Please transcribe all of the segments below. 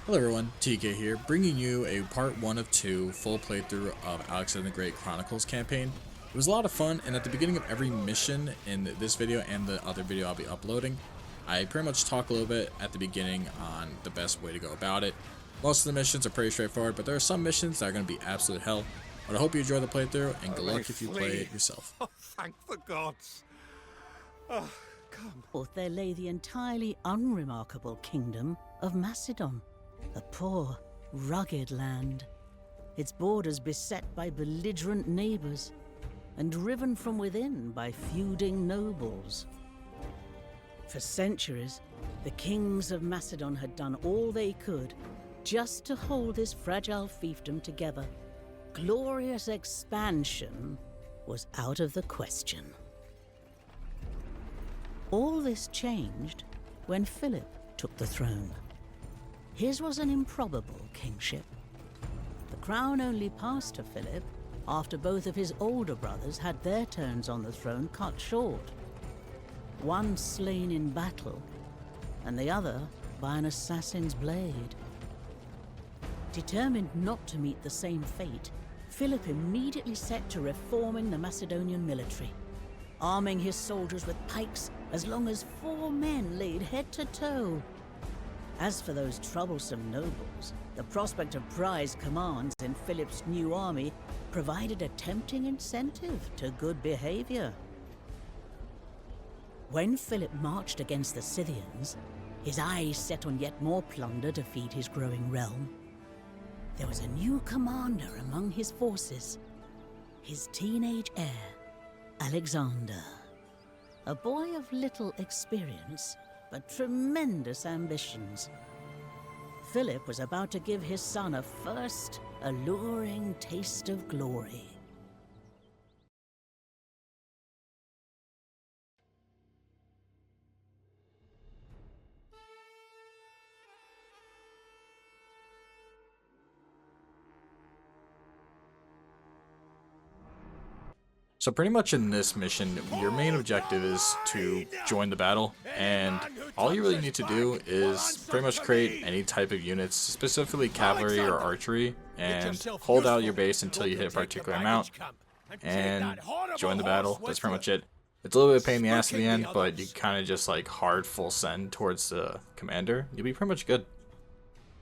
Hello everyone, TK here, bringing you a part 1 of 2 full playthrough of Alexander the Great Chronicles campaign. It was a lot of fun, and at the beginning of every mission in this video and the other video I'll be uploading, I pretty much talk a little bit at the beginning on the best way to go about it. Most of the missions are pretty straightforward, but there are some missions that are going to be absolute hell. But I hope you enjoy the playthrough, and good luck if you play it yourself. Oh, thank the gods. Oh, come. North there lay the entirely unremarkable kingdom of Macedon, a poor, rugged land, its borders beset by belligerent neighbors and driven from within by feuding nobles. For centuries, the kings of Macedon had done all they could just to hold this fragile fiefdom together. Glorious expansion was out of the question. All this changed when Philip took the throne. His was an improbable kingship. The crown only passed to Philip after both of his older brothers had their turns on the throne cut short. One slain in battle, and the other by an assassin's blade. Determined not to meet the same fate, Philip immediately set to reforming the Macedonian military, arming his soldiers with pikes as long as 4 men laid head to toe. As for those troublesome nobles, the prospect of prize commands in Philip's new army provided a tempting incentive to good behavior. When Philip marched against the Scythians, his eyes set on yet more plunder to feed his growing realm. There was a new commander among his forces, his teenage heir, Alexander. A boy of little experience, but tremendous ambitions. Philip was about to give his son a first, alluring taste of glory. So pretty much in this mission, your main objective is to join the battle, and all you really need to do is pretty much create any type of units, specifically cavalry or archery, and hold out your base until you hit a particular amount, and join the battle. That's pretty much it. It's a little bit of a pain in the ass at the end, but you kind of just like hard full send towards the commander. You'll be pretty much good.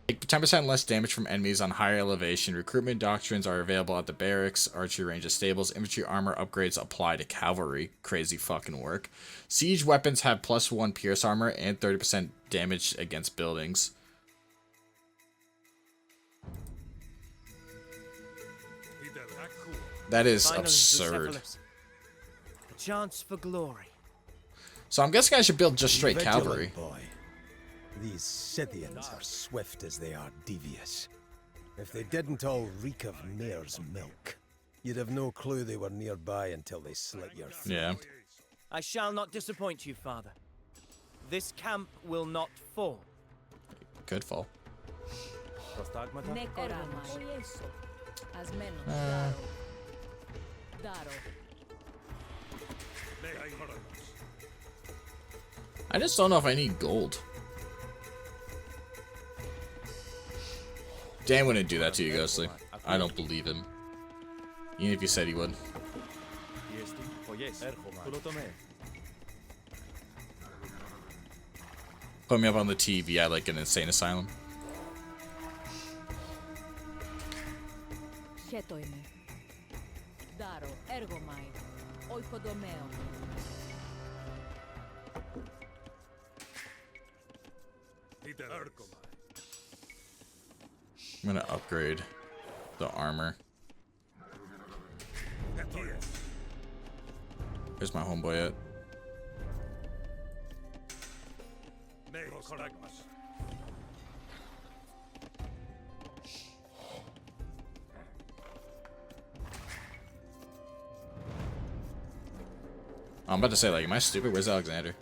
Take 10% less damage from enemies on higher elevation. Recruitment doctrines are available at the barracks. Archery ranges stables. Infantry armor upgrades apply to cavalry. Crazy fucking work. Siege weapons have +1 pierce armor and 30% damage against buildings. That is absurd. A chance for glory. So I'm guessing I should build just straight cavalry. Boy. These Scythians are swift as they are devious. If they didn't all reek of mare's milk, you'd have no clue they were nearby until they slit your throat. Yeah. I shall not disappoint you, father. This camp will not fall. Could fall. I just don't know if I need gold. Dan wouldn't do that to you, Ghostly. I don't believe him. Even if he said he would. Put me up on the TV at like an insane asylum. I'm gonna upgrade the armor. Where's my homeboy at? I'm about to say, like, am I stupid? Where's Alexander?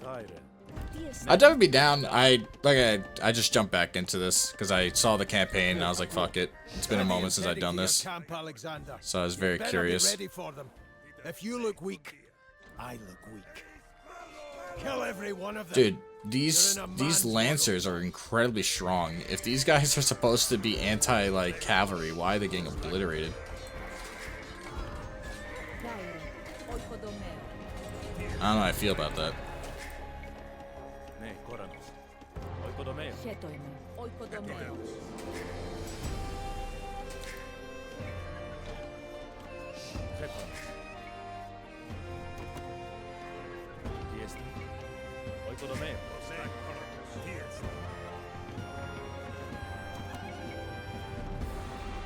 Tyre. I'd definitely be down. I just jumped back into this because I saw the campaign and I was like, fuck it. It's been a moment since I've done this. So I was very curious. If you look weak, I look weak. Kill every one of them. Dude, these lancers are incredibly strong. If these guys are supposed to be anti like cavalry, why are they getting obliterated? I don't know how I feel about that.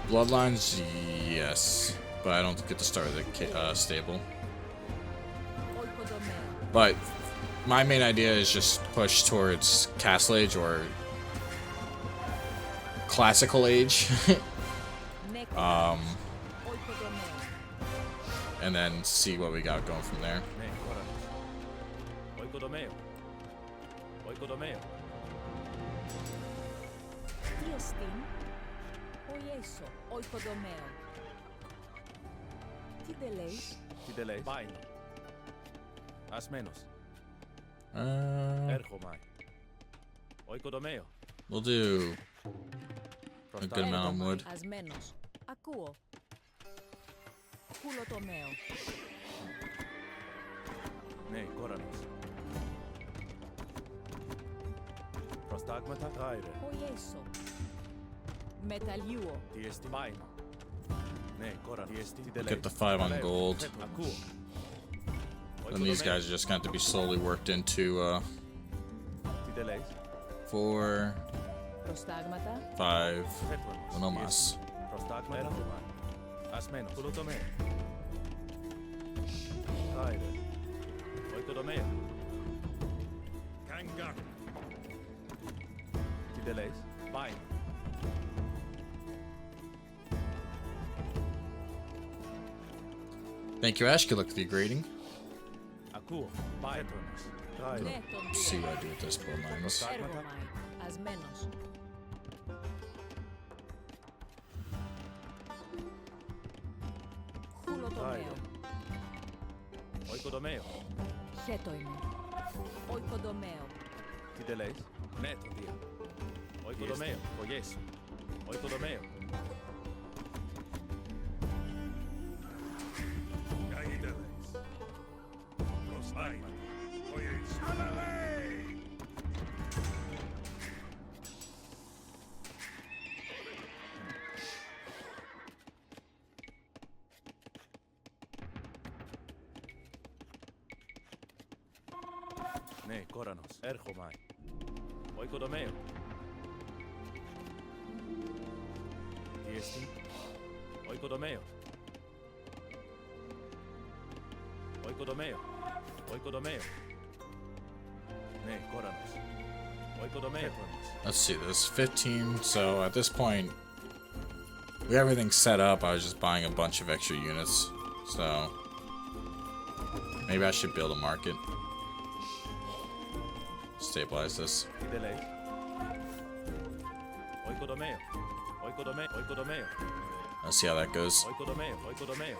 Bloodlines, yes, but I don't get to start the stable. But my main idea is just push towards Castle Age or Classical Age, and then see what we got going from there. We'll do a good amount of wood. Get the 5 on gold. And these guys are just going to have to be slowly worked into 4, 5, no más. Thank you, Ash. Good luck with your grading. Let's see what I do with this bloodlines. Let's see, this 15, so at this point we have everything set up. I was just buying a bunch of extra units, so maybe I should build a market. Stabilize this. Let's see how that goes. Oikodomeo, oikodomeo.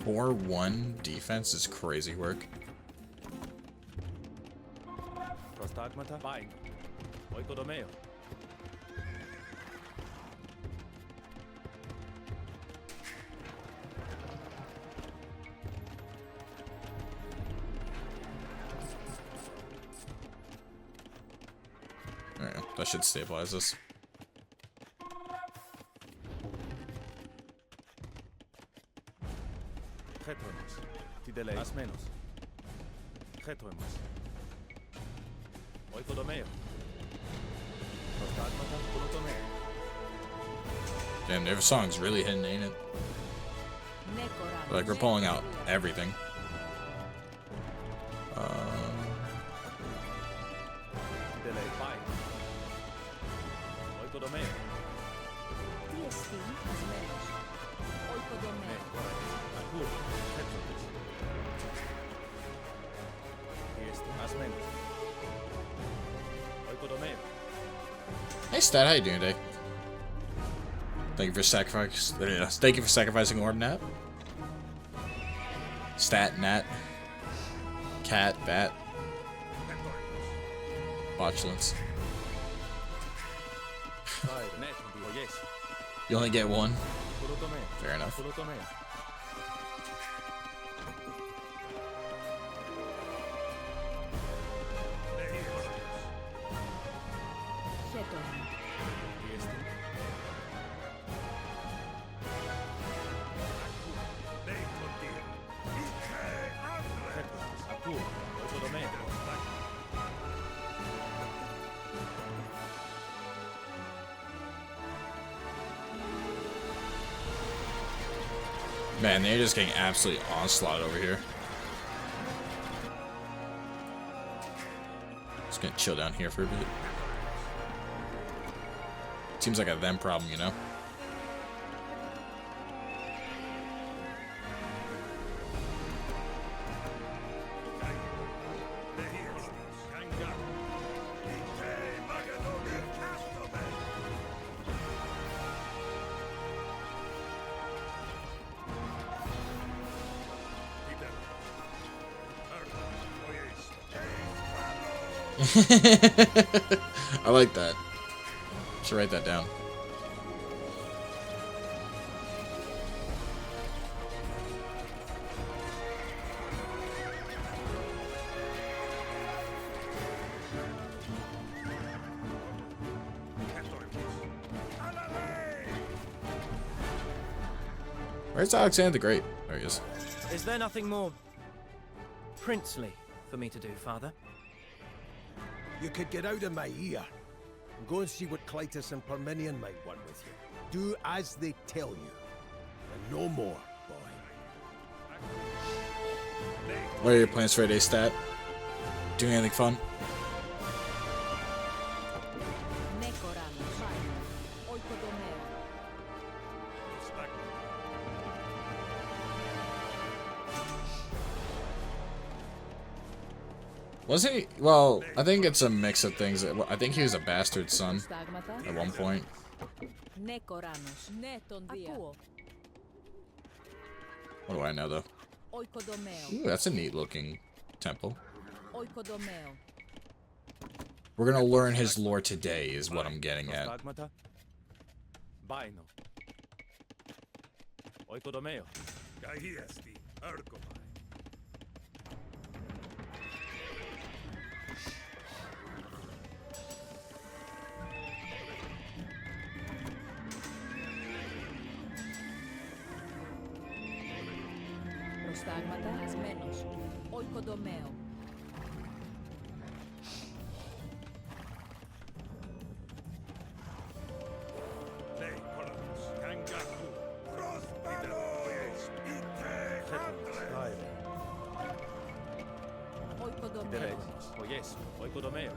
4-1 defense is crazy work. Alright, that should stabilize us. Damn, their song's really hitting, ain't it? Like, we're pulling out everything. Oikodomeo. Tiesti asmenos. Oikodomeo. Akur. Tetrapes. Tiesti asmenos. Oikodomeo. Hey, Stat, how you doing today? Thank you for sacrificing Orb Nat. Stat, Nat. Cat, Bat. Botulence. You only get one. Fair enough. Cheton. Akur. Oikodomeo. Man, they're just getting absolutely onslaught over here. Just gonna chill down here for a bit. Seems like a them problem, you know? I like that. Should write that down. Where's Alexander the Great? There he is. Is there nothing more princely for me to do, Father? You could get out of my ear and go and see what Clytus and Parmenion might want with you. Do as they tell you, and no more, boy. What are your plans for today, Stat? Doing anything fun? Nekoranos. Oikodomeo. Was he? Well, I think it's a mix of things. I think he was a bastard son Stagmata. at one point. Nekoranos. Neton dia. Akuo. What do I know, though? Oikodomeo. Ooh, that's a neat looking temple. Oikodomeo. We're gonna learn his lore today, is what I'm getting at. Stagmata. Baino. Oikodomeo. Kaiesti, Arkomai. Prostagmata asmenos. Oikodomeo. Nei Chronicles, Kangaku. Prosperois, ite andre. Oikodomeo. Oyesu. Oikodomeo.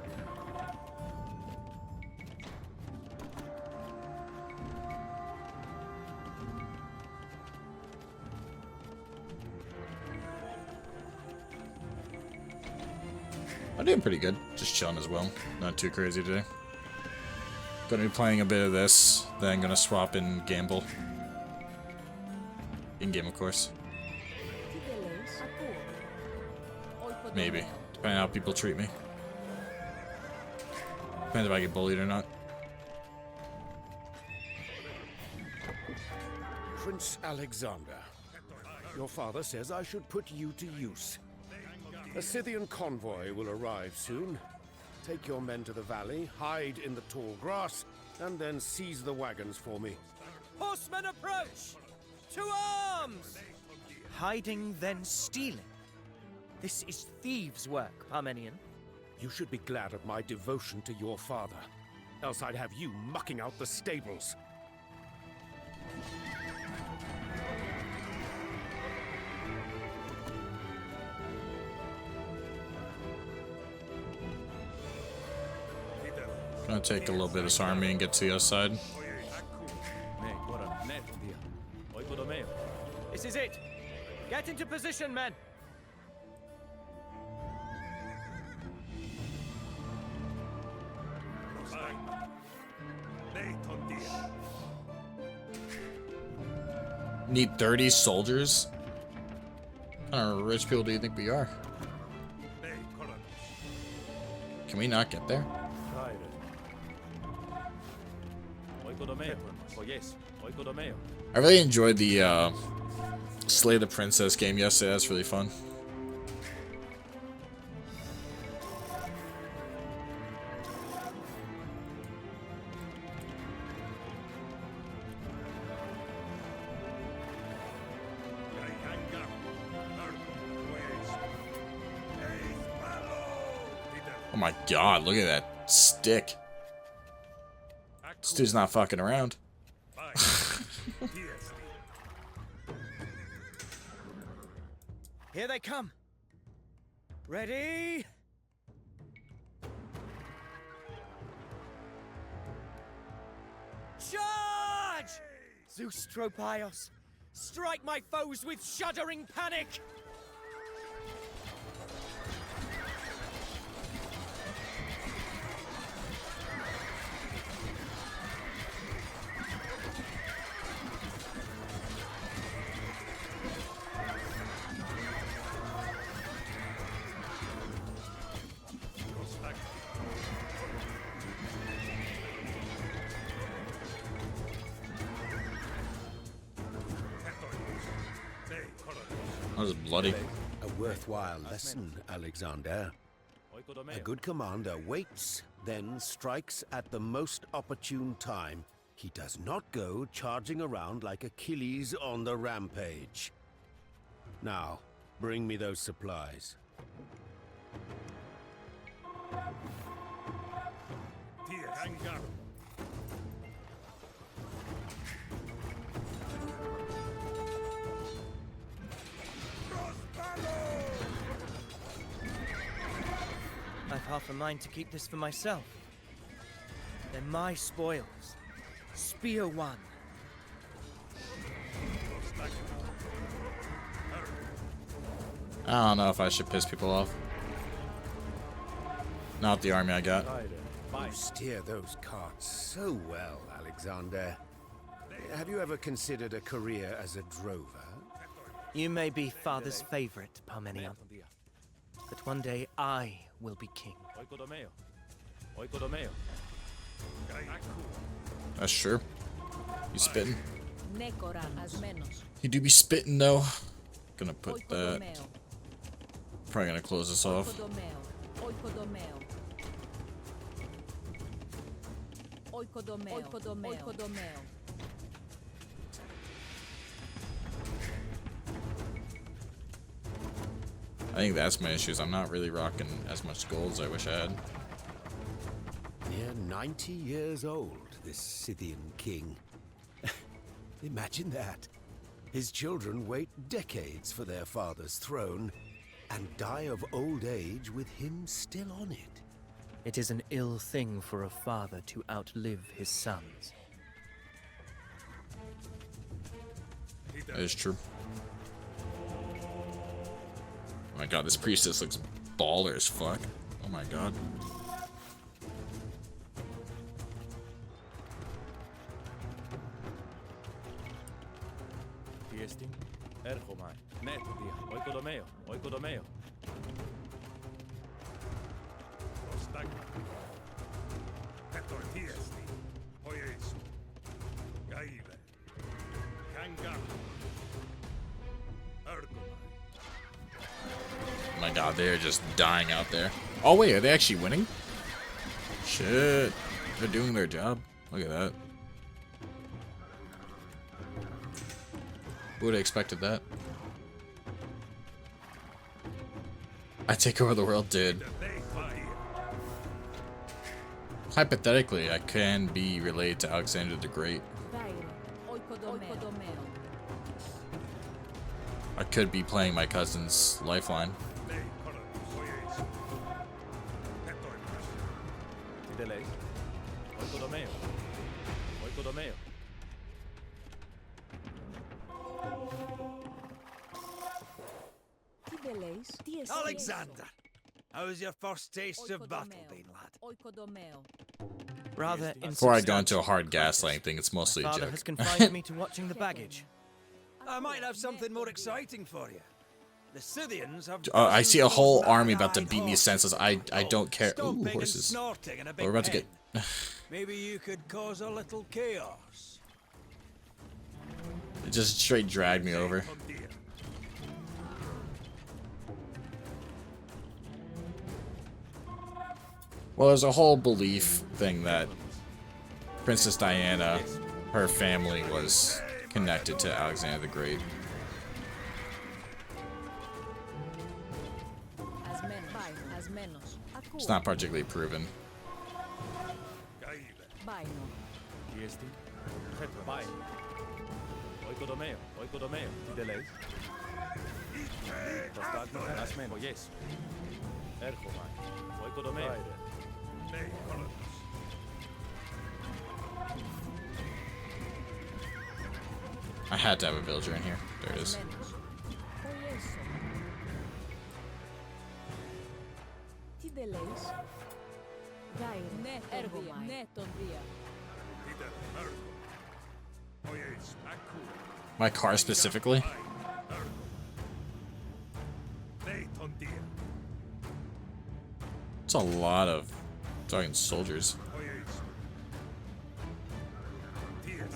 I'm doing pretty good. Just chilling as well. Not too crazy today. Gonna be playing a bit of this, then gonna swap in Gamble. In-game, of course. Tideles. Akuo. Oikodomeo. Maybe. Depending on how people treat me. Depends if I get bullied or not. Prince Alexander, your father says I should put you to use. A Scythian convoy will arrive soon. Take your men to the valley, hide in the tall grass, and then seize the wagons for me. Horsemen approach! To arms! Hiding, then stealing. This is thieves' work, Parmenion. You should be glad of my devotion to your father. Else I'd have you mucking out the stables. Gonna take a little bit of this army and get to the other side. This is it. Get into position, men. Need 30 soldiers? What kind of rich people do you think we are? Can we not get there? I really enjoyed the Slay the Princess game yesterday. That's really fun. Oh my god, look at that stick. This dude's not fucking around. Here they come. Ready? Charge! Zeus Tropios, strike my foes with shuddering panic! That was bloody. A worthwhile lesson, Alexander. A good commander waits, then strikes at the most opportune time. He does not go charging around like Achilles on the rampage. Now, bring me those supplies. I've half a mind to keep this for myself. They're my spoils. Spear one. I don't know if I should piss people off. Not the army I got. You steer those carts so well, Alexander. Have you ever considered a career as a drover? You may be father's favorite, Parmenion. But one day I will be king. That's true. You spitting? Νέκορα ασμένος. You do be spitting though. Gonna put that. Οικοδομαίο. Probably gonna close this off. Οικοδομαίο. Οικοδομαίο. Οικοδομαίο. Οικοδομαίο. Οικοδομαίο. I think that's my issues. I'm not really rocking as much gold as I wish I had. Near 90 years old, this Scythian king. Imagine that. His children wait decades for their father's throne and die of old age with him still on it. It is an ill thing for a father to outlive his sons. That is true. Oh my god, this priestess looks baller as fuck. Oh my god. Oh my god, they're just dying out there. Oh wait, are they actually winning? Shit. They're doing their job. Look at that. Who would have expected that? I take over the world, dude. Hypothetically, I can be related to Alexander the Great. Tyre. Οικοδομαίο. I could be playing my cousin's lifeline. Oikodomeo. Oikodomeo. Alexander, how's your first taste of battle been, lad? Oikodomeo. Rather Before I go insubstantial into a hard progress. gaslighting thing, it's My mostly a father joke. has confined me to watching the baggage. I might have something more exciting for you. The Scythians have. I see a dozens of whole those army about to mad beat me horses senseless. I don't care. Ooh, stomping and horses. snorting in a Oh, big we're about to pen. get. Maybe you could cause a little chaos. It just straight dragged me over. Well, there's a whole belief thing that Princess Diana, her family was connected to Alexander the Great. As menos. It's not particularly proven. Baino. Diesti. Bai. Oikodomeo. Oikodomeo. Tideleis. Prostagmata. Asmeno. Yes. Erchomai. Oikodomeo. I had to have a villager in here. There it is. Menos. Oieso. Tideleis. Gaire. Ergomai. Neton dia. My car specifically. It's a lot of fucking soldiers.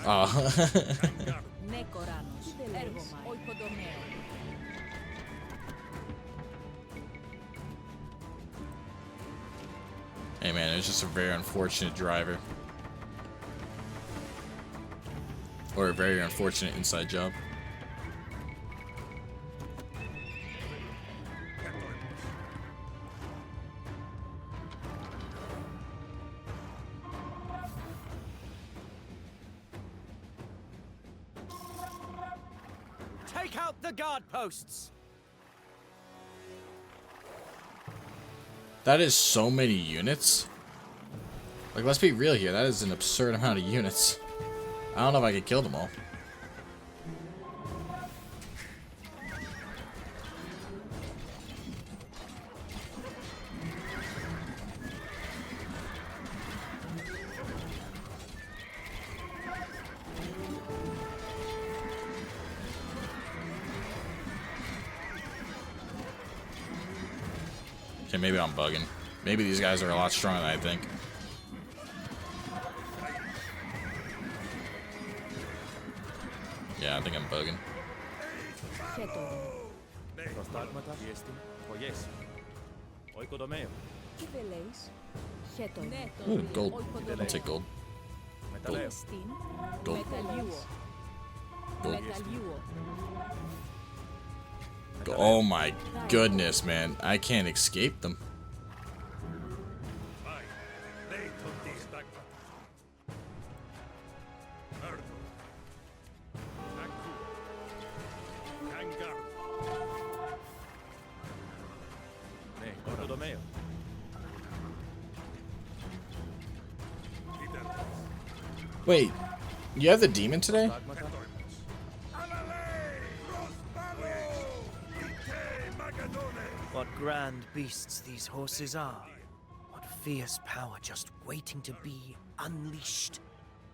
Oh. Nekoranos. Ergomai. Oikodomeo. Hey man, it's just a very unfortunate driver. Or a very unfortunate inside job. Take out the guard posts. That is so many units. Like, let's be real here. That is an absurd amount of units. I don't know if I could kill them all. Okay, maybe I'm bugging. Maybe these guys are a lot stronger than I think. Yeah, I think I'm bugging. Prostagmata. Diesti. Oyes. Oikodomeo. Tideleis. Cheton. Ooh, gold. I'll take gold. Metaleo. Stin. Gold. Metaliuo. Gold. Metaliuo. Oh my goodness, man. I can't escape them. Oikodomeo. Wait, you have the demon today? Prostagmata. What grand beasts these horses are. What fierce power just waiting to be unleashed.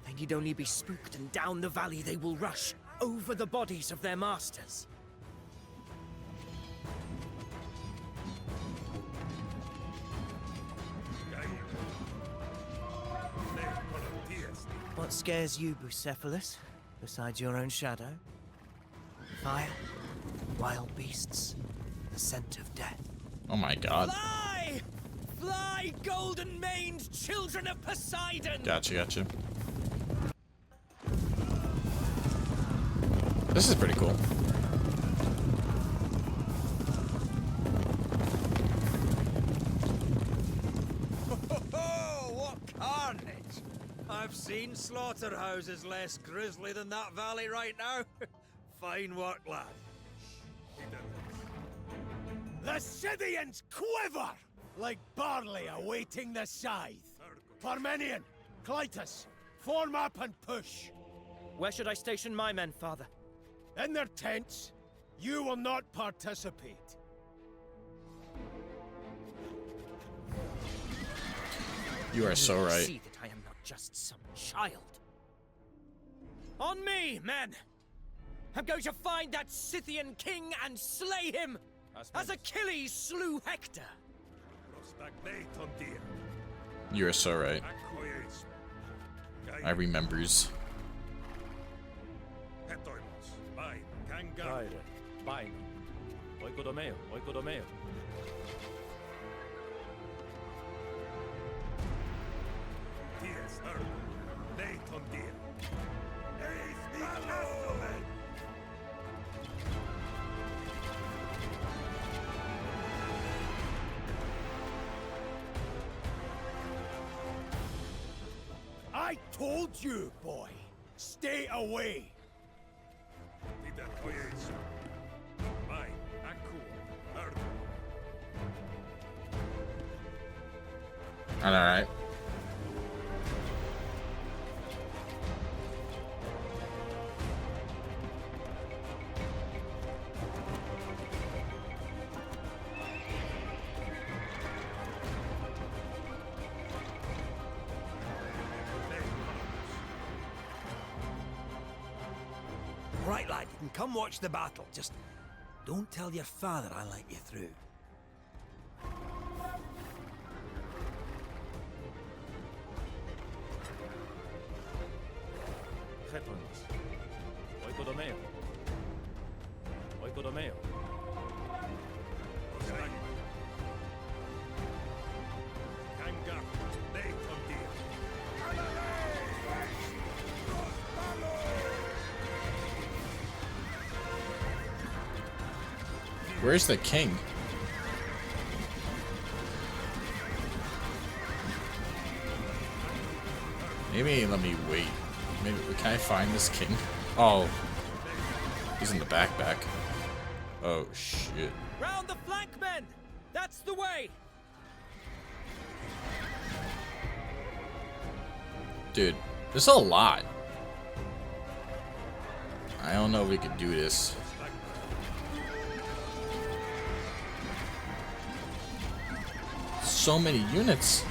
They need only be spooked and down the valley they will rush, over the bodies of their masters. What scares you, Bucephalus, besides your own shadow? Fire, wild beasts, the scent of death. Oh my god. Fly! Fly, golden-maned children of Poseidon! Gotcha, gotcha. This is pretty cool. Oh, what carnage! I've seen slaughterhouses less grisly than that valley right now. Fine work, lad. The Scythians quiver like barley awaiting the scythe. Parmenion, Clytus, form up and push. Where should I station my men, father? In their tents. You will not participate. You are so right. See that I am not just some child. On me, men! I'm going to find that Scythian king and slay him, as Achilles slew Hector. You are so right. I remembers. Tyre, Baino, Oikodomeo, Oikodomeo. I told you, boy. Stay away. Alright. Right, lad, you can come watch the battle. Just don't tell your father I let you through. Getonis, Oikodomeo. Oikodomeo. Where's the king? Maybe let me wait. Maybe can I find this king? Oh, he's in the backpack. Oh shit. Round the flank, men! That's the way! Dude, there's a lot. I don't know if we could do this. So many units.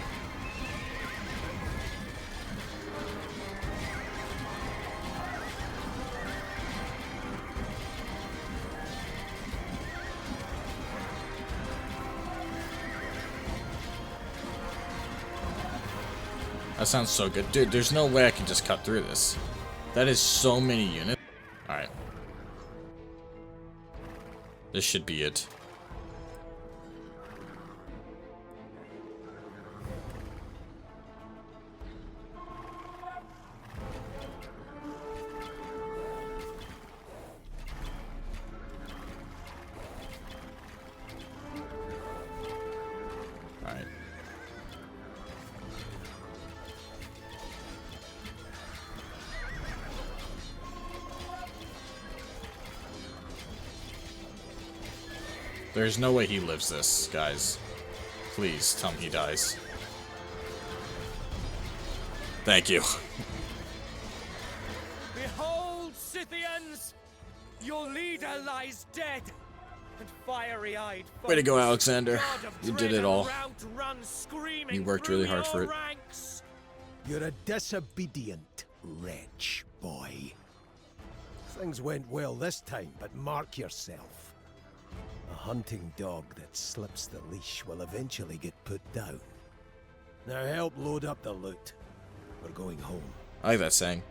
That sounds so good. Dude, there's no way I can just cut through this. That is so many units. Alright. This should be it. Alright. There's no way he lives this, guys. Please tell me he dies. Thank you. Behold, Scythians! Your leader lies dead! And fiery-eyed Way to go, Alexander. God of You did dread it and all. rout run screaming You worked through really hard for your it. ranks. You're a disobedient wretch, boy. Things went well this time, but mark yourself. A hunting dog that slips the leash will eventually get put down. Now help load up the loot. We're going home. I like that saying.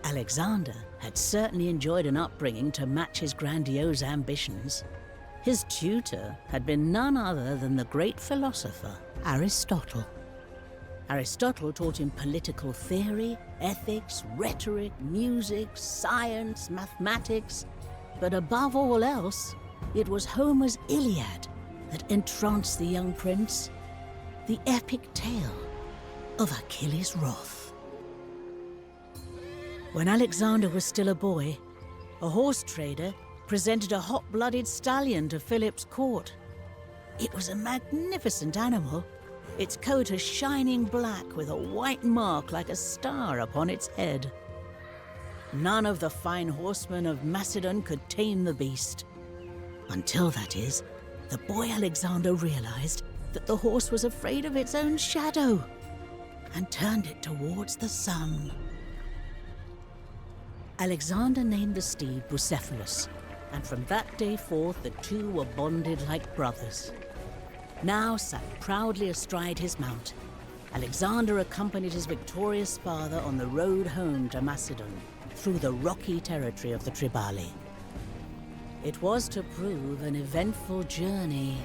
Alexander had certainly enjoyed an upbringing to match his grandiose ambitions. His tutor had been none other than the great philosopher Aristotle. Aristotle taught him political theory, ethics, rhetoric, music, science, mathematics, but above all else, it was Homer's Iliad that entranced the young prince, the epic tale of Achilles' wrath. When Alexander was still a boy, a horse trader presented a hot-blooded stallion to Philip's court. It was a magnificent animal, its coat a shining black with a white mark like a star upon its head. None of the fine horsemen of Macedon could tame the beast. Until, that is, the boy Alexander realized that the horse was afraid of its own shadow and turned it towards the sun. Alexander named the steed Bucephalus, and from that day forth the two were bonded like brothers. Now sat proudly astride his mount, Alexander accompanied his victorious father on the road home to Macedon, through the rocky territory of the Triballi. It was to prove an eventful journey.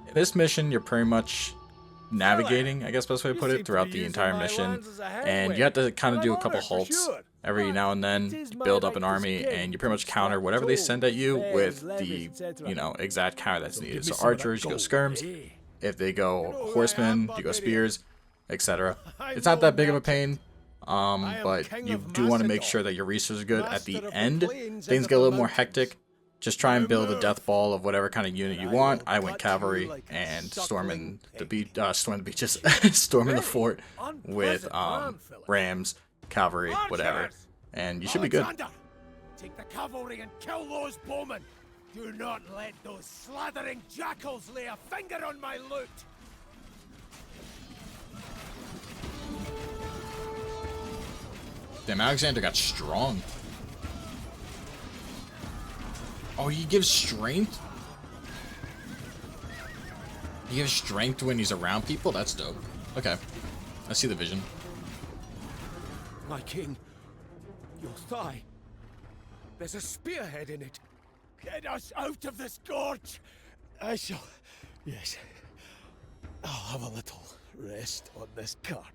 In this mission, you're pretty much navigating, I guess best way to put it, throughout the entire mission, and you have to kind of do a couple halts every now and then, build up an army, and you pretty much counter whatever they send at you with the, exact counter that's needed. So archers, you go skirms. If they go horsemen, you go spears, etc. It's not that big of a pain, but you do want to make sure that your resources are good. At the end, things get a little more hectic. Just try and build a death ball of whatever kind of unit you want. I went cavalry and storming the beaches, storming the fort with rams, cavalry, whatever, and you should be good. Take the cavalry and kill those bowmen. Do not let those slathering jackals lay a finger on my loot. Damn, Alexander got strong. Oh, he gives strength? He gives strength when he's around people? That's dope. Okay. I see the vision. My king, your thigh. There's a spearhead in it. Get us out of this gorge. I shall. Yes. I'll have a little rest on this cart.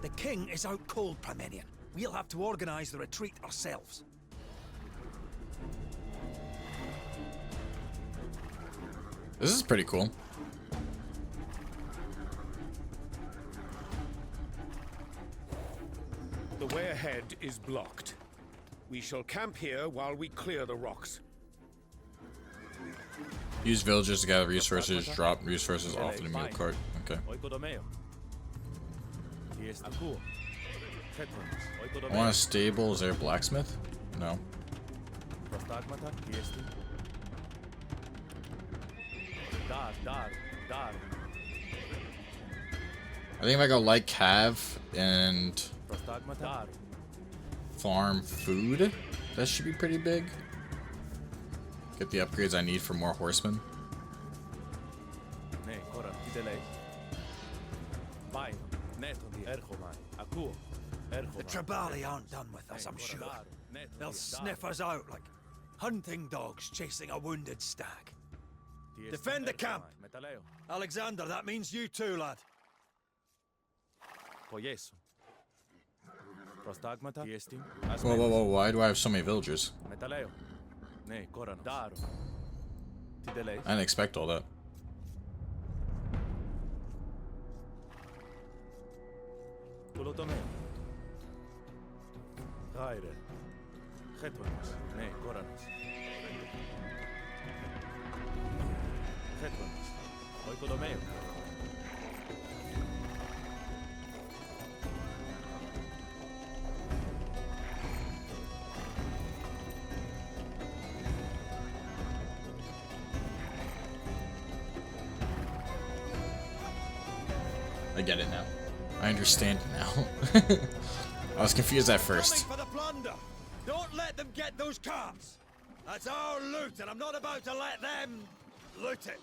The king is out cold, Parmenion. We'll have to organize the retreat ourselves. This is pretty cool. The way ahead is blocked. We shall camp here while we clear the rocks. Use villagers to gather resources, drop resources off the meal cart. Okay. I want a stable. Is there a blacksmith? No. I think if I go like cav and farm food, that should be pretty big. Get the upgrades I need for more horsemen. The Triballi aren't done with us, I'm sure. They'll sniff us out like hunting dogs chasing a wounded stag. Defend the camp! Alexander, that means you too, lad. Whoa, whoa, whoa, why do I have so many villagers? I didn't expect all that. Tyre. Chronicles. Ne, Chronicles. Chronicles. Oikodomeo. I get it now. I understand it now. I was confused at first. For the plunder. Don't let them get those carts. That's our loot, and I'm not about to let them loot it.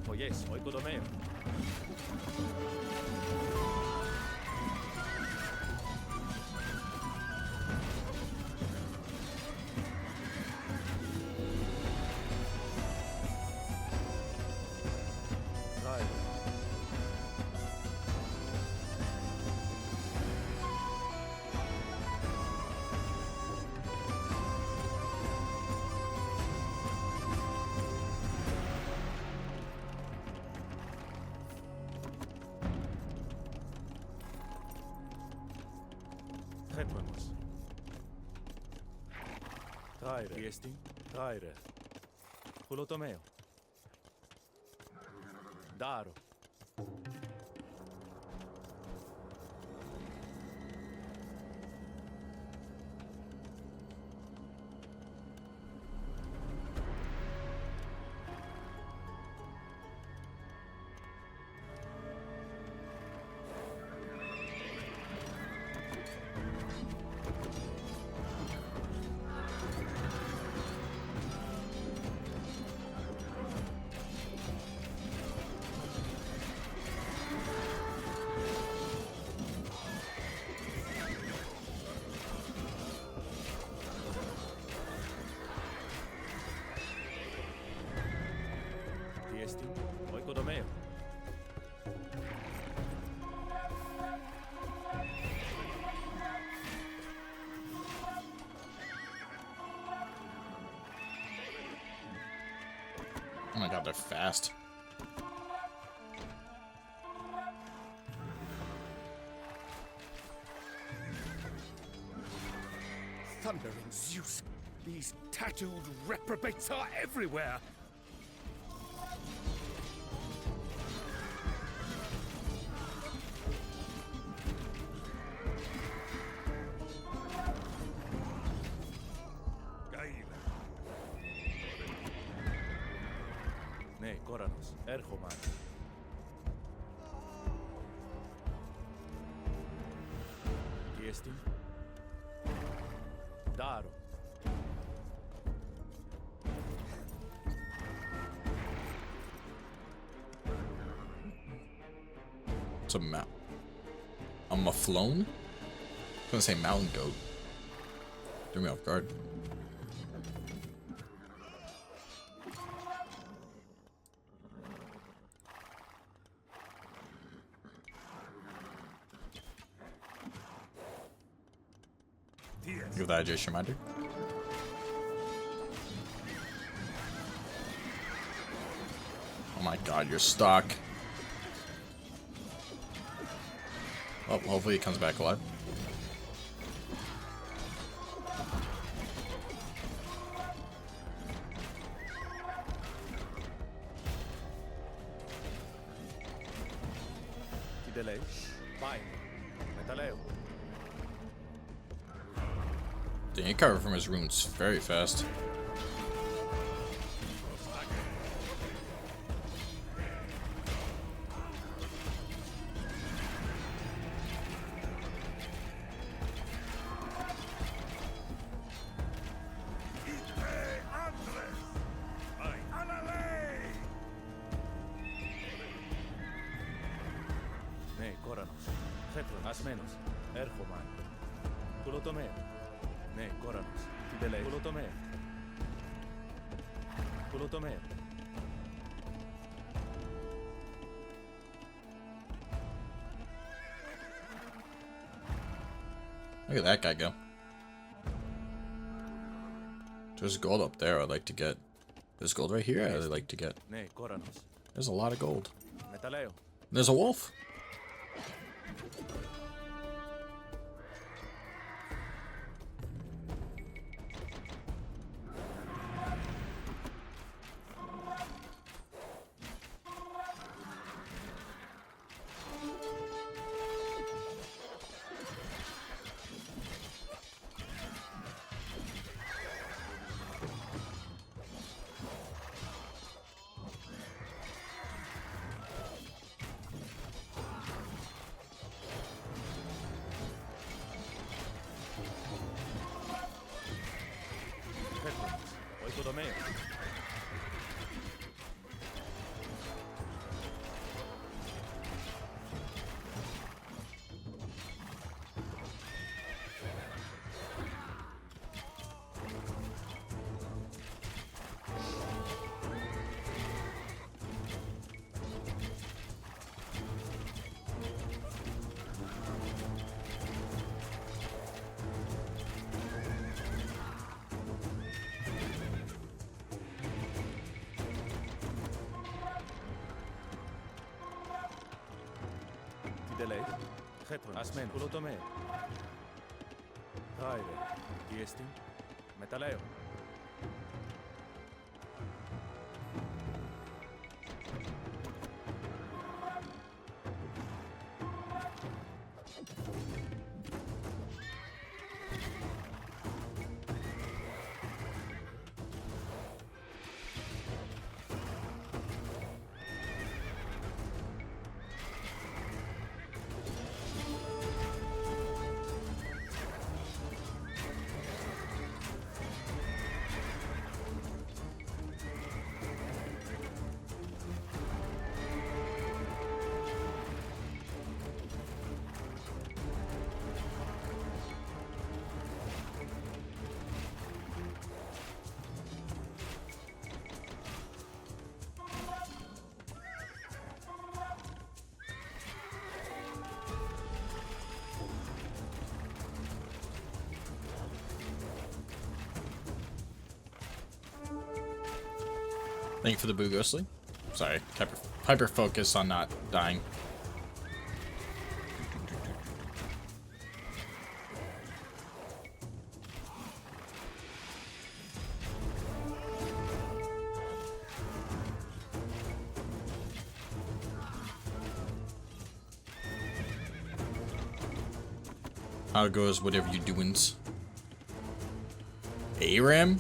Oh yes, oikodomeo. Chetuemos. Tyre. Viestin. Tyre. Kulotomeo. Daro. Viestin. Oikodomeo. Oh my god, they're fast. Thundering Zeus! These tattooed reprobates are everywhere! Ne, Koranos. Erhoman. Viestin. Daro. It's a maflone? I was gonna say mountain goat. Threw me off guard. Give that a just reminder. Oh my god, you're stuck. Oh, hopefully he comes back alive. Tidelei. Fine. Metaleo. Dang, he recovered from his runes very fast. Ne, Koranos. Chetuemos. Asmenos. Erhoman. Kulotomeo. Ne, Koranos. Tidelei. Kulotomeo. Kulotomeo. Look at that guy go. There's gold up there I'd like to get. There's gold right here I'd like to get. Ne, Koranos. There's a lot of gold. Metaleo. There's a wolf. Chetuemos. Oikodomeo. Tidelei. Chetuemos. Asmen. Kulotomeo. Tyre. Tiestin. Metaleo. Thank you for the boo, Ghostly. Sorry, hyper focus on not dying. How it goes, whatever you're doings. ARAM?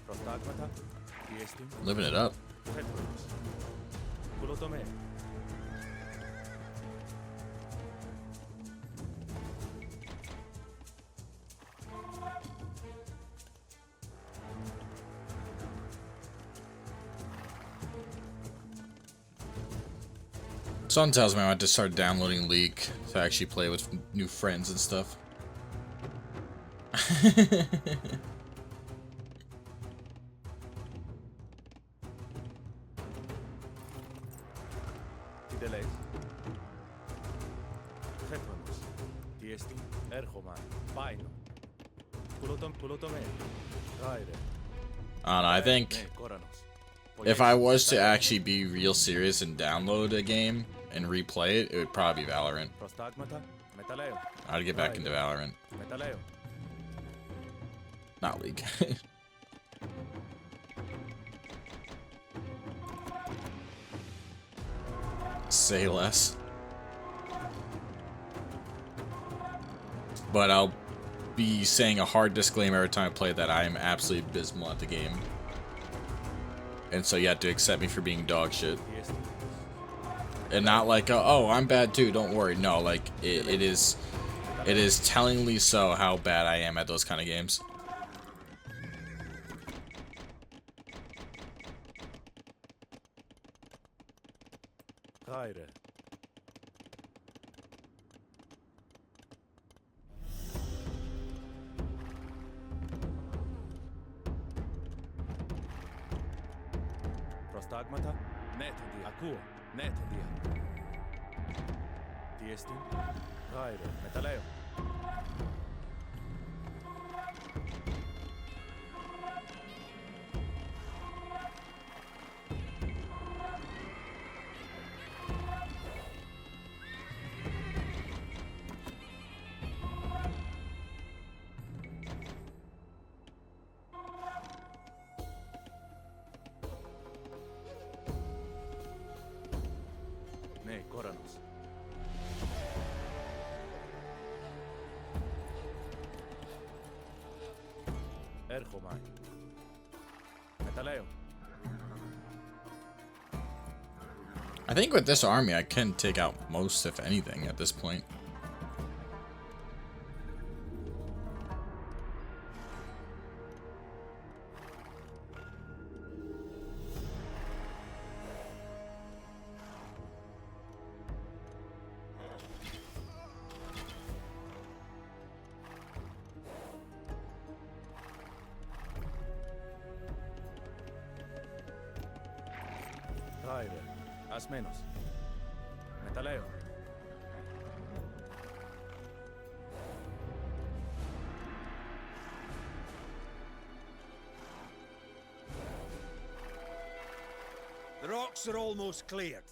Prostagmata. Tiestin. Living it up. Headrooms. Culotome. Son tells me I want to start downloading League to actually play with new friends and stuff. Tideleis. Headrooms. Tiestin. Erhoman. Paino. Culotome. Tyre. I don't know, I think Ne Coranos. if I was to actually be real serious and download a game and replay it, it would probably be Valorant. Prostagmata. Metaleo. I'd get back into Valorant, Metaleo. not League. Say less. But I'll be saying a hard disclaimer every time I play that I am absolutely abysmal at the game. And so you have to accept me for being dog shit. Tiestin. And not like, oh, I'm bad too, don't worry. No, like, it is tellingly so how bad I am at those kind of games. Tyre. Prostagmata. Netodia. Akuo. Netodia. Tiestin. Tyre. Metaleo. Ne Coranos. Erhoman. Metaleo. I think with this army, I can take out most, if anything, at this point. Tyre. As menos. Metaleo. The rocks are almost cleared.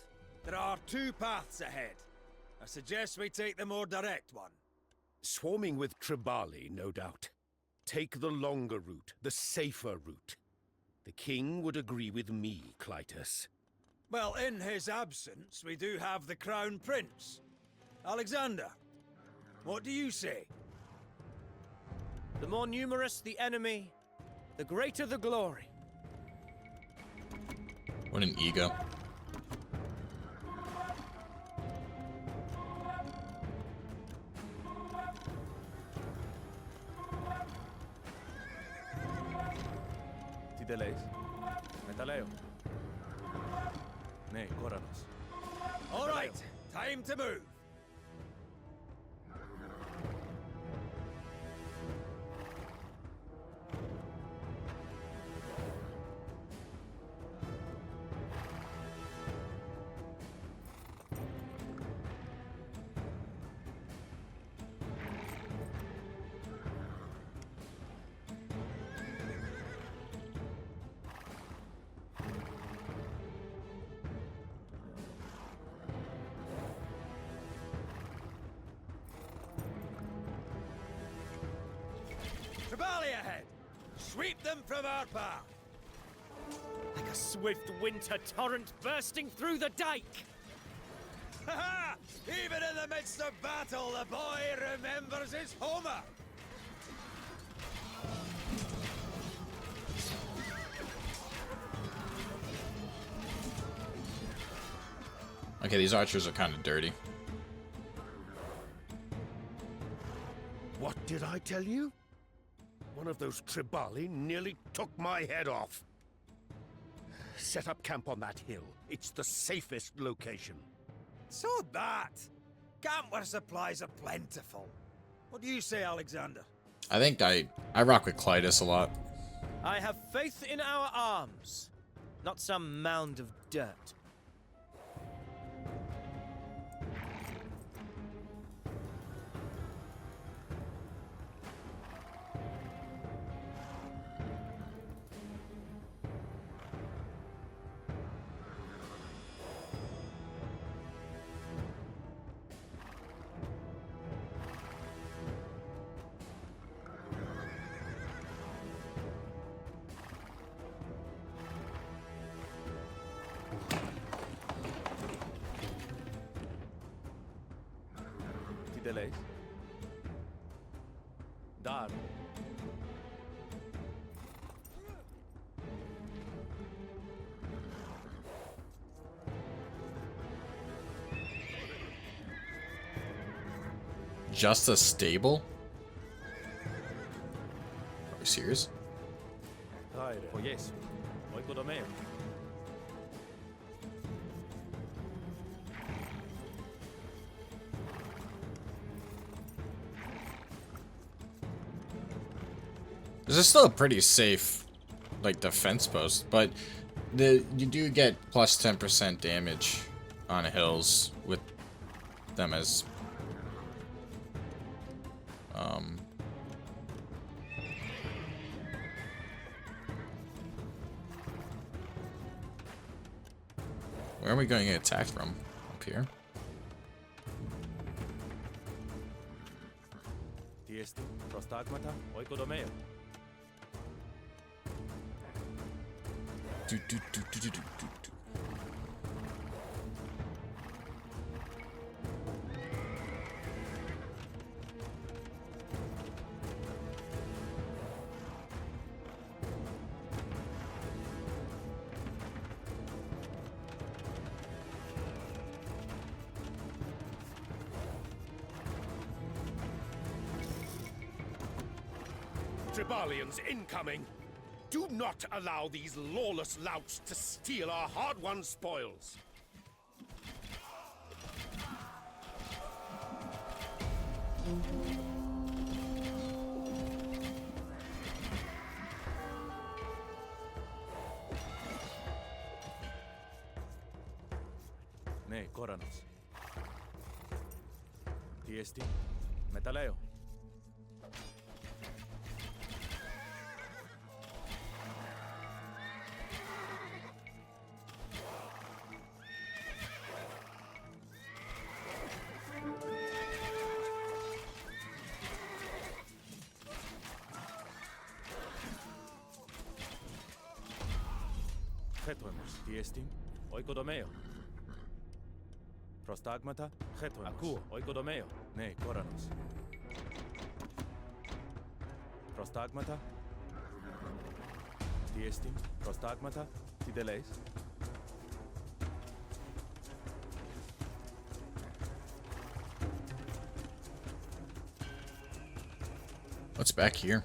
There are two paths ahead. I suggest we take the more direct one. Swarming with Tribali, no doubt. Take the longer route, the safer route. The king would agree with me, Clytus. Well, in his absence, we do have the Crown Prince. Alexander, what do you say? The more numerous the enemy, the greater the glory. What an ego. Tideleis. Metaleo. Ne, Koranos. All right, time to move. Tribali ahead! Sweep them from our path! Like a swift winter torrent bursting through the dike! Ha ha! Even in the midst of battle, the boy remembers his Homer! Okay, these archers are kind of dirty. What did I tell you? One of those Tribali nearly took my head off. Set up camp on that hill. It's the safest location. So that! Camp where supplies are plentiful. What do you say, Alexander? I think I rock with Clytus a lot. I have faith in our arms, not some mound of dirt. Tideleis. Dar. Just a stable? Are you serious? Tyre. O Jesu. Oikodomeo. This is still a pretty safe, like, defense post, but you do get plus 10% damage on hills with them as where are we going to get attacked from? Up here? Tiesti. Prostagmata. Oikodomeo. Do, do, do, do, do, do, do. Tribalians incoming! Do not allow these lawless louts to steal our hard-won spoils. Ne, Koranos. Tiesti. Metaleo. Chetoemos. Tiestim. Oikodomeo. Prostagmata. Chetoemos. Akuo. Oikodomeo. Ne, Koranos. Prostagmata. Tiestim. Prostagmata. Tideleis. What's back here?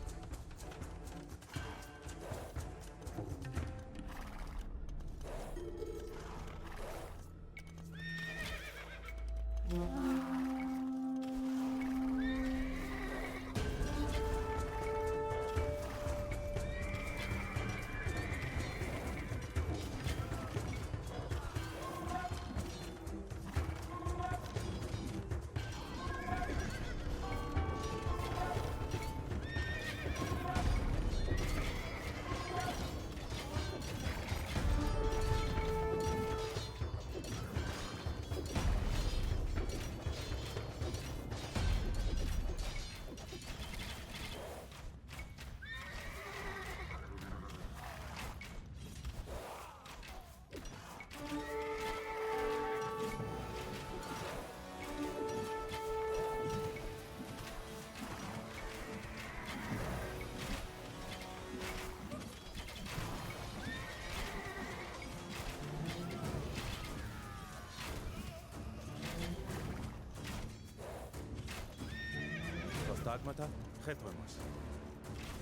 Prostagmata. Chetoemos.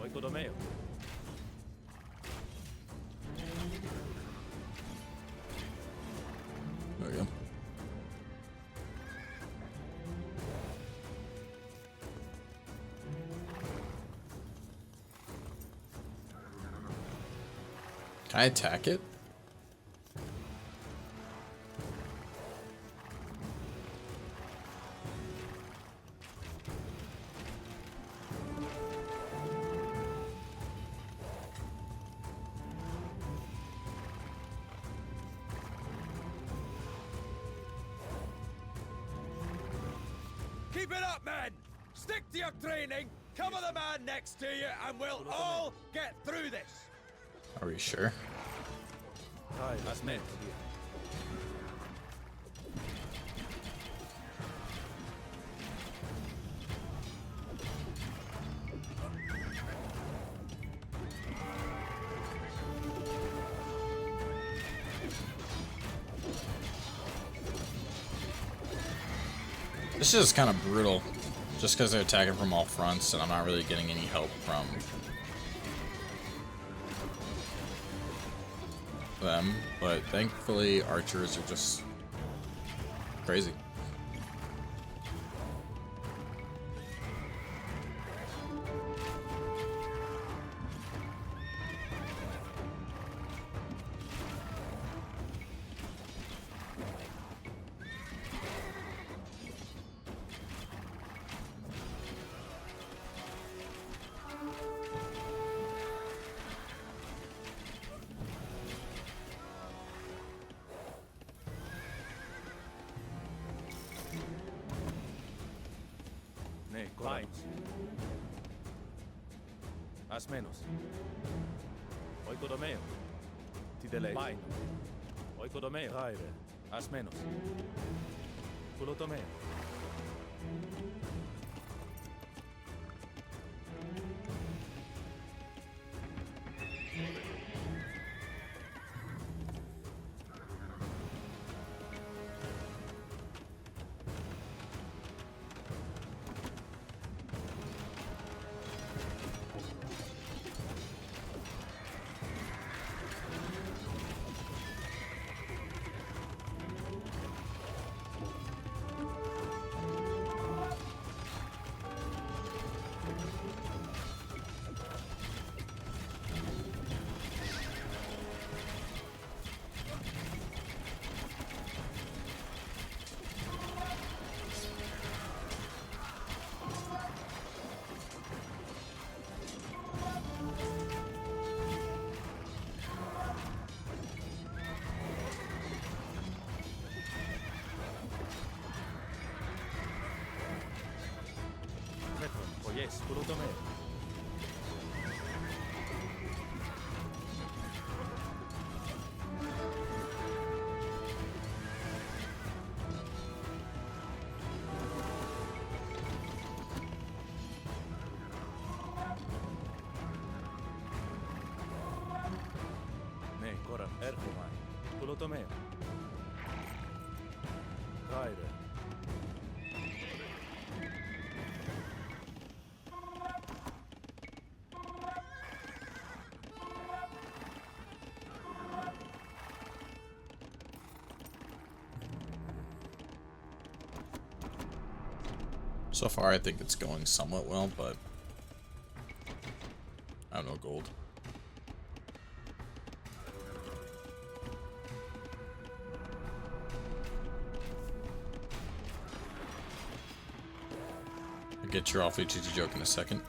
Oikodomeo. There we go. Can I attack it? Keep it up, men! Stick to your training, cover the man next to you, and we'll all get through this! Are we sure? Tyre. Asmet. This is kind of brutal, just because they're attacking from all fronts, and I'm not really getting any help from them. But thankfully, archers are just crazy. Ne, Koranos. Asmenos. Oikodomeo. Tideleis. Maino. Oikodomeo. Tyre. Asmenos. Kulotomeo. Yes, Kulotomeo. Polotomeo. Tyre. So far, I think it's going somewhat well, but I have no gold. I'll get your awfully cheesy joke in a second.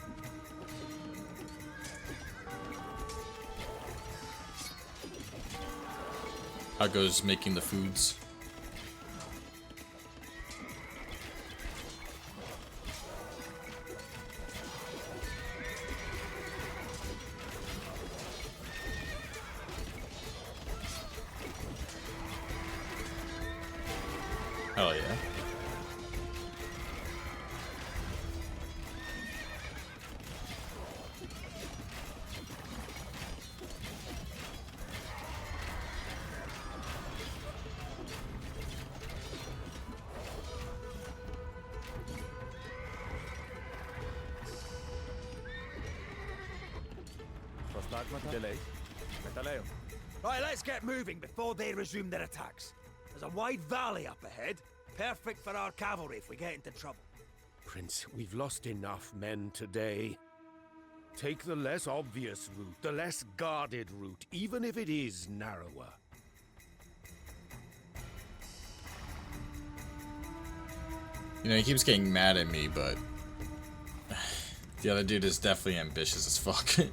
How goes making the foods? Hell yeah. Prostagmata. Delay. Metaleo. Right, let's get moving before they resume their attacks. There's a wide valley up ahead. Perfect for our cavalry if we get into trouble. Prince, we've lost enough men today. Take the less obvious route, the less guarded route, even if it is narrower. You know, he keeps getting mad at me, but the other dude is definitely ambitious as fuck.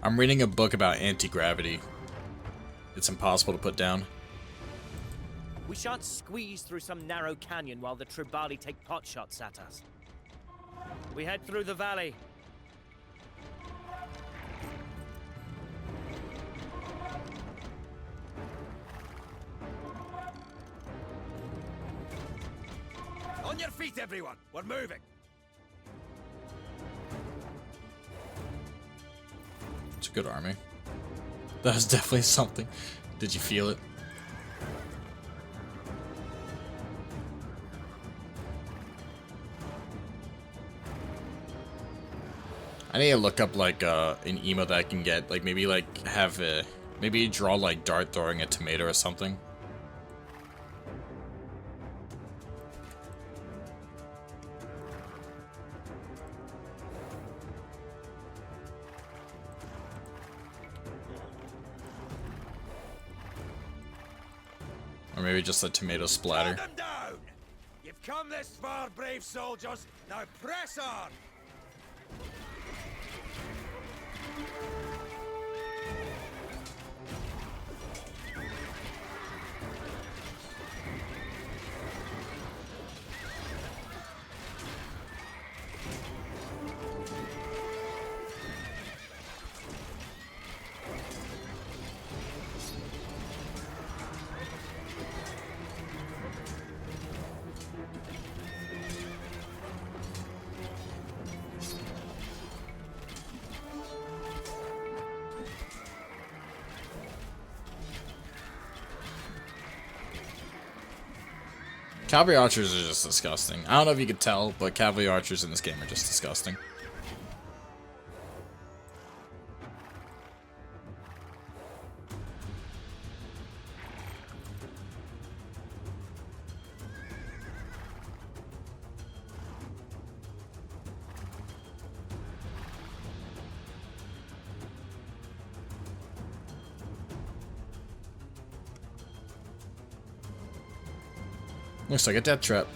I'm reading a book about anti-gravity. It's impossible to put down. We shan't squeeze through some narrow canyon while the Tribali take pot shots at us. We head through the valley. On your feet, everyone! We're moving! It's a good army. That was definitely something. Did you feel it? I need to look up like an emote that I can get, like maybe like have a maybe draw like dart throwing a tomato or something. Or maybe just a tomato splatter. Hold them down! You've come this far, brave soldiers. Now press on! Cavalry archers are just disgusting. I don't know if you could tell, but cavalry archers in this game are just disgusting. Looks like a death trap.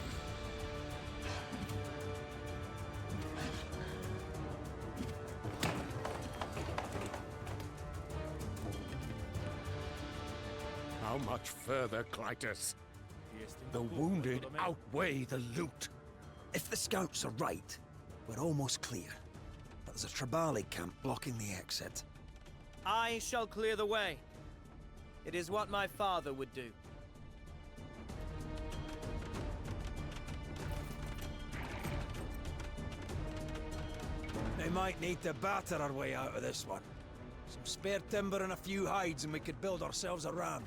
How much further, Clytus? The wounded outweigh the loot. If the scouts are right, we're almost clear. But there's a Tribali camp blocking the exit. I shall clear the way. It is what my father would do. We might need to batter our way out of this one. Some spare timber and a few hides and we could build ourselves a ram.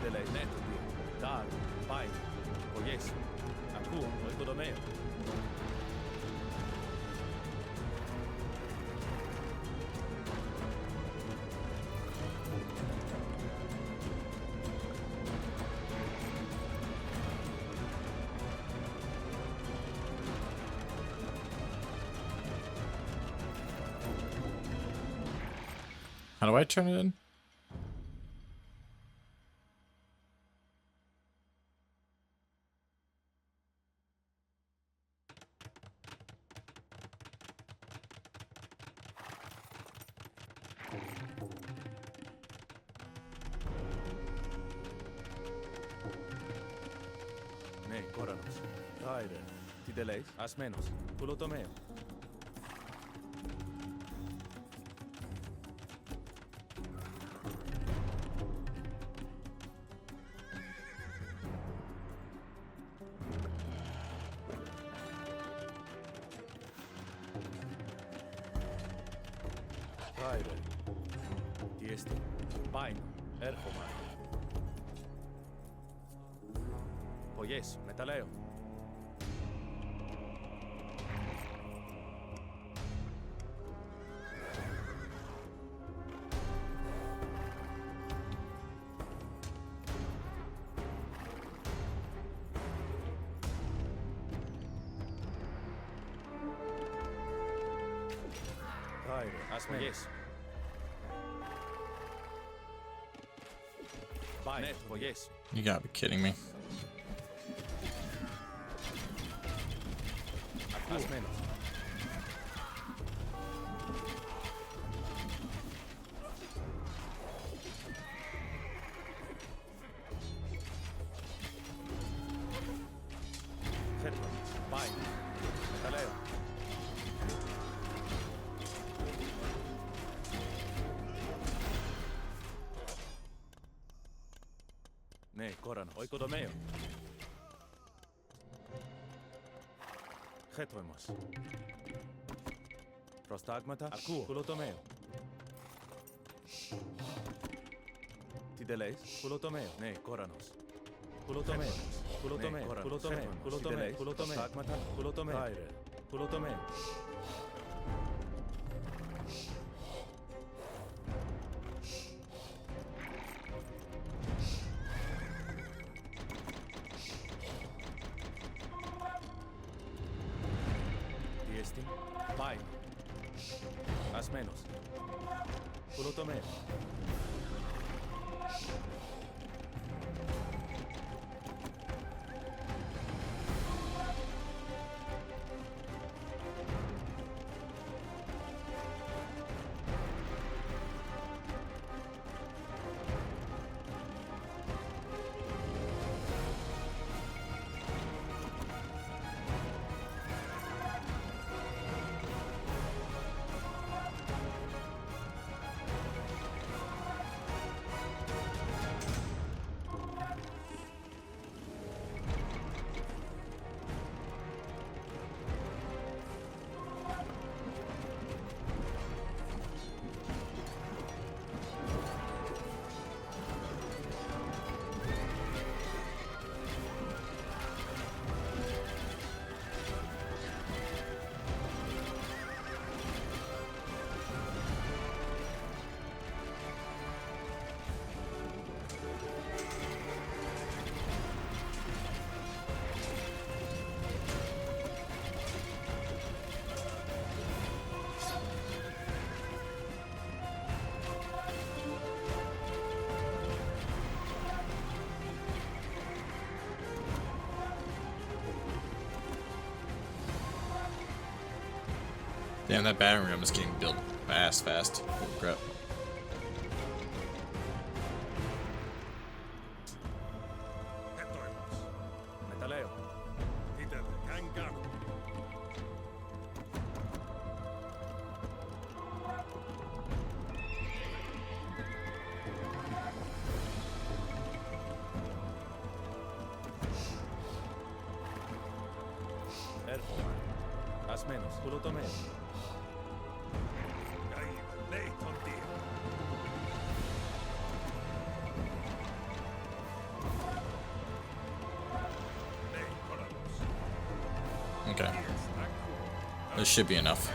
Dele neto dio, dar, pai, oyes, aku, oikodomeo. How do I turn it in? Ναι, Κόρανος. Tyre. Τι τελέεις, ασμένος. Πουλοτομέο. Tyre. Τι εστί. Πάινο. Έρχομαι. Oyes, μεταλλέω. Tyre, ασμένος. Πάει, oyes. You gotta be kidding me. Ασμένος. Φέρνω. Πάει. Μεταλλέω. Ναι, Κόρανος. Οικοδομέο. Χέτοιμος. Προστάγματα. Ακούω. Πουλοτομέο. Τι τελέεις. Πουλοτομέο. Ναι, Κόρανος. Πουλοτομέο. Πουλοτομέο. Πουλοτομέο. Πουλοτομέο. Πουλοτομέο. Προστάγματα. Πουλοτομέο. Tyre. Πουλοτομέο. Τι εστί. Πάει. Ασμένος. Πουλοτομέο. Damn, that battering ram is getting built fast. Holy crap. Metaleo. Erpo. As menos. Pulutomeo. Okay. This should be enough.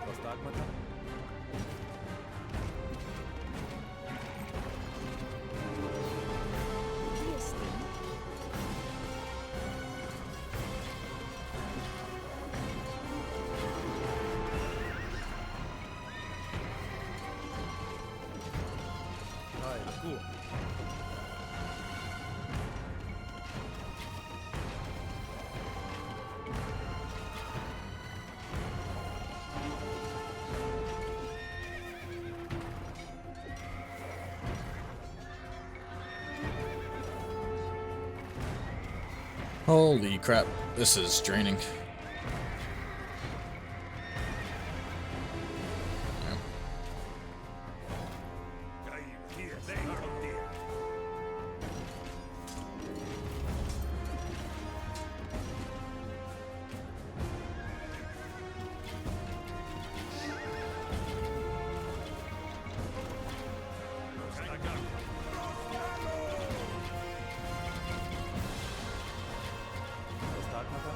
Prostagmata. Tyre. Cool. Holy crap, this is draining. Prostagmata.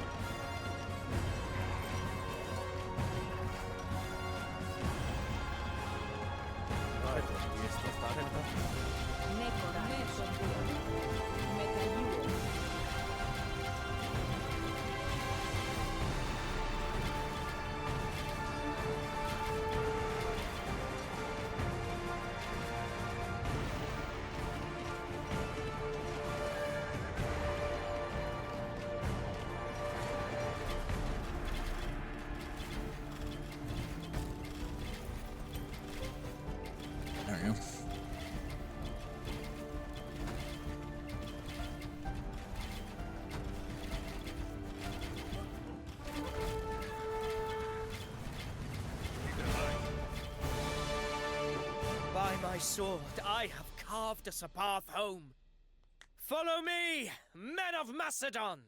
Tyre. Yes, Prostagmata. Νέκορα. Μεταγείο. There we go. By my sword, I have carved us a path home. Follow me, men of Macedon!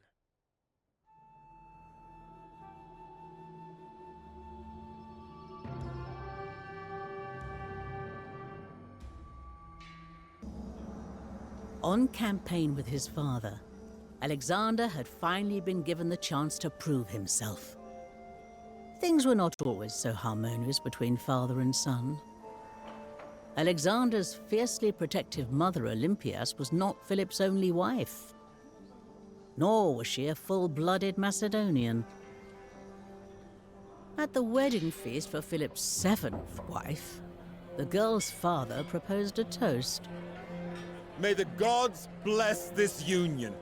On campaign with his father, Alexander had finally been given the chance to prove himself. Things were not always so harmonious between father and son. Alexander's fiercely protective mother Olympias was not Philip's only wife, nor was she a full-blooded Macedonian. At the wedding feast for Philip's seventh wife, the girl's father proposed a toast. May the gods bless this union,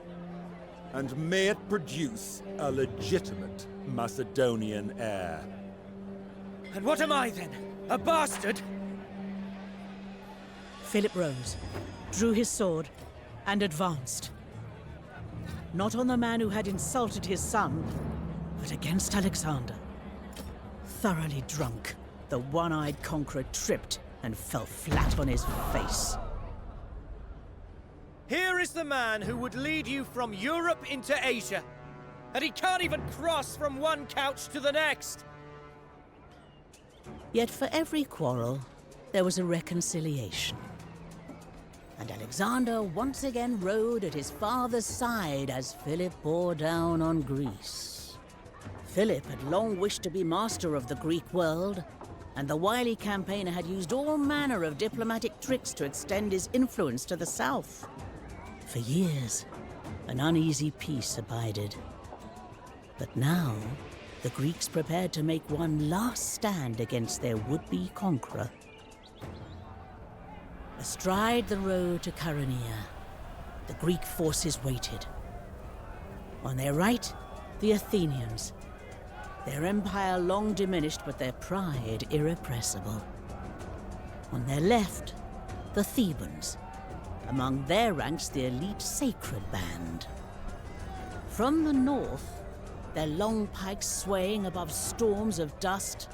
and may it produce a legitimate Macedonian heir. And what am I then? A bastard? Philip rose, drew his sword, and advanced. Not on the man who had insulted his son, but against Alexander. Thoroughly drunk, the one-eyed conqueror tripped and fell flat on his face. Here is the man who would lead you from Europe into Asia, and he can't even cross from one couch to the next! Yet for every quarrel, there was a reconciliation. And Alexander once again rode at his father's side as Philip bore down on Greece. Philip had long wished to be master of the Greek world, and the wily campaigner had used all manner of diplomatic tricks to extend his influence to the south. For years, An uneasy peace abided. But now, the Greeks prepared to make one last stand against their would-be conqueror. Astride the road to Chaeronea, the Greek forces waited. On their right, the Athenians. Their empire long diminished, but their pride irrepressible. On their left, the Thebans. Among their ranks, the elite Sacred Band. From the north, their long pikes swaying above storms of dust,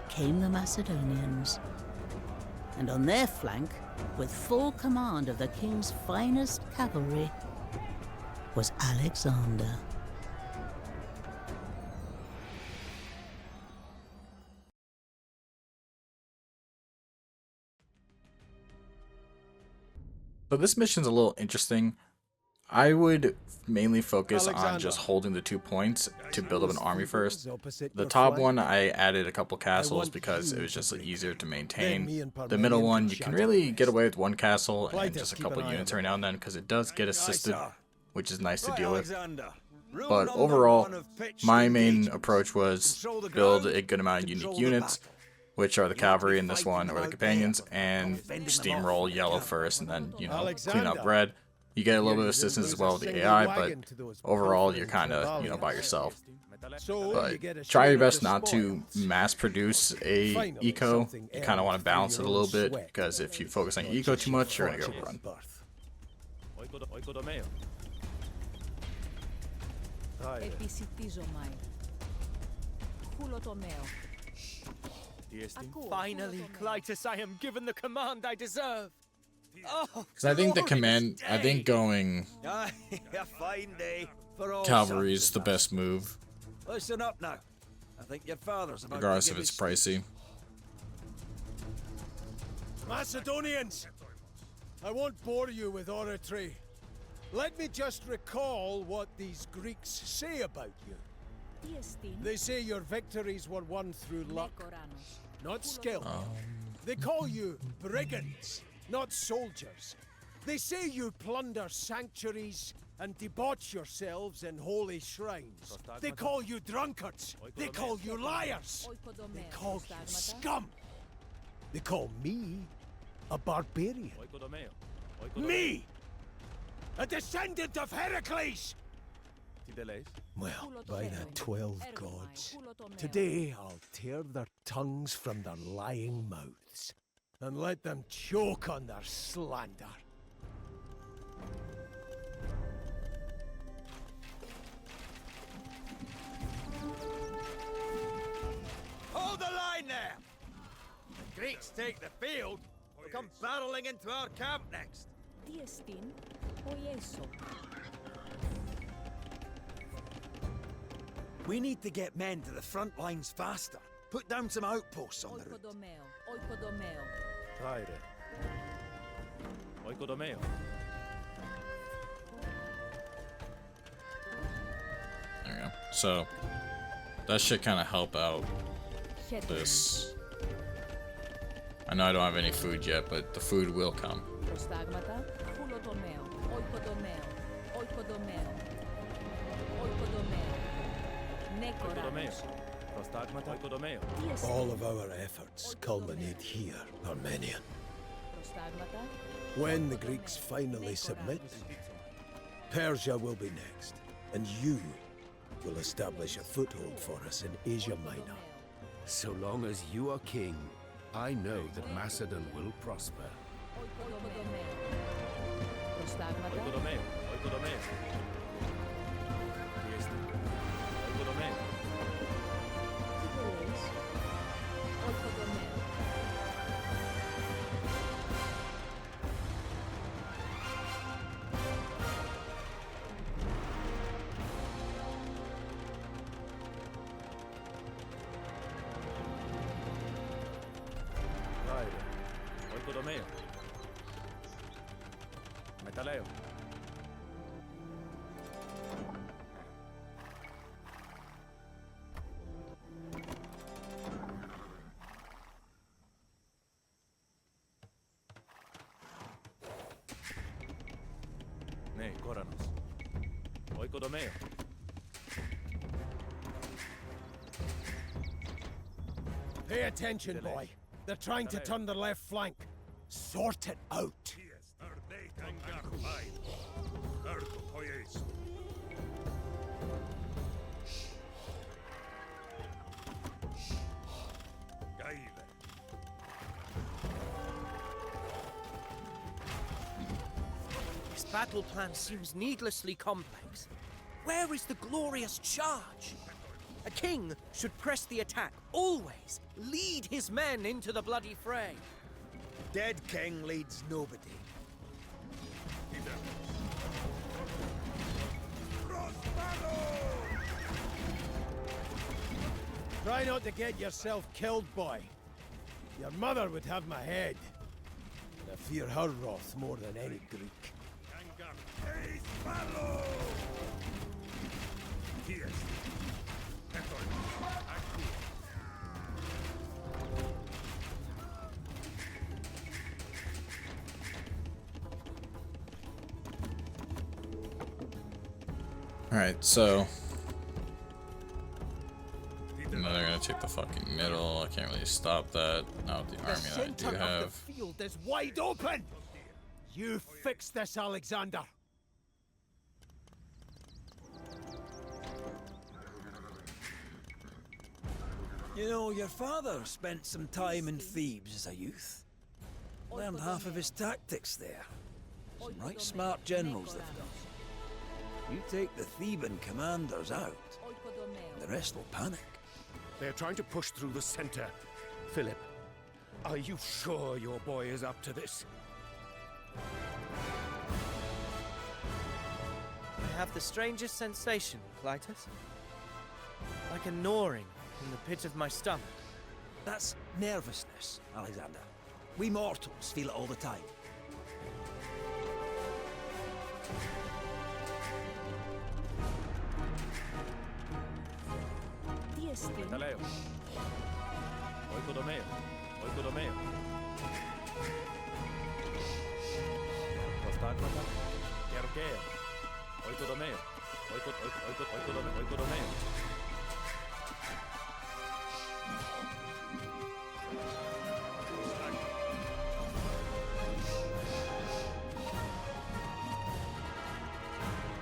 came the Macedonians. And on their flank, with full command of the king's finest cavalry, was Alexander. So this mission's a little interesting. I would mainly focus on just holding the 2 points to build up an army first. The top one, I added a couple castles because it was just easier to maintain. The middle one, you can really get away with 1 castle and just a couple units every now and then because it does get assisted, which is nice to deal with. But overall, my main approach was build a good amount of unique units, which are the cavalry in this one, or the companions, and steamroll yellow first, and then, you know, clean up red. You get a little bit of assistance as well with the AI, but overall, you're kind of, you know, by yourself. But try your best not to mass produce a eco. You kind of want to balance it a little bit, because if you focus on your eco too much, you're going to get run. Finally, Clytus, I am given the command I deserve. Because I think the command, I think going cavalry is the best move, Listen up now. I think your father's about regardless to if give it's his pricey. Macedonians! I won't bore you with oratory. Let me just recall what these Greeks say about you. They say your victories were won through luck, not skill. They call you brigands, not soldiers. They say you plunder sanctuaries and debauch yourselves in holy shrines. They call you drunkards. They call you liars. They call you scum. They call me a barbarian. Me! A descendant of Heracles! Well, by the 12 gods, today I'll tear their tongues from their lying mouths and let them choke on their slander. Hold the line there! The Greeks take the field, we'll come barreling into our camp next. We need to get men to the front lines faster. Put down some outposts on the route. Tyre. Oikodomeo. There we go. So that should kind of help out this. I know I don't have any food yet, but the food will come. All of our efforts culminate here, Armenian. When the Greeks finally submit, Persia will be next, and you will establish a foothold for us in Asia Minor. So long as you are king, I know that Macedon will prosper. Oikodomeo. Metaleo. Ne, Koranos. oikodomeo. Pay attention, boy. They're trying to turn the left flank. Sort it out. This battle plan seems needlessly complex. Where is the glorious charge? A king should press the attack, always. Lead his men into the bloody fray. Dead king leads nobody. Try not to get yourself killed, boy. Your mother would have my head. I fear her wrath more than any Greek. Alright, so now they're gonna take the fucking middle. I can't really stop that. Not with the army that I do Center have. of the field is wide open. You fix this, Alexander. You know, your father spent some time in Thebes as a youth. Learned half of his tactics there. Some right smart generals they've got. You take the Theban commanders out, and the rest will panic. They're trying to push through the center. Philip, are you sure your boy is up to this? I have the strangest sensation, Clytus. Like a gnawing in the pit of my stomach. That's nervousness, Alexander. We mortals feel it all the time. Metaleo. Oikodomeo. Oikodomeo. Prostagmata. Gergea. Oikodomeo. Oikodomeo.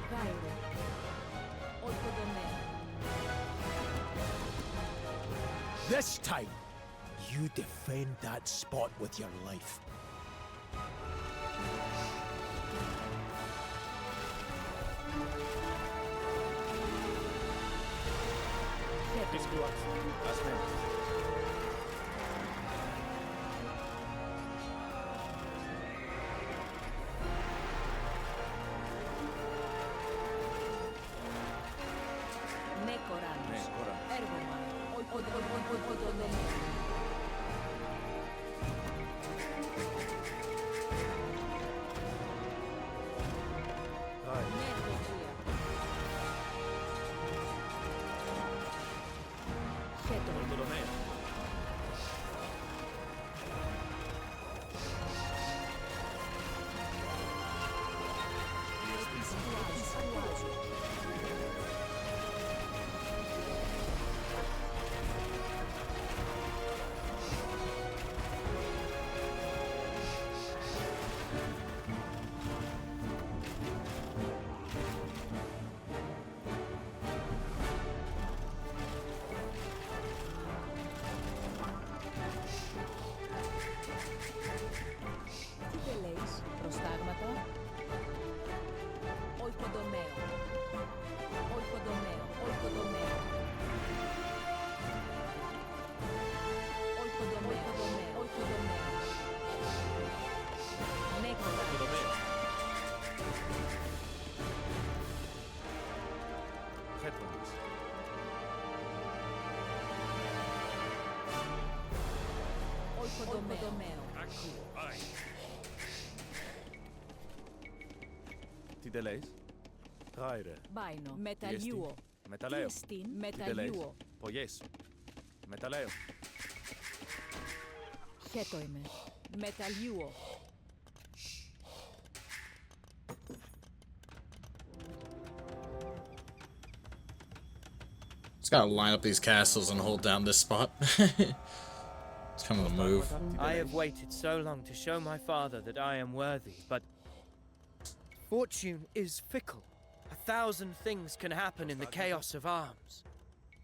Tyre. Oikodomeo. This time, you defend that spot with your life. Biscuas. Asmen. Nekoranos. Nekoranos. Ergoman. Oikodomeo. Netodria. Cheto. Oikodomeo. Τι τελέεις, προστάγματα. Oikodomeo. Oikodomeo. Oikodomeo. Oikodomeo. Oikodomeo. Nekoranos. Oikodomeo. Headlands. Oikodomeo. Τι τελέεις. Tyre. Baino. Μεταλλιούο. Μεταλλέο. Τι εστίν, Τι τελέεις. μεταλλιούο. Πογιές. Μεταλλέο. Χέτο είμαι. Μεταλλιούο. Just gotta line up these castles and hold down this spot. It's kind of the move. I have waited so long to show my father that I am worthy, but fortune is fickle. 1,000 things can happen in the chaos of arms.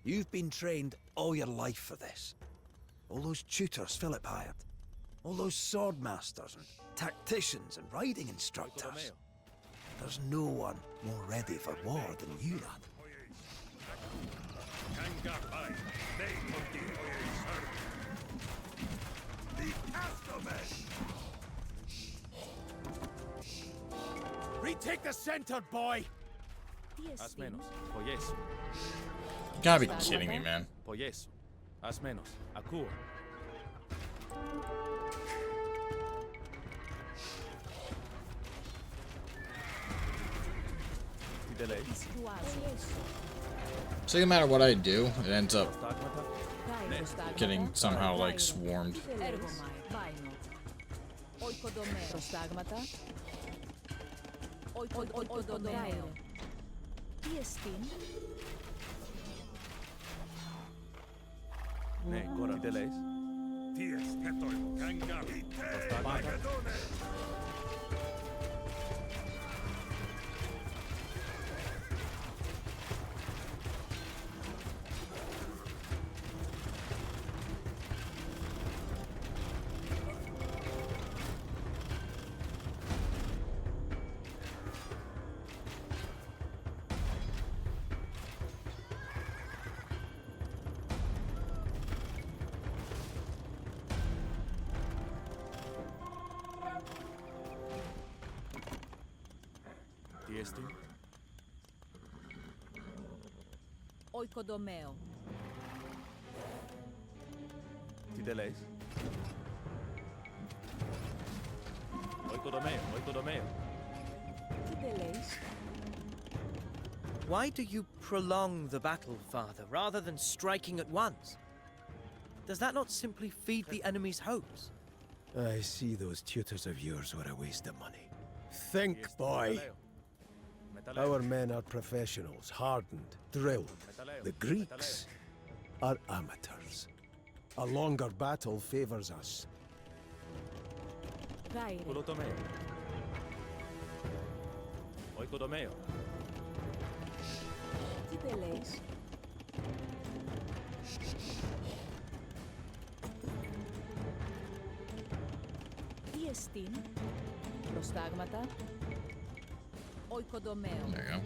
You've been trained all your life for this. All those tutors Philip hired. All those sword masters and tacticians and riding instructors. There's no one more ready for war than you, lad. Retake the center, boy! Haz menos. Oyes. You gotta be kidding me, man. Oyes. Haz menos. Akua. Tideleis. So no matter what I do, it ends up Prostagmata. getting somehow like swarmed. Ναι, κόρα. Tideleis. Prostagmata. Τι εστί. Oikodomeo. Tideleis. Oikodomeo. Oikodomeo. Tideleis. Why do you prolong the battle, father, rather than striking at once? Does that not simply feed the enemy's hopes? I see those tutors of yours were a waste of money. Think, boy! Our men are professionals, hardened, drilled. The Greeks are amateurs. A longer battle favors us. Gaire. Κολοτομέο. Oikodomeo. Tideleis. Τι εστίν. Προστάγματα. Oikodomeo. There you go.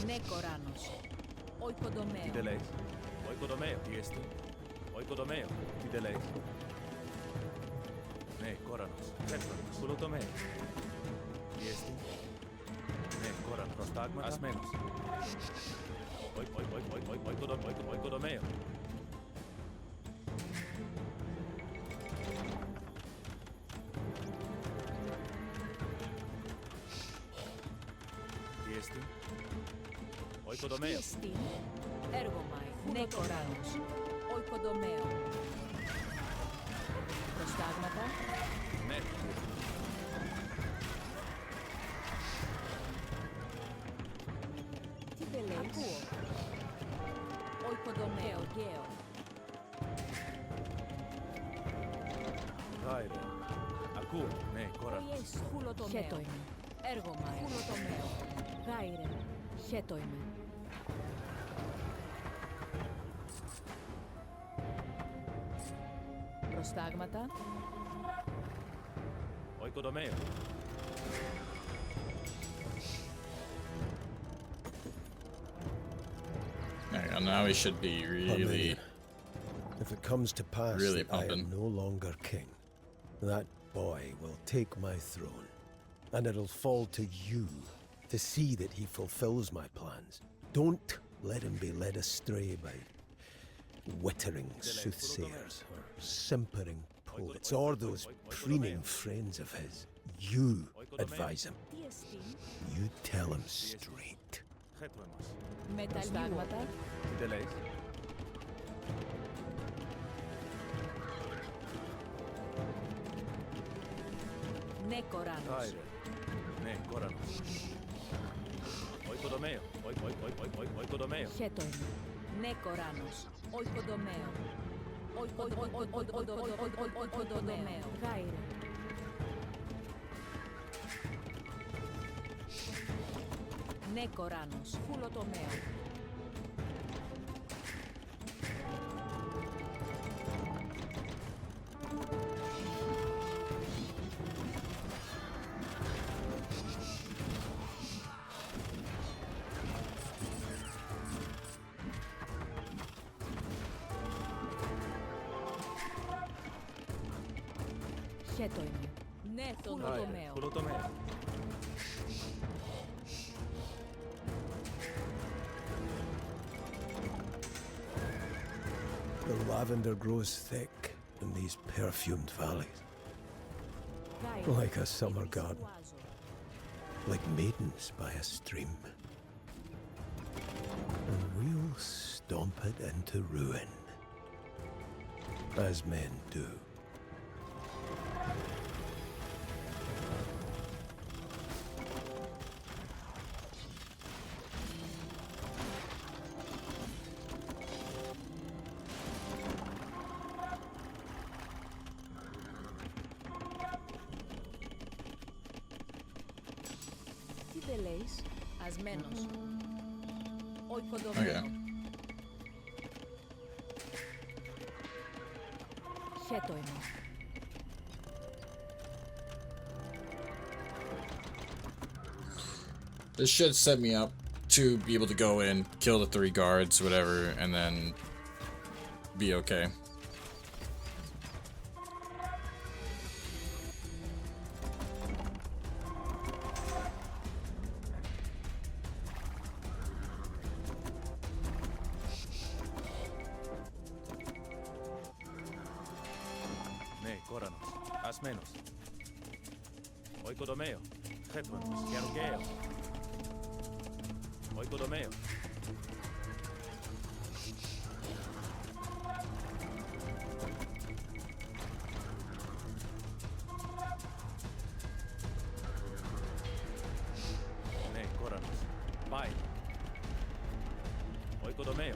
Ναι, Κοράνος. Oikodomeo. Tideleis. Oikodomeo. Τι εστί. Oikodomeo. Tideleis. Ναι, κόρανος. Τέτρονος. Κολοτομέο. Τι εστί. Ναι, κόρανος. Προστάγματα. Ασμένος. Oikodomeo. Τι εστί. Τι Oikodomeo. εστίν. Έργομαι. Ναι, Κοράνος. Oikodomeo. Προστάγματα. Ναι. Tideleis. Ακούω. Oikodomeo. Γέο. Tyre. Ακούω. Ναι, κόρανος. Χέτο είμαι. Έργομαι. Χουλοτομέο. Γάιρε. Χέτο είμαι. Προστάγματα. Oikodomeo. There you go. Now we should be really. If it comes to pass Really that I am pumping. no longer king, that boy will take my throne, and it'll fall to you to see that he fulfills my plans. Don't let him be led astray by wittering soothsayers or simpering poets or those preening friends of his. You advise him. Τι εστίν. You tell him straight. Χέτρονος. Προστάγματα. Tideleis. Ναι, Κοράνος. Tyre. Ναι, κόρανος. Oikodomeo. Oikodomeo. Χέτοιμο. Ναι κοράνος. Οικοδομαίο. Οικοδομαίο. Γάιρε. Ναι κοράνος. Φουλοτομαίο. Χέτοιμο. Ναι φουλοτομαίο. Φουλοτομαίο. The lavender grows thick in these perfumed valleys, Γάιρε. like a summer garden, Εξουάζω. like maidens by a stream. And we'll stomp it into ruin, as men do. Τι δε λέεις, ασμένος. Οικοδομαίο. Okay. Χέτοιμο. This should set me up to be able to go in, kill the 3 guards, whatever, and then be okay. Ναι, κόρανος. Ασμένος. Οικοδομαίο. Χέτοιμος. Χερουγκαίο. Οικοδομαίο. Ναι, κόρανος. Πάει. Οικοδομαίο.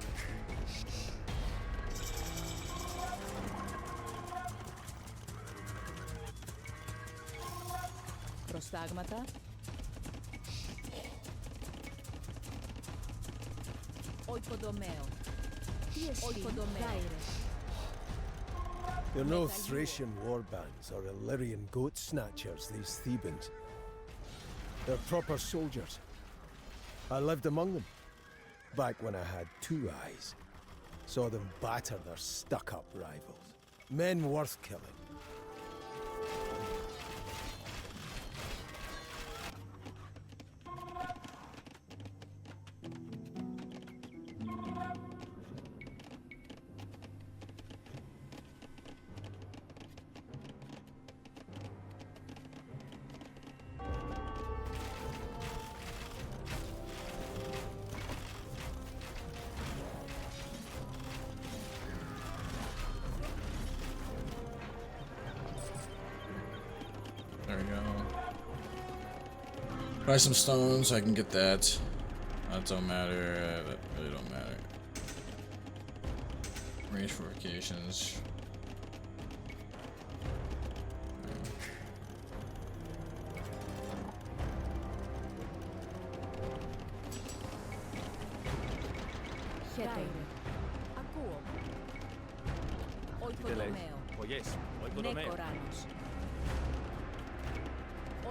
Προστάγματα. Οικοδομαίο. Τι εστί, γάιρε. They're no Thracian warbands or Illyrian goat snatchers, these Thebans. They're proper soldiers. I lived among them, back when I had 2 eyes. Saw them batter their stuck-up rivals. Men worth killing. There we go. Buy some stones, I can get that. That don't matter. That really don't matter. Range fortifications. Χέτοιμο. Ακούω. Τι δε λέει. Οικοδομαίο. Πογιές. Ναι Οικοδομαίο. κοράνος.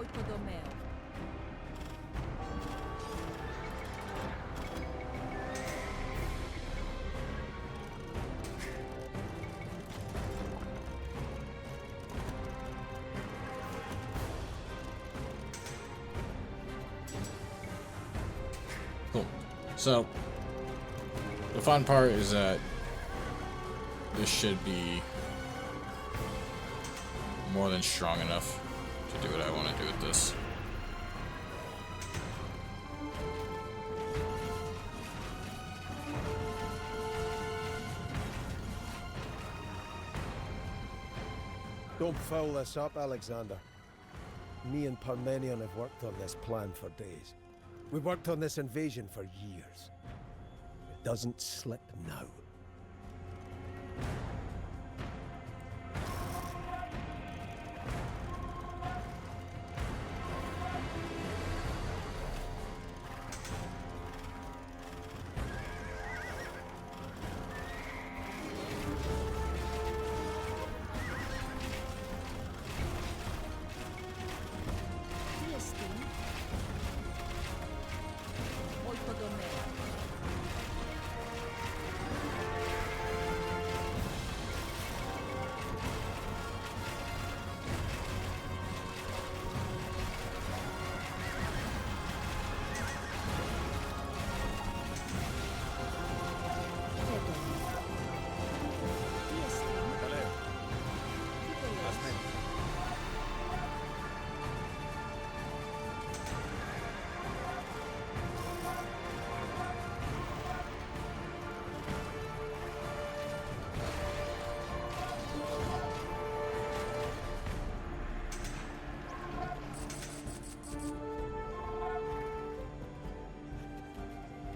Οικοδομαίο. Cool. So, the fun part is that this should be more than strong enough to do what I want to do with this. Don't foul this up, Alexander. Me and Parmenion have worked on this plan for days. We worked on this invasion for years. It doesn't slip now.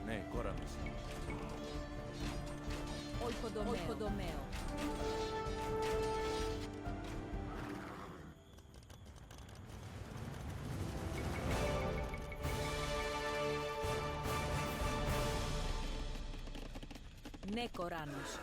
Ναι, Chronicles. Oikodomeo. Ναι, Κοράνος.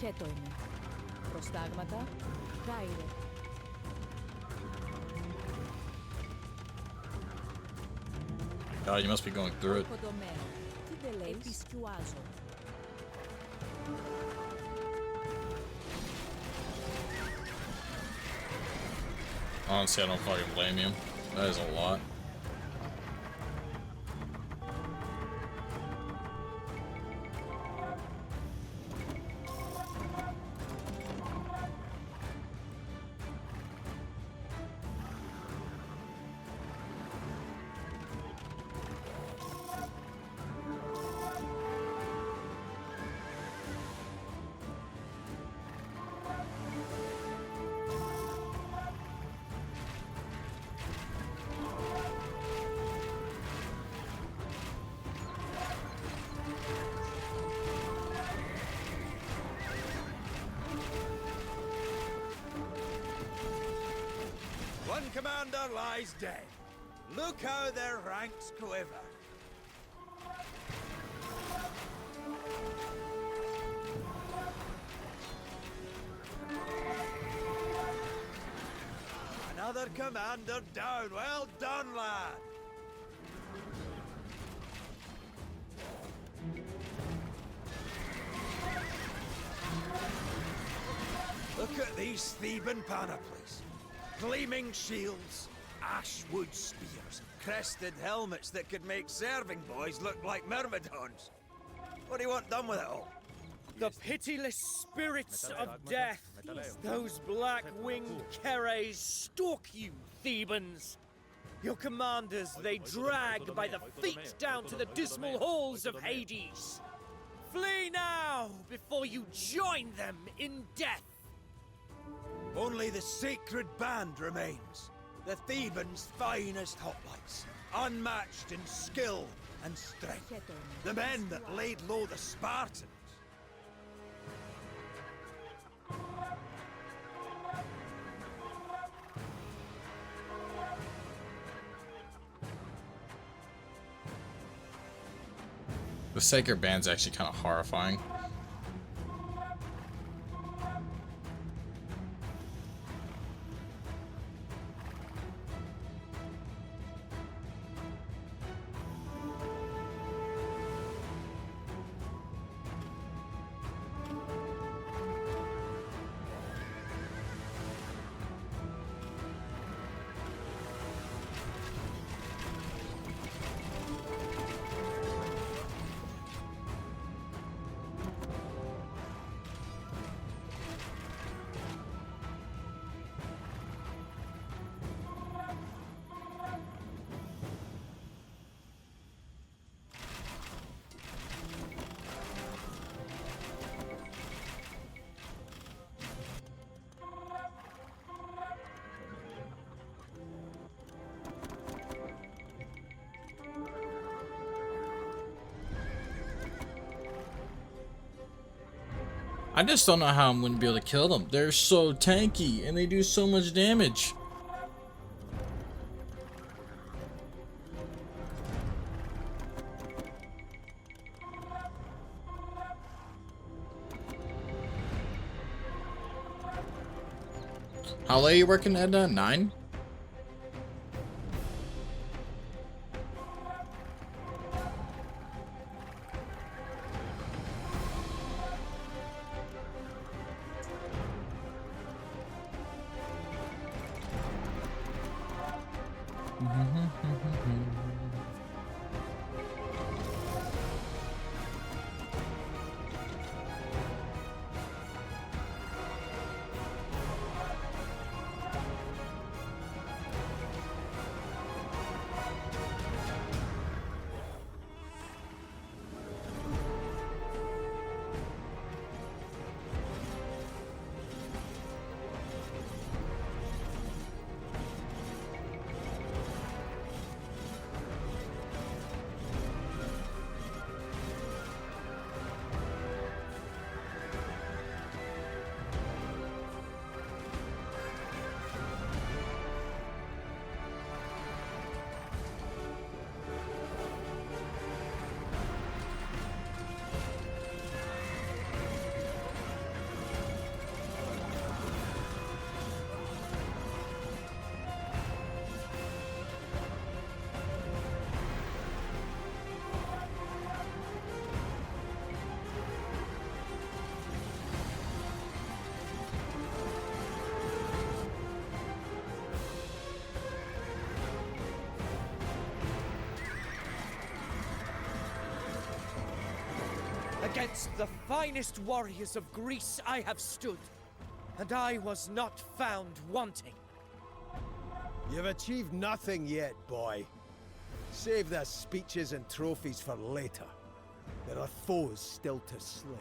Χέτο είναι. Προστάγματα. Tyre. God, you must be going through it. Oikodomeo. Τι δεν λέει. Επισκιουάζω. Honestly, I don't fucking blame you. That is a lot. One commander lies dead. Look how their ranks quiver. Another commander down. Well done, lad. Look at these Theban panoplies. Gleaming shields, ashwood spears, crested helmets that could make serving boys look like myrmidons. What do you want done with it all? The pitiless spirits of death, those black-winged keres stalk you, Thebans. Your commanders they drag by the feet down to the dismal halls of Hades. Flee now, before you join them in death. Only the sacred band remains. The Thebans' finest hoplites, unmatched in skill and strength. The men that laid low the Spartans. The Sacred Band's actually kind of horrifying. I just don't know how I'm going to be able to kill them. They're so tanky and they do so much damage. How late are you working at 9? Against the finest warriors of Greece I have stood, and I was not found wanting. You've achieved nothing yet, boy. Save the speeches and trophies for later. There are foes still to slay.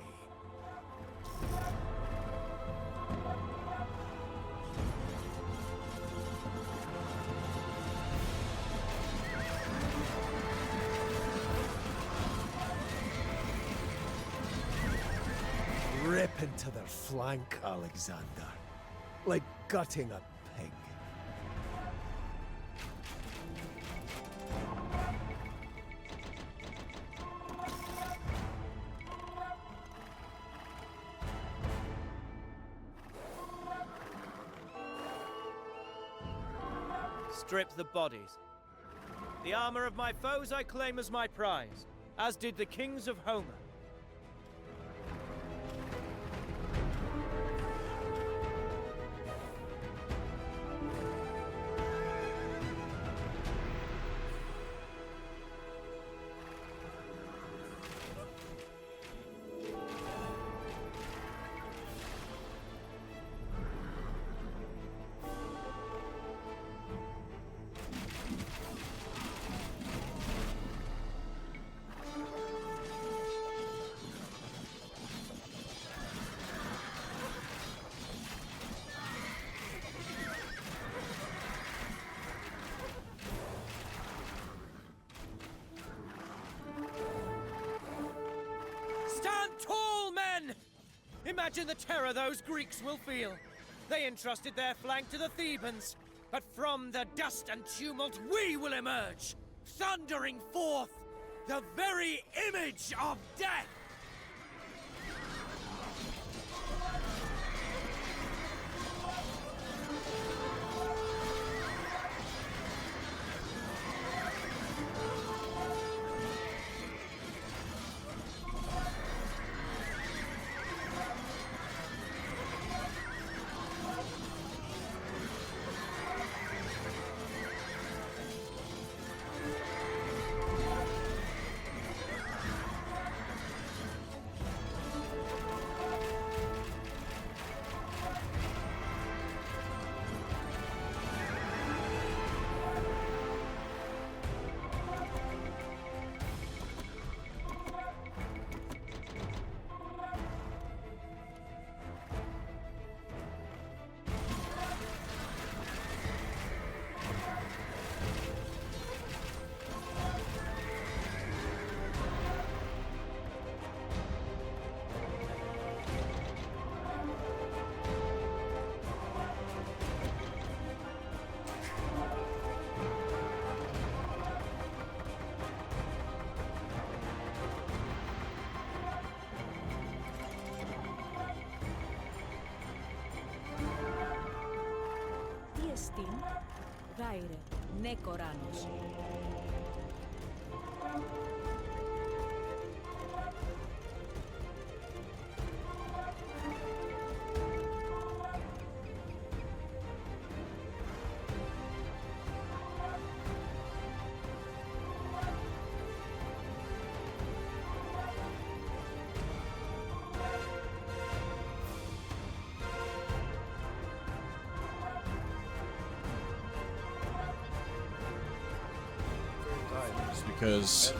Rip into their flank, Alexander. Like gutting a pig. Strip the bodies. The armor of my foes I claim as my prize, as did the kings of Homer. Stand tall, men! Imagine the terror those Greeks will feel. They entrusted their flank to the Thebans, but from the dust and tumult we will emerge, thundering forth, The very image of death! Τι εστίν, γάιρε, ναι κοράνος. Just because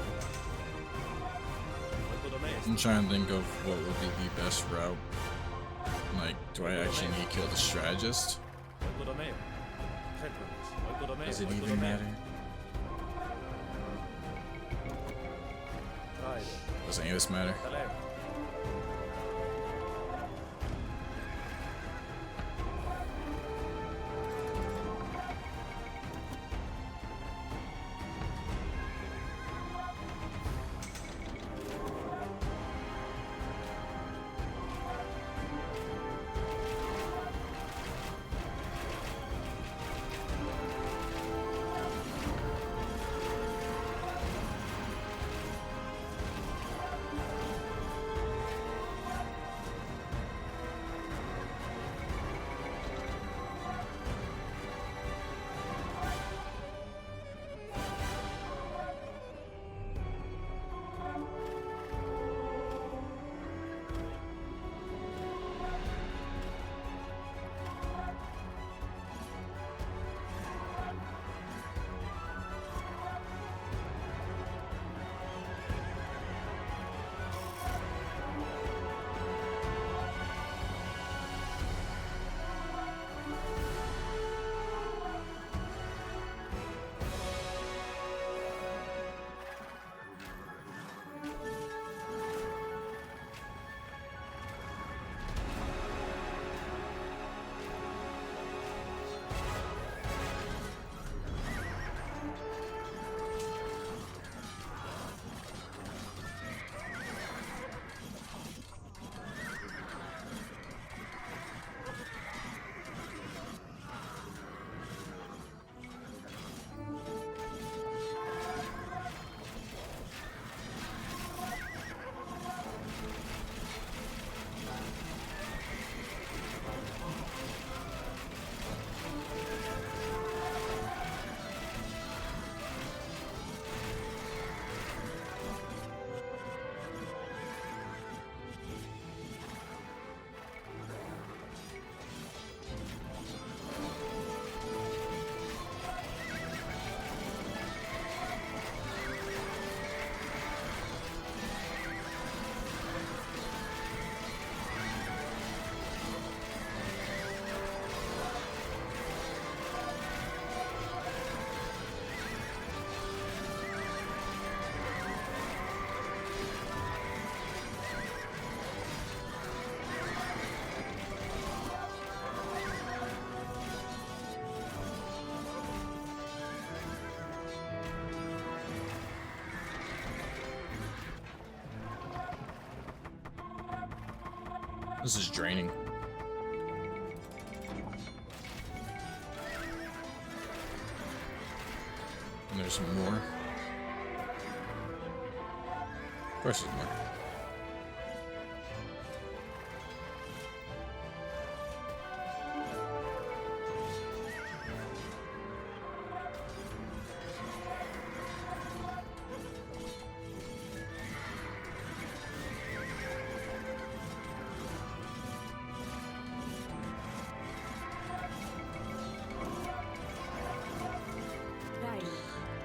I'm trying to think of what would be the best route. Like, do I actually need to kill the strategist? Does it even matter? Does any of this matter? This is draining. And there's more. Of course there's more.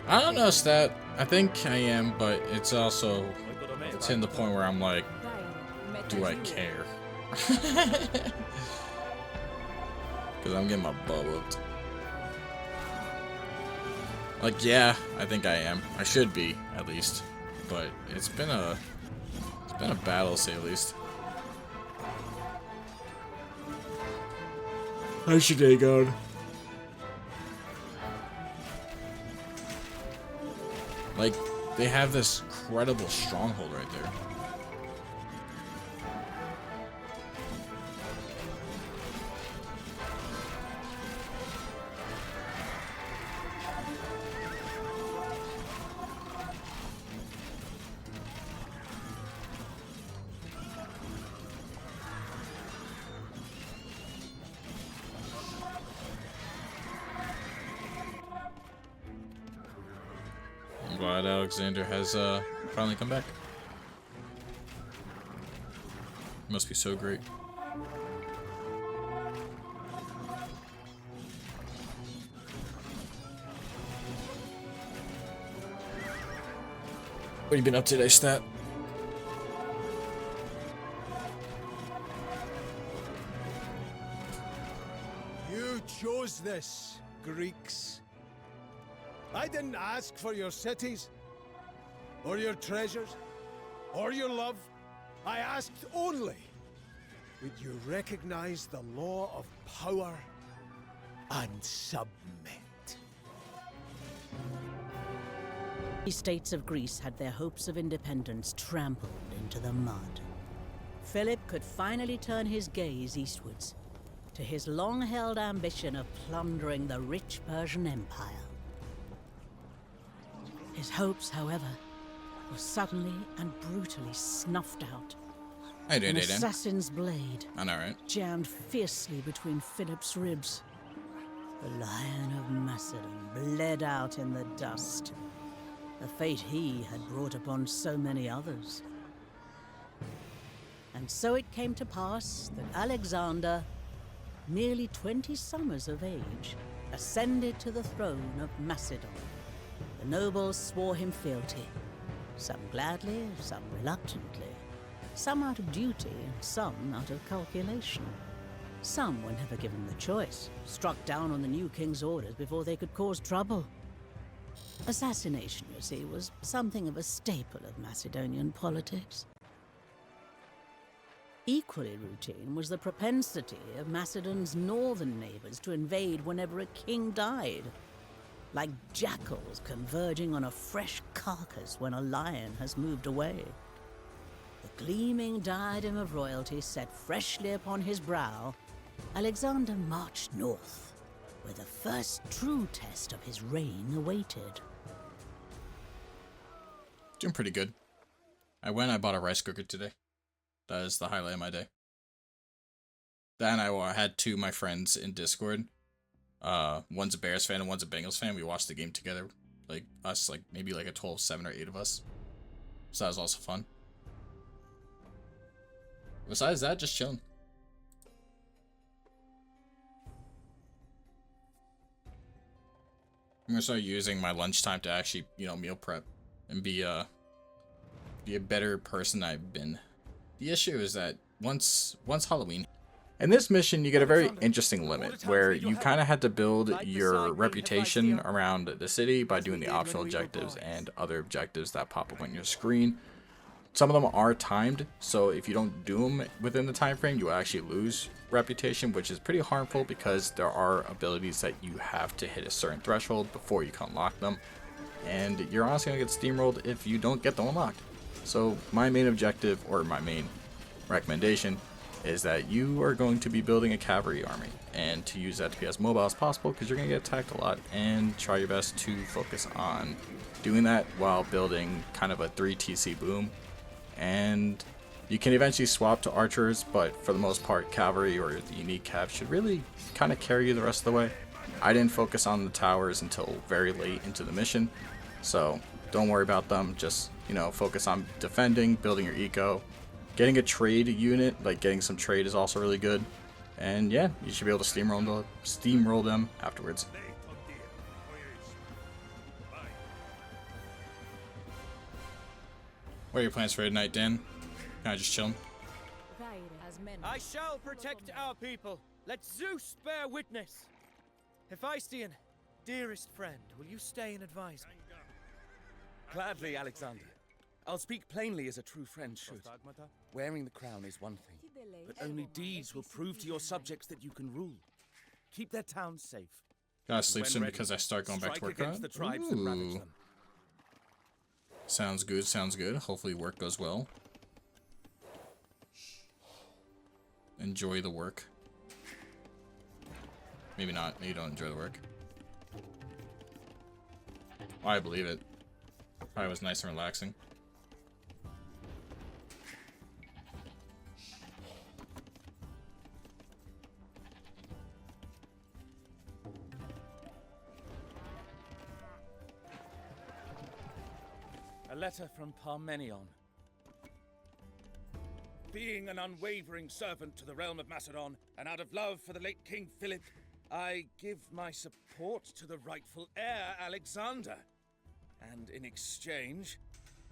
I don't know, stat. I think I am, but it's also, it's in the point where I'm like, do I care? Because I'm getting my butt whooped. Like, yeah, I think I am. I should be, at least. But it's been a battle, to say the least. How's your day going? Like, they have this incredible stronghold right there. I'm glad Alexander has finally come back. Must be so great. What have you been up to today, Stat? You chose this, Greeks. I didn't ask for your cities, or your treasures, or your love. I asked only, would you recognize the law of power and submit? The states of Greece had their hopes of independence trampled into the mud. Philip could finally turn his gaze eastwards, to his long-held ambition of plundering the rich Persian Empire. His hopes, however, were suddenly and brutally snuffed out. How you doing, An Aiden? assassin's blade I know, right? jammed fiercely between Philip's ribs. The Lion of Macedon bled out in the dust, a fate he had brought upon so many others. And so it came to pass that Alexander, nearly 20 summers of age, ascended to the throne of Macedon. The nobles swore him fealty, some gladly, some reluctantly, some out of duty and some out of calculation. Some were never given the choice, struck down on the new king's orders before they could cause trouble. Assassination, you see, was something of a staple of Macedonian politics. Equally routine was the propensity of Macedon's northern neighbors to invade whenever a king died, like jackals converging on a fresh carcass when a lion has moved away. The gleaming diadem of royalty set freshly upon his brow, Alexander marched north, where the first true test of his reign awaited. Doing pretty good. I bought a rice cooker today. That is the highlight of my day. Then I had two of my friends in Discord. One's a Bears fan and one's a Bengals fan. We watched the game together. Like, us, like, maybe like a total of 7 or 8 of us. So that was also fun. Besides that, just chilling. I'm gonna start using my lunchtime to actually, meal prep and be a better person than I've been. The issue is that once Halloween, in this mission you get a very interesting limit where you kind of had to build your reputation around the city by doing the optional objectives and other objectives that pop up on your screen. Some of them are timed, so if you don't do them within the time frame, you will actually lose reputation, which is pretty harmful because there are abilities that you have to hit a certain threshold before you can unlock them, and you're honestly going to get steamrolled if you don't get them unlocked. So my main objective, or my main recommendation, is that you are going to be building a cavalry army, and to use that to be as mobile as possible because you're going to get attacked a lot, and try your best to focus on doing that while building kind of a 3 TC boom. And you can eventually swap to archers, but for the most part cavalry or the unique cav should really kind of carry you the rest of the way. I didn't focus on the towers until very late into the mission, so don't worry about them. Just, you know, focus on defending, building your eco. Getting a trade unit, like getting some trade, is also really good. And yeah, you should be able to steamroll them afterwards. What are your plans for tonight, Dan? Kinda just chilling? I shall protect our people. Let Zeus bear witness. Hephaestion, dearest friend, will you stay and advise me? Gladly, Alexander. I'll speak plainly as a true friend should. Wearing the crown is one thing, but only deeds will prove to your subjects that you can rule. Keep their towns safe. Gotta sleep soon because I start going back to work. Ooh. Sounds good, sounds good. Hopefully work goes well. Enjoy the work. Maybe not. Maybe you don't enjoy the work. Oh, I believe it. Probably was nice and relaxing. A letter from Parmenion. Being an unwavering servant to the realm of Macedon, and out of love for the late King Philip, I give my support to the rightful heir, Alexander. And in exchange,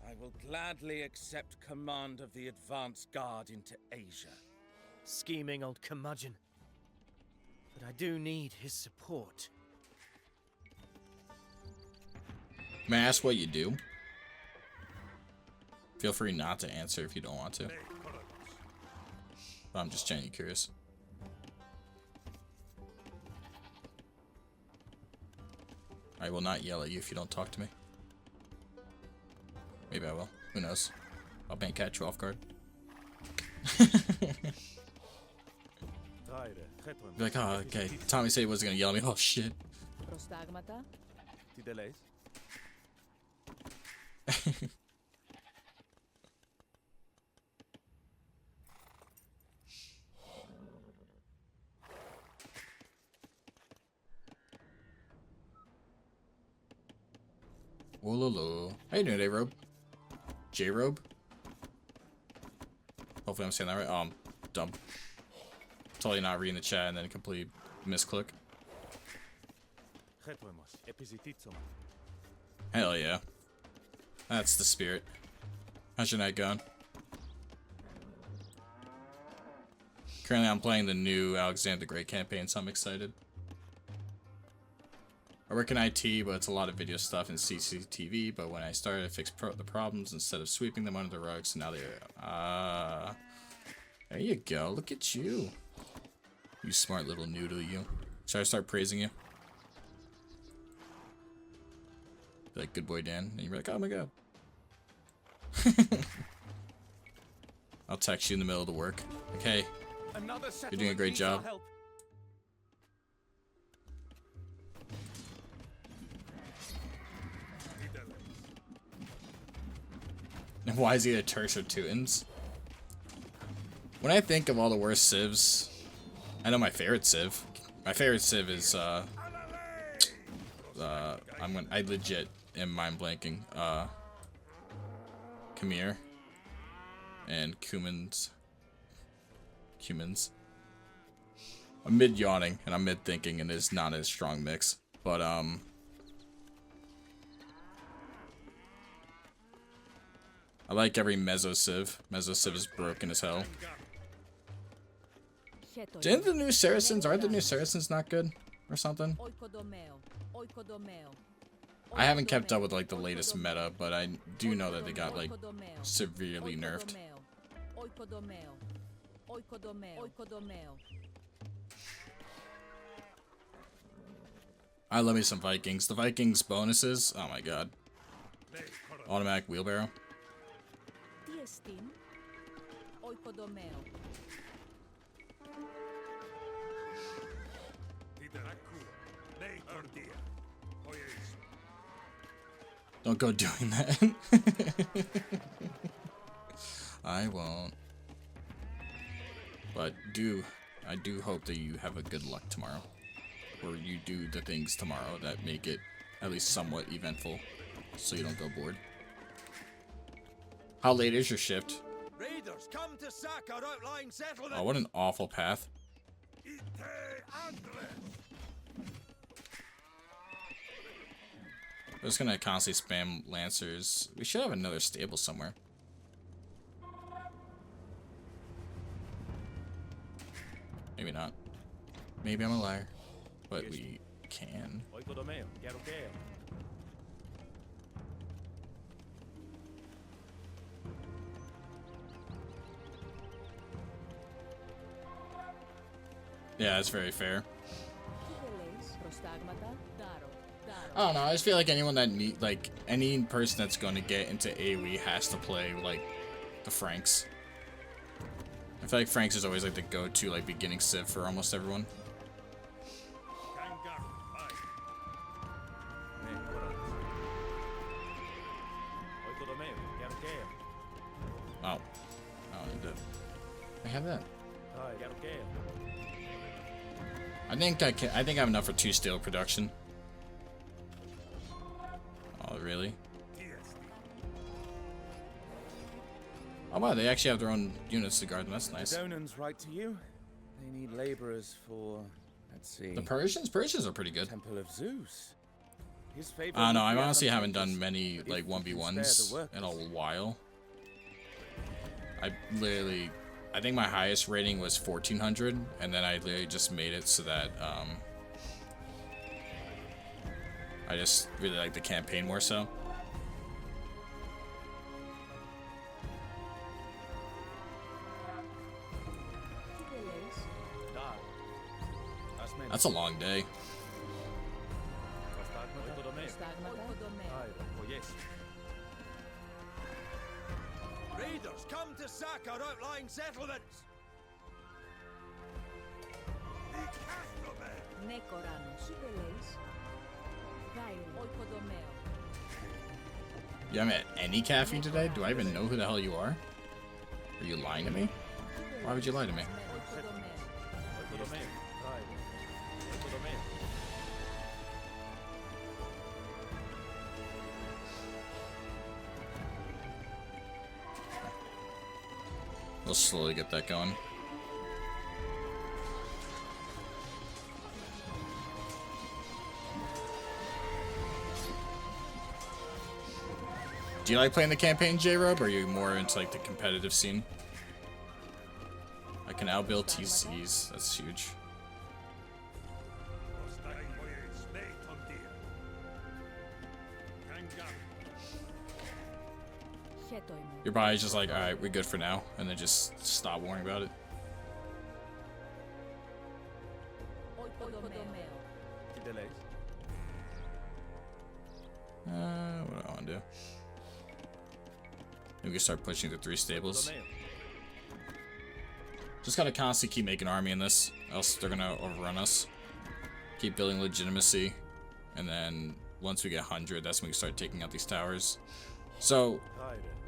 I will gladly accept command of the advance guard into Asia. Scheming old curmudgeon. But I do need his support. May I ask what you do? Feel free not to answer if you don't want to. But I'm just genuinely curious. I will not yell at you if you don't talk to me. Maybe I will. Who knows? I'll bank catch you off guard. Be like, oh, okay. Tommy said he wasn't gonna yell at me. Oh shit. Wololo. How you doing today, Robe? J-Robe? Hopefully I'm saying that right. Oh, I'm dumb. Totally not reading the chat and then complete misclick. Hell yeah. That's the spirit. How's your night going? Currently I'm playing the new Alexander the Great campaign, so I'm excited. I work in IT, but it's a lot of video stuff and CCTV, but when I started, I fixed the problems instead of sweeping them under the rug, so now they're, there you go, look at you. You smart little noodle, you. Should I start praising you? Be like, good boy, Dan. And you're like, oh my god. I'll text you in the middle of the work. Like, hey, you're doing a great job. And why is he a Turks or Teutons? When I think of all the worst civs, I know my favorite civ. My favorite civ is I legit am mind blanking. Khmer and Cumans. I'm mid yawning and I'm mid thinking, and it's not a strong mix. But I like every Meso civ. Meso civ is broken as hell. Didn't the new Saracens, aren't the new Saracens not good? Or something? I haven't kept up with like the latest meta, but I do know that they got like severely nerfed. I love me some Vikings. The Vikings bonuses, oh my god. Automatic wheelbarrow. Don't go doing that. I won't. But I do hope that you have a good luck tomorrow. Or you do the things tomorrow that make it at least somewhat eventful, so you don't go bored. How late is your shift? Raiders, come to sack our outlying settlement. Oh, what an awful path. We're just gonna constantly spam lancers. We should have another stable somewhere. Maybe not. Maybe I'm a liar. But we can. Yeah, that's very fair. I don't know, I just feel like anyone that any person that's going to get into AoE has to play, like, the Franks. I feel like Franks is always, like, the go-to, like, beginning civ for almost everyone. Oh. I don't need that. I have that. I think I have enough for 2 steel production. Oh, really? Oh wow, they actually have their own units to guard them. That's nice. Donans write to you. They need laborers for, let's see. The Persians are pretty good. Temple of Zeus. His favorite. I don't know. I honestly haven't done many like 1v1s in a while. I think my highest rating was 1400, and then I literally just made it so that I just really like the campaign more so. That's a long day. Raiders, come to sack our outlying settlements. You haven't had any caffeine today? Do I even know who the hell you are? Are you lying to me? Why would you lie to me? We'll slowly get that going. Do you like playing the campaign, J-Rub, or are you more into like the competitive scene? I can outbuild TCs. That's huge. Your body's just like, alright, we're good for now, and then just stop worrying about it. What do I want to do? Maybe we can start pushing the 3 stables. Just gotta constantly keep making army in this, else they're gonna overrun us. Keep building legitimacy, and then once we get 100, that's when we start taking out these towers. So,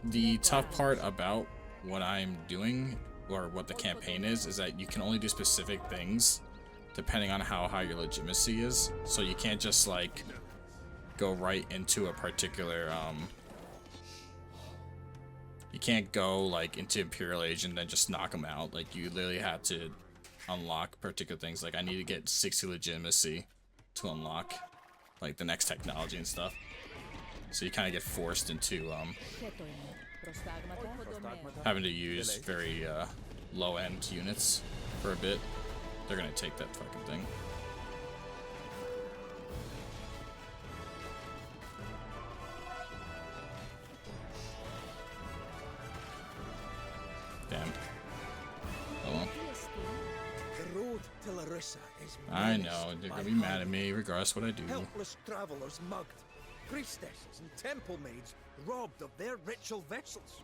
the tough part about what I'm doing, or what the campaign is that you can only do specific things depending on how high your legitimacy is. So you can't just like go right into a particular you can't go like into Imperial Age and then just knock them out. Like you literally have to unlock particular things. Like I need to get 60 legitimacy to unlock like the next technology and stuff. So you kind of get forced into having to use very low-end units for a bit. They're gonna take that fucking thing. Damn. Oh well. The road to Larissa is I know, they're gonna be mad at me regardless what I do. helpless travelers mugged. Priestesses and temple maids robbed of their ritual vessels.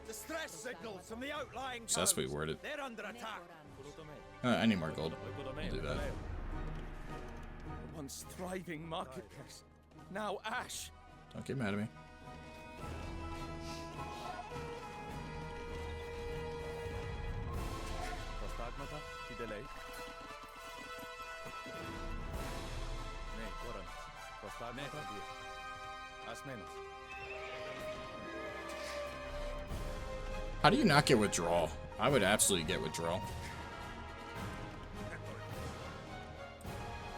Distress signals from the outlying So that's what we towns. worded. They're under attack. I need more gold. I'll do that. A once thriving marketplace, now ash. Don't get mad at me. Prostagmata, Fidelei. Ne, Coran. Prostagmata, Asmenos. How do you not get withdrawal? I would absolutely get withdrawal.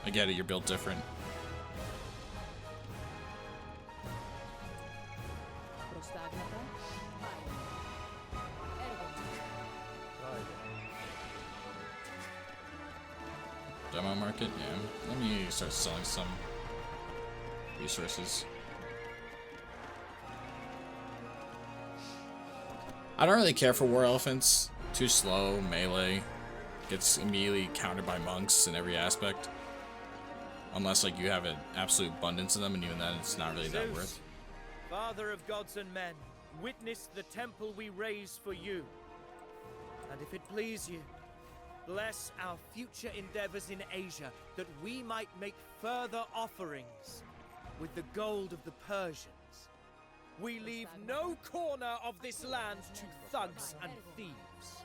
I get it, you're built different. Prostagmata, Demo market? Yeah. Let me start selling some resources. I don't really care for war elephants. Too slow, melee. Gets immediately countered by monks in every aspect. Unless like you have an absolute abundance of them, and even then it's not really that worth. Father of gods and men, witness the temple we raise for you. And if it please you, bless our future endeavors in Asia, that we might make further offerings with the gold of the Persians. We leave no corner of this land to thugs and thieves.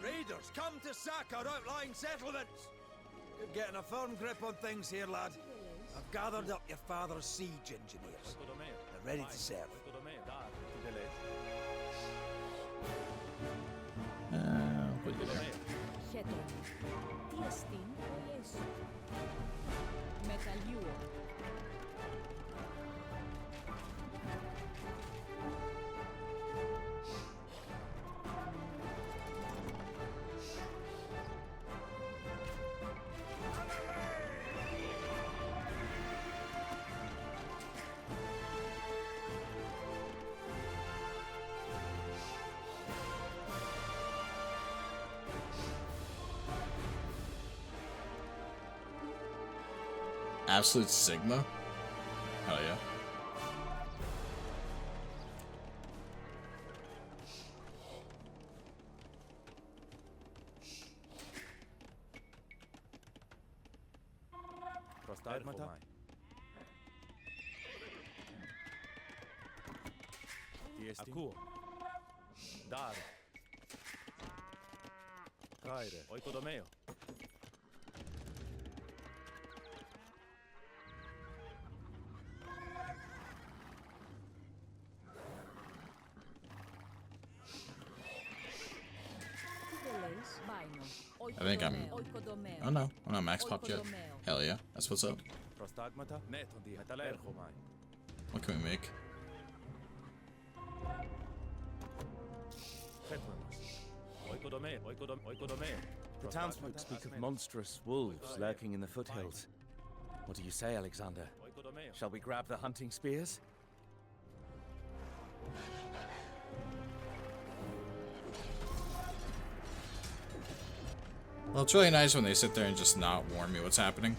Raiders, come to sack our outlying settlements! You're getting a firm grip on things here, lad. I've gathered up your father's siege engineers. They're ready to serve. Put you there. Χέτον. Τι εστίν ο Ιέσου. Μεταλλιούο. Absolute Sigma? Hell yeah. Prostagmata. Ακούω. Dar. Tyre. Oikodomeo. I think I'm... Oh no, I'm not max popped yet. Hell yeah, that's what's up. Prostagmata. Ναι, τον διαταλέρχομαι. What can we make? The townsfolk speak of monstrous wolves lurking in the foothills. What do you say, Alexander? Shall we grab the hunting spears? Well, it's really nice when they sit there and just not warn me what's happening.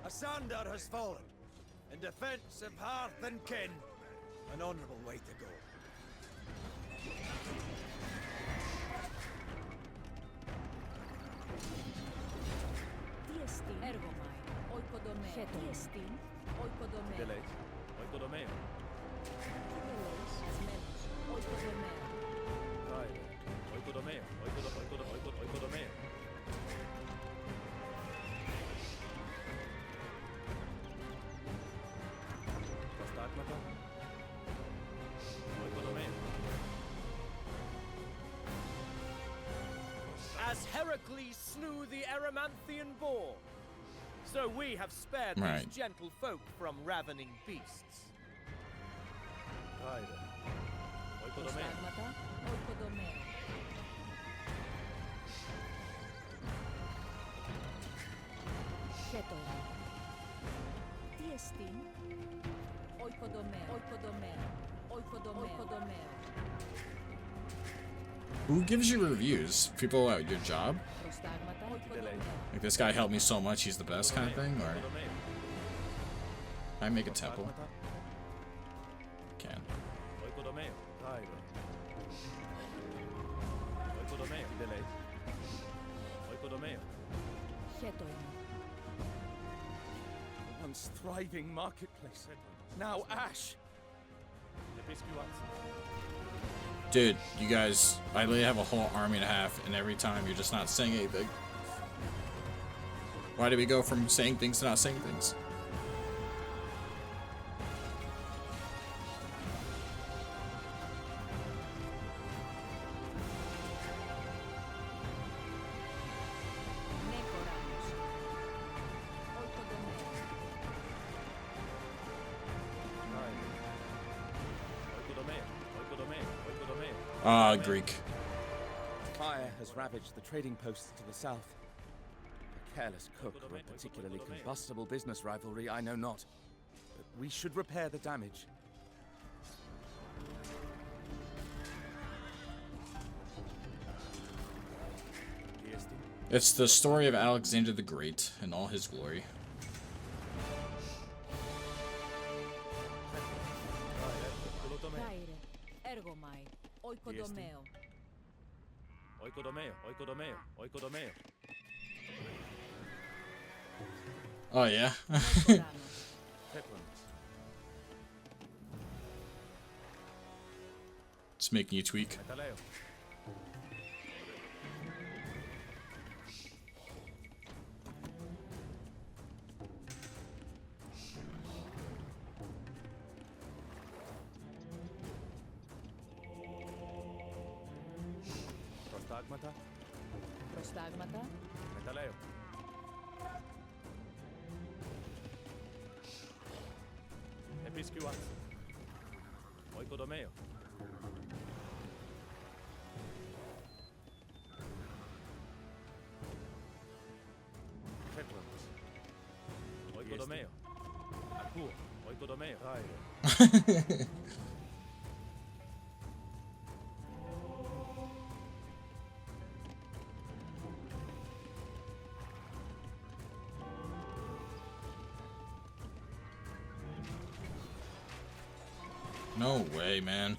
Asander has fallen. In defense of hearth and kin. An honorable way to go. Τι εστίν έργομαι. Οικοδομέα. Τι εστίν οικοδομέα. Τελέεις. Οικοδομέα. Ασμένος. Οικοδομέα. Tyre. Oikodomeo. Oikodomeo. Prostagmata. Oikodomeo. As Heracles slew the Erymanthian boar, so we have spared Right. these gentle folk from ravening beasts. Tyre. Oikodomeo. Prostάγματα. Οικοδομέα. Χέτον. Τι εστίν οικοδομέα. Οικοδομέα. Οικοδομέα. Who gives you reviews? People at your job? Prostάγματα. Οικοδομέα. Like, this guy helped me so much, he's the best kind of thing? Or can I make a temple? Can. Oikodomeo. The once thriving marketplace. Now ash. Dude, you guys, I literally have a whole army and a half, and every time you're just not saying anything. Why did we go from saying things to not saying things? Greek. Fire has ravaged the trading posts to the south. A careless cook or a particularly combustible business rivalry, I know not. But we should repair the damage. It's the story of Alexander the Great in all his glory. Oh yeah. It's making you tweak. Prostagmata. Μεταλλαίο. Επισκιουάς. Οικοδομαίο. Φέτρονος. Οικοδομαίο. Ακούω. Οικοδομαίο. Tyre. No way, man.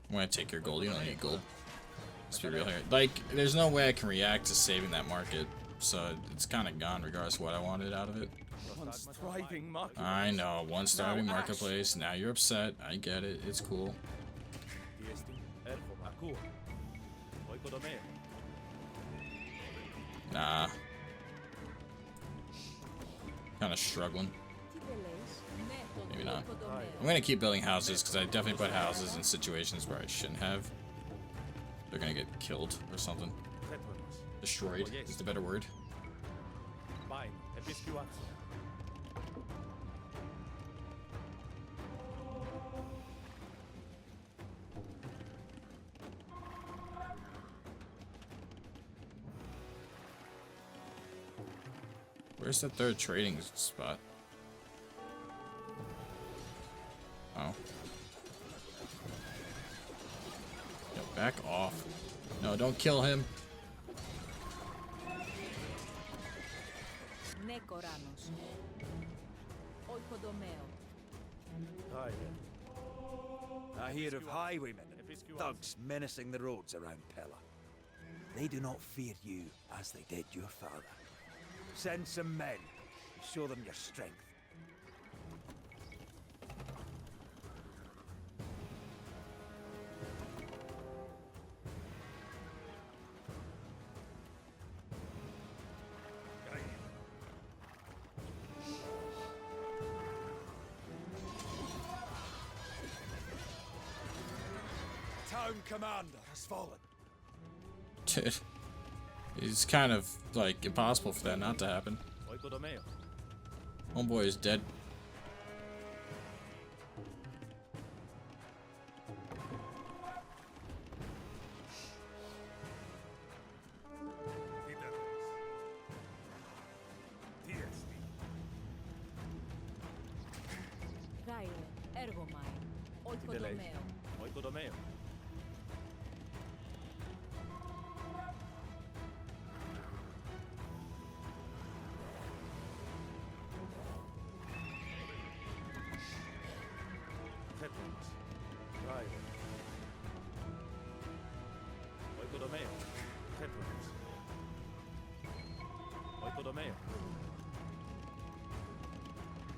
I'm gonna take your gold. You don't need gold. Let's be real here. Like, there's no way I can react to saving that market, so it's kind of gone regardless of what I wanted out of it. Once thriving marketplace. I know, one thriving marketplace. Now you're upset. I get it. It's cool. Nah. Kind of struggling. Maybe not. I'm gonna keep building houses because I definitely put houses in situations where I shouldn't have. They're gonna get killed or something. Destroyed is the better word. Where's the third trading spot? Oh. Yo, back off. No, don't kill him. I hear of highwaymen and thugs menacing the roads around Pella. They do not fear you as they did your father. Send some men. Show them your strength. Town commander has fallen. Dude. It's kind of, like, impossible for that not to happen. Homeboy is dead.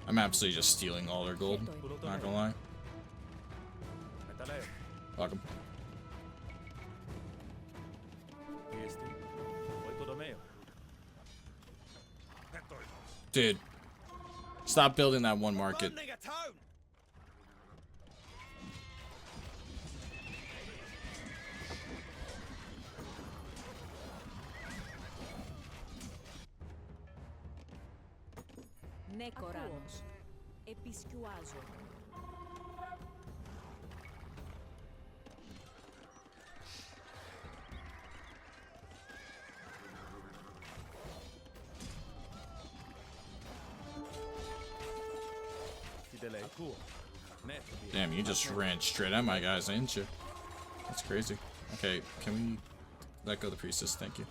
I'm absolutely just stealing all their gold. Not gonna lie. Fuck 'em. Dude, stop building that one market. Burning a town! Ναι, Κοράνος. Επισκιουάζω. Damn, you just ran straight at my guys, didn't you? That's crazy. Okay, can we let go of the priestess? Thank you.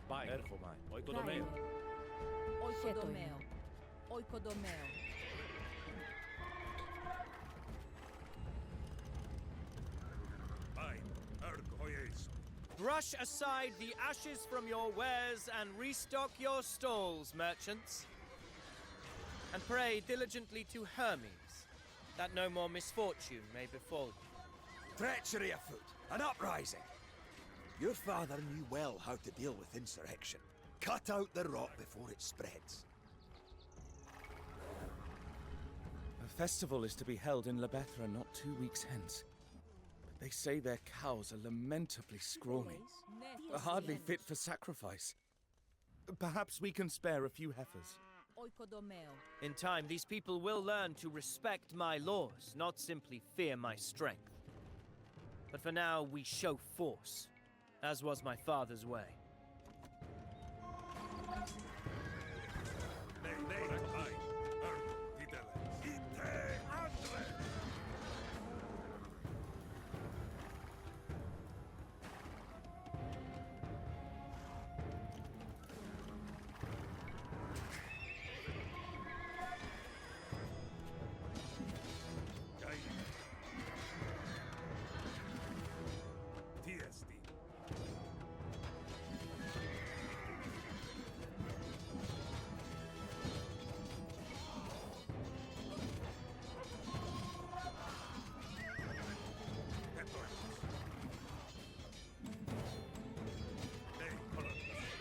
Κάιρο. Οικοδομαίο. Οικοδομαίο. Brush aside the ashes from your wares and restock your stalls, merchants. And pray diligently to Hermes, that no more misfortune may befall you. Treachery afoot, an uprising. Your father knew well how to deal with insurrection. Cut out the rot before it spreads. A festival is to be held in Lebethra not 2 weeks hence. But they say their cows are lamentably scrawny, hardly fit for sacrifice. Perhaps we can spare a few heifers. Οικοδομαίο. In time, these people will learn to respect my laws, not simply fear my strength. But for now, we show force, as was my father's way.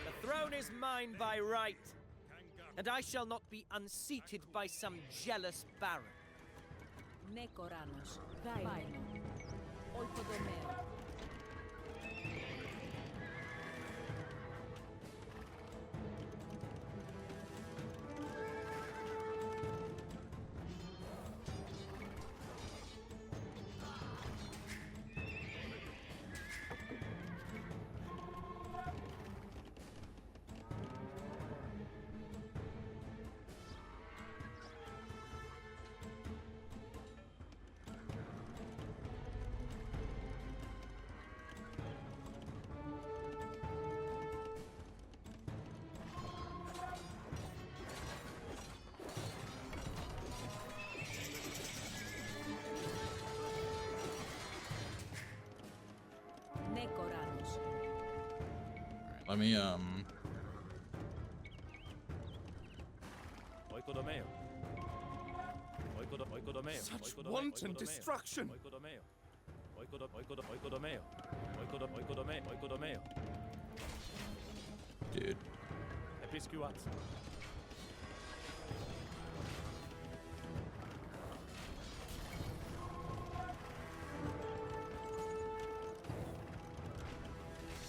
The throne is mine by right, and I shall not be unseated by some jealous baron. Ναι, Κοράνος. Κάιρο. Οικοδομαίο. Ναι, Κοράνος. Let me Such wanton destruction! dude.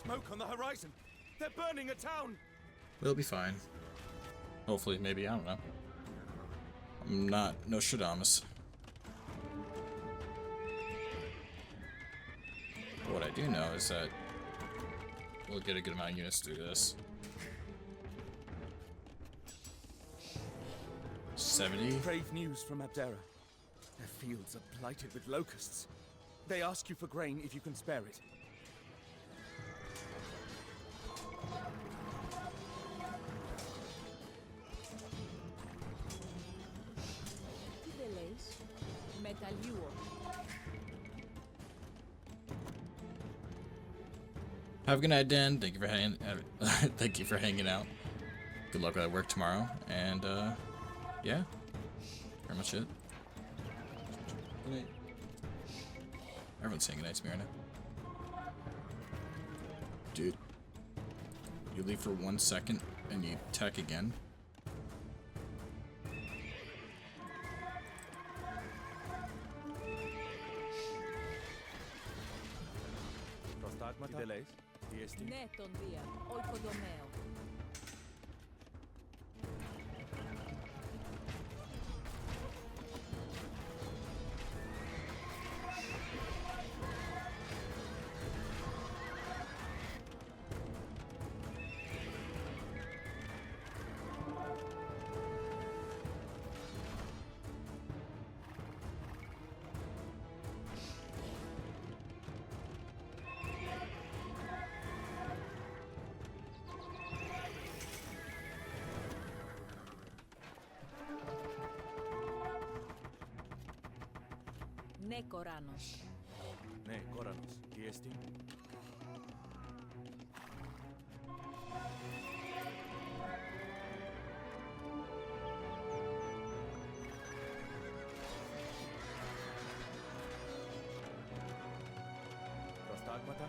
Smoke on the horizon! They're burning a town! We'll be fine. Hopefully, maybe, I don't know. I'm not Nostradamus. What I do know is that we'll get a good amount of units through this. 70? Brave news from Abdera. Their fields are blighted with locusts. They ask you for grain if you can spare it. Τι δεν λέεις. Μεταλλιούω. Have a good night, Dan. Thank you for thank you for hanging out. Good luck at work tomorrow. And yeah, pretty much it. Good night. Everyone's saying good night to me right now. Dude, you leave for 1 second and you tech again. Προστάγματα. Τι εστί. Ναι, τον Δία, ο οικοδομέο. Ναι, Κοράνος. Ναι, Κόρανος. Τι εστί. Προστάγματα.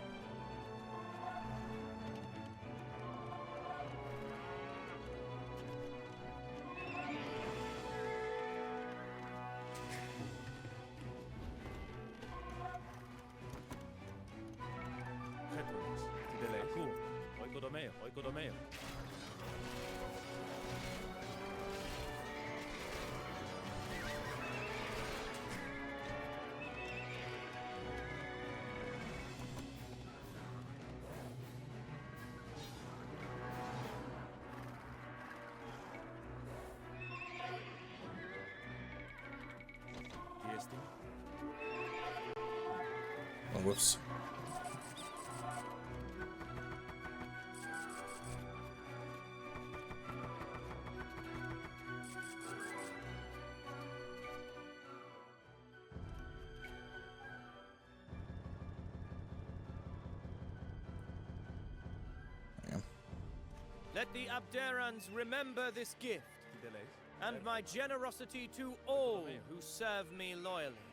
Χέτρονος. Τι τελέεις. Ακούω. Ο οικοδομέο. Ο οικοδομέο. Τι εστί. Oh, whoops. Let the Abderans remember this gift, Τι τελέεις. and my generosity to all who serve me loyally.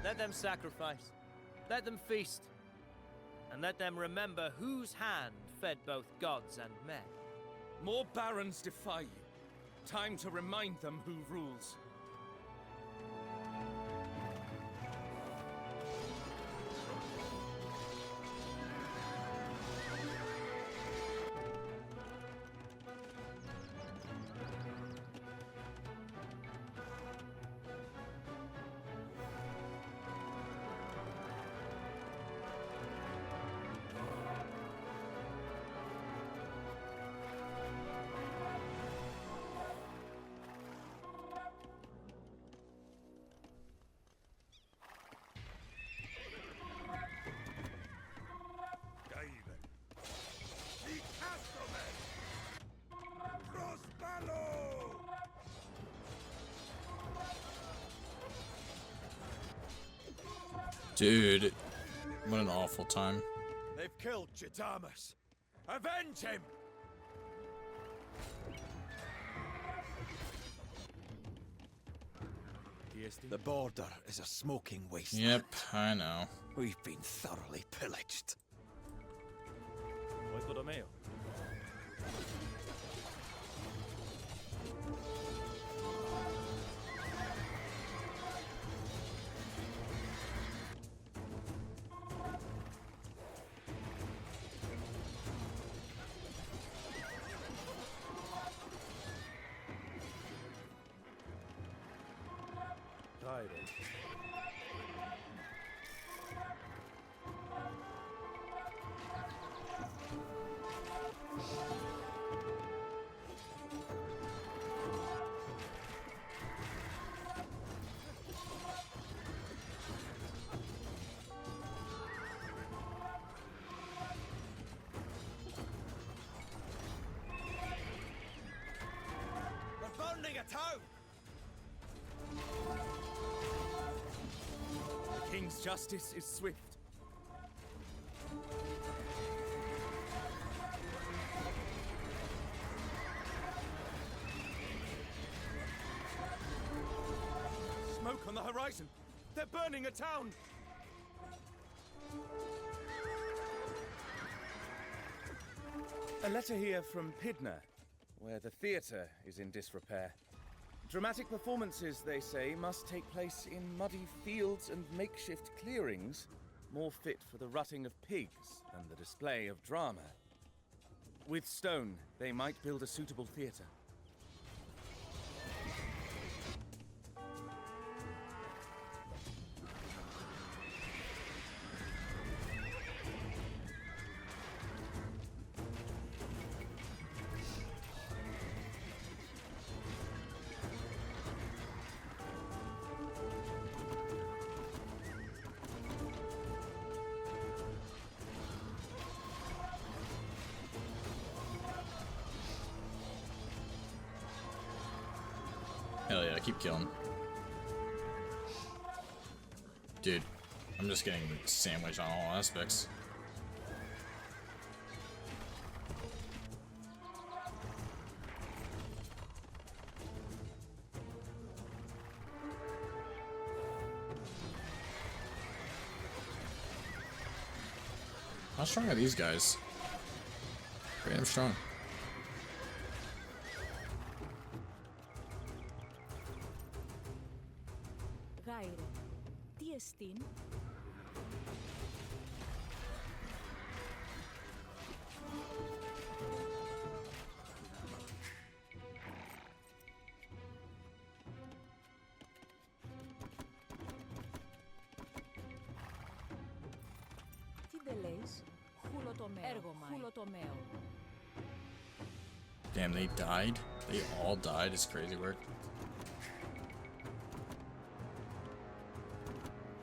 Let them sacrifice, let them feast, and let them remember whose hand fed both gods and men. More barons defy you. Time to remind them who rules. Dude, what an awful time. They've killed Chitamus. Avenge him! Τι εστί. The border is a smoking wasteland. Yep, I know. We've been thoroughly pillaged. Ο οικοδομέο. Tyre. They're burning a town! The king's justice is swift. Smoke on the horizon! They're burning a town! A letter here from Pydna, where the theatre is in disrepair. Dramatic performances, they say, must take place in muddy fields and makeshift clearings, more fit for the rutting of pigs than the display of drama. With stone, they might build a suitable theatre. Hell yeah, keep killing. Dude, I'm just getting sandwiched on all aspects. How strong are these guys? Pretty damn strong. Γάιρε, τι εστίν? Τι δε λες? Χουλοτομαίο. Damn, they died? They all died? It's crazy work.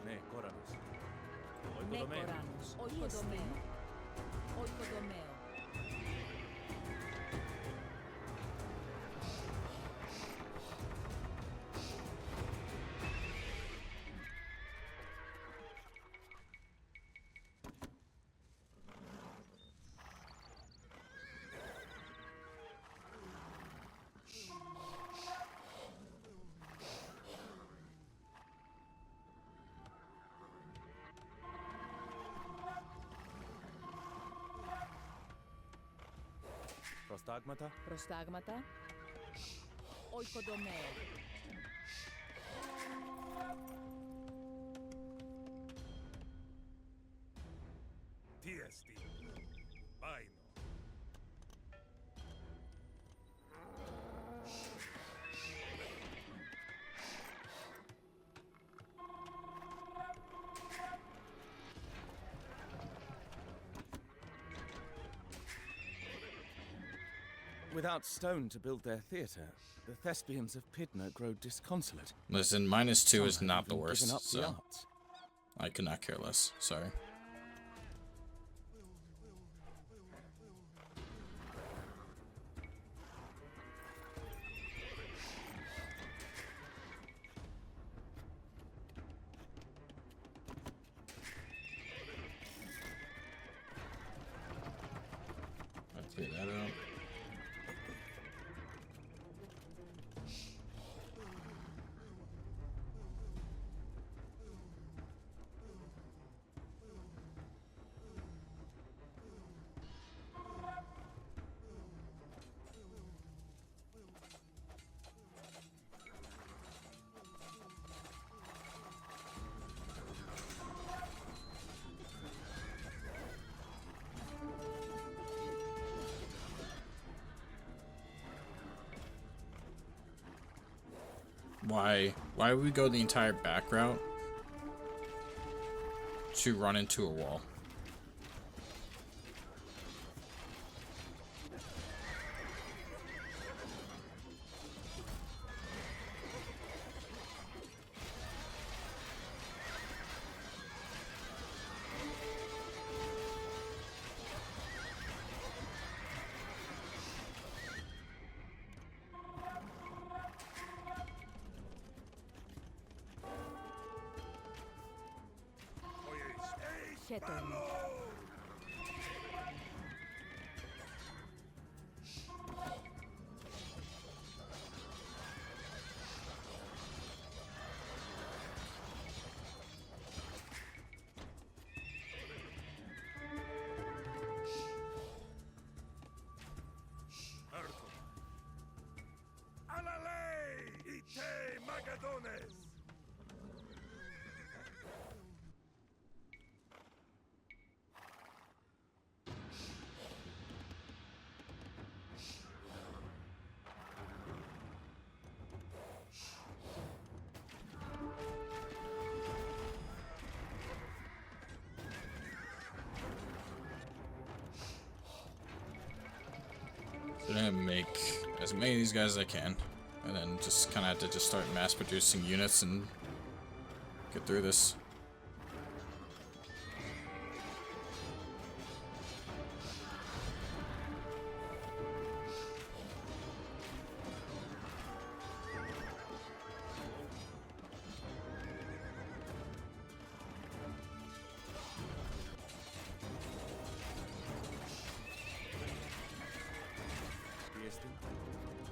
Ναι, Κόρανος. Ναι, Κοράνος. Οικοδομαίο. Προστάγματα. Προστάγματα. Οικοδομαίο. Τι εστί. Πάινο. Without stone to build their theatre, the thespians of Pydna grow disconsolate. Listen, -2 is Some not have the even worst, given up the so arts. I could not care less. Sorry. I'll clear that out. Why would we go the entire back route to run into a wall? Ketoime. So I'm gonna make as many of these guys as I can, and then just kind of have to just start mass producing units and get through this.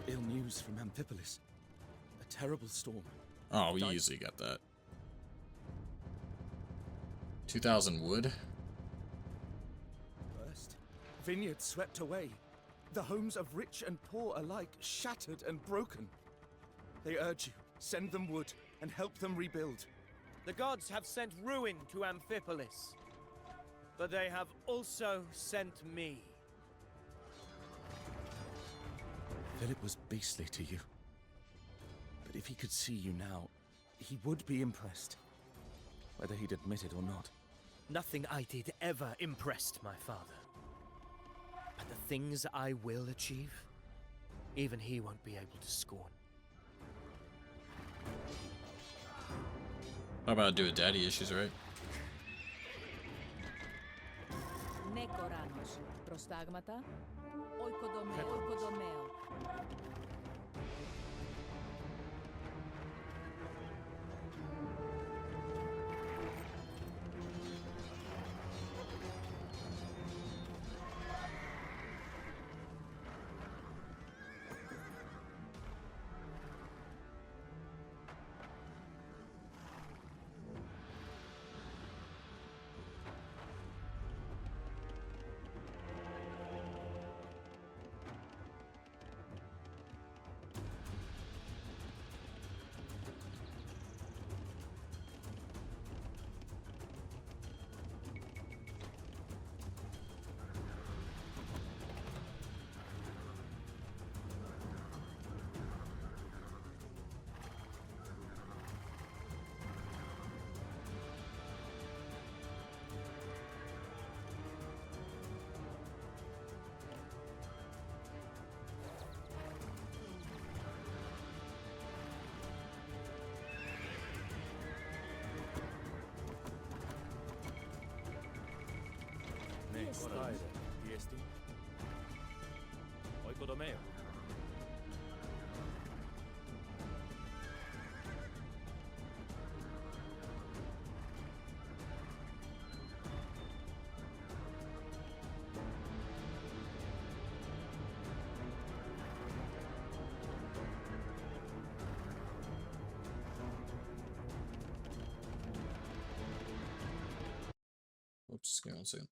Ill news from Amphipolis. A terrible storm. Oh, we easily got that. 2,000 wood. Burst. Vineyards swept away. The homes of rich and poor alike shattered and broken. They urge you, send them wood and help them rebuild. The gods have sent ruin to Amphipolis, but they have also sent me. Philip was beastly to you. But if he could see you now, he would be impressed. Whether he'd admit it or not. Nothing I did ever impressed my father. But the things I will achieve, even he won't be able to scorn. How about do with daddy issues, right? Ναι, Κοράνος. Προστάγματα. Οικοδομαίο, οικοδομαίο. Tyre, Diesti. Oikodomeo. Oops, give me 1 second.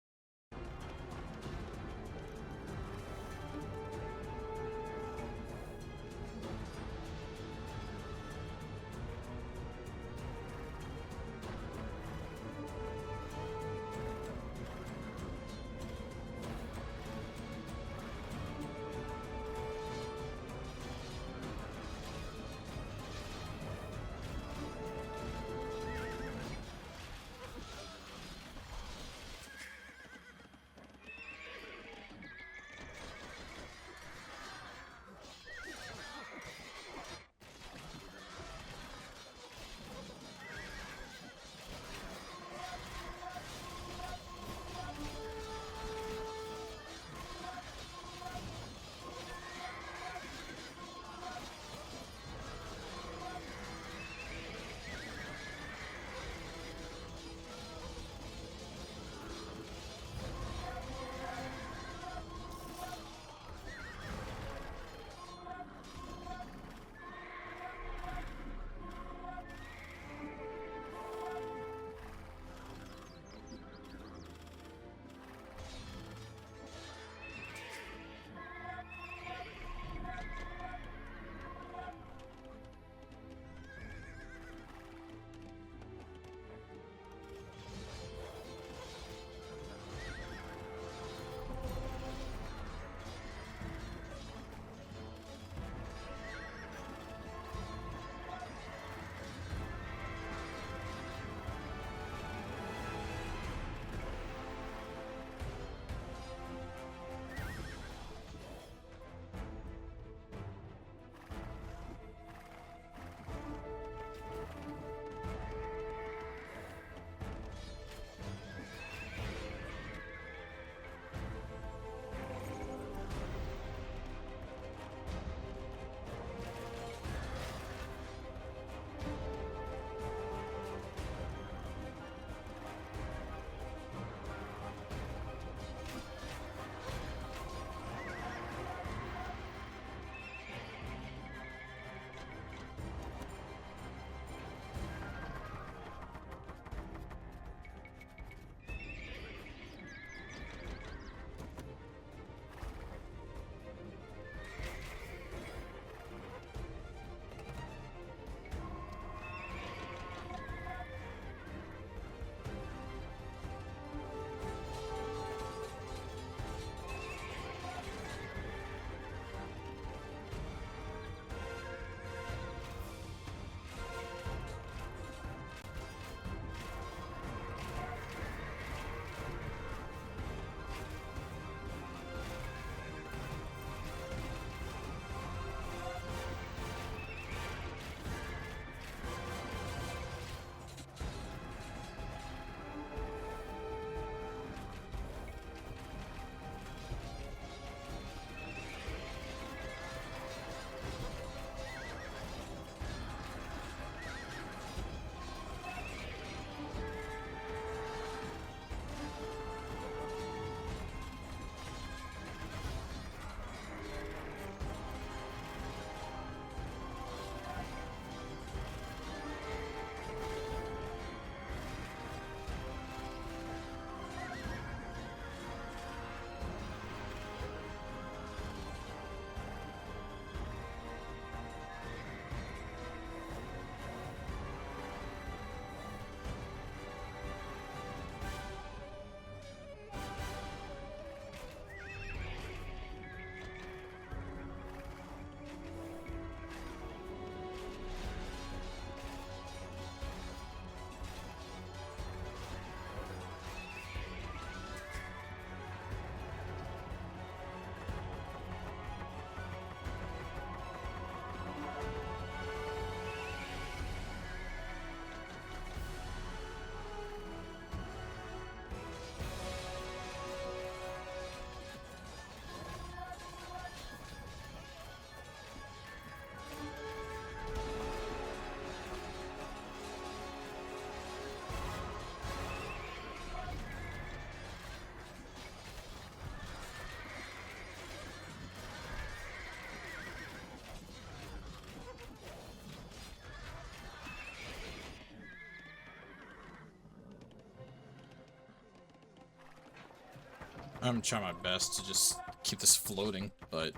I'm trying my best to just keep this floating, but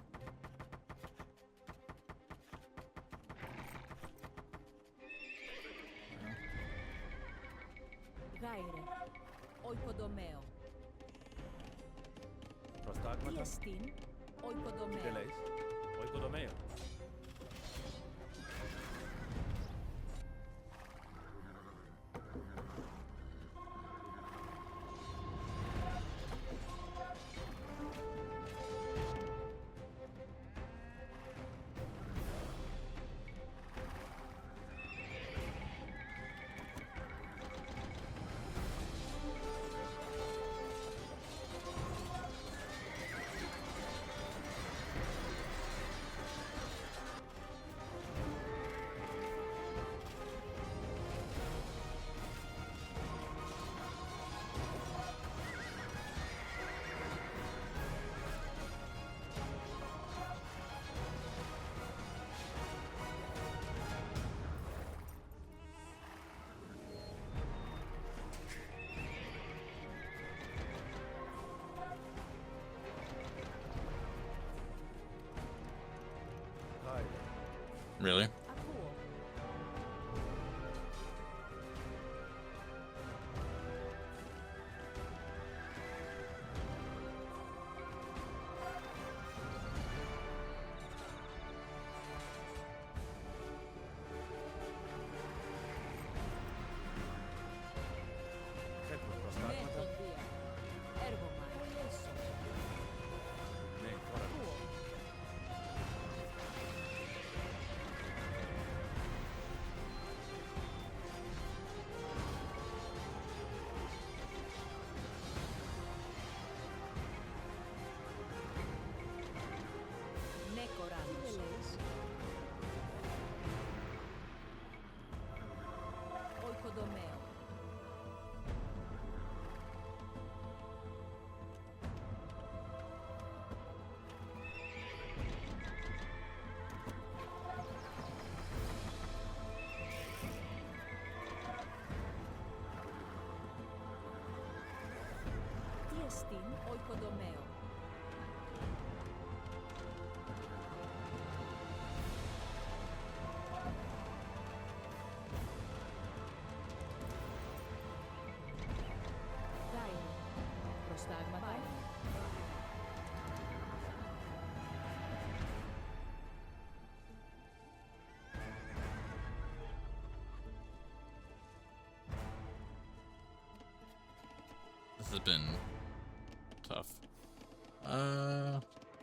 Gaire, oikodomeo. Prostagmata. Tiestin, oikodomeo. Deleis. Oikodomeo. Tyre. really? Ακούω. Χέτρο. Ναι, Prostagmata. τον Δία. Έργο μα. Πολιέσω. Ναι, Chronicles. Ακούω. Ναι, κοράνος. Τι λες. Οικοδομαίο. Τι εστίν οικοδομαίο. Γάιν. Προστάγματα. This has been tough.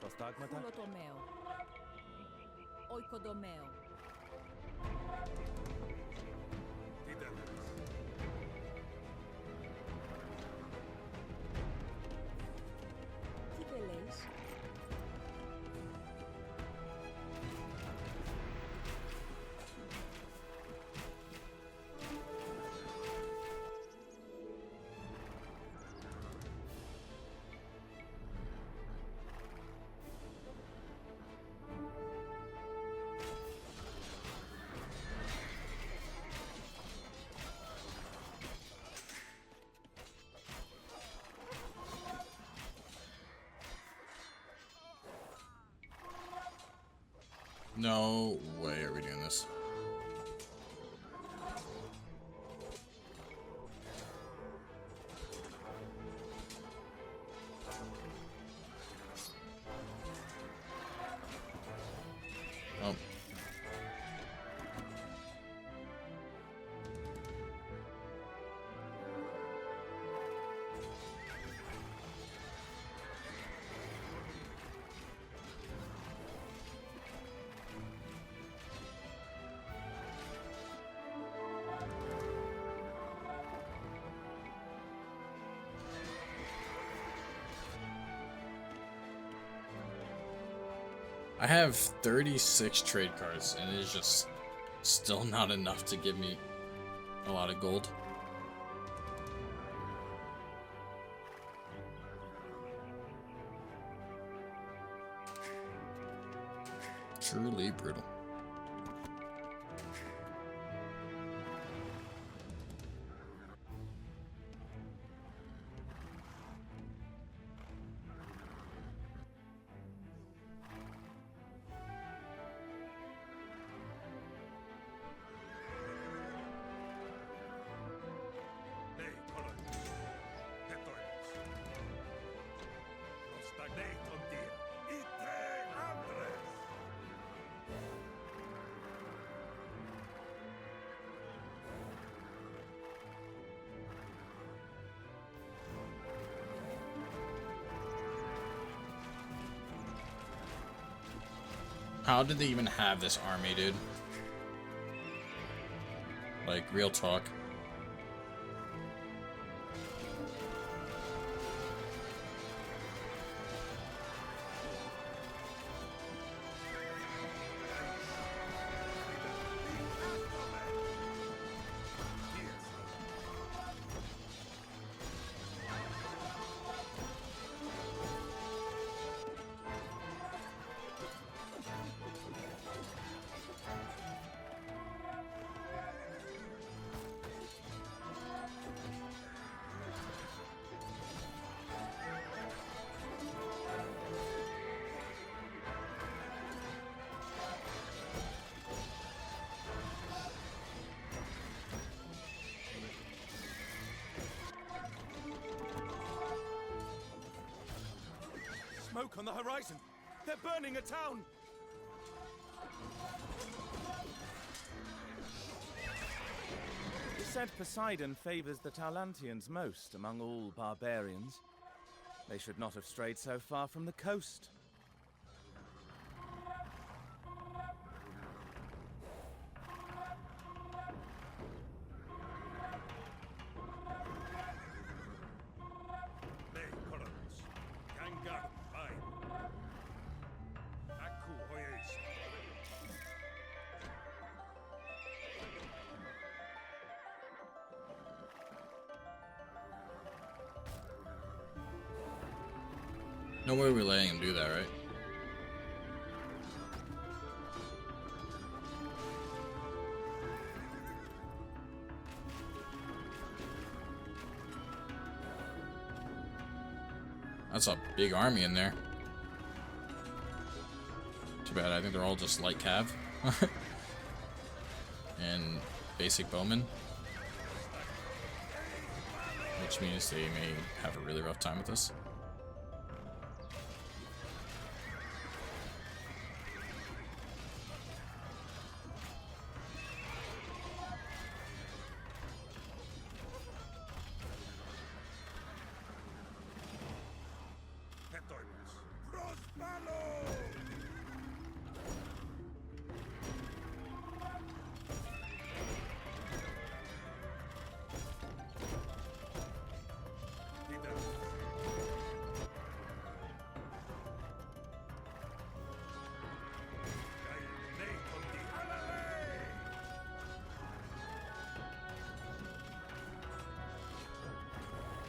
Prostagmata. Φουλοτομαίο. Οικοδομαίο. Τι τελείς. No way are we doing this. Oh. I have 36 trade cards, and it is just still not enough to give me a lot of gold. Truly brutal. How did they even have this army, dude? Like, real talk. Smoke on the horizon! They're burning a town! It's said Poseidon favors the Taulantians most among all barbarians. They should not have strayed so far from the coast. No way we're letting him do that, right? That's a big army in there. Too bad, I think they're all just light cav. And basic bowmen. Which means they may have a really rough time with us.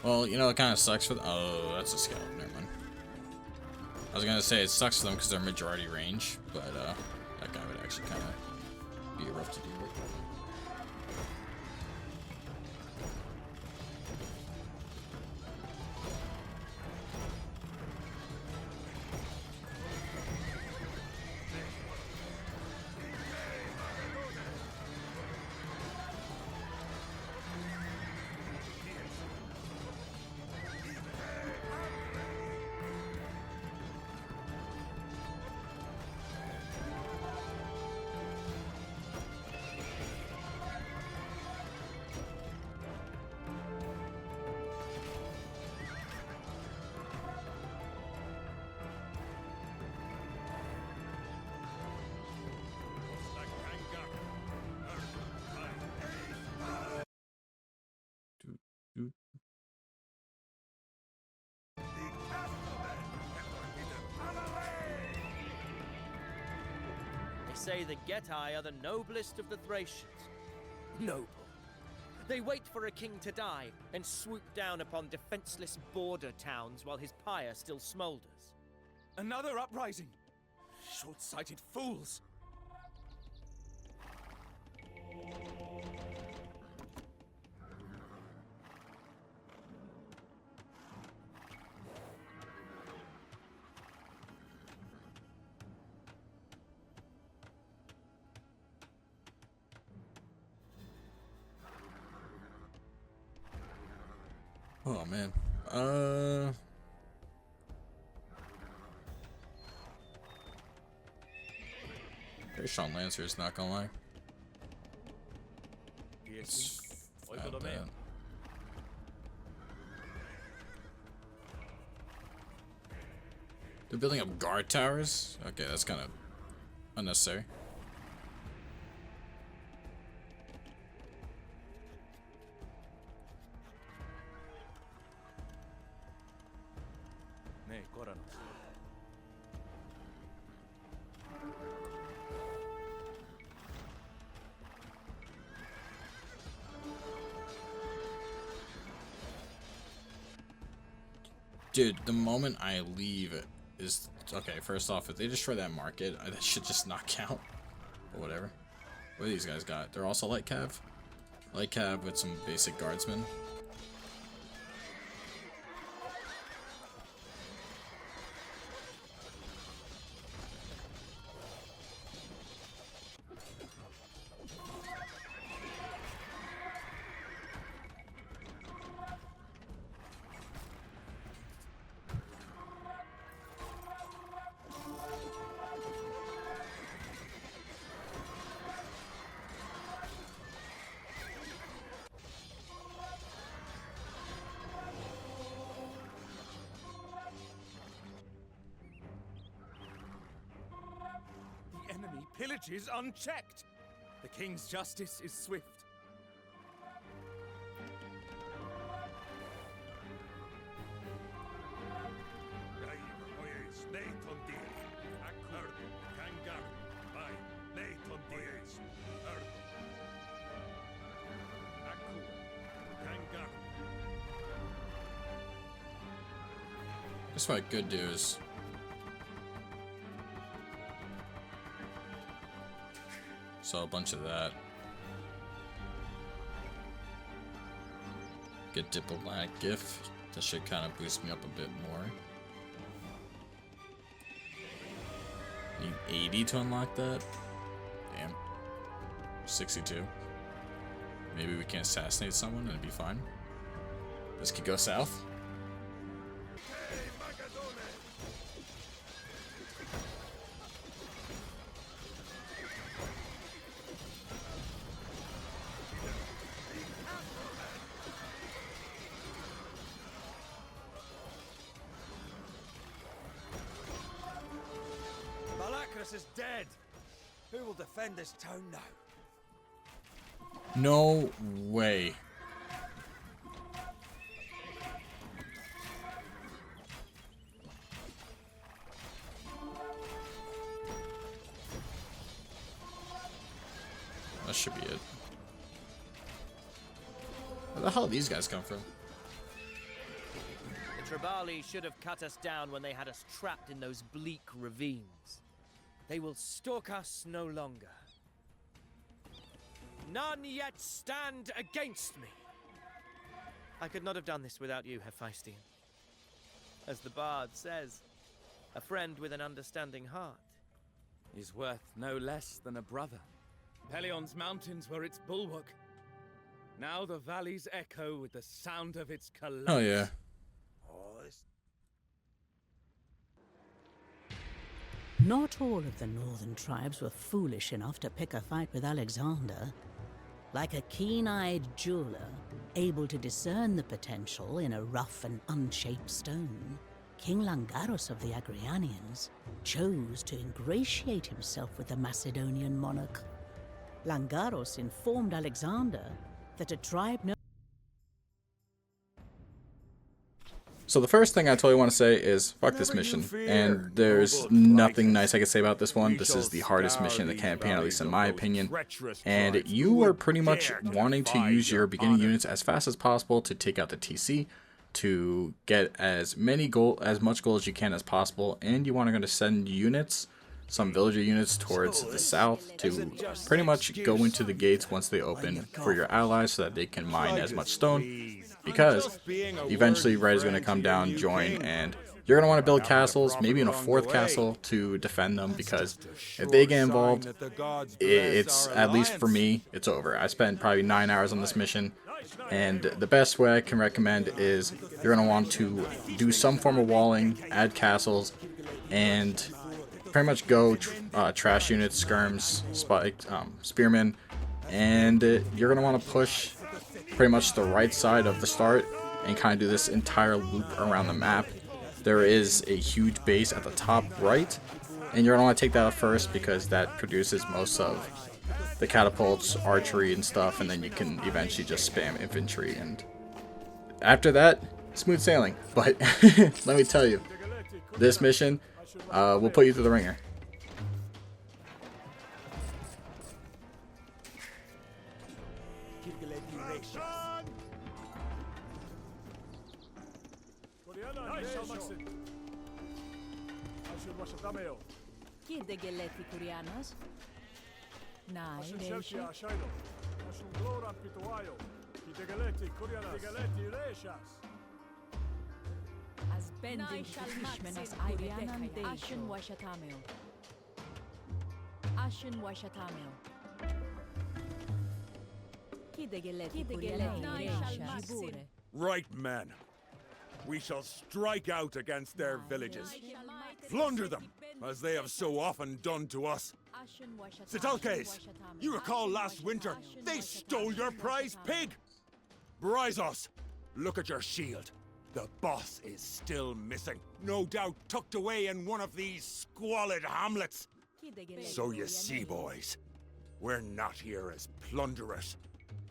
Well, you know, it kind of sucks for them. Oh, that's a scout. Never mind. I was gonna say it sucks for them because they're majority range, but that guy would actually kind of be rough to deal with. They say the Getae are the noblest of the Thracians. Noble. They wait for a king to die and swoop down upon defenseless border towns while his pyre still smolders. Another uprising! Short-sighted fools! Oh man. There's Sean Lancers, not gonna lie. It's not bad. They're building up guard towers? Okay, that's kind of unnecessary. Ne, Chronicles. Dude, the moment I leave is... Okay, first off, if they destroy that market, that should just not count. Or whatever. What do these guys got? They're also light cav? Light cav with some basic guardsmen. The enemy pillages unchecked. The king's justice is swift. That's what I could do is... So a bunch of that. Get diplomatic gift. That should kind of boost me up a bit more. Need 80 to unlock that. Damn. 62. Maybe we can assassinate someone and it'd be fine. This could go south. Is dead. Who will defend this town now? No way. That should be it. Where the hell did these guys come from? The Tribali should have cut us down when they had us trapped in those bleak ravines. They will stalk us no longer. None yet stand against me. I could not have done this without you, Hephaestion. As the bard says, a friend with an understanding heart Is worth no less than a brother. Pelion's mountains were its bulwark. Now the valleys echo with the sound of its collapse. Oh yeah. Not all of the northern tribes were foolish enough to pick a fight with Alexander. Like a keen-eyed jeweler, able to discern the potential in a rough and unshaped stone, King Langaros of the Agrianians chose to ingratiate himself with the Macedonian monarch. Langaros informed Alexander that a tribe So the first thing I totally want to say is fuck this mission, and there's nothing nice I can say about this one. This is the hardest mission in the campaign, at least in my opinion, and you are pretty much wanting to use your beginning units as fast as possible to take out the TC, to get as much gold as you can as possible, and you want to send units, some villager units towards the south to pretty much go into the gates once they open for your allies so that they can mine as much stone. Because eventually Red is going to come down, join, and you're going to want to build castles, maybe in a fourth castle to defend them, because if they get involved, it's, at least for me, it's over. I spent probably 9 hours on this mission, and the best way I can recommend is you're going to want to do some form of walling, add castles, and pretty much go trash units, skirms, spearmen, and you're going to want to push pretty much the right side of the start and kind of do this entire loop around the map. There is a huge base at the top right, and you're gonna want to take that up first because that produces most of the catapults, archery, and stuff, and then you can eventually just spam infantry, and after that, smooth sailing. But let me tell you, this mission will put you through the ringer. Kide geleti Kurianas. Nai, Reisha. As bending Fishmenas Kurianan Ashen Washatameo. Ashen Washatameo. Kide geleti Kurianan Reisha. Jibure. Right, men. We shall strike out against their villages. Plunder them, as they have so often done to us. Cilician, you recall last winter, they stole your prize pig! Bryzos, look at your shield. The boss is still missing. No doubt tucked away in one of these squalid hamlets. So you see, boys, we're not here as plunderers.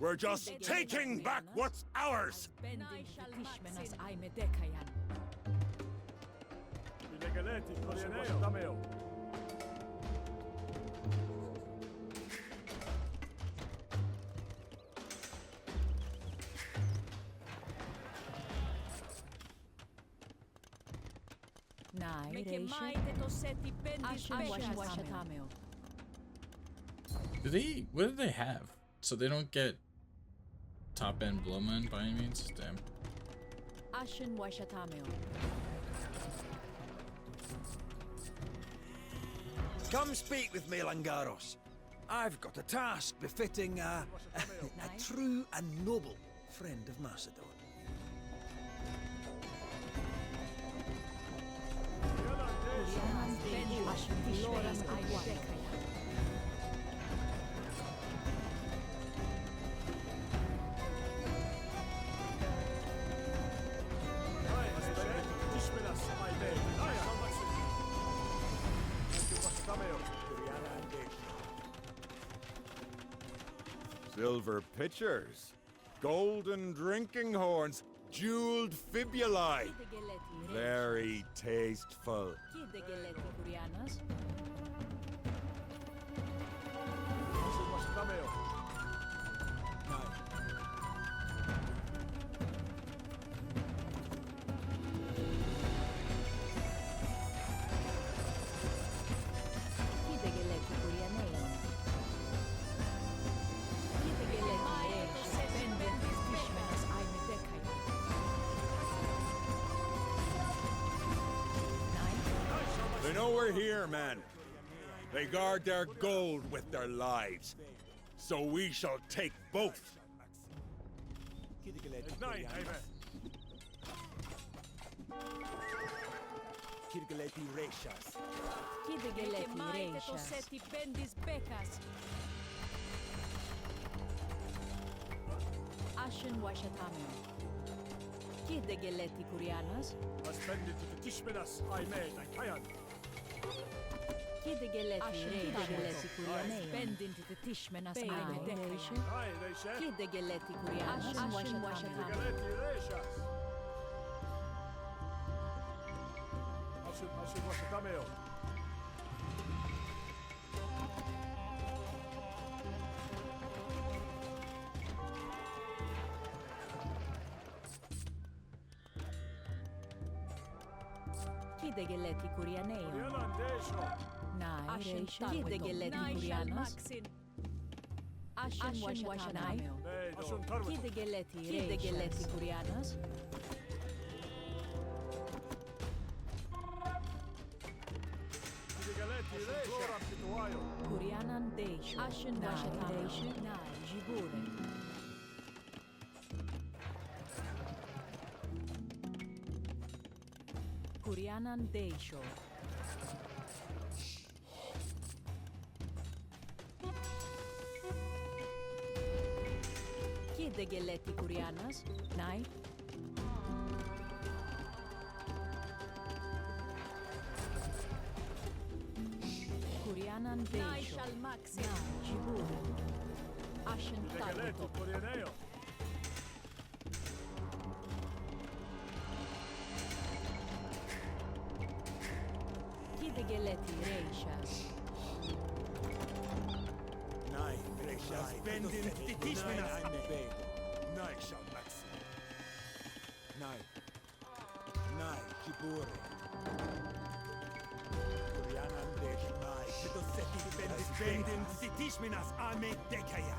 We're just taking back what's ours! What do they have? So they don't get top end blowmen by any means? Damn. Ashen Washatameo. Come speak with me, Langaros. I've got a task befitting a true and noble friend of Macedon. Silver pitchers, golden drinking horns, jeweled fibulae. Very tasteful. They know we're here, man. They guard their gold with their lives. So we shall take both. Kirgeleti Reishas. Ashen Washatameo. Kirgeleti Kurianas. Kirgeleti Kurianas. Bending to the Tishmenas Aimedeisha. Kirgeleti Kurianas. Ashen Washatameo. Kidegeleti Kurianeo. Nai, Kidegeleti Kurianas. Ashen Washatameo. Kidegeleti Kurianas. Kurianan Deisho. Ashen Washatameo. Nai, Jibure. Kurianan Deisho. Kidegeleti Kurianas. Nai. Kurianan Deisho. Jibur. Ashen Legaletti, Corianeo. Kidegeleti Reishas. Nay, Grecias, bendin titisminas. Nay, shall maxi. Nay. Nay, Jibure. Kurianan desh, nay, Kidoseti bendin titisminas ame dekaya.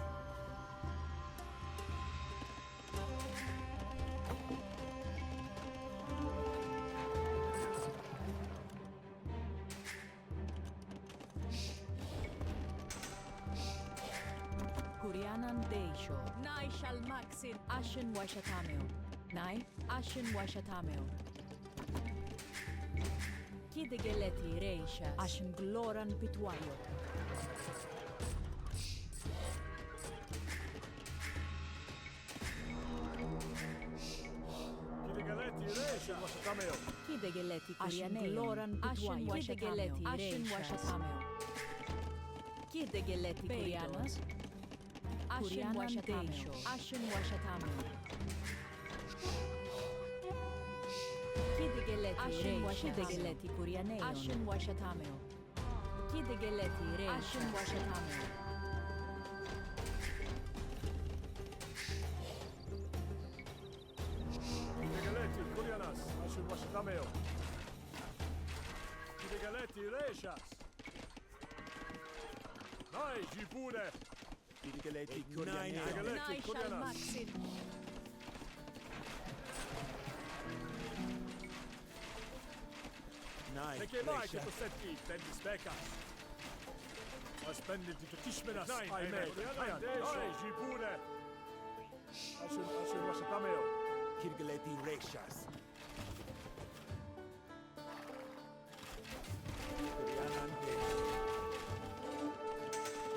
Kurianan Deisho. Nai shall maxin Ashen Washatameo. Nai Ashen Washatameo. Kidegeleti Reisha. Ashen Gloran Pituayo. Kidigaletti, Resha, Washatameo. Kidegeleti Kurianeo. Gloran Pituayo. Kidegeleti Ashen Washatameo. Kidegeleti Kurianas. Ashen Washatameo. Ashen Washatameo. Kidegeleti Kurianeo. Ashen Washatameo. Kidegeleti Rei. Ashen Washatameo. Kidigaletti, Corianas, Ashen Washatameo. Kidigaletti, Reshas. Nai, Jibure. Kidigaleti Nai, Kidigaletti, Corianas. Nay, Perché mai che posetti, tendi specca? Aspendi ti tishminas, ai me, ai, Jibure. Ashen Washatameo. Kidigaleti Reshas. Kurianan desh.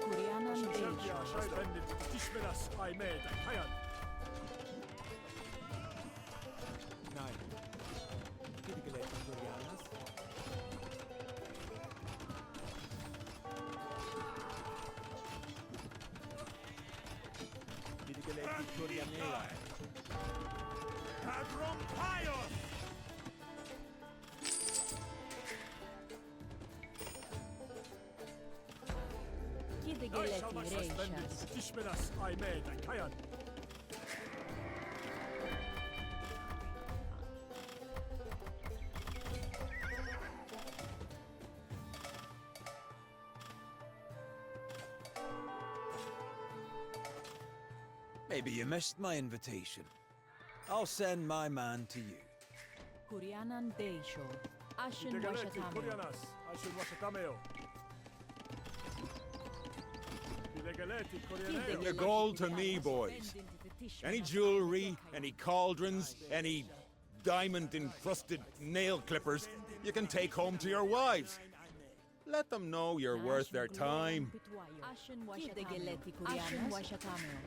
Kurianan Sheltia, Deisho. aspendi ti tishminas, ai me, Hayan. Nay. Kidigaleti Kurianas. Kidigaleti Kurianea. Cadrompaios! Kidegeleti Reishas. Tishminas, ai me, Hayan. Maybe you missed my invitation. I'll send my man to you. Kurianan Deisho. Ashen Kidigaletti, Washatameo. Corianas, Ashen Washatameo. Kidigaletti, Corianeo. Your gold to me, boys. Any jewelry, any cauldrons, any diamond-encrusted nail clippers, you can take home to your wives. Let them know you're worth their time. Ashen Washatameo. Ashen Washatameo.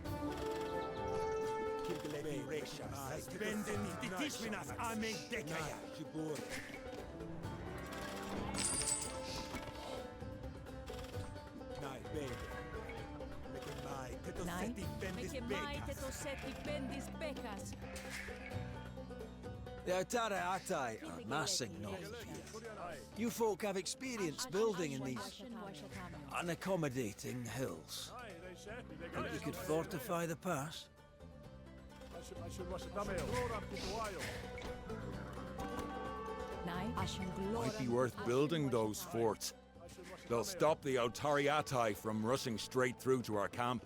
Kidigaleti Reshas. Bendin titisminas ame dekaya. Jibure. Nay, baby. Nai. Meke mai te toseti bendis becas. The Tyre Atai are massing knowledge. You folk have experience building in these Ashen Washatameo. unaccommodating hills. Think you could fortify the pass? Ashen Washatameo. Gloran Pituayo. Nai. Ashen Might be Gloran. worth building those forts. They'll stop the Autariatai from rushing straight through to our camp.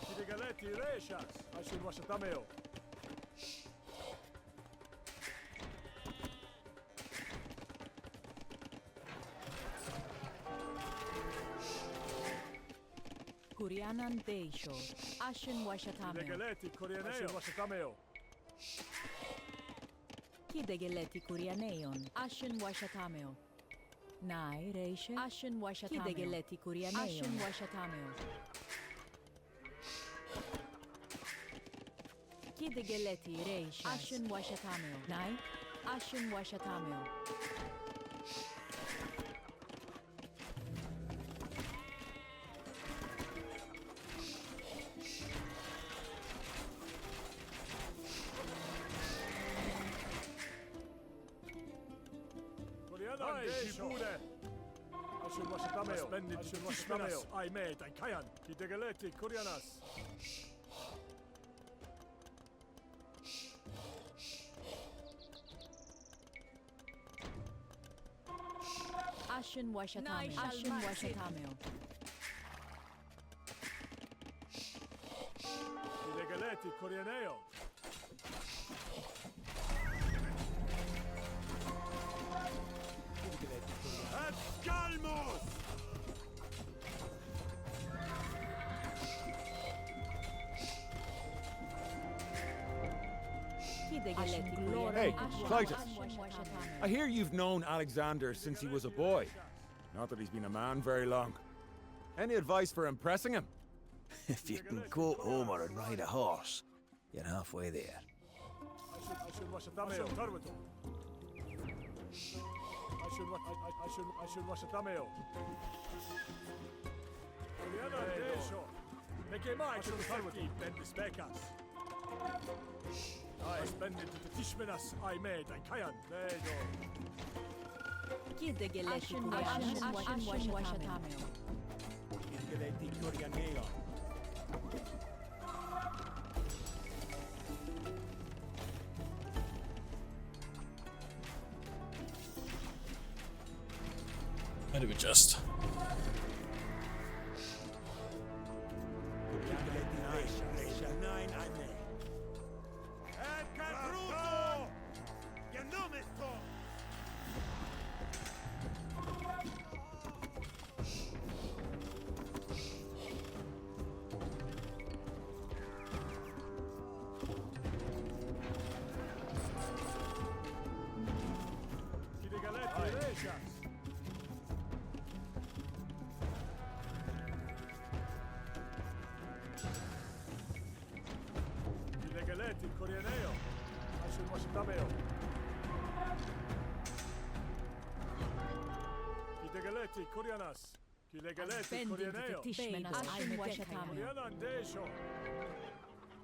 Kidigaletti, Reshas, Ashen Washatameo. Kurianan Deisho. Ashen Washatameo. Kidigaletti, Corianeo. Ashen Washatameo. Kidegeleti Kurianeon. Ashen Washatameo. Nai Reisha. Ashen Washatameo. Kidegeleti Kurianeon. Ashen Washatameo. Kidegeleti Reisha. Ashen Washatameo. Nai. Ashen Washatameo. I made and Kayan. Kidegeleti Kurianas. Ashen Washatameo. Ashen Washatameo. Kidegeleti Kurianeo. Calmos! Hey, Clitus. I hear you've known Alexander since he was a boy. Not that he's been a man very long. Any advice for impressing him? If you can quote Homer and ride a horse, you're halfway there. I spended the Tishminas I made and Kayan. Kidegeleti Washatameo. Kidegeleti Kurianeo. How do we just? Kidegeleti Kurianeo. Ashen Washatameo. Kidegeleti Kurianas. Kidegeleti Kurianeo. Ashen Washatameo. Kuriana Desho.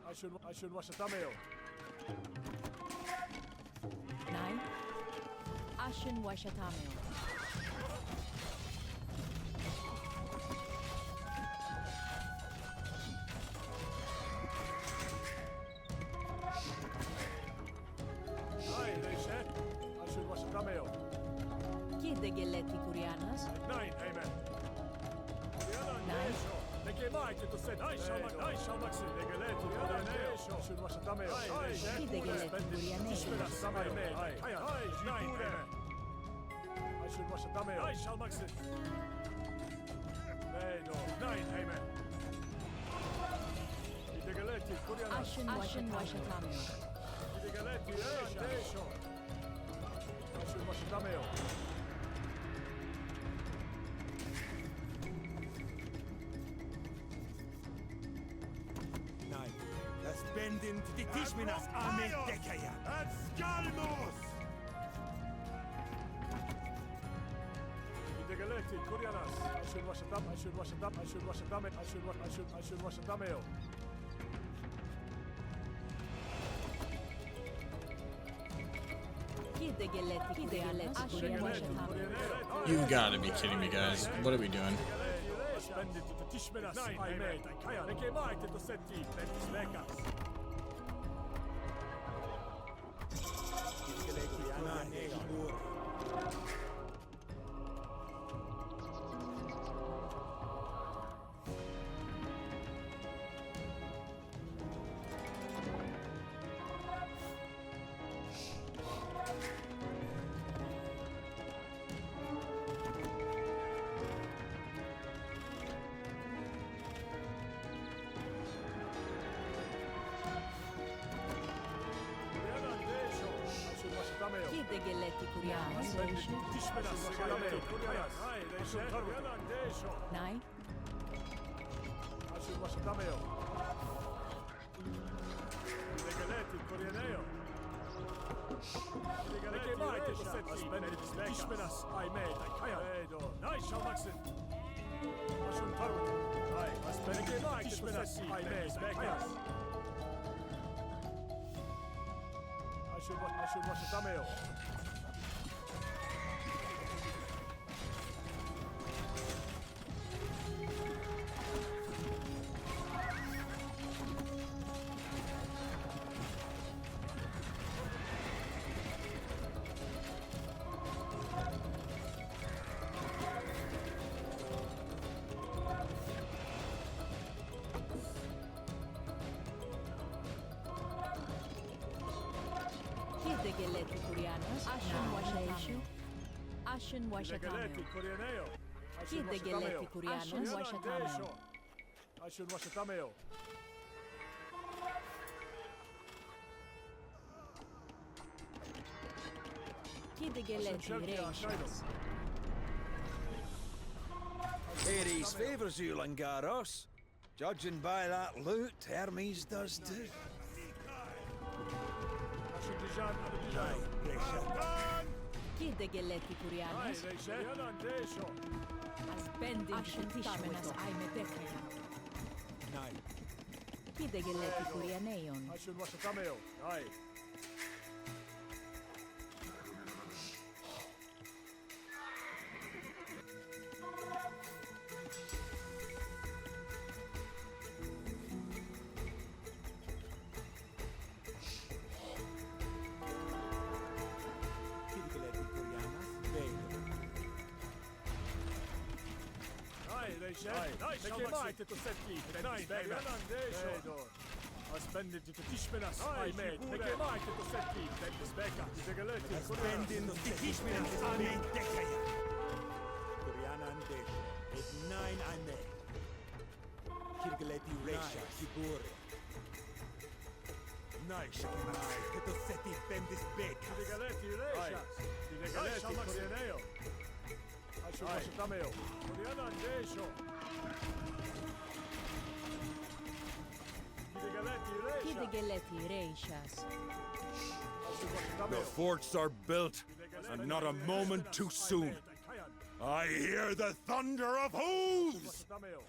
Ashen Washatameo. Nai. Ashen Washatameo. Kidegeleti Kurianas. Nine, amen. Nine. Ashen Washatameo. Bend into the Tishminas Ahmed Dekaya. At Skalmos! Kidegeleti Kurianas. Ashen Washatameo. Kidegeleti Kurianas. Ashen Washatameo. You gotta be kidding me, guys. What are we doing? Spendit to Tishminas I made and Kayan. They came out to Seti, Bentis Vekas. Kide geleti kurianas. Tishmenas, Sagameo, Kurianas. Ai, Reishe, Kurianan, Desho. Nai. Ashur Washatameo. Regaleti, Kurianeo. Regaleti, Reisha. Aspendi, Tishmenas, Ai, Med, Ai, Kayan. Edo. Nai, Shalmaxin. Ashur Tarwin. Ai, Aspendi, Tishmenas, Ai, Med, Ai, Kayan. Ashur Washatameo. Kide geleti kurianas. Ashun washatameo. Ashun washatameo. Regaleti, Kurianeo. Kide geleti kurianas. Washatameo. Ashur Washatameo. Kide geleti reishas. Ares favours you, Langaros. Judging by that loot, Hermes does too. Ashur Dijan, Aye, Reisha. Kide geleti kurianas. Reishe, Yanan, Desho. Aspendi tishmenas aime dekaya. Nay. Kide geleti kurianeion. Ashur Washatameo. Aye. Aye, Reishe. Aye, Shalmaxin. To setti. Nay, Yanan, Desho. Aspendi, Tishmenas, Ai, Med. Nekemai, to setti. Speka. Regaleti, Spending the Tishmenas, I may decaya. Kurianan Desho. At 9 I may. Kirgaleti Reisha, Sigure. Nice, Shakimai, Ketosetti, Bendis Beka. Regaleti, Reishas. Regaleti, Kurianeo. Ashur Washatameo. Kurianan, Desho. Regaleti, Kide Reisha. geleti reishas. Ashur The Washatameo. forts are built, and not a moment too soon. I hear the thunder of hooves! Washatameo.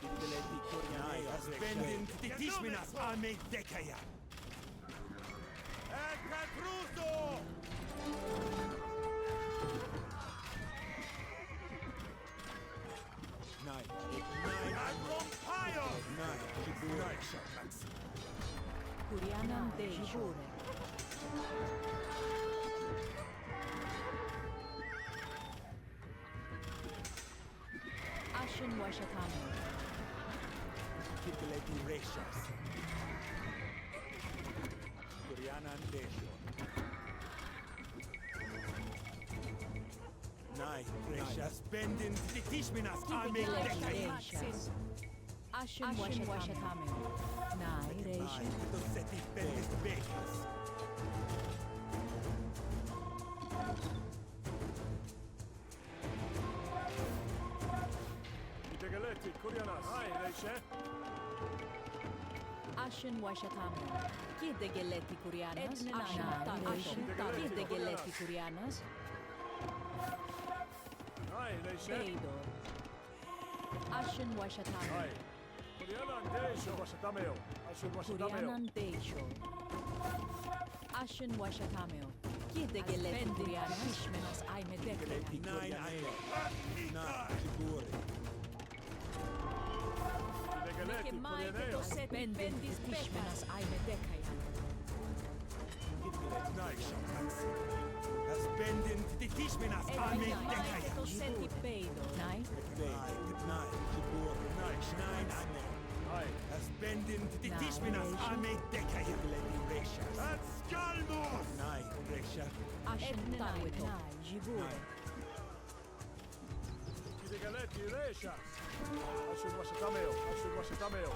Kirgaleti, Kurianeo. Spending the Tishmenas, I may decaya. Nine. 9 Kurianan deishore. Ashun washatameo. Kirgaleti Reishas. Kurianan Desho. 9 Reishas. Bending the Tishmenas, I Kide may geleti decaya. reishas. Ashun washatameo. Nai reisha. Ketosetti, Bendis Bekas. Regaleti, Kurianas. Aye, Reishe. Ashun washatameo. Kide geleti kurianas. Nai reisha. Kide geleti kurianas. Aye, Reishe. Beidor. Ashun washatameo. Aye. Kurianan, Desho. Washatameo. Ashur Washatameo. Kurianan deisho. Ashun washatameo. Kide geleti kurianas. Tishmenas aime dekaya. 9 I may. 9 Sigure. Regaleti, Kurianeo. Bendis tishmenas aime dekaya. Nice. Spending the Tishmenas, I may decaya. Senti peido. Nai. 9 Sigure. 9 I may. Aye. Spending the Tishmenas, I may decaya. Kirgaleti Reishas. At Skalmos! 9 Reisha. Ashun tarwito. Jibure. Regaleti, Reishas. Ashur Washatameo. Ashur Washatameo.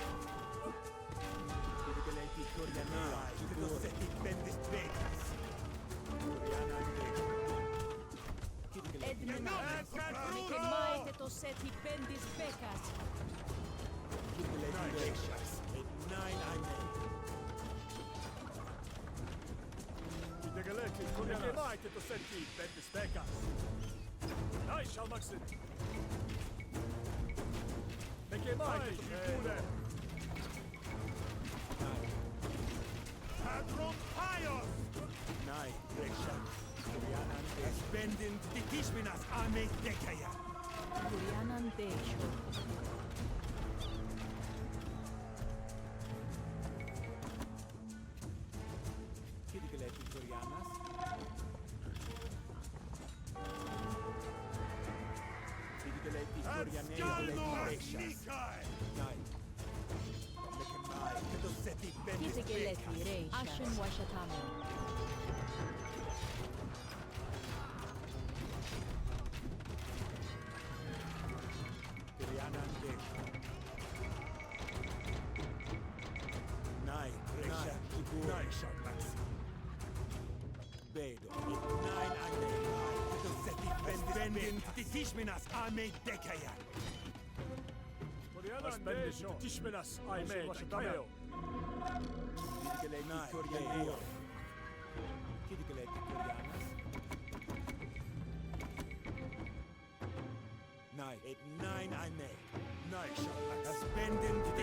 Ashen Washatameo.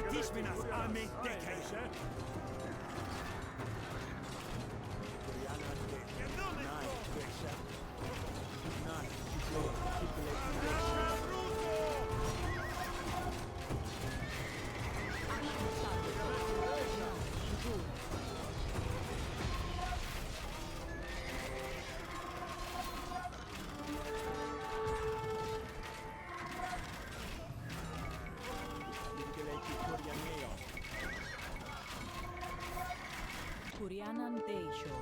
Tishminas, I made Tayo. Kurianan Deisho.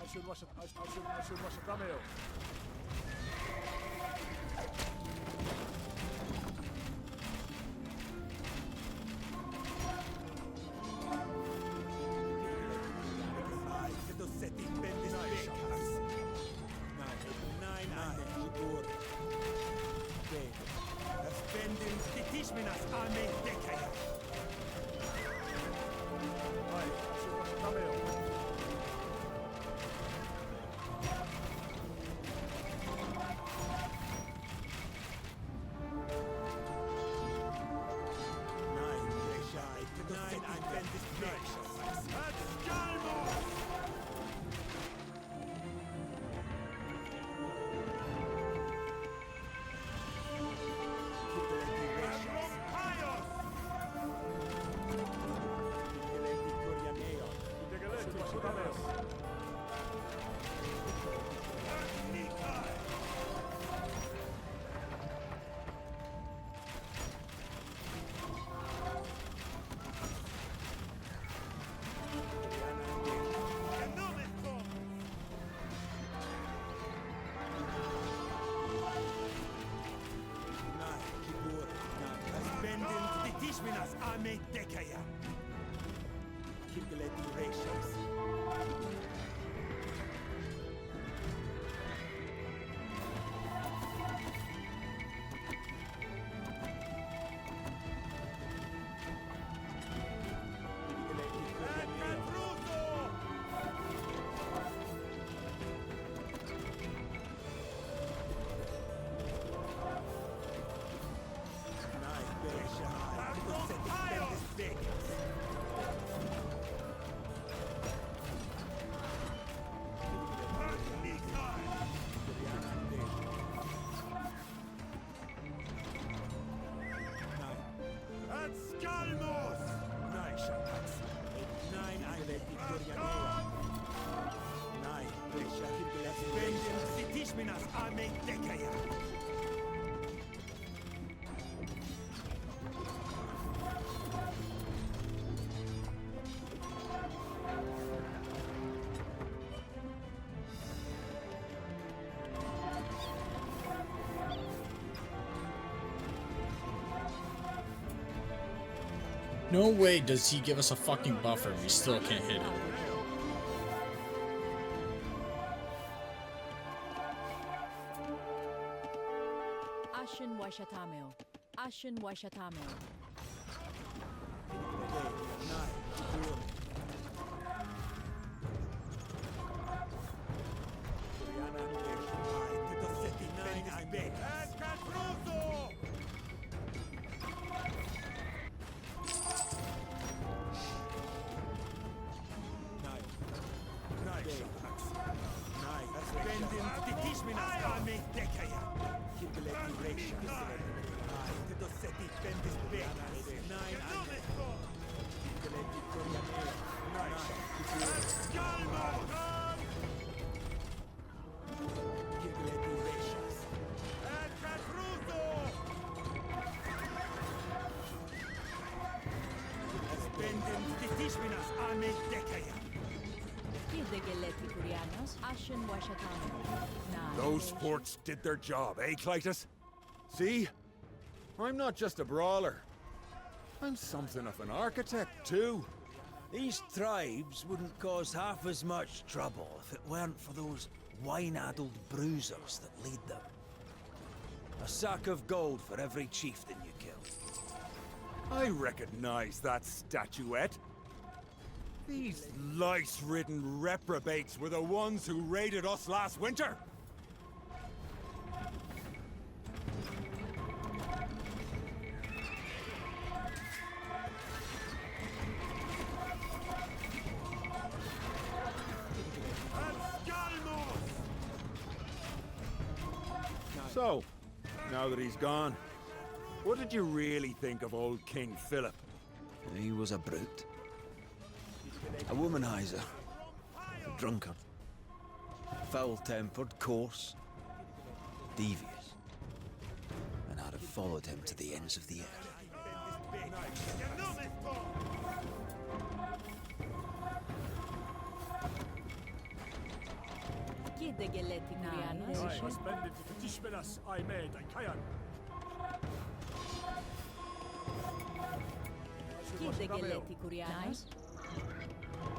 I should wash a cameo. No way does he give us a fucking buffer and we still can't hit it. Ashen Washatameo. Ashen Washatameo. Those forts did their job, eh, Clytus? See? I'm not just a brawler. I'm something of an architect, too. These tribes wouldn't cause half as much trouble if it weren't for those wine-addled bruisers that lead them. A sack of gold for every chieftain you kill. I recognize that statuette. These lice-ridden reprobates were the ones who raided us last winter. So, now that he's gone, what did you really think of old King Philip? He was a brute. A womanizer. A drunkard. Foul-tempered, coarse. Devious. And I'd have followed him to the ends of the earth.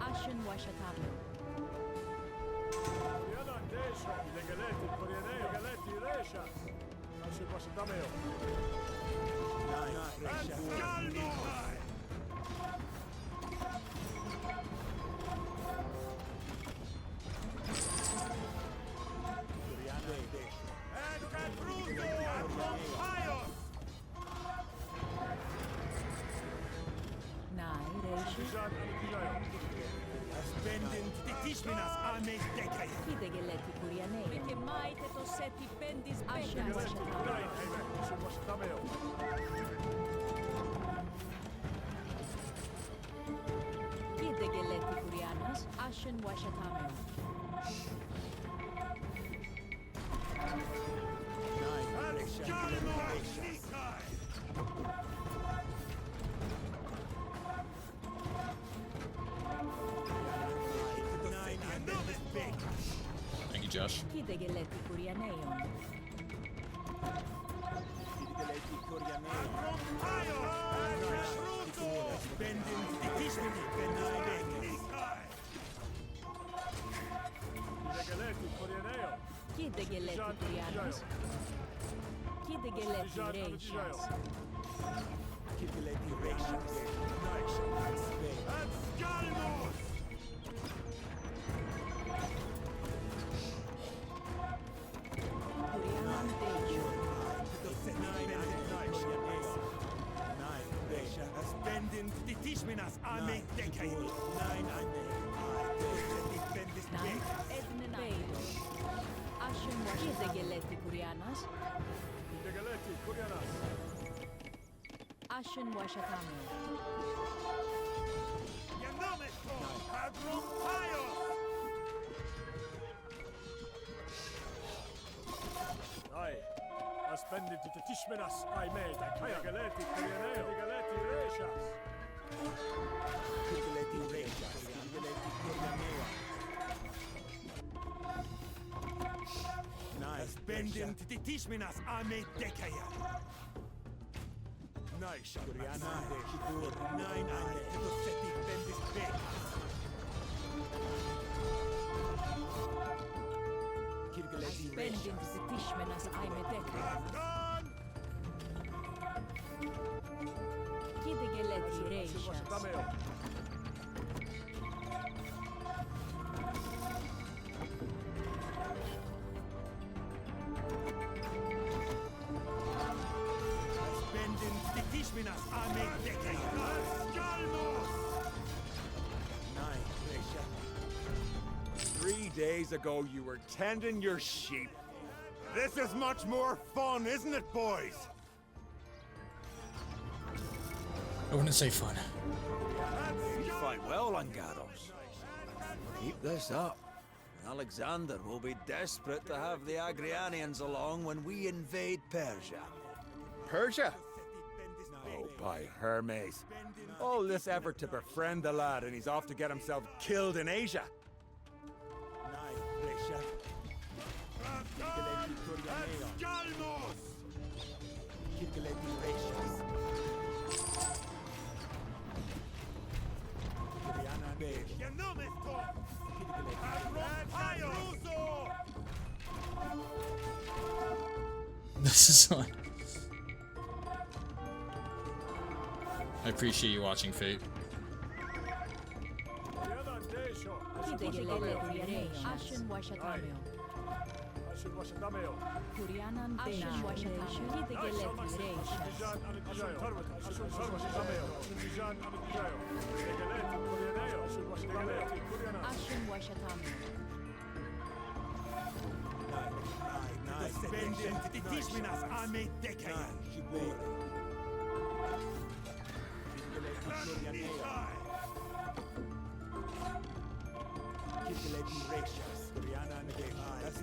Ashen Washatameo. Ashen Washatameo. Thank you, Josh. Ashen Washatameo. Ai, aspendi ti tishmenas ai meta, kaya galeti kurianeo, galeti reshas. Galeti reshas, galeti kurianeo. Spending to teach me nas ame dekaya. Bending the Tishmenas Aimedeka. Kidegeleti Reishas. Bending the Tishmenas Aimedeka. 3 days ago, you were tending your sheep. This is much more fun, isn't it, boys? I wouldn't say fun. You fight well, Angaros. Keep this up. Alexander will be desperate to have the Agrianians along when we invade Persia. Persia? Oh, by Hermes. All this effort to befriend the lad, and he's off to get himself killed in Asia. This is fun. I appreciate you watching Fate. Ashen Washatameo. Kurianan Ashen Washatameo. Kidegeleti Reishas. Ashen Washatameo. Bending the Tishmenas Aimedeka.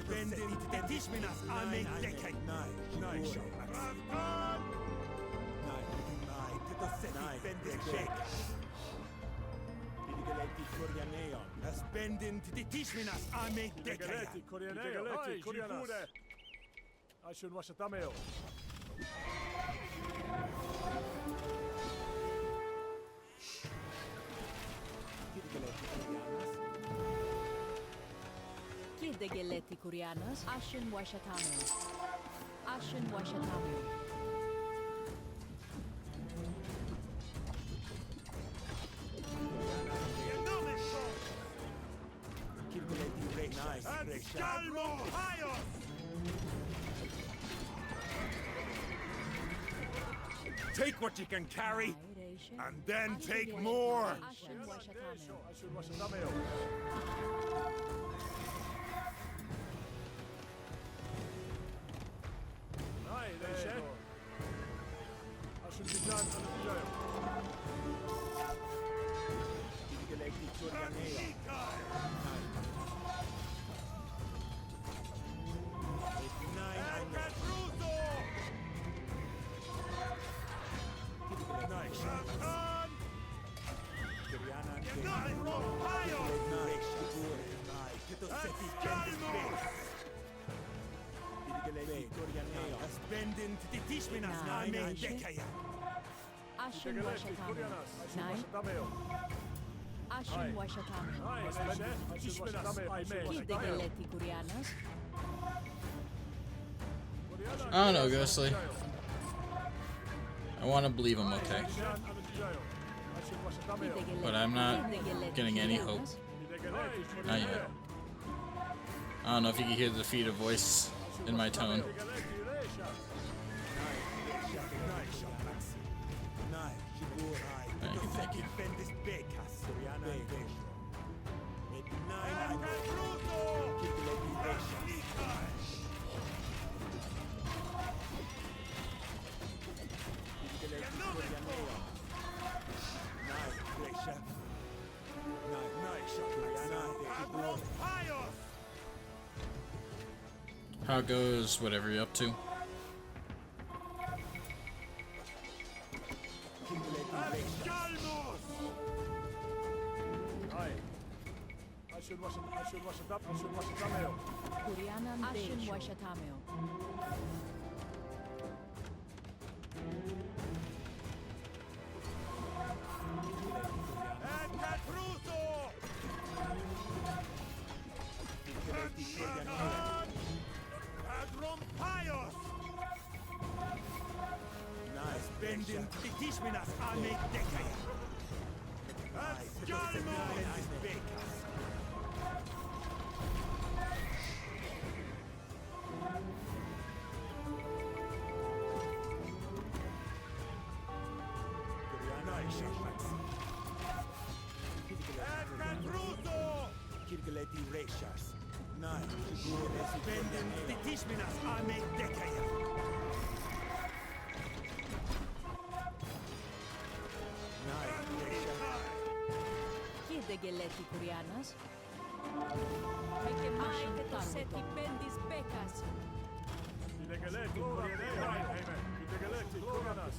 Bending the Tishmenas Aimedeka. Bending the Tishmenas Aimedeka. Ashen Washatameo. Kidegeleti Kurianas. Ashen Washatameo. Ashen Washatameo. Take what you can carry, and then take more. Ashen Washatameo. Ashen Washatameo. Ashen Bijan Anabijayo. Bending the Tishmenas Aimedeka. Ashen Washatameo. Nine. Ashen Washatameo. Kidegeleti Kurianas. I don't know, Ghostly. I want to believe I'm okay, but I'm not getting any hope. Not yet. I don't know if you can hear the defeated voice in my tone. Thank you. How goes whatever you're up to? Kurianan Ashen Washatameo. spending titishminas ame dekaya. Kirgeleti reshas. Nai, spending titishminas ame dekaya. Kide geleti kurianas. Meke mai te to seti bendis bekas. Idegeleti Koreanea. Idegeleti Koreanas.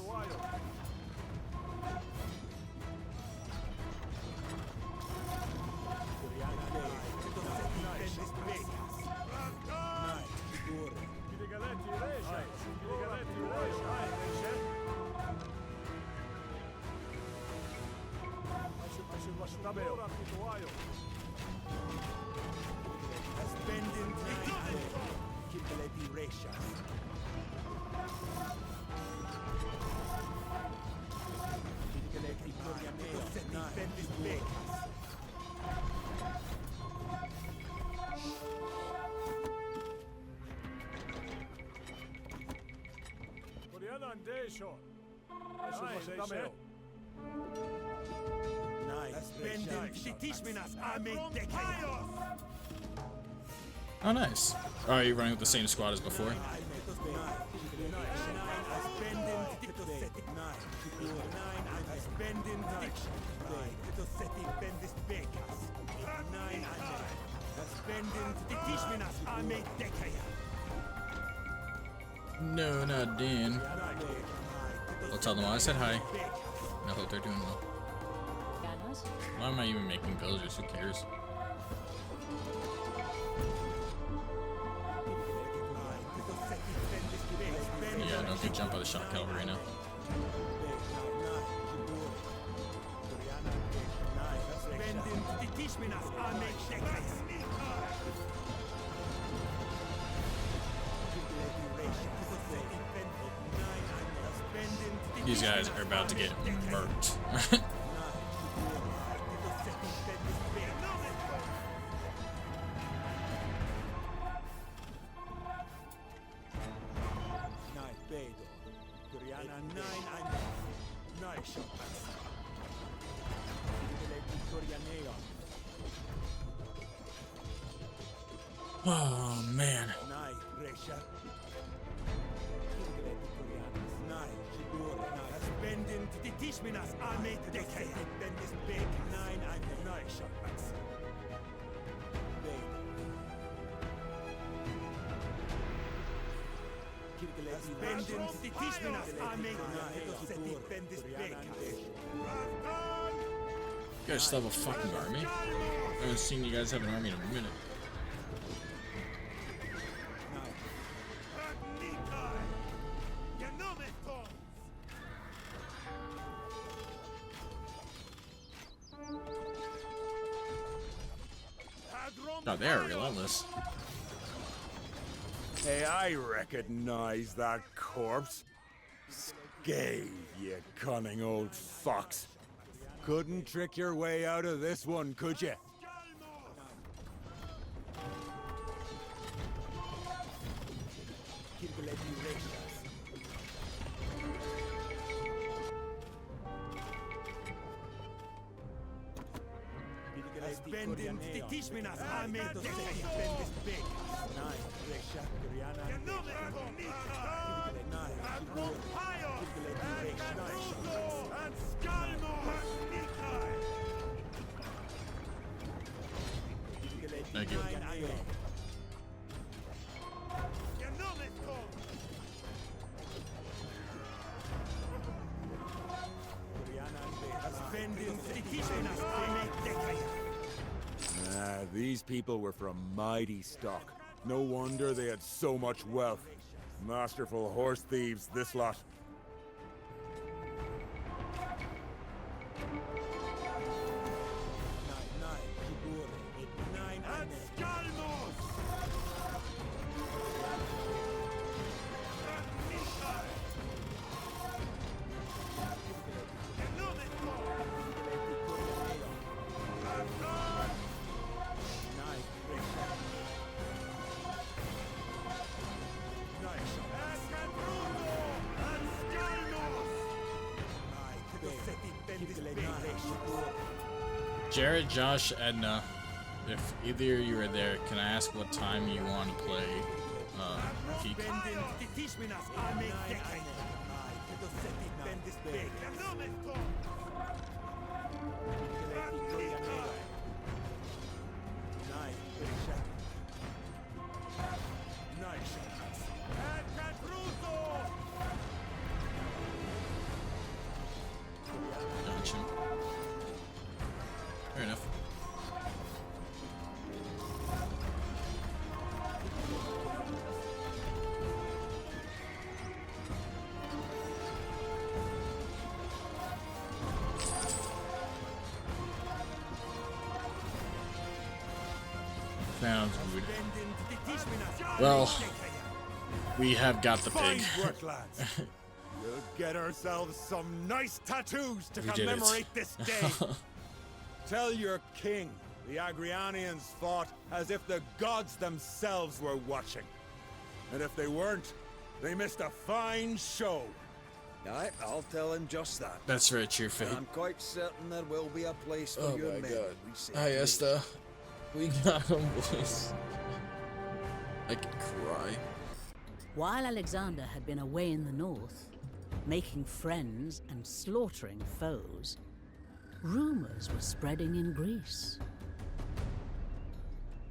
Oh, nice. Oh, are you running with the same squad as before? No, not Dan. I'll tell them all I said hi. And I hope they're doing well. Why am I even making villagers? Who cares? Yeah, don't get jumped by the shock cavalry now. These guys are about to get murked. Oh man. You guys still have a fucking army? I haven't seen you guys have an army in a minute. Oh, they're relentless. Hey, I recognize that corpse. Scathe, you cunning old fox. Couldn't trick your way out of this one, could you? Thank you. These people were from mighty stock. No wonder they had so much wealth. Masterful horse thieves, this lot. Jared, Josh, Edna, if either of you are there, can I ask what time you want to play Peak? Gotcha. Fair enough. Sounds good. Well, we have got the pig. Fine work, lads. We'll get ourselves some nice tattoos to We did it. commemorate this day. Tell your king the Agrianians fought as if the gods themselves were watching. And if they weren't, they missed a fine show. Aye, I'll tell him just that. That's right, your fate. And I'm quite certain there will be a place for your men. We say Hi, Esther. We got him, boys. I could cry. While Alexander had been away in the north, making friends and slaughtering foes, rumors were spreading in Greece.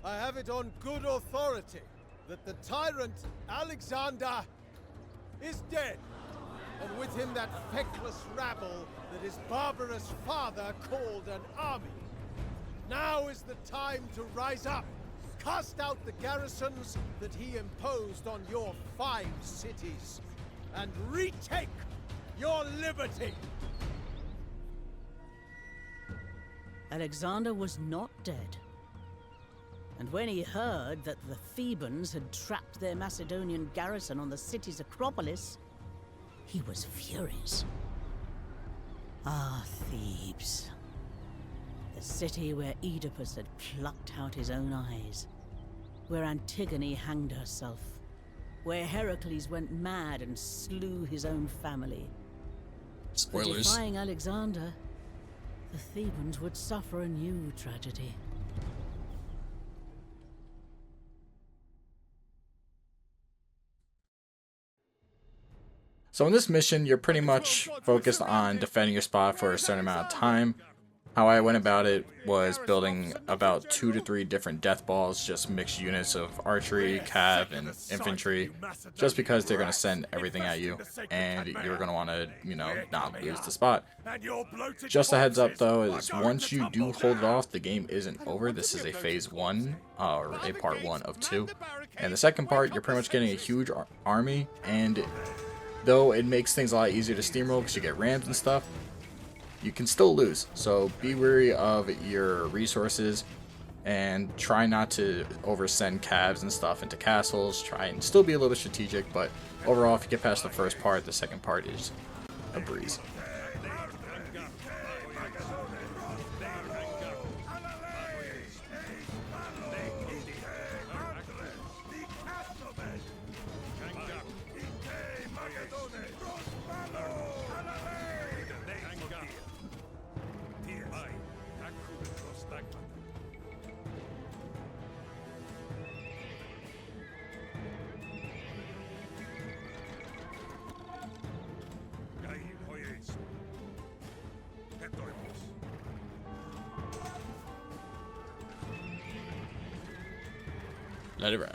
I have it on good authority that the tyrant Alexander is dead, and with him that feckless rabble that his barbarous father called an army. Now is the time to rise up, cast out the garrisons that he imposed on your 5 cities, and retake your liberty! Alexander was not dead. And when he heard that the Thebans had trapped their Macedonian garrison on the city's Acropolis, he was furious. Ah, Thebes. The city where Oedipus had plucked out his own eyes. Where Antigone hanged herself. Where Heracles went mad and slew his own family. For Spoilers. defying Alexander, the Thebans would suffer a new tragedy. So in this mission, you're pretty much focused on defending your spot for a certain amount of time. How I went about it was building about 2 to 3 different death balls, just mixed units of archery, cav, and infantry, just because they're going to send everything at you, and you're going to want to, you know, not lose the spot. Just a heads up though, is once you do hold it off, the game isn't over. This is a phase 1, or a part 1 of 2. And the second part, you're pretty much getting a huge army, and though it makes things a lot easier to steamroll because you get rams and stuff, you can still lose. So be wary of your resources and try not to oversend cabs and stuff into castles. Try and still be a little bit strategic, but overall, if you get past the first part, the second part is a breeze. Let it ride.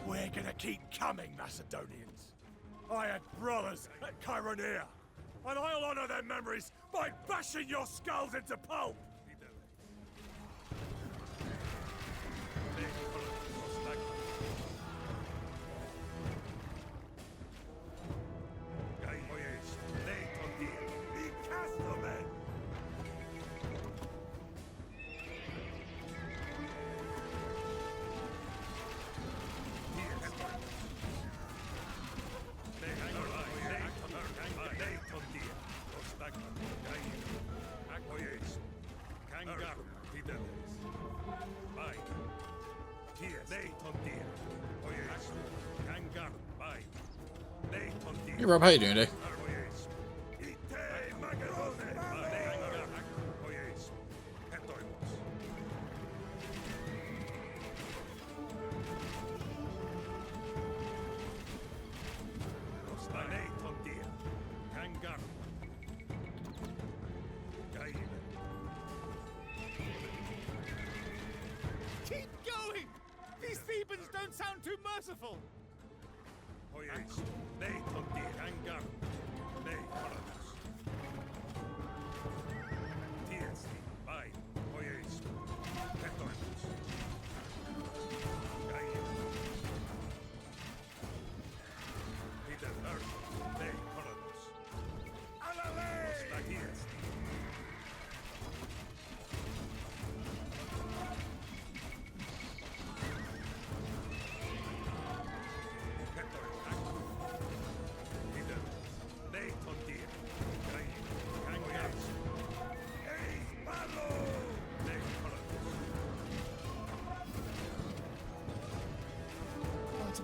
We're gonna keep coming, Macedonians. I had brothers at Chaeronea, and I'll honor their memories by bashing your skulls into pulp! Hey Rob, how you doing today? Keep going! These Thebans don't sound too merciful!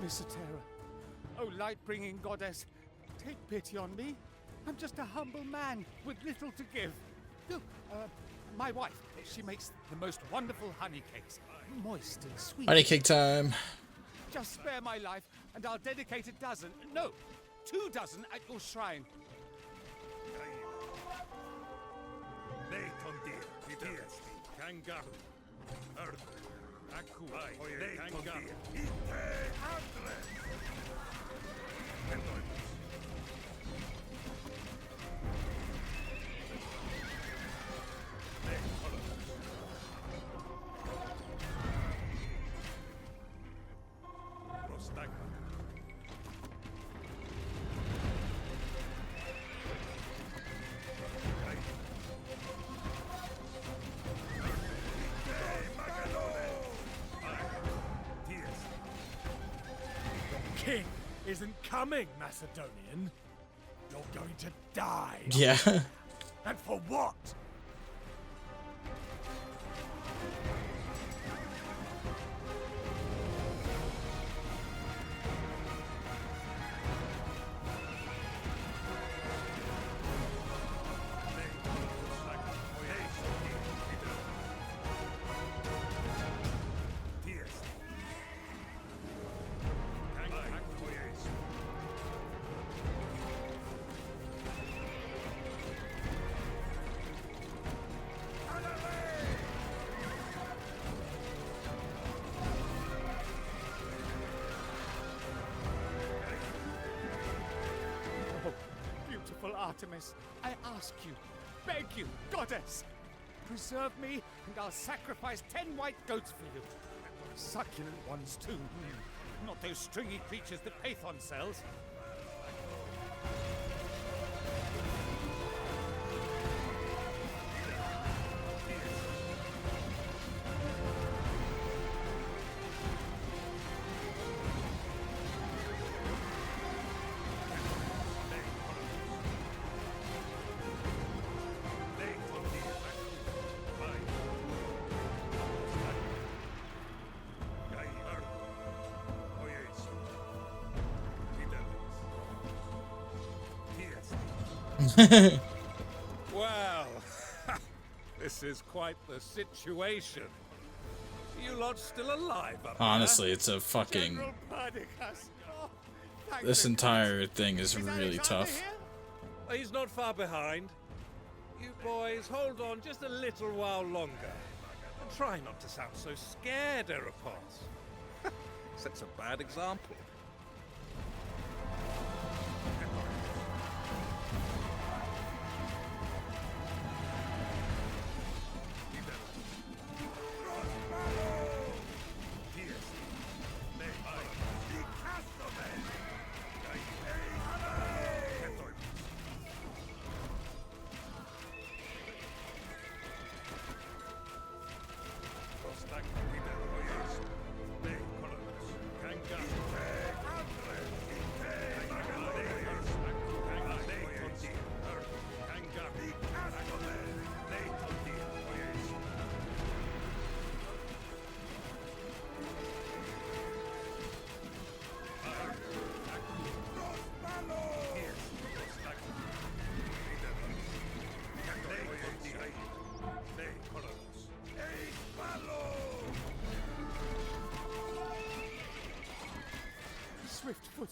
Satira. Oh, light-bringing goddess, take pity on me. I'm just a humble man with little to give. Look, my wife, she makes the most wonderful honey cakes, moist and sweet. Honey cake time. Just spare my life, and I'll dedicate 2 dozen at your shrine. King isn't coming, Macedonian. You're going to die. Yeah. And for what? Artemis, I ask you, beg you, goddess, preserve me and I'll sacrifice 10 white goats for you. Succulent ones too. Not those stringy creatures that Pathon sells. Well, this is quite the situation. You lot still alive up Honestly, it's a fucking... This entire thing is really tough. He's not far behind. You boys, hold on just a little while longer. And try not to sound so scared, Eropos. Sets a bad example.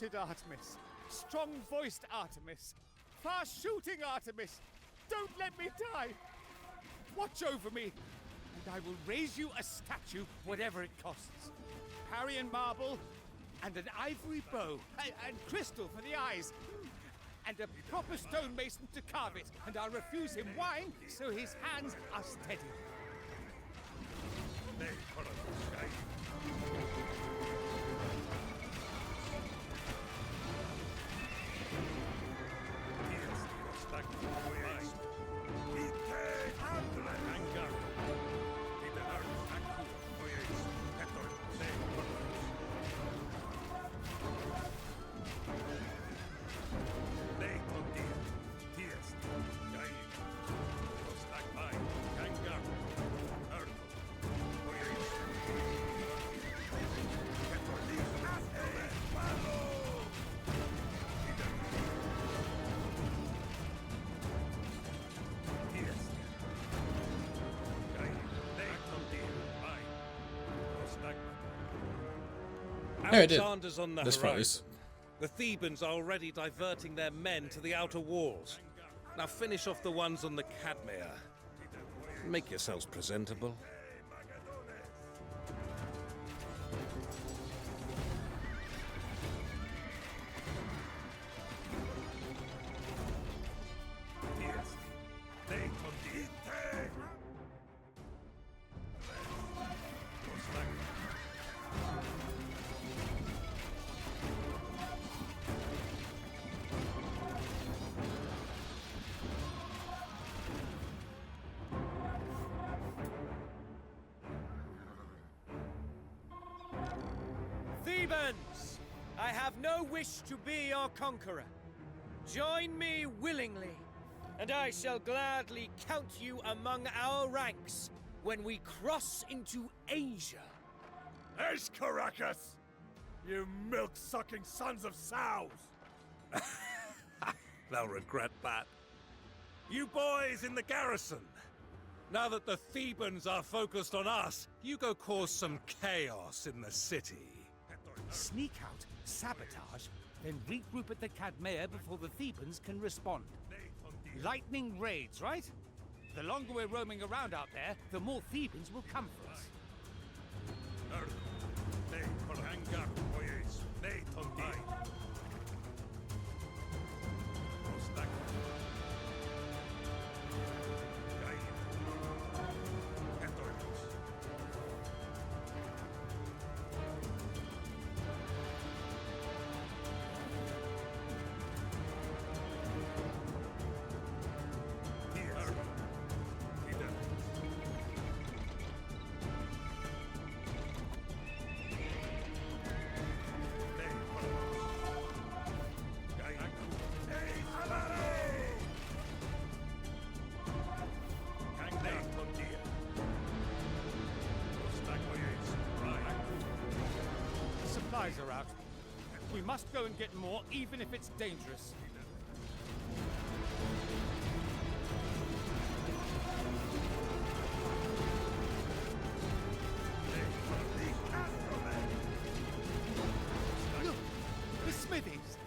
footed Artemis, strong-voiced Artemis, far-shooting Artemis, don't let me die! Watch over me, and I will raise you a statue, whatever it costs. Parian marble, and an ivory bow, and crystal for the eyes, and a proper stonemason to carve it, and I'll refuse him wine so his hands are steady. Yeah, I did. Alexander's on the This horizon. phase. The Thebans are already diverting their men to the outer walls. Now finish off the ones on the Cadmea. Make yourselves presentable. Thebans! I have no wish to be your conqueror. Join me willingly, and I shall gladly count you among our ranks when we cross into Asia. Caracas! You milk-sucking sons of sows! They'll regret that. You boys in the garrison, now that the Thebans are focused on us, you go cause some chaos in the city. Sneak out, sabotage, then regroup at the Cadmea before the Thebans can respond. Lightning raids, right? The longer we're roaming around out there, the more Thebans will come for us. Supplies are out. We must go and get more, even if it's dangerous. Look! The smithies!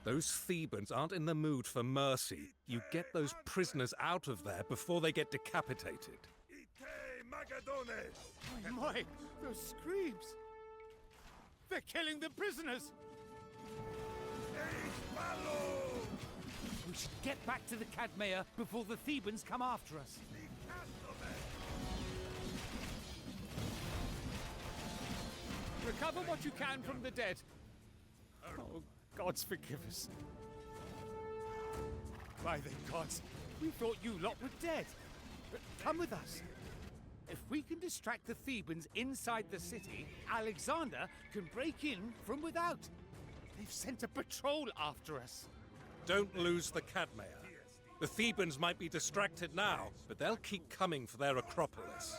Those Thebans aren't in the mood for mercy. You get those prisoners out of there before they get decapitated. Oh my! Those screams! They're killing the prisoners! We should get back to the Cadmea before the Thebans come after us. Recover what you can from the dead. Oh, gods forgive us. By the gods, we thought you lot were dead. But come with us. If we can distract the Thebans inside the city, Alexander can break in from without. They've sent a patrol after us. Don't lose the Cadmea. The Thebans might be distracted now, but they'll keep coming for their Acropolis.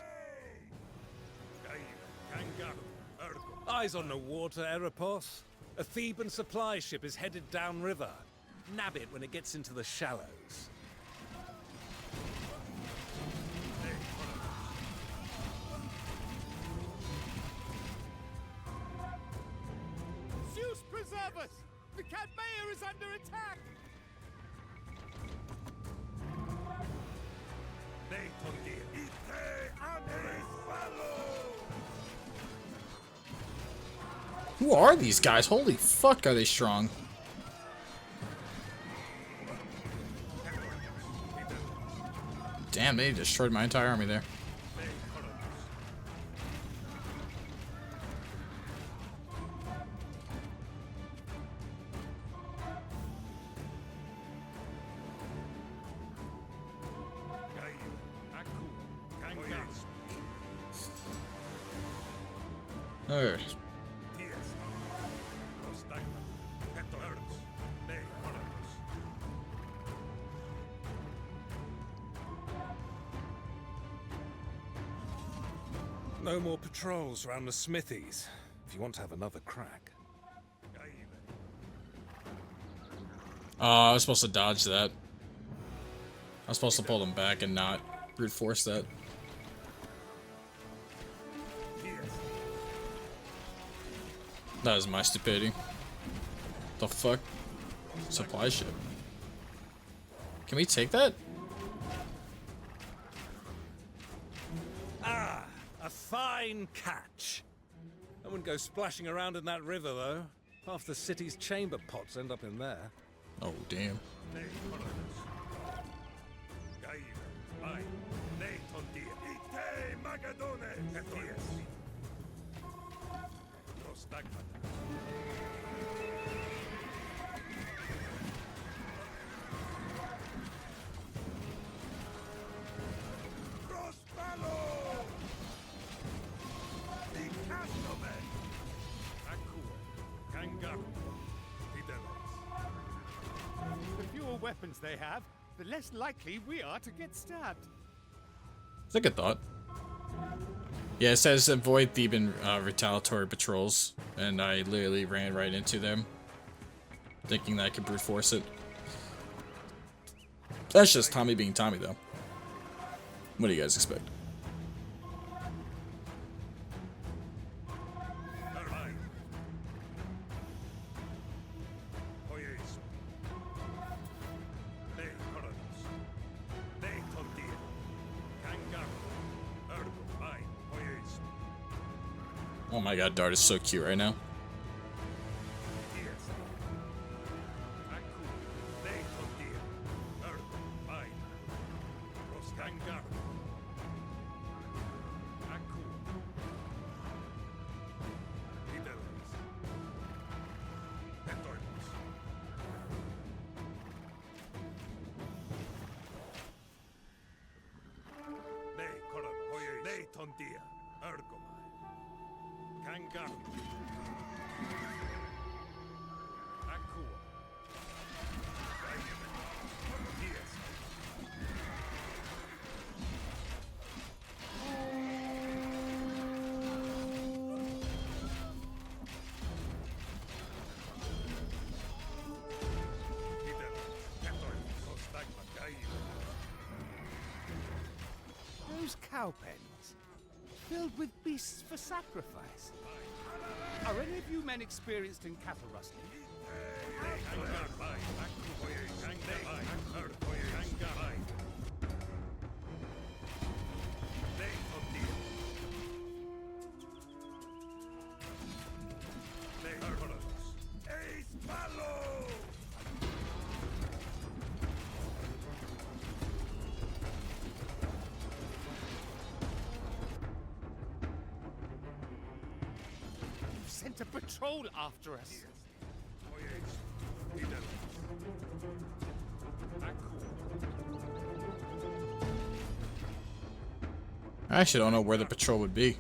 Eyes on the water, Eropos. A Theban supply ship is headed downriver. Nab it when it gets into the shallows. Zeus preserve us! The Cadmea is under attack! Who are these guys? Holy fuck, are they strong? Damn, they destroyed my entire army there. Alright. No more patrols around the smithies, if you want to have another crack. I was supposed to dodge that. I was supposed to pull them back and not brute force that. That is my stupidity. The fuck? Supply ship. Can we take that? Ah, a fine catch. I wouldn't go splashing around in that river, though. Half the city's chamber pots end up in there. Oh, damn. The fewer weapons they have, the less likely we are to get stabbed. It's a good thought. Yeah, it says avoid Theban retaliatory patrols, and I literally ran right into them, thinking that I could brute force it. That's just Tommy being Tommy, though. What do you guys expect? Oh my god, Dart is so cute right now. Those cow pens, filled with beasts for sacrifice. Are any of you men experienced in cattle rustling? Sent a patrol after us. I actually don't know where the patrol would be.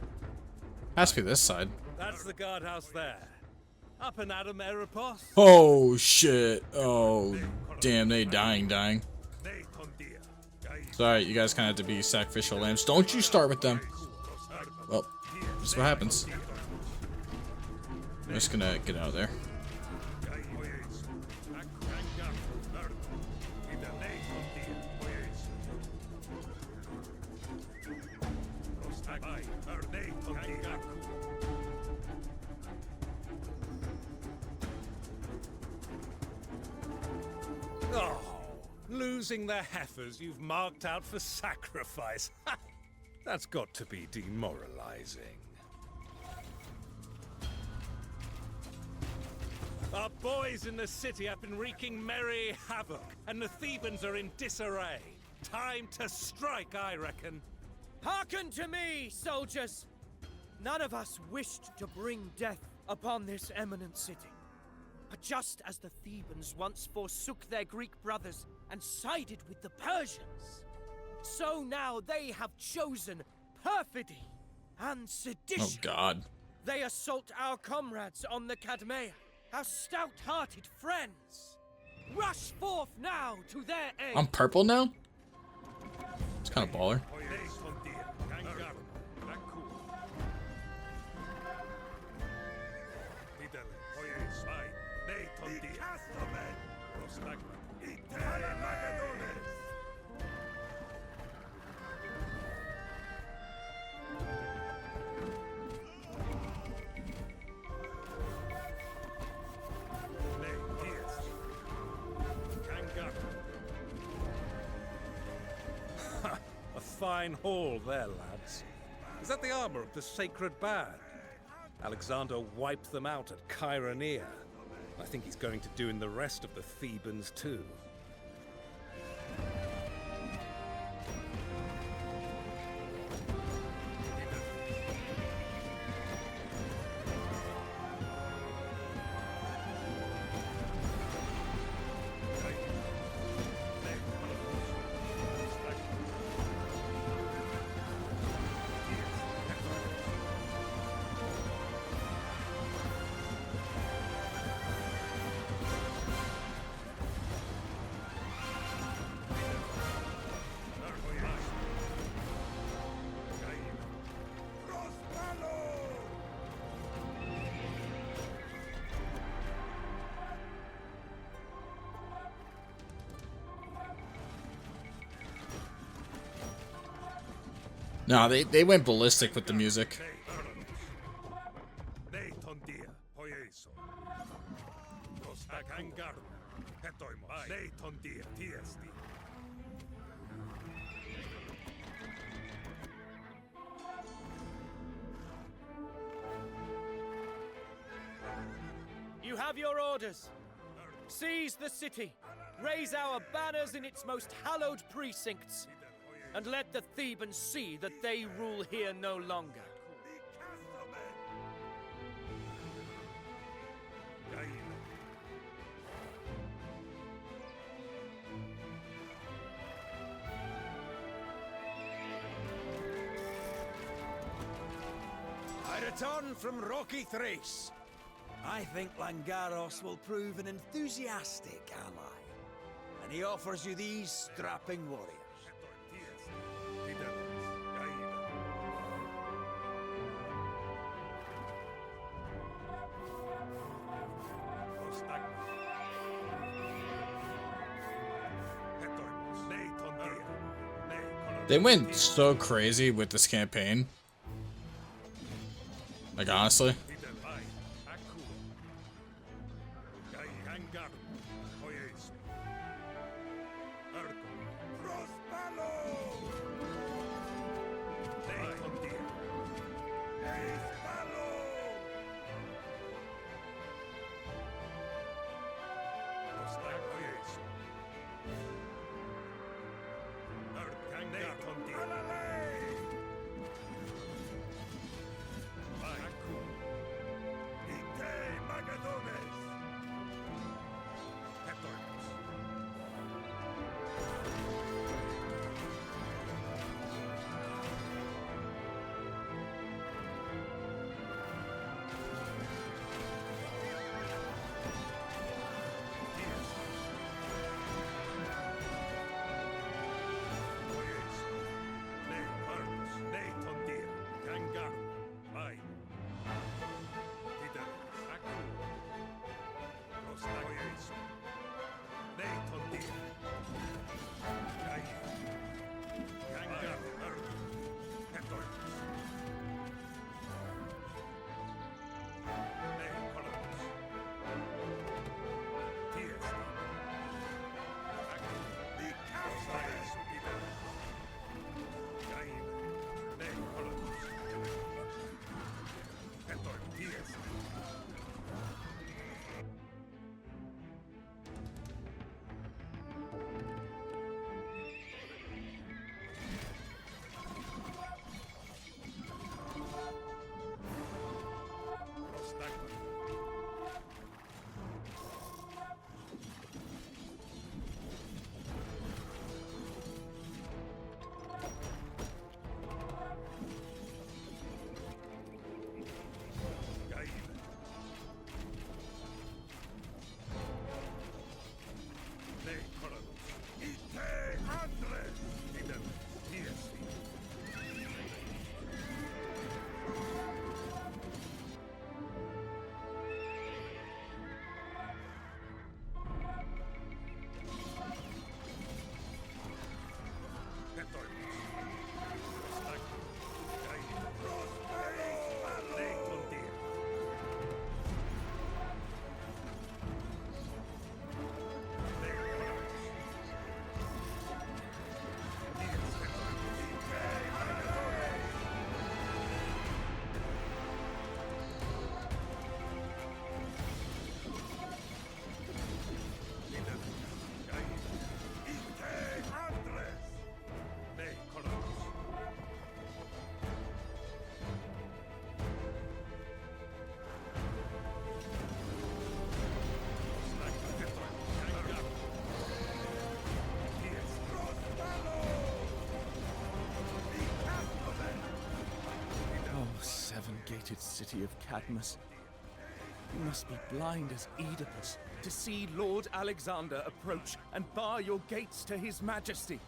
Has to be this side. That's the guardhouse there. Up and at 'em, Eropos. Oh shit. Oh damn, they dying. Sorry, you guys kind of have to be sacrificial lambs. Don't you start with them. Well, this is what happens. I'm just gonna get out of there. Oh, losing the heifers you've marked out for sacrifice. That's got to be demoralizing. Our boys in the city have been wreaking merry havoc, and the Thebans are in disarray. Time to strike, I reckon. Hearken to me, soldiers! None of us wished to bring death upon this eminent city. But just as the Thebans once forsook their Greek brothers and sided with the Persians, so now they have chosen perfidy and sedition. Oh God. They assault our comrades on the Cadmea, our stout-hearted friends. Rush forth now to their aid. I'm purple now? It's kind of baller. A fine haul there, lads. Is that the armor of the Sacred Band? Alexander wiped them out at Chaeronea. I think he's going to do in the rest of the Thebans too. No, they went ballistic with the music. You have your orders. Seize the city, raise our banners in its most hallowed precincts, and let the Thebans see that they rule here no longer. I return from rocky Thrace. I think Langaros will prove an enthusiastic ally, and he offers you these strapping warriors. They went so crazy with this campaign. Like, honestly. fated city of Cadmus. You must be blind as Oedipus to see Lord Alexander approach and bar your gates to his majesty.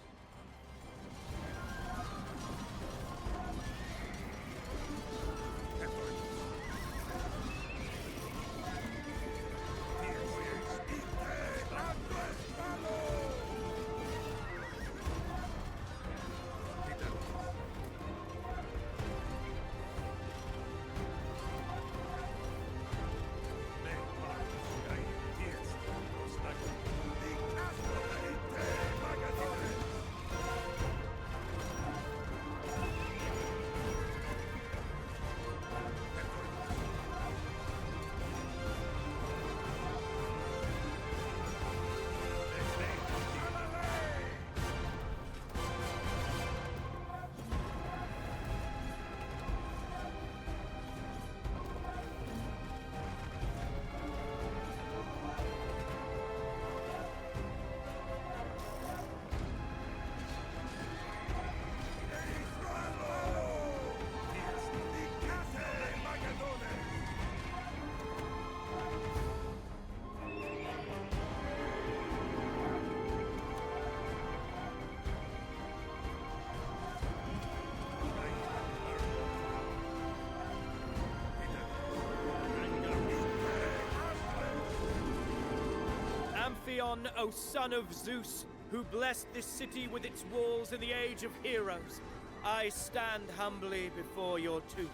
Amphion, O son of Zeus, who blessed this city with its walls in the age of heroes, I stand humbly before your tomb.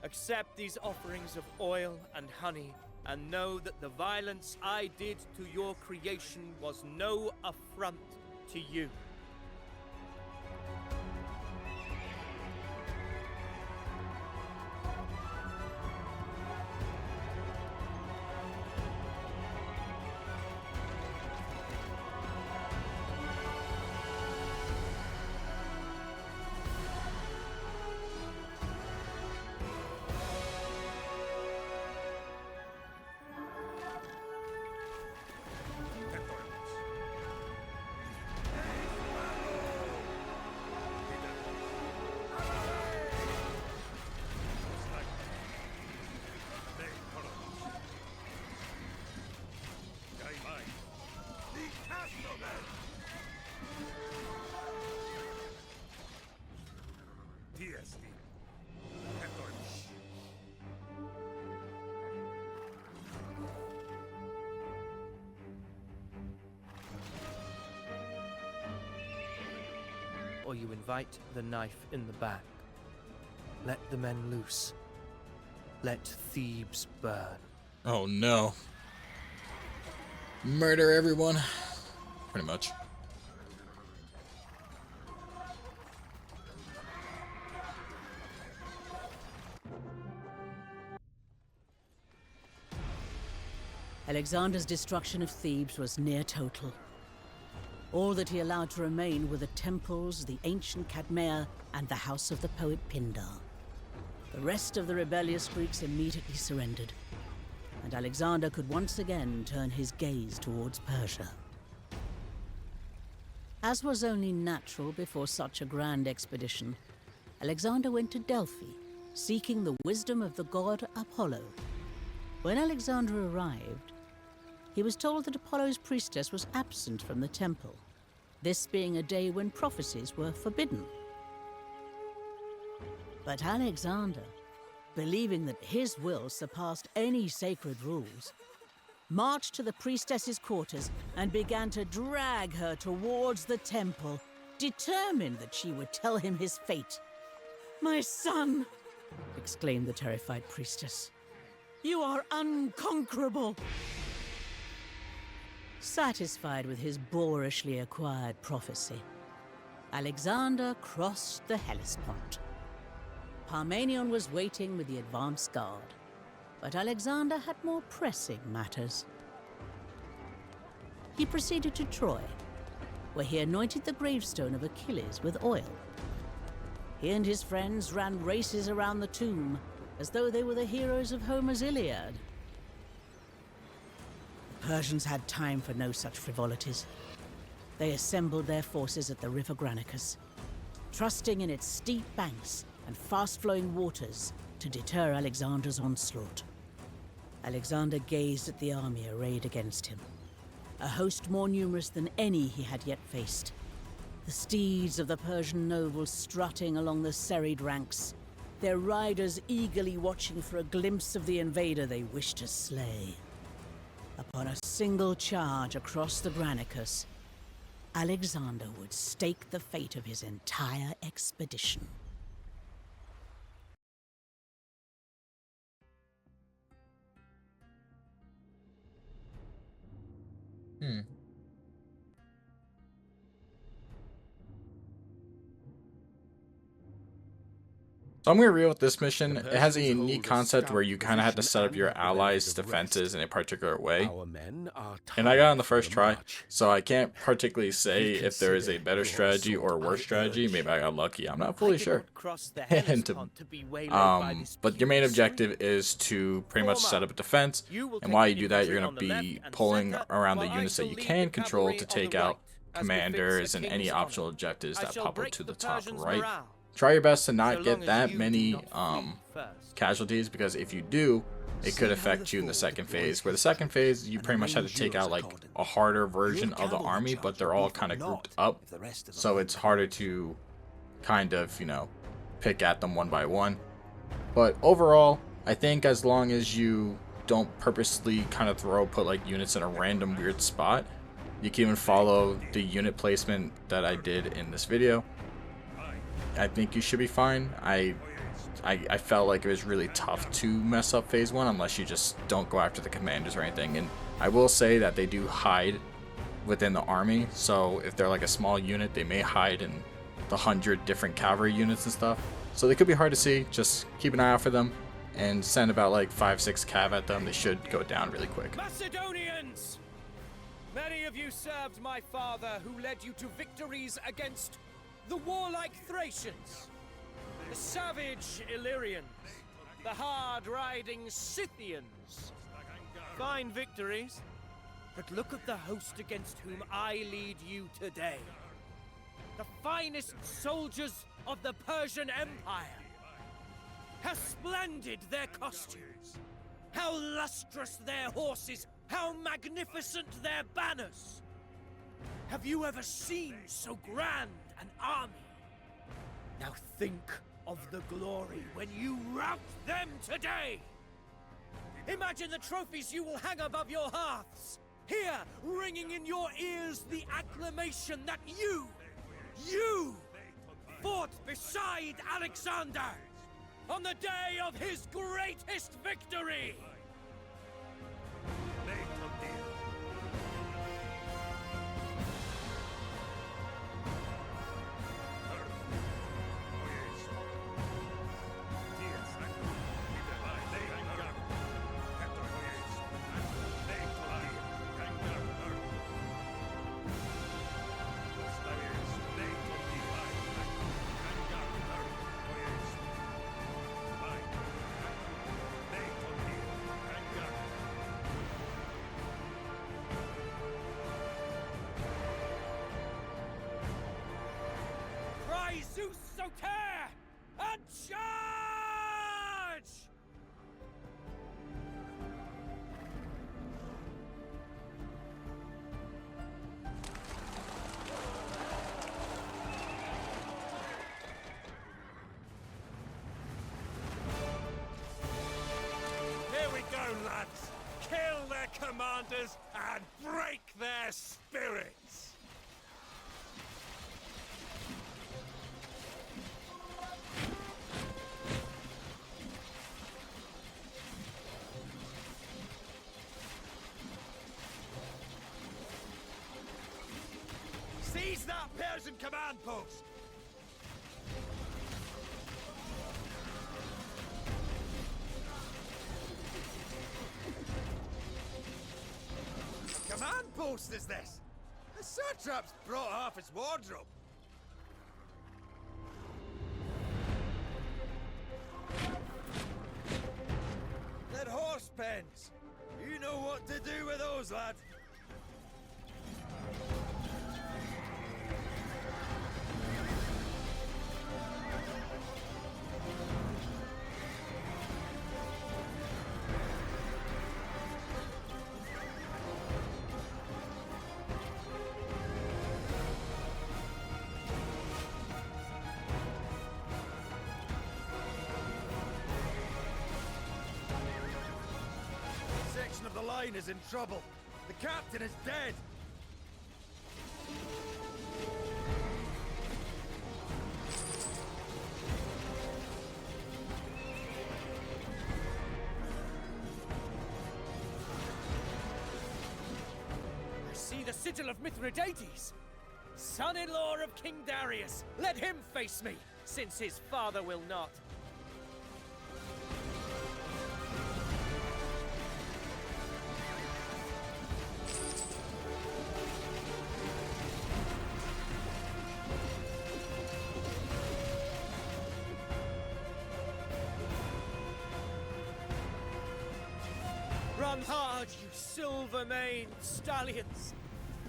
Accept these offerings of oil and honey, and know that the violence I did to your creation was no affront to you. Or you invite the knife in the back. Let the men loose. Let Thebes burn. Oh no. Murder everyone. Pretty much. Alexander's destruction of Thebes was near total. All that he allowed to remain were the temples, the ancient Cadmea, and the house of the poet Pindar. The rest of the rebellious Greeks immediately surrendered, and Alexander could once again turn his gaze towards Persia. As was only natural before such a grand expedition, Alexander went to Delphi, seeking the wisdom of the god Apollo. When Alexander arrived, he was told that Apollo's priestess was absent from the temple, this being a day when prophecies were forbidden. But Alexander, believing that his will surpassed any sacred rules, marched to the priestess's quarters and began to drag her towards the temple, determined that she would tell him his fate. "My son!" exclaimed the terrified priestess. "You are unconquerable!" Satisfied with his boorishly acquired prophecy, Alexander crossed the Hellespont. Parmenion was waiting with the advance guard, but Alexander had more pressing matters. He proceeded to Troy, where he anointed the gravestone of Achilles with oil. He and his friends ran races around the tomb, as though they were the heroes of Homer's Iliad. The Persians had time for no such frivolities. They assembled their forces at the river Granicus. Trusting in its steep banks and fast-flowing waters, to deter Alexander's onslaught. Alexander gazed at the army arrayed against him, a host more numerous than any he had yet faced. The steeds of the Persian nobles strutting along the serried ranks, their riders eagerly watching for a glimpse of the invader they wished to slay. Upon a single charge across the Franicus, Alexander would stake the fate of his entire expedition. So I'm going to reveal with this mission, it has a unique concept where you kind of have to set up your allies' defenses in a particular way. And I got on the first try, so I can't particularly say if there is a better strategy or a worse strategy. Maybe I got lucky, I'm not fully sure. But your main objective is to pretty much set up a defense, and while you do that, you're going to be pulling around the units that you can control to take out commanders and any optional objectives that pop up to the top right. Try your best to not get that many casualties, because if you do, it could affect you in the second phase, where the second phase you pretty much have to take out like a harder version of the army, but they're all kind of grouped up, so it's harder to kind of, you know, pick at them one by one. But overall, I think as long as you don't purposely kind of put like units in a random weird spot, you can even follow the unit placement that I did in this video. I think you should be fine. I felt like it was really tough to mess up phase 1 unless you just don't go after the commanders or anything. And I will say that they do hide within the army, so if they're like a small unit, they may hide in the 100 different cavalry units and stuff. So they could be hard to see. Just keep an eye out for them and send about like 5-6 cav at them. They should go down really quick. Macedonians! Many of you served my father, who led you to victories against the warlike Thracians, the savage Illyrians, the hard-riding Scythians. Fine victories, but look at the host against whom I lead you today. The finest soldiers of the Persian Empire. How splendid their costumes, how lustrous their horses, how magnificent their banners. Have you ever seen so grand an army? Now think of the glory when you rout them today! Imagine the trophies you will hang above your hearths! Here, ringing in your ears the acclamation that you fought beside Alexander on the day of his greatest victory! Zeus Soter! And charge! Here we go, lads! Kill their commanders and break their spirits! Seize that Persian command post! Command post is this? The satrap's brought half his wardrobe. They're horse pens. You know what to do with those, lad. portion of the line is in trouble. The captain is dead. I see the sigil of Mithridates, son-in-law of King Darius. Let him face me, since his father will not. Run hard, you silver-maned stallions,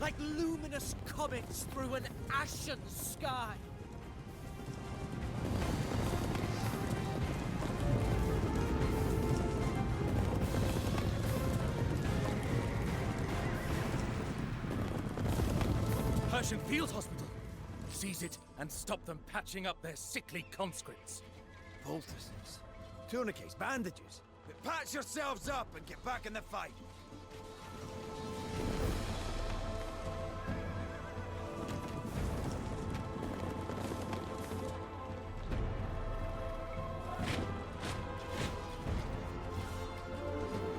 like luminous comets through an ashen sky. Persian field hospital. Seize it and stop them patching up their sickly conscripts. Poultices, tourniquets, bandages. Patch yourselves up and get back in the fight.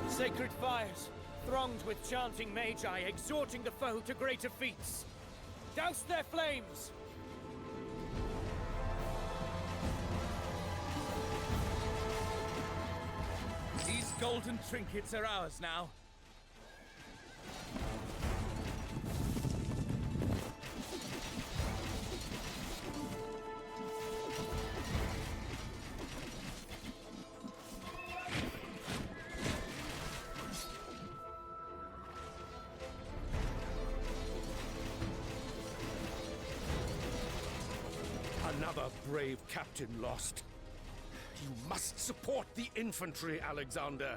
Sacred fires, thronged with chanting magi, exhorting the foe to greater feats. Douse their flames! These golden trinkets are ours now. Another brave captain lost. You must support the infantry, Alexander.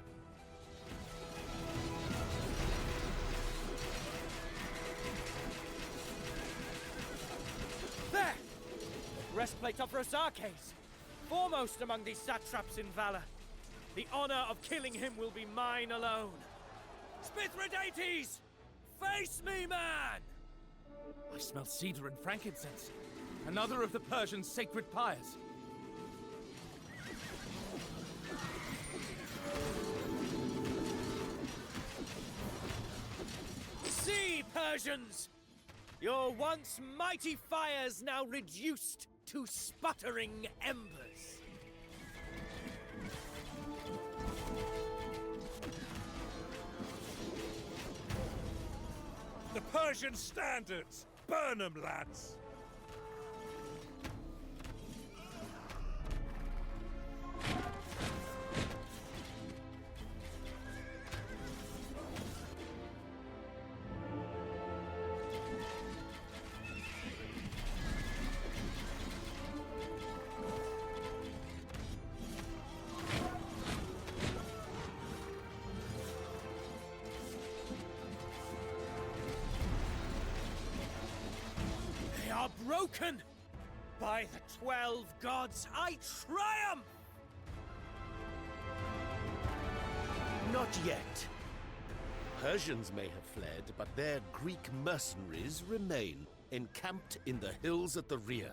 There! Breastplate of Rosarches, foremost among these satraps in valor. The honor of killing him will be mine alone. Mithridates! Face me, man! I smell cedar and frankincense. Another of the Persian sacred pyres. See, Persians! Your once mighty fires now reduced to sputtering embers. The Persian standards! Burn 'em, lads! They are broken! By the 12 gods, I triumph! Not yet. Persians may have fled, but their Greek mercenaries remain, encamped in the hills at the rear.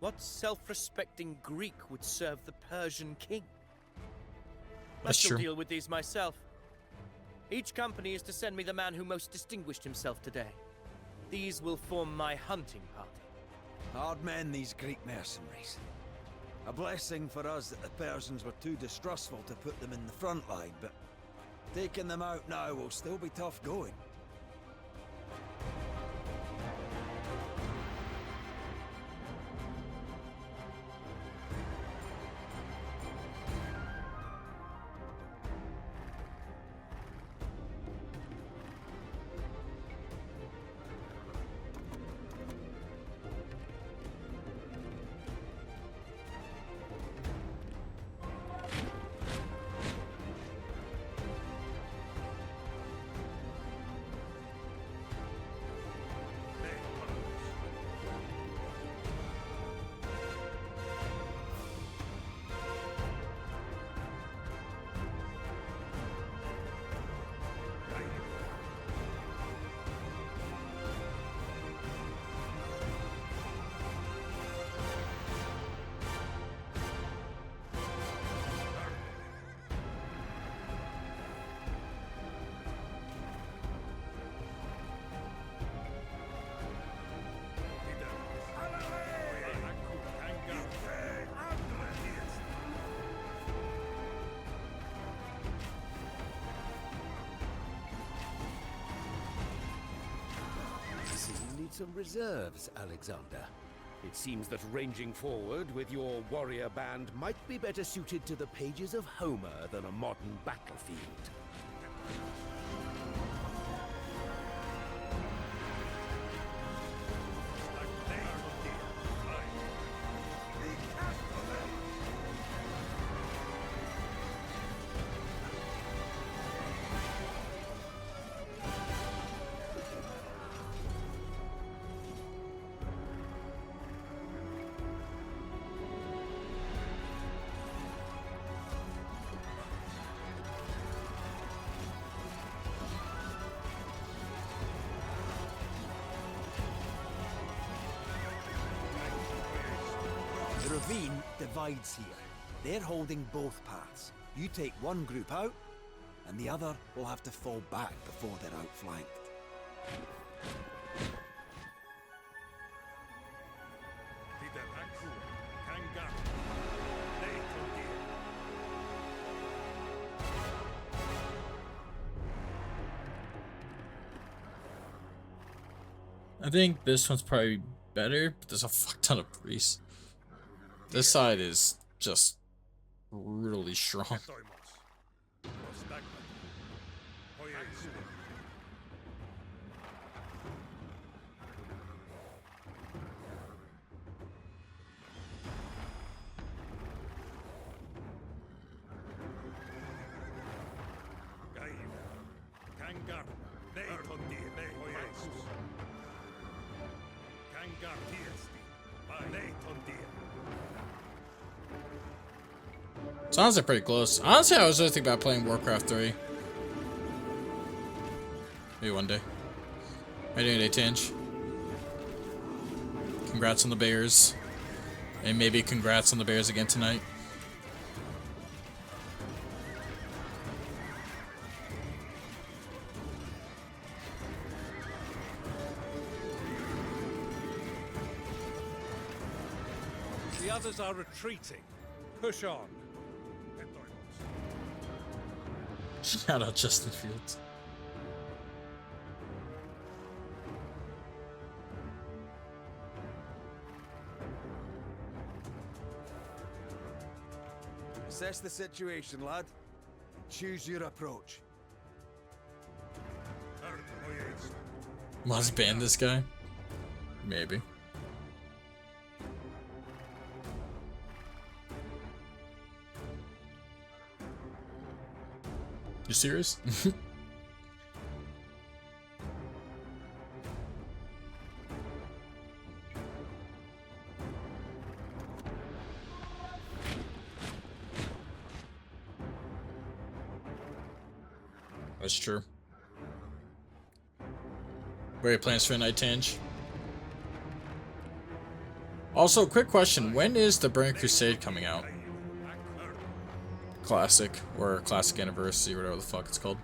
What self-respecting Greek would serve the Persian king? I That's shall true. deal with these myself. Each company is to send me the man who most distinguished himself today. These will form my hunting party. Hard men, these Greek mercenaries. A blessing for us that the Persians were too distrustful to put them in the front line, but taking them out now will still be tough going. need some reserves, Alexander. It seems that ranging forward with your warrior band might Be better suited to the pages of Homer than a modern battlefield. The ravine divides here. They're holding both paths. You take one group out, and the other will have to fall back before they're outflanked. I think this one's probably better, but there's a fuck ton of priests. This side is just really strong. It's honestly pretty close. Honestly, I was really thinking about playing Warcraft 3. Maybe one day. How you doing, Tange? Congrats on the Bears. And maybe congrats on the Bears again tonight. The others are retreating. Push on. Shout out Justin Fields. Assess the situation, lad. Choose your approach. Must ban this guy? Maybe. You serious? That's true. What are your plans for Night Tange? Also, quick question. When is the Burning Crusade coming out? Classic, or Classic Anniversary, whatever the fuck it's called.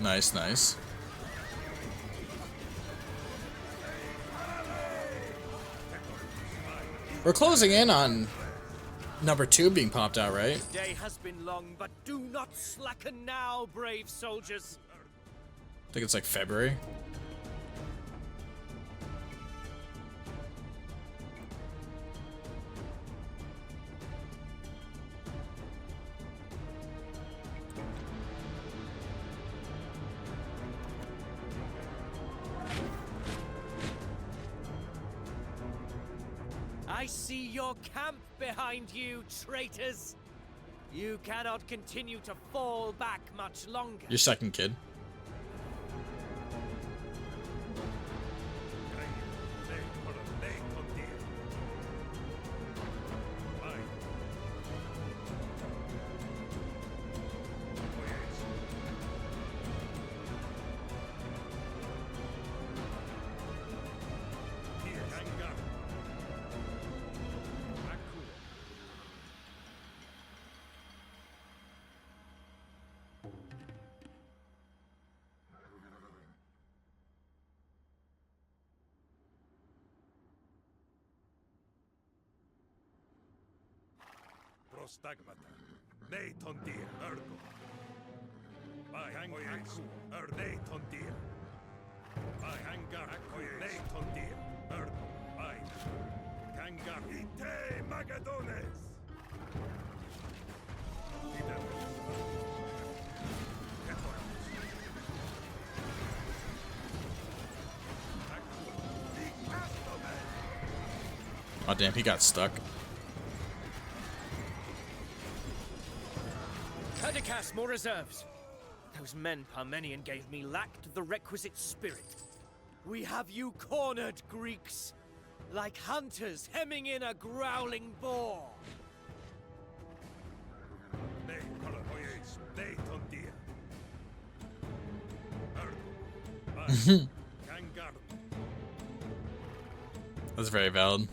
Nice, nice. We're closing in on number 2 being popped out, right? The day has been long, but do not slacken now, brave soldiers. I think it's like February. I see your camp behind you, traitors. You cannot continue to fall back much longer. Your second kid. Prostagmata. Neitondir ergo. By Hangaku, Neitondir. By Hangaku, Neitondir ergo. By Hangaku. Ite Magadones. Oh damn, he got stuck. Perdiccas, more reserves. Those men Parmenion gave me lacked the requisite spirit. We have you cornered, Greeks, like hunters hemming in a growling boar. That's very valid.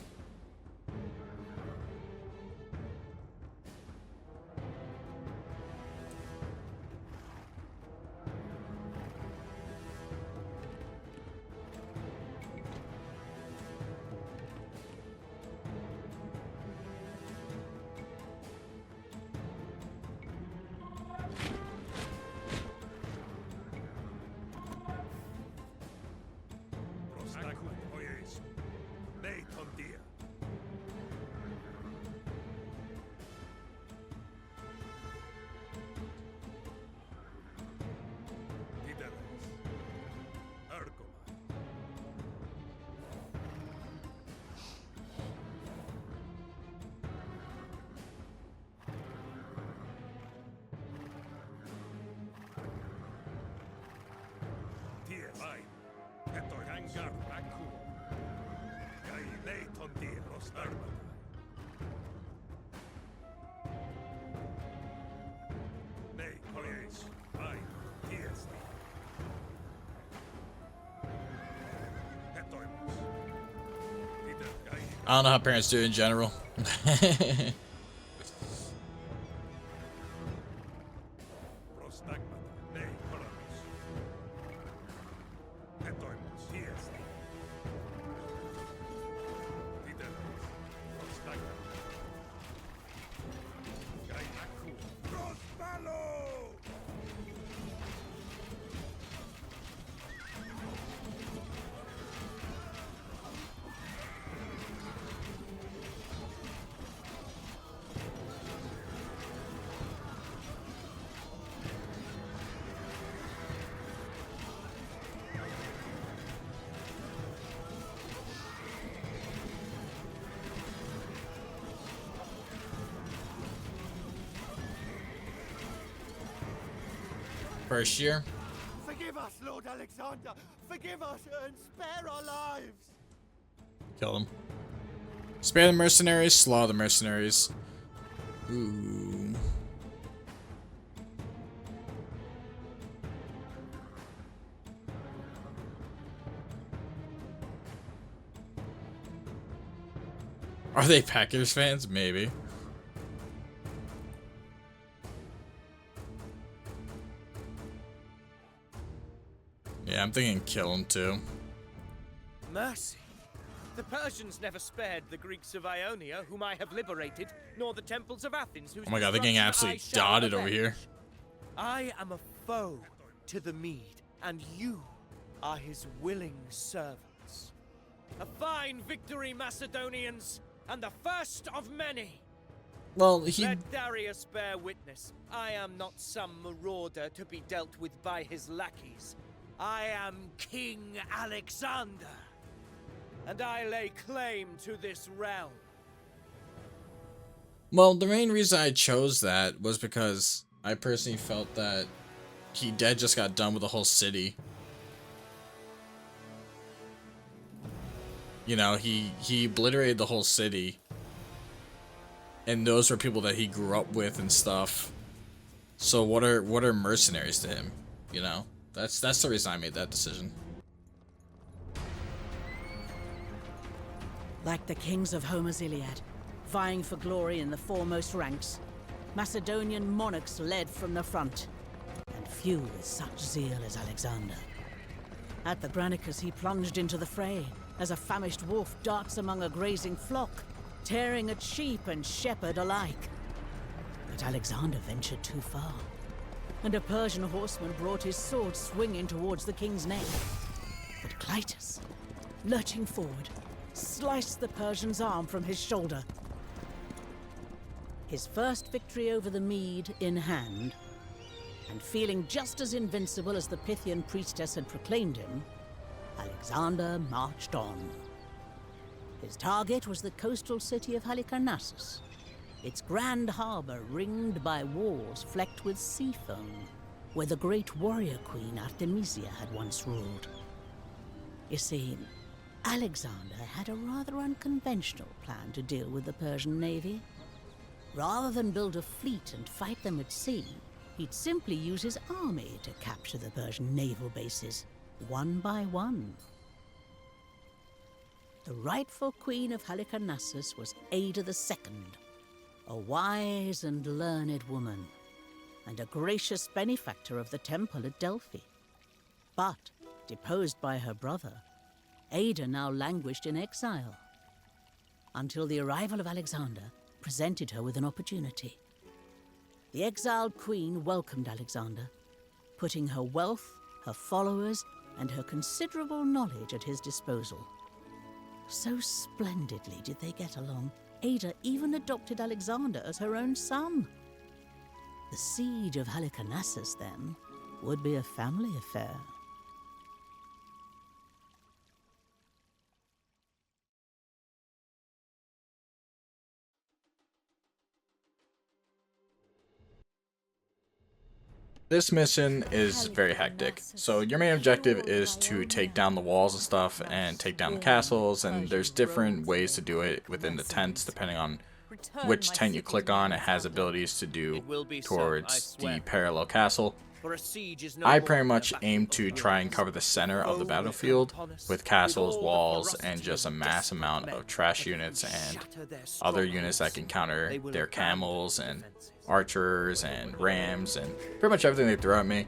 I don't know how parents do in general. First year. Forgive us, Lord Alexander. Forgive us and spare our lives. Kill them. Spare the mercenaries, slaw the mercenaries. Ooh. Are they Packers fans? Maybe. Yeah, I'm thinking kill him too. Mercy. The Persians never spared the Greeks of Ionia, whom I have liberated, nor the temples of Athens, whose Oh my god, they're getting destruction absolutely I shall dotted over avenge. here. I am a foe to the Mede, and you are his willing servants. A fine victory, Macedonians, and the first of many. Well, he... Let Darius bear witness. I am not some marauder to be dealt with by his lackeys. I am King Alexander, and I lay claim to this realm. Well, the main reason I chose that was because I personally felt that he dead just got done with the whole city. You know, he obliterated the whole city. And those were people that he grew up with and stuff. So what are mercenaries to him, you know? That's the reason I made that decision. Like the kings of Homer's Iliad, vying for glory in the foremost ranks, Macedonian monarchs led from the front, and few with such zeal as Alexander. At the Granicus, he plunged into the fray, as a famished wolf darts among a grazing flock, tearing at sheep and shepherd alike. But Alexander ventured too far, and a Persian horseman brought his sword swinging towards the king's neck. But Clitus, lurching forward, sliced the Persian's arm from his shoulder. His first victory over the Mede in hand, and feeling just as invincible as the Pythian priestess had proclaimed him, Alexander marched on. His target was the coastal city of Halicarnassus, its grand harbor ringed by walls flecked with sea foam, where the great warrior queen Artemisia had once ruled. You see, Alexander had a rather unconventional plan to deal with the Persian navy. Rather than build a fleet and fight them at sea, he'd simply use his army to capture the Persian naval bases, one by one. The rightful queen of Halicarnassus was Ada II, a wise and learned woman, and a gracious benefactor of the temple at Delphi. But, deposed by her brother, Ada now languished in exile, until the arrival of Alexander presented her with an opportunity. The exiled queen welcomed Alexander, putting her wealth, her followers, and her considerable knowledge at his disposal. So splendidly did they get along, Ada even adopted Alexander as her own son. The siege of Halicarnassus, then, would be a family affair. This mission is very hectic. So your main objective is to take down the walls and stuff and take down the castles, and there's different ways to do it within the tents depending on which tent you click on. It has abilities to do towards the parallel castle. I pretty much aim to try and cover the center of the battlefield with castles, walls, and just a mass amount of trash units and other units that can counter their camels and archers and rams and pretty much everything they throw at me.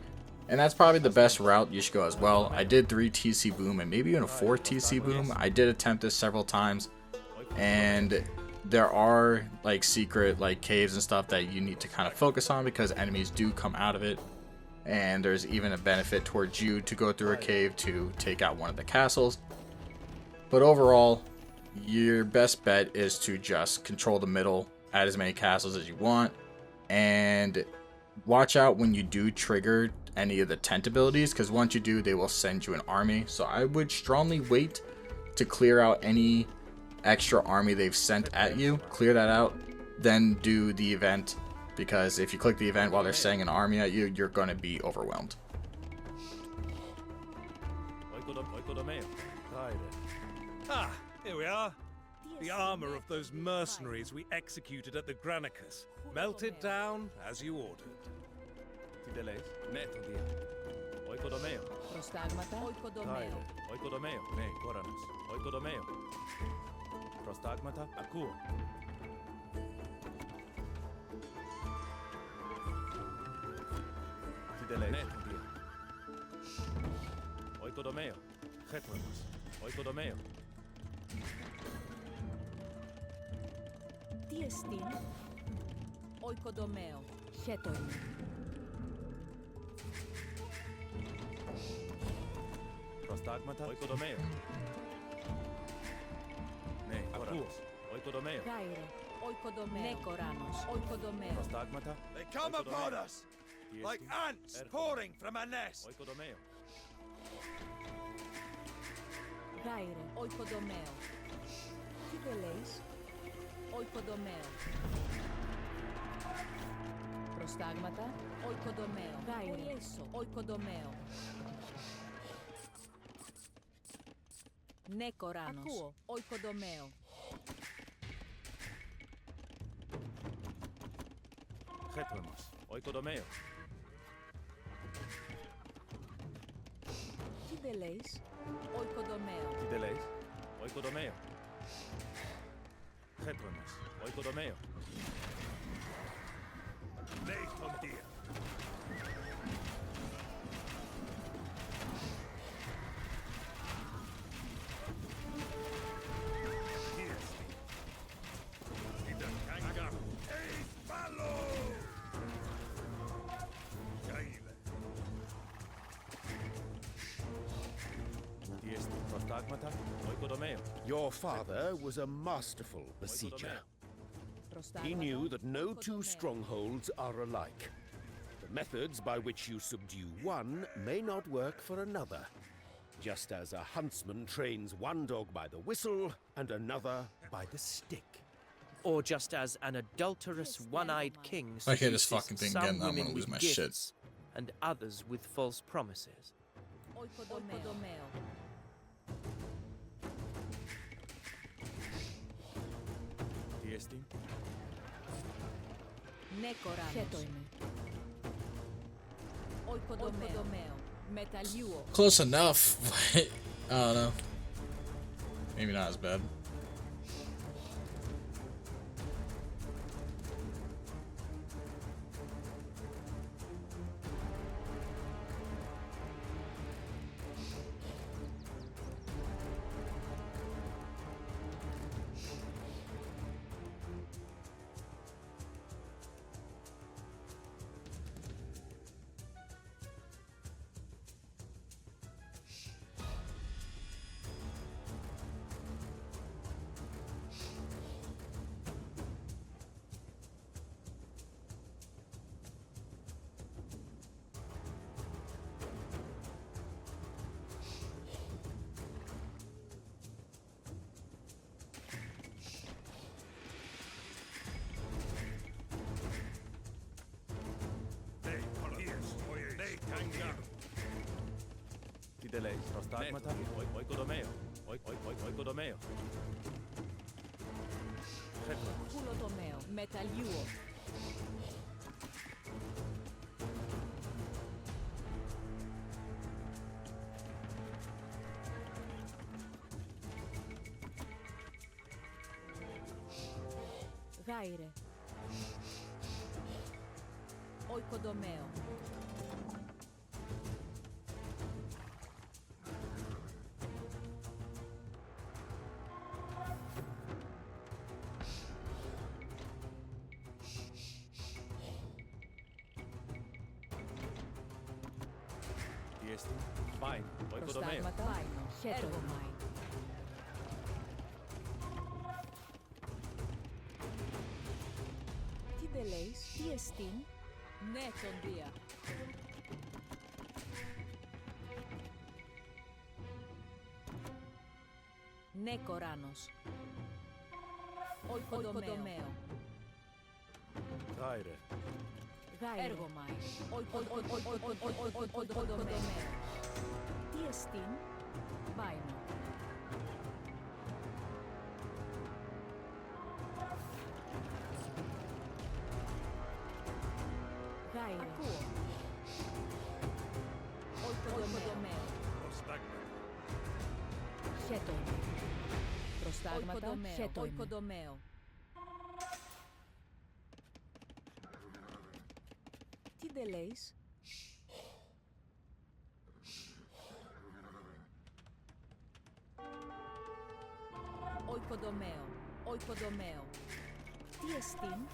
And that's probably the best route you should go as well. I did 3 TC boom and maybe even a 4 TC boom. I did attempt this several times, and there are like secret like caves and stuff that you need to kind of focus on because enemies do come out of it. And there's even a benefit towards you to go through a cave to take out one of the castles. But overall, your best bet is to just control the middle, add as many castles as you want, and watch out when you do trigger any of the tent abilities, because once you do, they will send you an army. So I would strongly wait to clear out any extra army they've sent at you. Clear that out, then do the event. Because if you click the event while they're sending an army at you, you're going to be overwhelmed. Ah, here we are. The armor of those mercenaries we executed at the Chronicles, melted down as you ordered. Oikodomeo, Chetremus, Oikodomeo. Tiestin, Oikodomeo, Cheton. Prostagmata, Oikodomeo. Ne, Koranos, Oikodomeo. Tyre, Oikodomeo. Nekoranos, Oikodomeo. Prostagmata. They come upon us like ants pouring from a nest. Oikodomeo. Tyre, Oikodomeo. Kibeleis, Oikodomeo. Prostagmata, Oikodomeo. Tyre, Oikodomeo. Nekoranos, Akuo, Oikodomeo. Chetremus, Oikodomeo. Kibeleis, Oikodomeo. Tideleis, Oikodomeo. Chetremus, Oikodomeo. Leichtondir. Your father was a masterful besieger. He knew that no two strongholds are alike. The methods by which you subdue one may not work for another, just as a huntsman trains one dog by the whistle and another by the stick. Or just as an adulterous one-eyed king If I hear this seduces fucking thing some again, I'm women gonna lose with my gifts shit. and others with false promises. Oikodomeo. Nekora. Chetoime. Oikodomeo. Metaliuo. Close enough. I don't know. Maybe not as bad. Culotomeo. Metaliuo. Gaire. Oikodomeo. Prostagmata. Vaino. Ergomai. Τι δελέεις, τι εστίν, ναι τον δία. Ναι κοράνος. Οικοδομαίο. Tyre. Έργομαι. Οικοδομαίο. Τι εστίν, Βάινο. Γάιρε. Ακούω. Οικοδομαίο. Χέτοιμαι. Προστάγματα. Οικοδομαίο. Τι δε λέεις? Οικοδομαίο. Οικοδομαίο. Τι εστίν?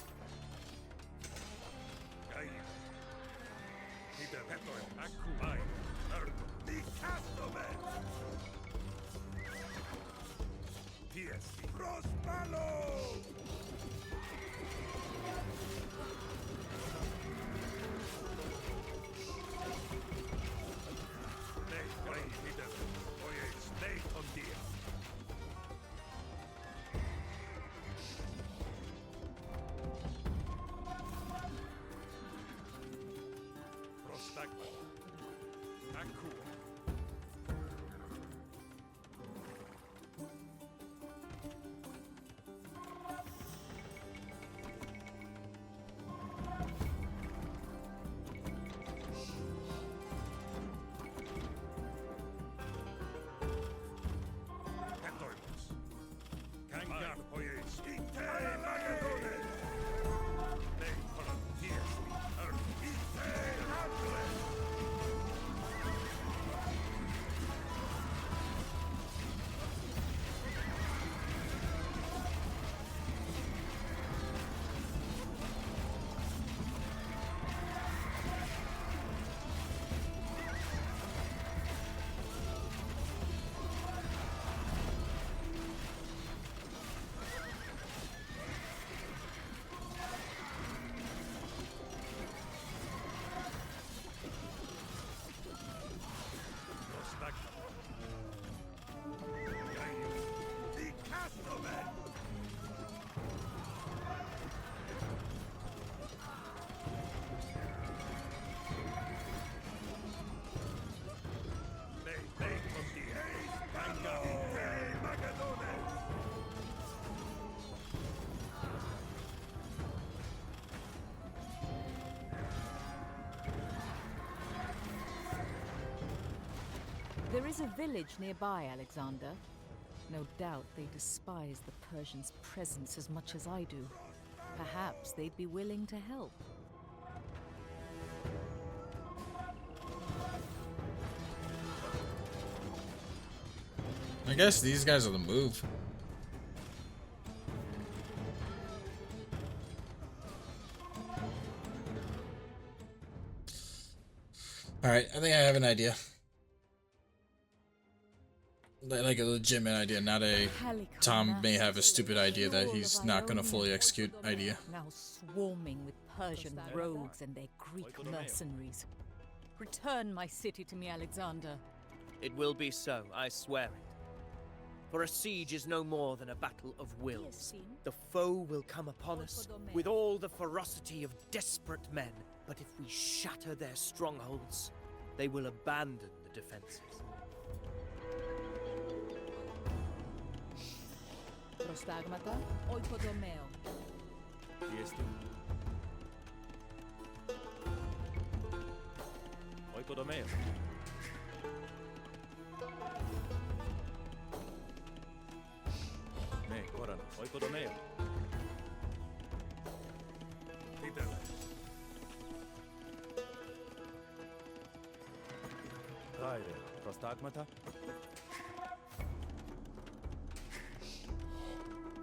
There is a village nearby, Alexander. No doubt they despise the Persians' presence as much as I do. Perhaps they'd be willing to help. I guess these guys are the move. Alright, I think I have an idea. Like a legitimate idea, not a Tom may have a stupid idea that he's not going to fully execute idea. Now swarming with Persian rogues and their Greek mercenaries. Return my city to me, Alexander. It will be so, I swear it. For a siege is no more than a battle of wills. The foe will come upon us with all the ferocity of desperate men, but if we shatter their strongholds, they will abandon the defenses. Prostagmata, oikodomeo. Oikodomeo. Ne, Koranos. Oikodomeo. Tyre. Prostagmata.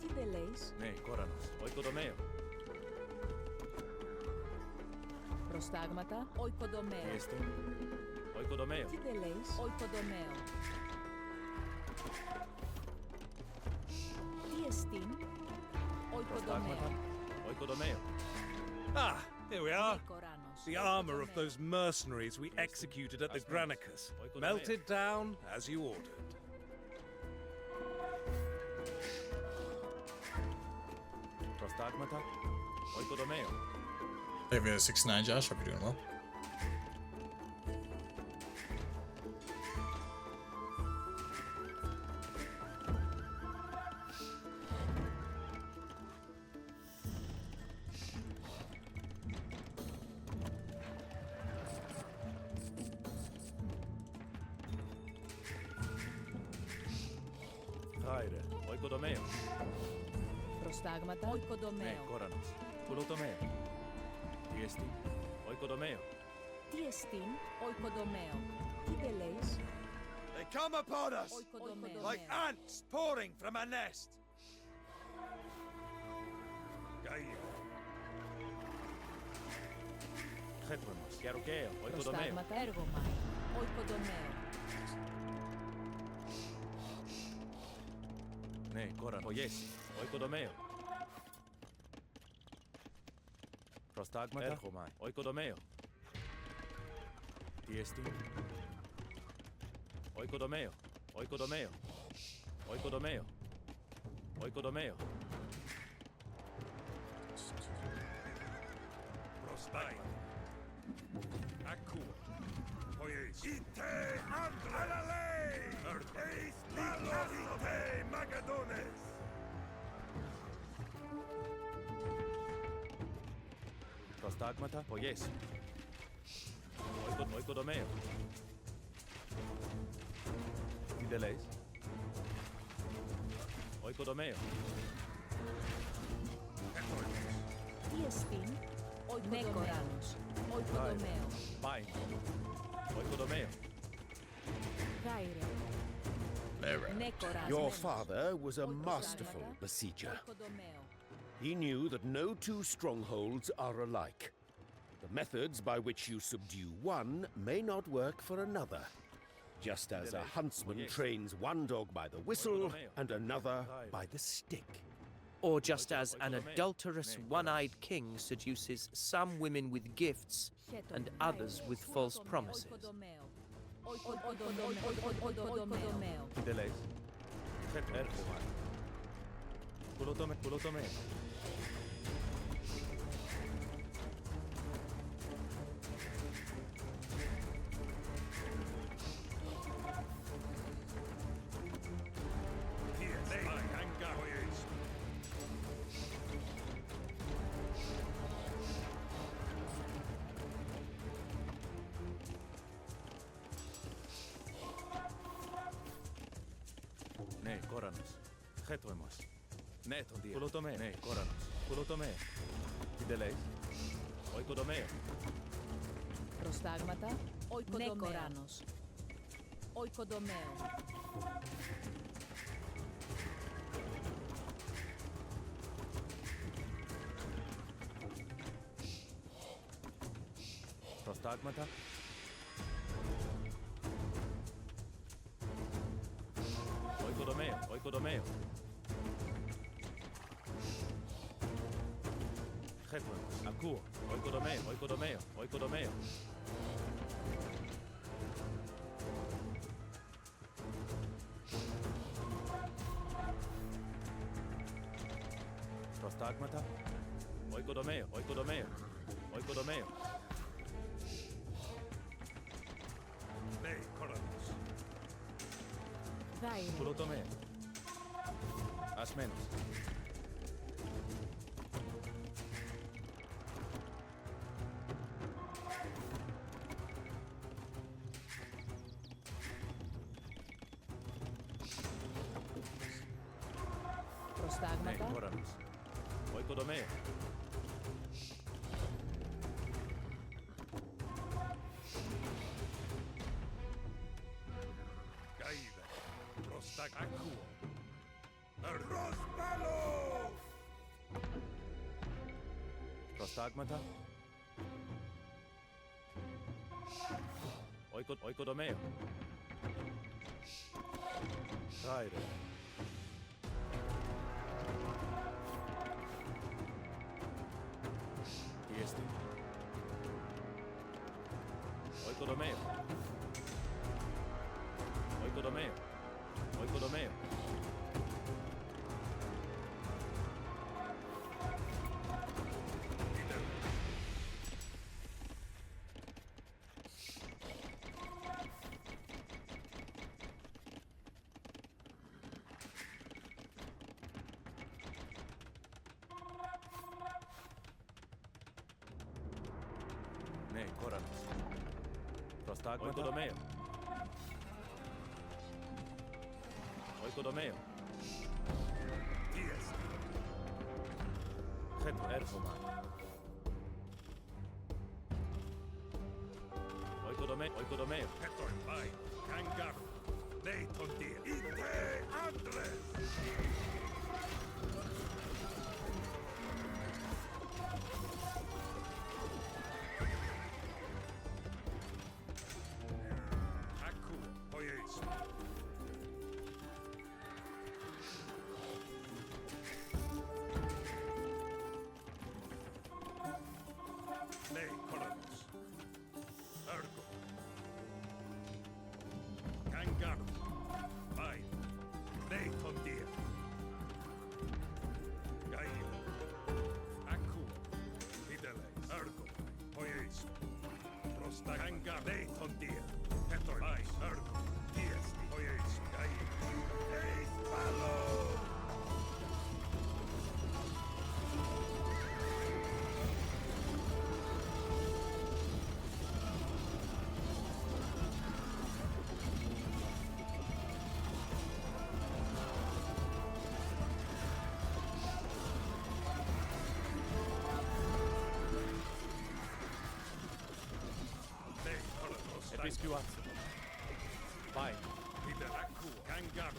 Tideleis. Ne, Koranos. Oikodomeo. Prostagmata, oikodomeo. Oikodomeo. Tideleis, oikodomeo. Tiestin, oikodomeo. Oikodomeo. Ah, here we are. Koranos, The armor of those mercenaries we executed at the Chronicles, melted down as you ordered. Prostagmata. Oikodomeo. Hey, we have 6-9, Josh. Hope you're doing well. Tyre. Oikodomeo. Prostagmata, Ne, oikodomeo. Koranos. Kulotomeo. Tiestin. Oikodomeo. Tiestin, oikodomeo. Tideleis, They come upon us oikodomeo. like ants pouring from a nest. Chetronos. Gerokeo. Oikodomeo. Prostagmata, ergomai, oikodomeo. Ne, Koranos. Oyesi. Oikodomeo. Prostagmata. Ergomai. Oikodomeo. Tiestin. Oikodomeo. Oikodomeo. Oikodomeo. Oikodomeo. Prostai. Akku. Oyes. Ite andalale. Eis ite magadones. Prostagmata. Oyes. Oikodomeo. Tideleis. Oikodomeo. Tiestin, oikodomeos. Oikodomeo. Pain. Oikodomeo. Tyre, nekoras. Your father was a masterful besieger. Oikodomeo. He knew that no two strongholds are alike. The methods by which you subdue one may not work for another. Just as a huntsman trains one dog by the whistle and another by the stick. Or just as an adulterous one-eyed king seduces some women with gifts and others with false promises. Oikodomeo. Tideleis. Ergomai. Kulotomeo. Ναι, Κόρανος. Χέτοιμος. Ναι, τον Δία. Κολοτομέ. Ναι, Κόρανος. Κολοτομέ. Τι δεν λέει. Οικοδομέ. Προστάγματα. Ναι, Κοράνος. Οικοδομέο. Προστάγματα. Οικοδομέο. Οικοδομέο. Χέτοιμος. Ακούω. Οικοδομέο. Οικοδομέο. Οικοδομέο. Προστάγματα. Οικοδομέο. Οικοδομέο. Οικοδομέο. Ναι, Κόρανος. Δάιρε. Κολοτομέ. Ασμένος. Ναι, Προστάγματα. Κόρανος. Οικοδομέ. Καΐδε. Προστάγματα. Ακούω. Προστάγματα. Οικοδομέο. Tyre. Τι έστει. Οικοδομέο. Οικοδομέο. Οικοδομέο. Ναι, Κόρανος. Προστάγματα. Οικοδομέο. Οικοδομέο. Τι έστει. Έρχομαι. Οικοδομέο. Οικοδομέο. Πάει. Κάγκαρ. Ναι, τον Δία. Είτε άντρες. Ακούω. Ποιος. Ναι, Κόρανος. Έργο. Κάγκαρ. Πάει. Ναι, τον Δία. Καΐδε. Ακούω. Τι δεν λέει. Έργο. Ποιος. Προστά. Κάγκαρ. Ναι, τον Δία. Πέτω. Πάει. Έργο. Τι έστει. Ποιος. Καΐδε. Εις πάλο. Επισκιουάться. Πάει. Είτε ακούω. Κάγκαρ.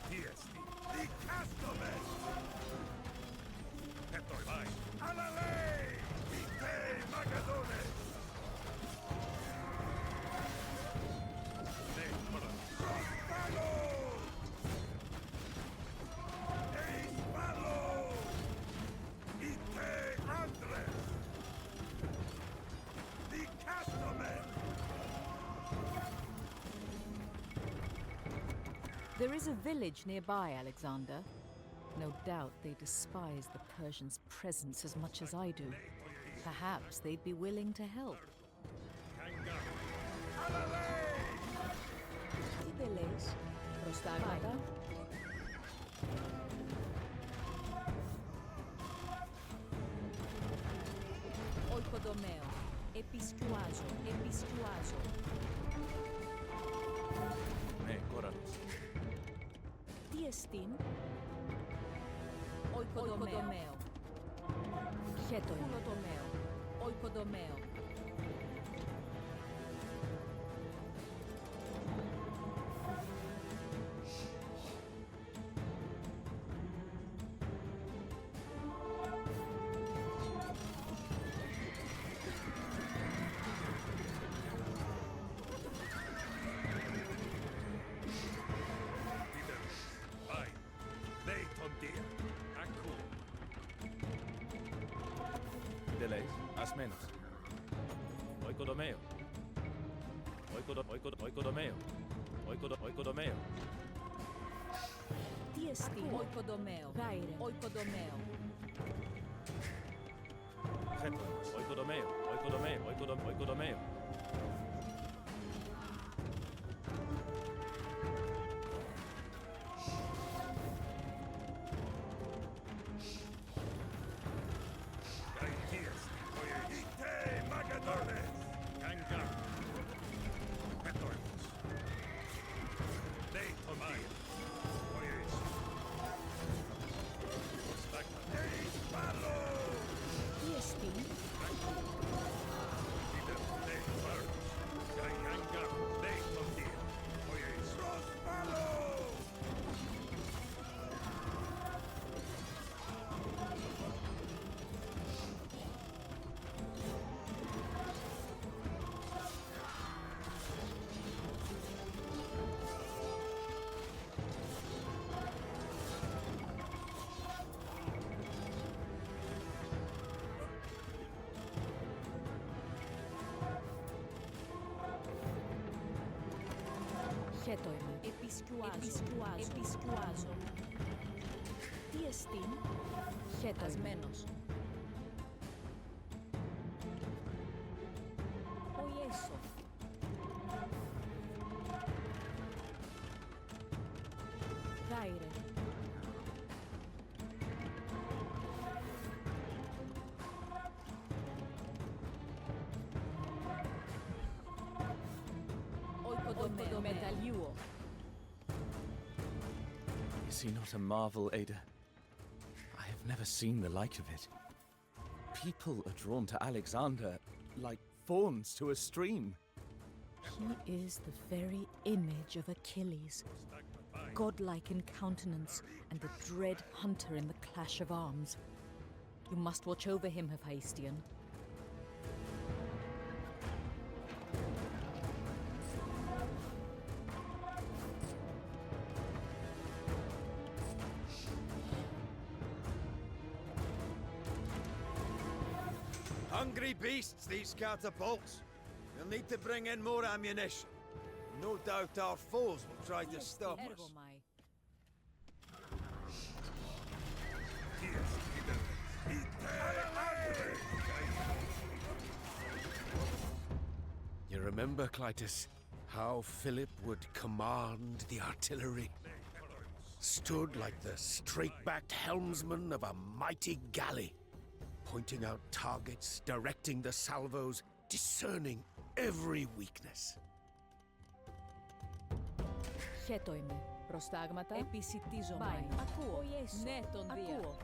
Τι εστί. Δικάστομαι. Πέτω. Πάει. Αλλά λέει. Είτε Μακεδόνες. Ναι, τώρα. Προστάλω. Εις πάλο. Είτε άντρες. There is a village nearby, Alexander. No doubt they despise the Persians' presence as much as I do. Perhaps they'd be willing to help. Τι δεν λες. Προστάγματα. Οικοδομέο. Επισκιουάζω. Επισκιουάζω. Tiestin. Oikodomeo. Kulodomeo. Oikodomeo. Delays, as menos. Oikodomeo. Oikodomeo. Oikodomeo. Tiestin. Oikodomeo. Gaire. Oikodomeo. Oikodomeo. Oikodomeo. Tiestin. Χέτοιμαι. Επισκουάζω. Tiestin. Χέτοιμενος. Οιέσο. Γάιρε. Oikodomeo. Is he not a marvel, Ada? I have never seen the like of it. People are drawn to Alexander like fawns to a stream. He is the very image of Achilles, godlike in countenance and a dread hunter in the clash of arms. You must watch over him, Hephaestion. Hungry beasts, these catapults. You'll need to bring in more ammunition. No doubt our foes will try to stop us. Έργομαι. You remember, Clytus, how Philip would command the artillery? Stood like the straight-backed helmsman of a mighty galley, pointing out targets, directing the salvos, discerning every weakness. Χέτοιμαι. Προστάγματα. Επισιτίζομαι. Ακούω. Ναι, τον Δία. Ακούω.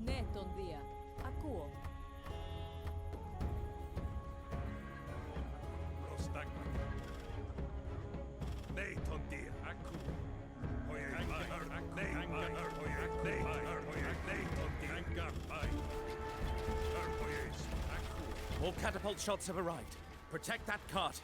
Ναι, τον Δία. Ακούω. Προστάγματα. Ναι, τον Δία. Ακούω. All catapult shots have arrived. Protect that cart.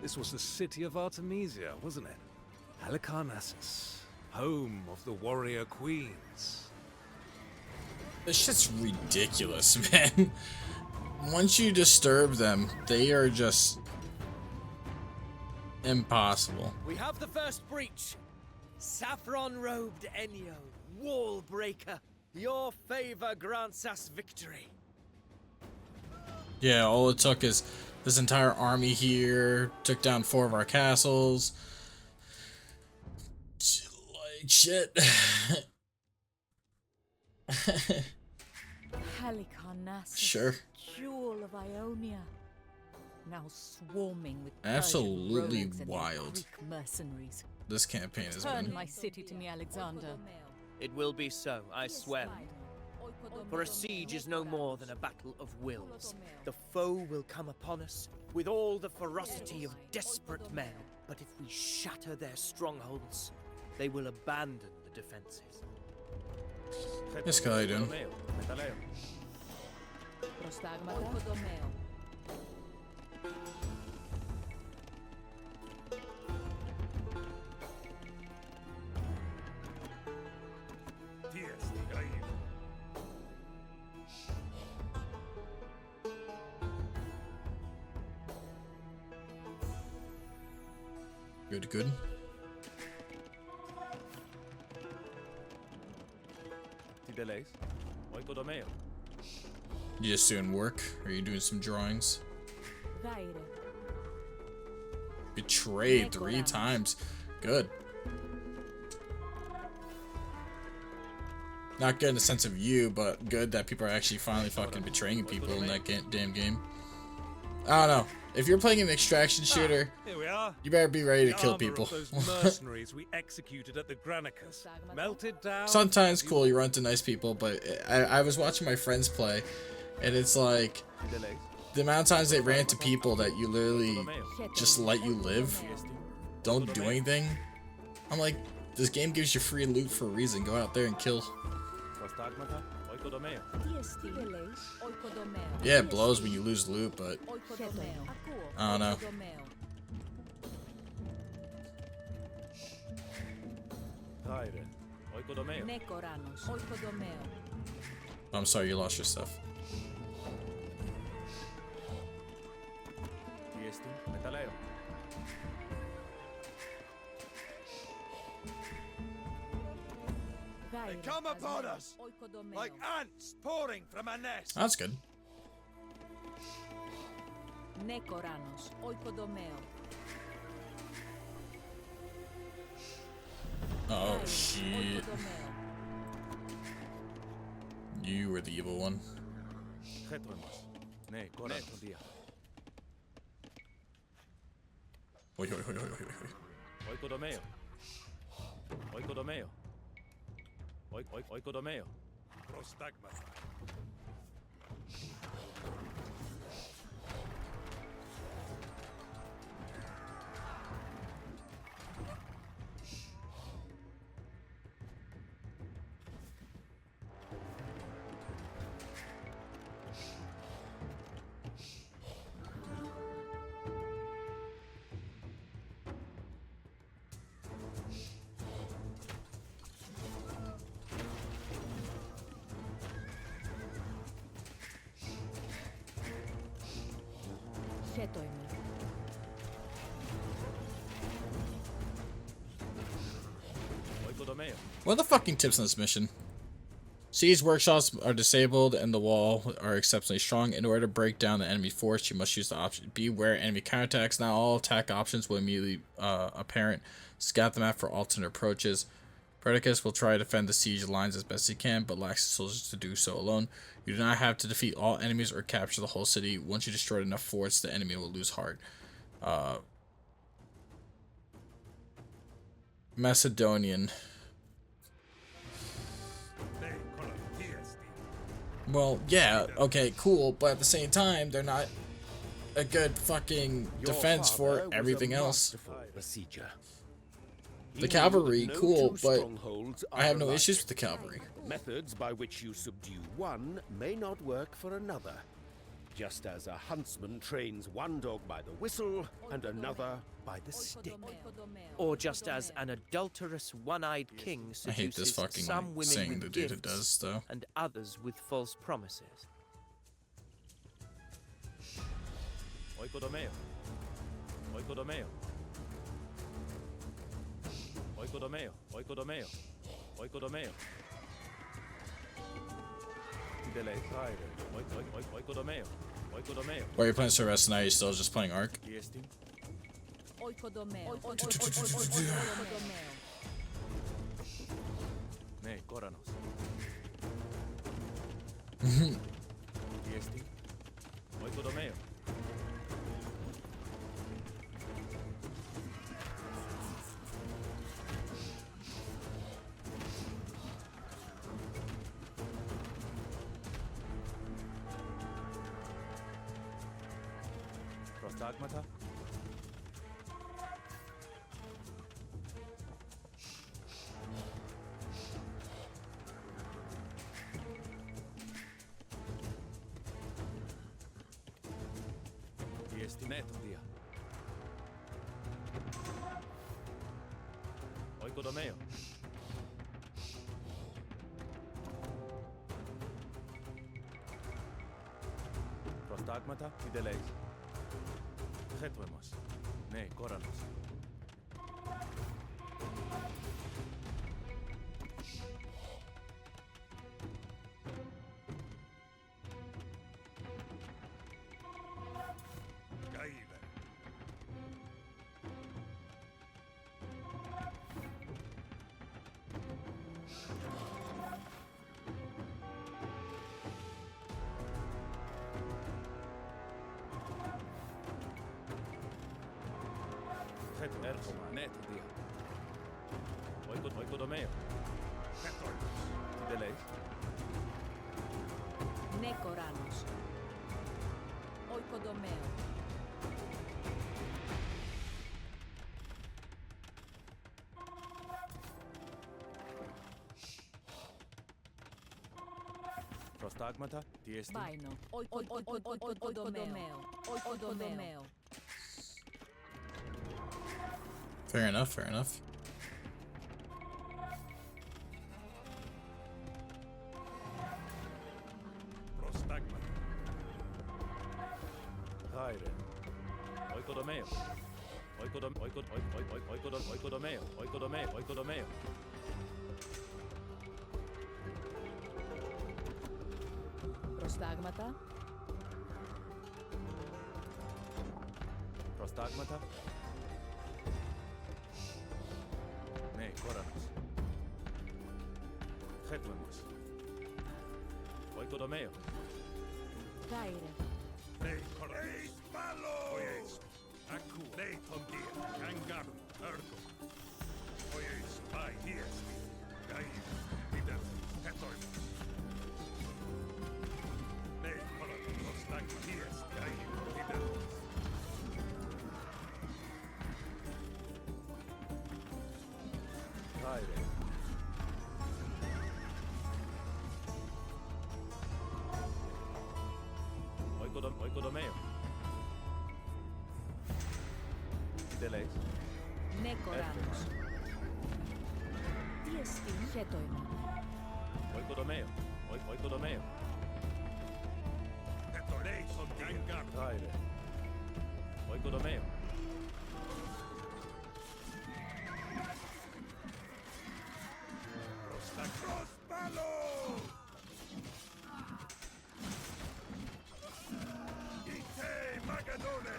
This was the city of Artemisia, wasn't it? Halicarnassus, home of the warrior queens. This shit's ridiculous, man. Once you disturb them, they are just impossible. We have the first breach. Saffron-robed Enyo, wall breaker. Your favor grants us victory. Yeah, all it took is this entire army here, took down 4 of our castles. Like, shit. Halicarnassus, Sure. jewel of Ionia, now swarming with Absolutely Persian rogues and wild. Greek mercenaries. This campaign has Turn been... my city to me, Alexander. It will be so, I swear. For a siege is no more than a battle of wills. The foe will come upon us with all the ferocity of desperate men. But if we shatter their strongholds, they will abandon the defenses. This guy doing. Good, good. You just doing work? Or are you doing some drawings? Betrayed 3 times. Good. Not good in the sense of you, but good that people are actually finally fucking betraying people in that damn game. I don't know. If you're playing an extraction shooter, Here we are. you better be ready to The kill armor people. of those mercenaries we executed at the Granicus, melted down. Sometimes cool, you run into nice people, but I was watching my friends play, and it's like the amount of times they ran into people that you literally just let you live, don't do anything. I'm like, this game gives you free loot for a reason. Go out there and kill. Yeah, it blows when you lose loot, but I don't know. I'm sorry you lost your stuff. They come upon us like ants pouring from a nest. That's good. Oh shit. You were the evil one. Oi, oi, oi, oi, oi, oi. What are the fucking tips on this mission? Siege workshops are disabled and the wall are exceptionally strong. In order to break down the enemy force, you must use the option beware enemy counterattacks. Not all attack options will immediately apparent. Scout the map for alternate approaches. Franicus will try to defend the siege lines as best he can, but lacks the soldiers to do so alone. You do not have to defeat all enemies or capture the whole city. Once you destroy enough forts, the enemy will lose heart. Macedonian. Well, yeah, okay, cool, but at the same time, they're not a good fucking defense for everything else. The cavalry, cool, but I have no issues with the cavalry. Methods by which you subdue one may not work for another. Just as a huntsman trains one dog by the whistle and another by the stick. Or just as an adulterous, one-eyed king I hate this seduces fucking some women saying with the dude gifts it does, though. and others with false promises. Oikodomeo. Oikodomeo. Oikodomeo. Oikodomeo. Oikodomeo. Dele Tyre. Oikodomeo. Oikodomeo. While you're playing Sir Rest now, you're still just playing Arc? Kiesti. Oikodomeo. Ne, Koranos. Kiesti. Oikodomeo. Prostagmata. Kiestineto dia. Oikodomeo. Prostagmata ideleis. Getuemos. Ne, Koranos. Erkoma, neto dia. Oikodomeo. Ideleis. Nekoranos. Oikodomeo. Prostagmata, tiesti. Baino. Oikodomeo. Oikodomeo. Fair enough, fair enough. Prostagmata. Tyre. Oikodomeo. Oikodomeo. Prostagmata. Prostagmata. Ne, Koranos. Getuemos. Oikodomeo. Tyre. Ne, Koranos. Oyeis. Aku. Ne, Tondia. Gangaru. Ergo. Oyeis. Pai. Hies. Gai. Ida. Hetoimus. Ne, Koranos. Prostagma. Hies. Gai. Ida. Tyre. Oikodomeo. Ideleis. Nekoranos. Tiesti. Getoima. Oikodomeo. Oikodomeo. Hetoimus. Gangaru. Tyre. Oikodomeo. Prospalo! Ite Magadone!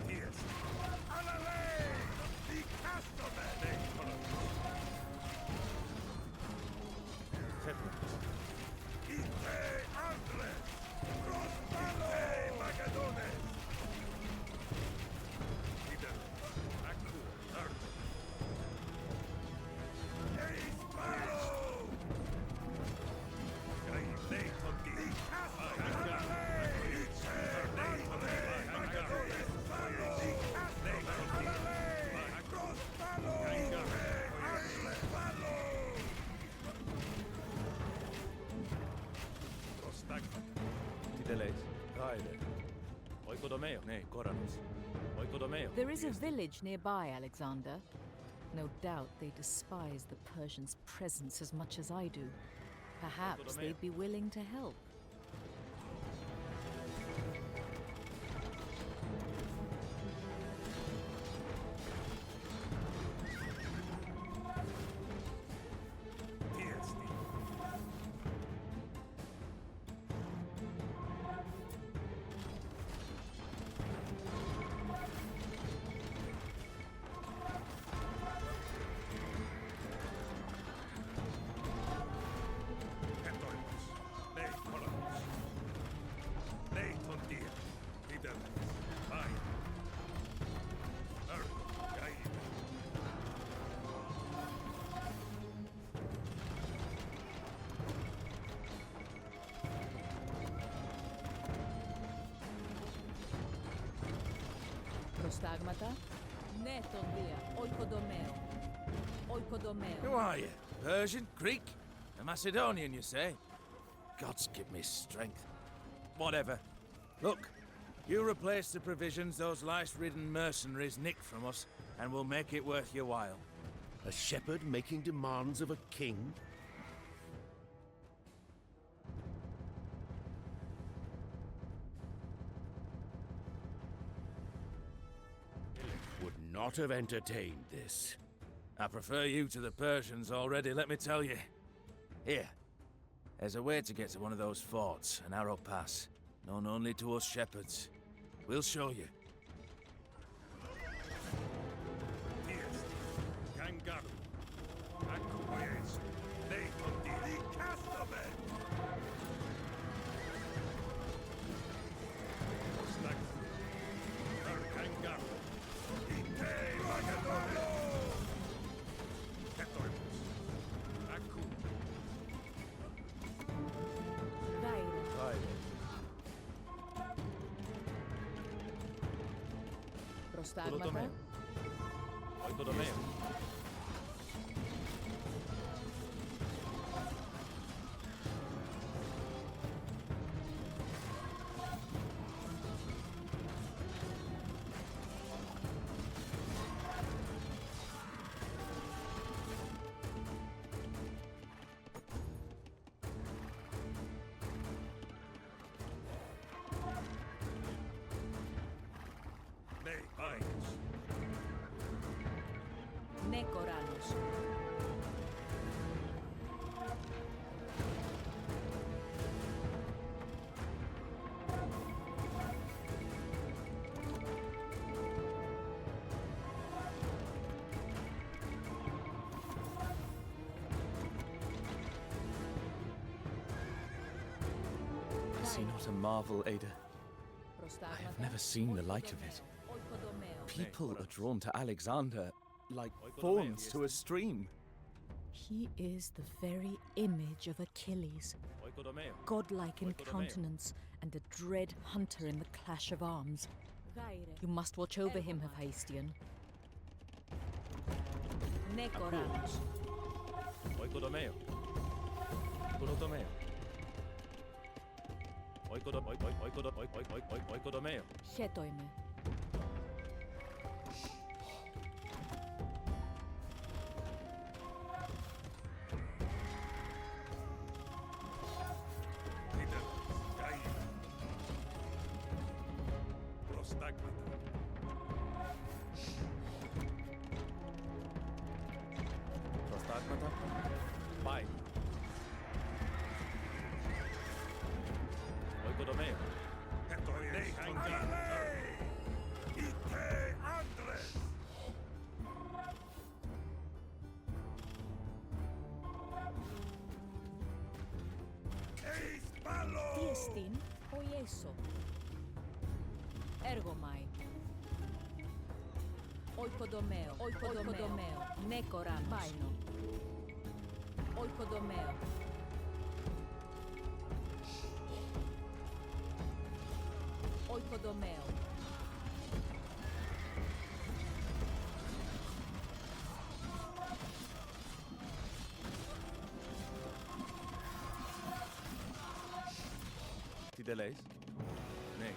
Yes. Alale! Di Castome! There is a village nearby, Alexander. No doubt they despise the Persians' presence as much as I do. Perhaps they'd be willing to help. Prostagmata? Ναι, τον Δία. Oikodomeo. Oikodomeo. Who are you? Persian? Greek? A Macedonian, you say? Gods give me strength. Whatever. Look, you replace the provisions those lice-ridden mercenaries nicked from us, and we'll make it worth your while. A shepherd making demands of a king? Would not have entertained this. I prefer you to the Persians already, let me tell you. Here, there's a way to get to one of those forts, a narrow pass, known only to us shepherds. We'll show you. Prostagmata? Oikodomeo. Ναι, Κοράνος. Is he not a marvel, Ada? I have never seen the like of it. People are drawn to Alexander like fawns to a stream. He is the very image of Achilles, godlike in countenance and a dread hunter in the clash of arms. You must watch over him, Hephaestion. Ναι, Κοράνος. Oikodomeo. Oikodomeo. Oikodomeo. Χέτο είμαι. Prostagmata. Πάει. Oikodomeo. Τι εστίν, ο Ιέσο. Έργο μάι. Oikodomeo. Oikodomeo. Ναι, Κοράνος. Πάινο. Oikodomeo. Oikodomeo. Τι δεν λες? Ναι,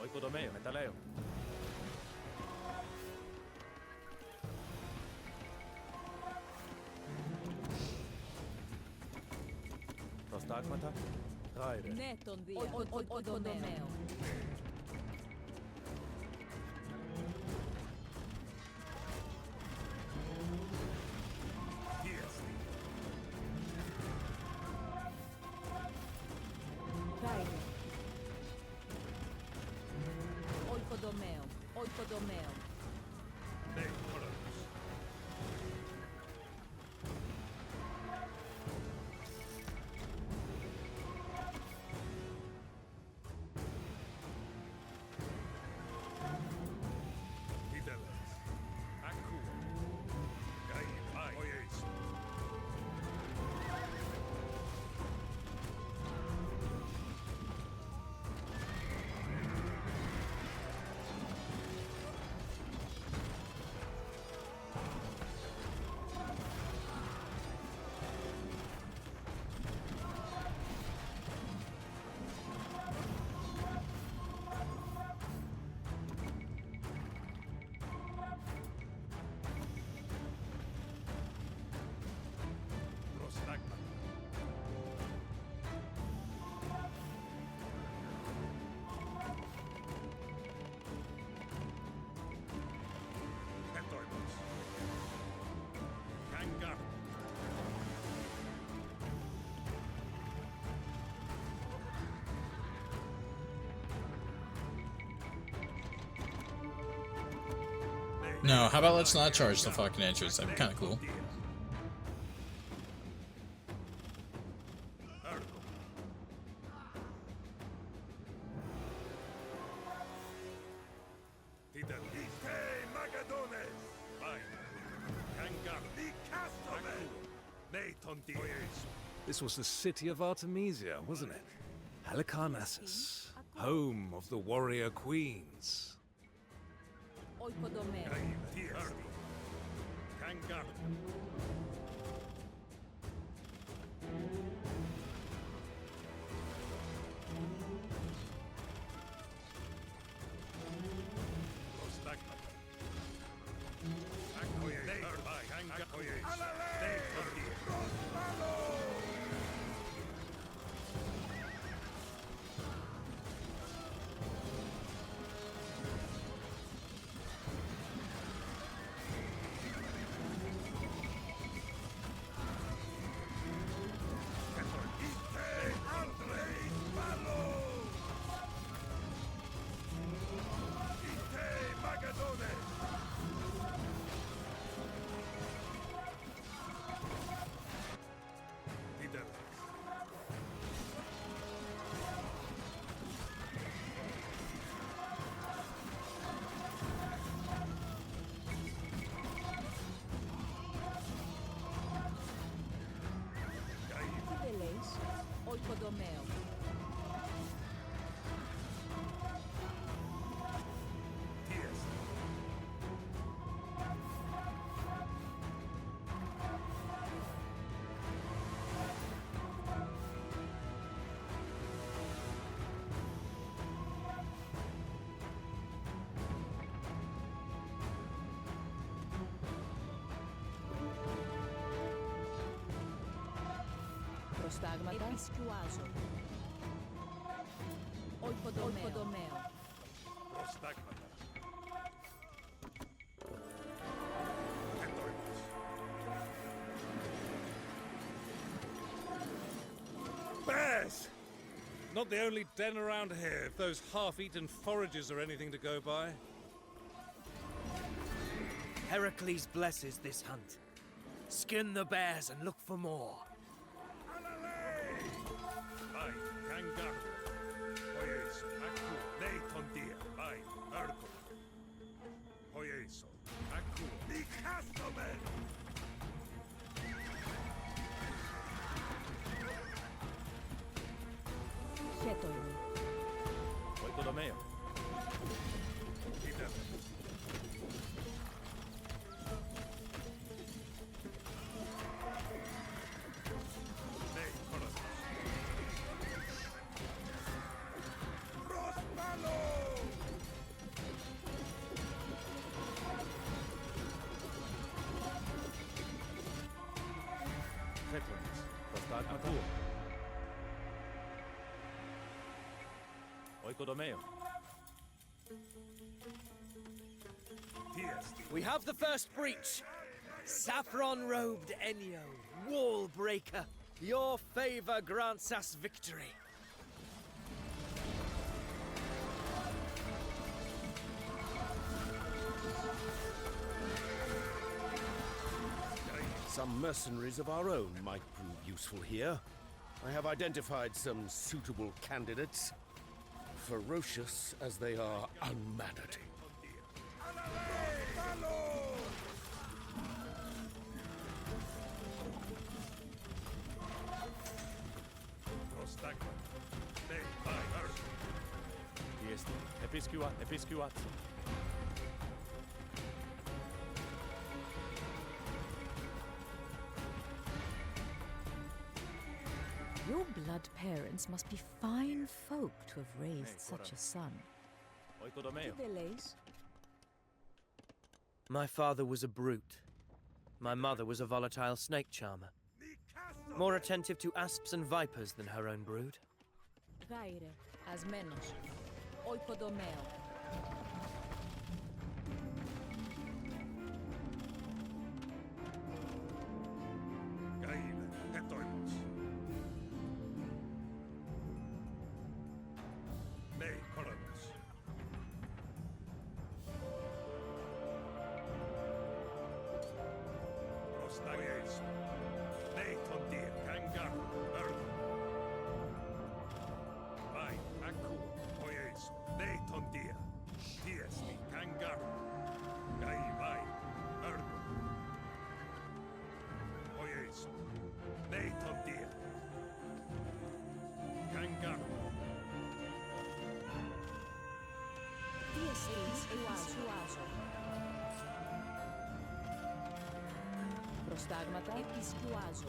Oikodomeo, metaleo. Prostagmata, Tyre. Neton dia. Oikodomeo. Tyre. Oikodomeo. No, how about let's not charge the fucking entrance? That'd be kind of cool. This was the city of Artemisia, wasn't it? Halicarnassus, home of the warrior queens. Oikodomeo. Oikodomeo. Prostagmata. Episcuazo. Oikodomeo. Prostagmata. Bears! Not the only den around here, if those half-eaten forages are anything to go by. Heracles blesses this hunt. Skin the bears and look for more. Oikodomeo. We have the first breach. Saffron-robed Enyo, wall breaker. Your favor grants us victory. Some mercenaries of our own might prove useful here. I have identified some suitable candidates, ferocious as they are unmannered. Your blood parents must be fine folk to have raised such a son. My father was a brute. My mother was a volatile snake charmer. More attentive to asps and vipers than her own brood. Gaire, as menos. Oikodomeo. Prostagmata epistuazo.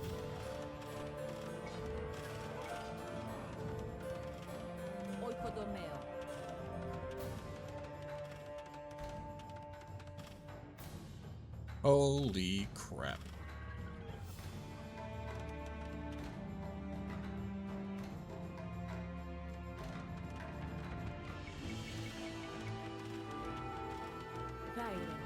Oikodomeo. Holy crap. Gaire.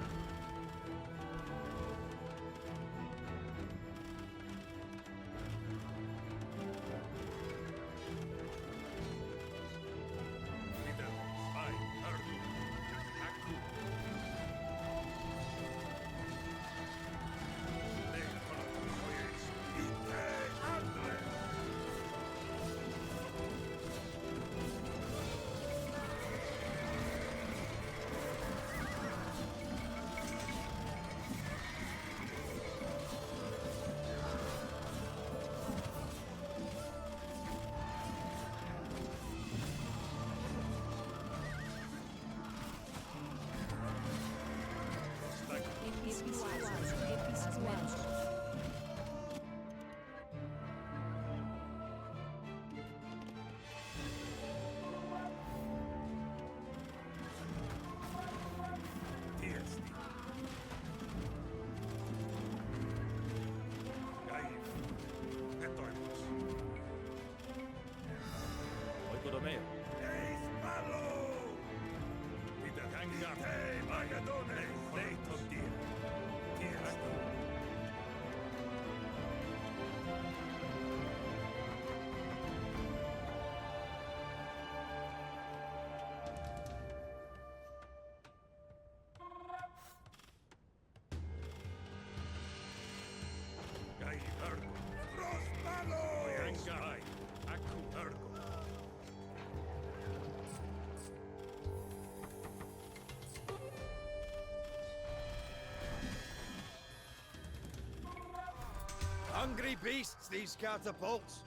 Hungry beasts, these catapults.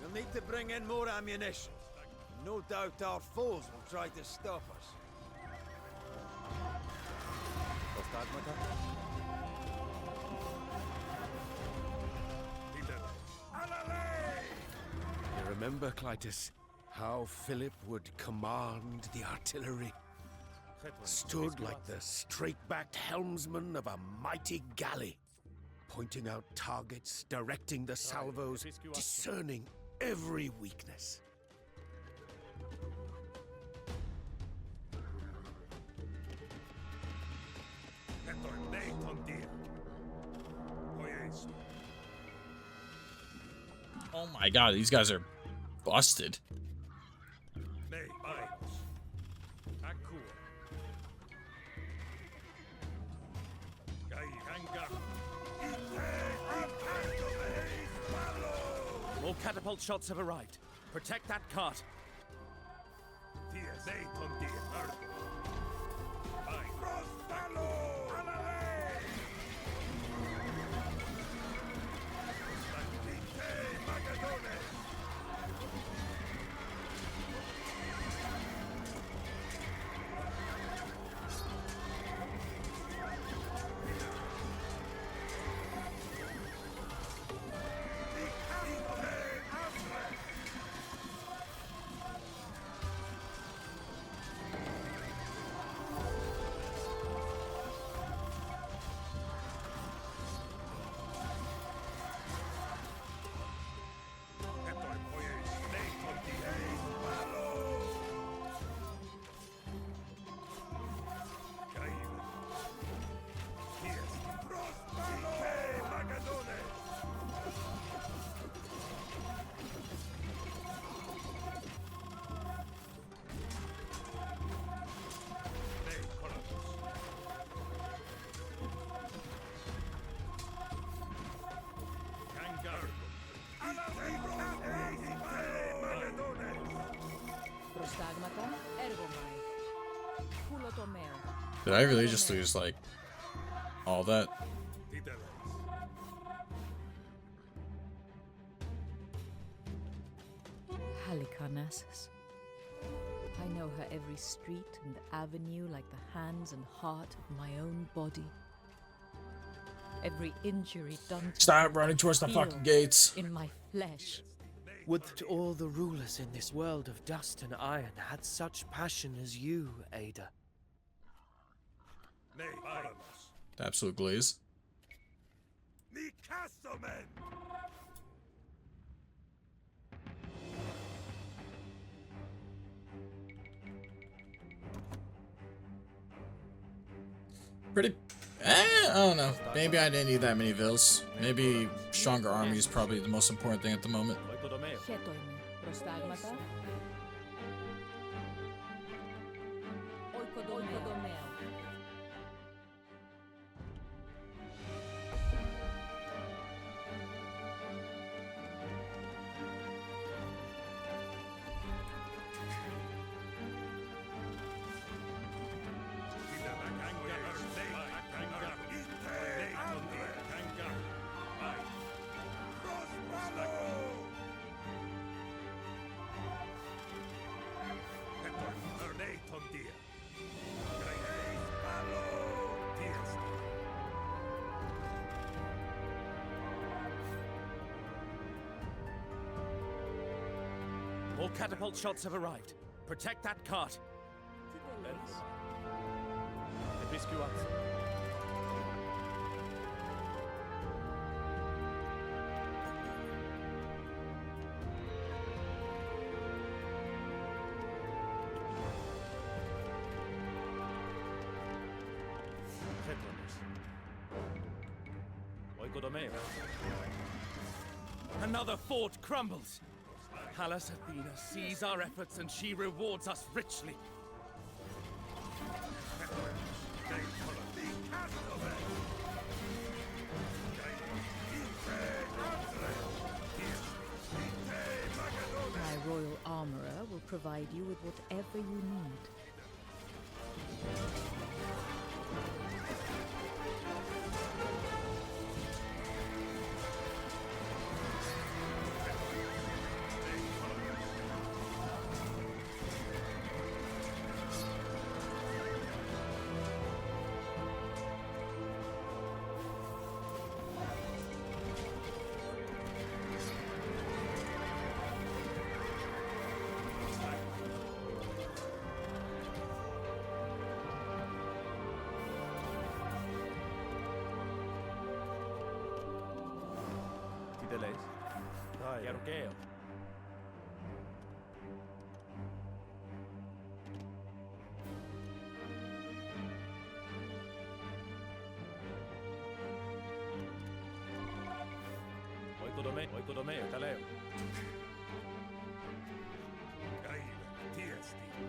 We'll need to bring in more ammunition. No doubt our foes will try to stop us. You remember, Clytus, how Philip would command the artillery? Stood like the straight-backed helmsman of a mighty galley, pointing out targets, directing the salvos, discerning every weakness. Oh my god, these guys are busted. More catapult shots have arrived. Protect that cart. Did I really just lose, like, all that? Halicarnassus. I know her every street and avenue like the hands and heart of my own body. Every injury done to Stop running towards the fucking gates. in my flesh. Would that all the rulers in this world of dust and iron had such passion as you, Ada. Absolute glaze. Pretty. I don't know. Maybe I didn't need that many vills. Maybe stronger army is probably the most important thing at the moment. More catapult shots have arrived. Protect that cart. Another fort crumbles. Pallas Athena sees our efforts and she rewards us richly. My royal armorer will provide you with whatever you need.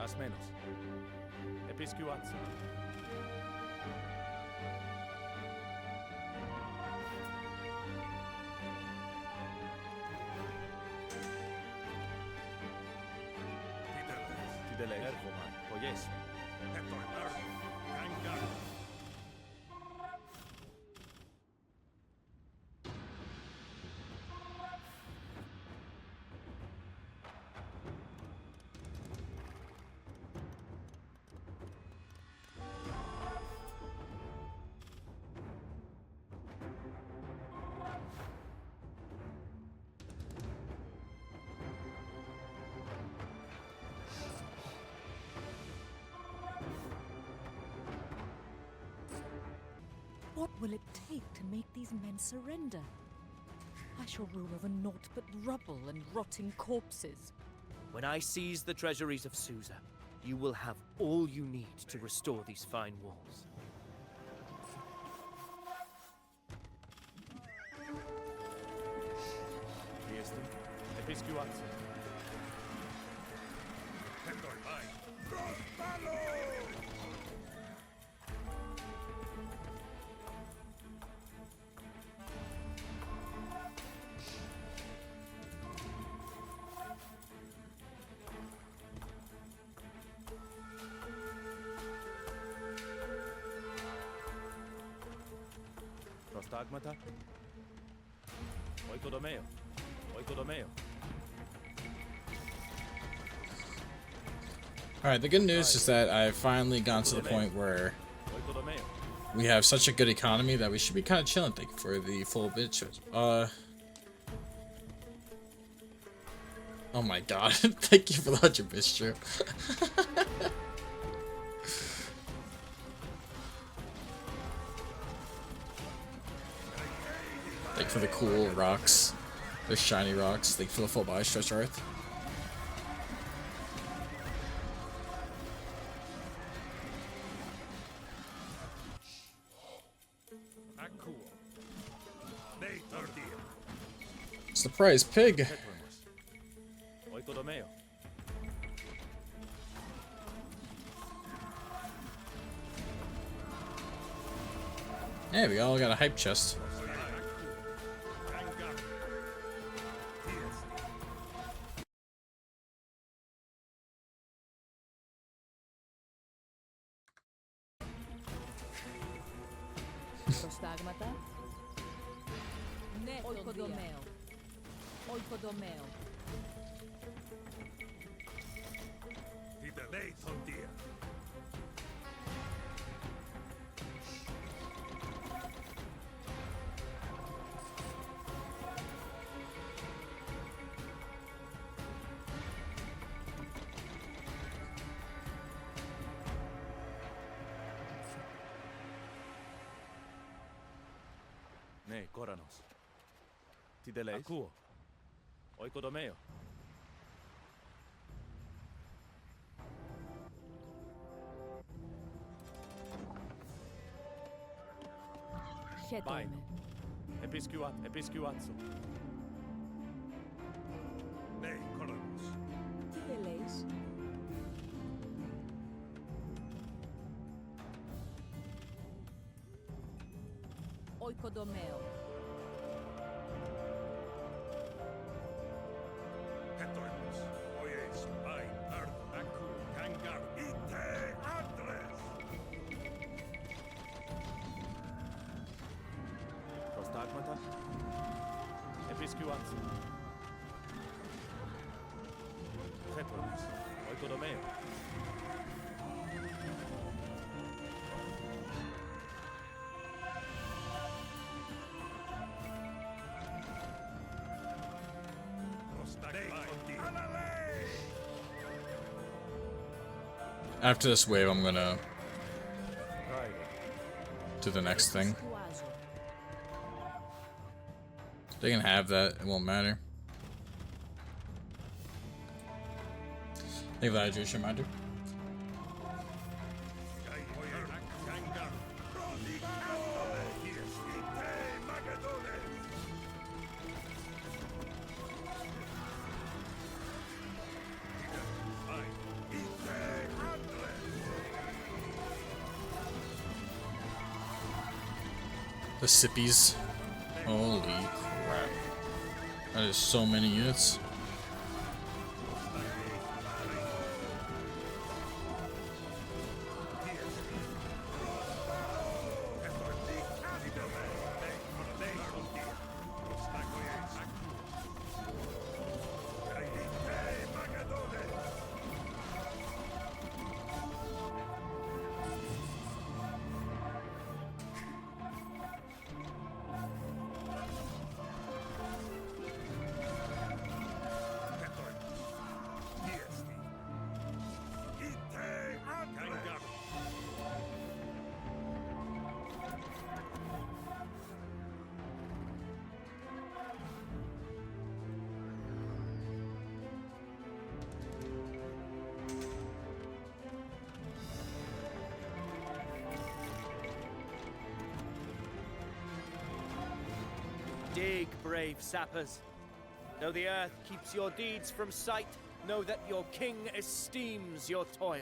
As menos. Episcuatsu. Tidele. Ervoman. Poyes. What will it take to make these men surrender? I shall rule over naught but rubble and rotting corpses. When I seize the treasuries of Susa, you will have all you need to restore these fine walls. Episcuatsu. Prostagmata. Oikodomeo. Oikodomeo. Alright, the good news is that I've finally gotten to the point where we have such a good economy that we should be kind of chilling. Thank you for the full bitch. Oh my god. Thank you for the 100 bit strip. Thank you for the cool rocks. The shiny rocks. Thank you for the full body stretch earth. Surprise pig. Hey, we all got a hype chest. Prostagmata. Oikodomeo. Oikodomeo. Ne, Koranos. Tideleis. Akuo. Oikodomeo. Hedome. Episcuatsu. Ne, Koranos. Tideleis. Oikodomeo. Ketoimus. Oyes. Ai. Ardo. Aku. Kangar. Ite. Andres. Prostagmata. Episcuatsu. Ketoimus. Oikodomeo. After this wave, I'm gonna do the next thing. They can have that, it won't matter. Thank you for that hydration reminder. The Sippies. Holy crap. That is so many units. Dig, brave sappers. Though the earth keeps your deeds from sight, know that your king esteems your toil.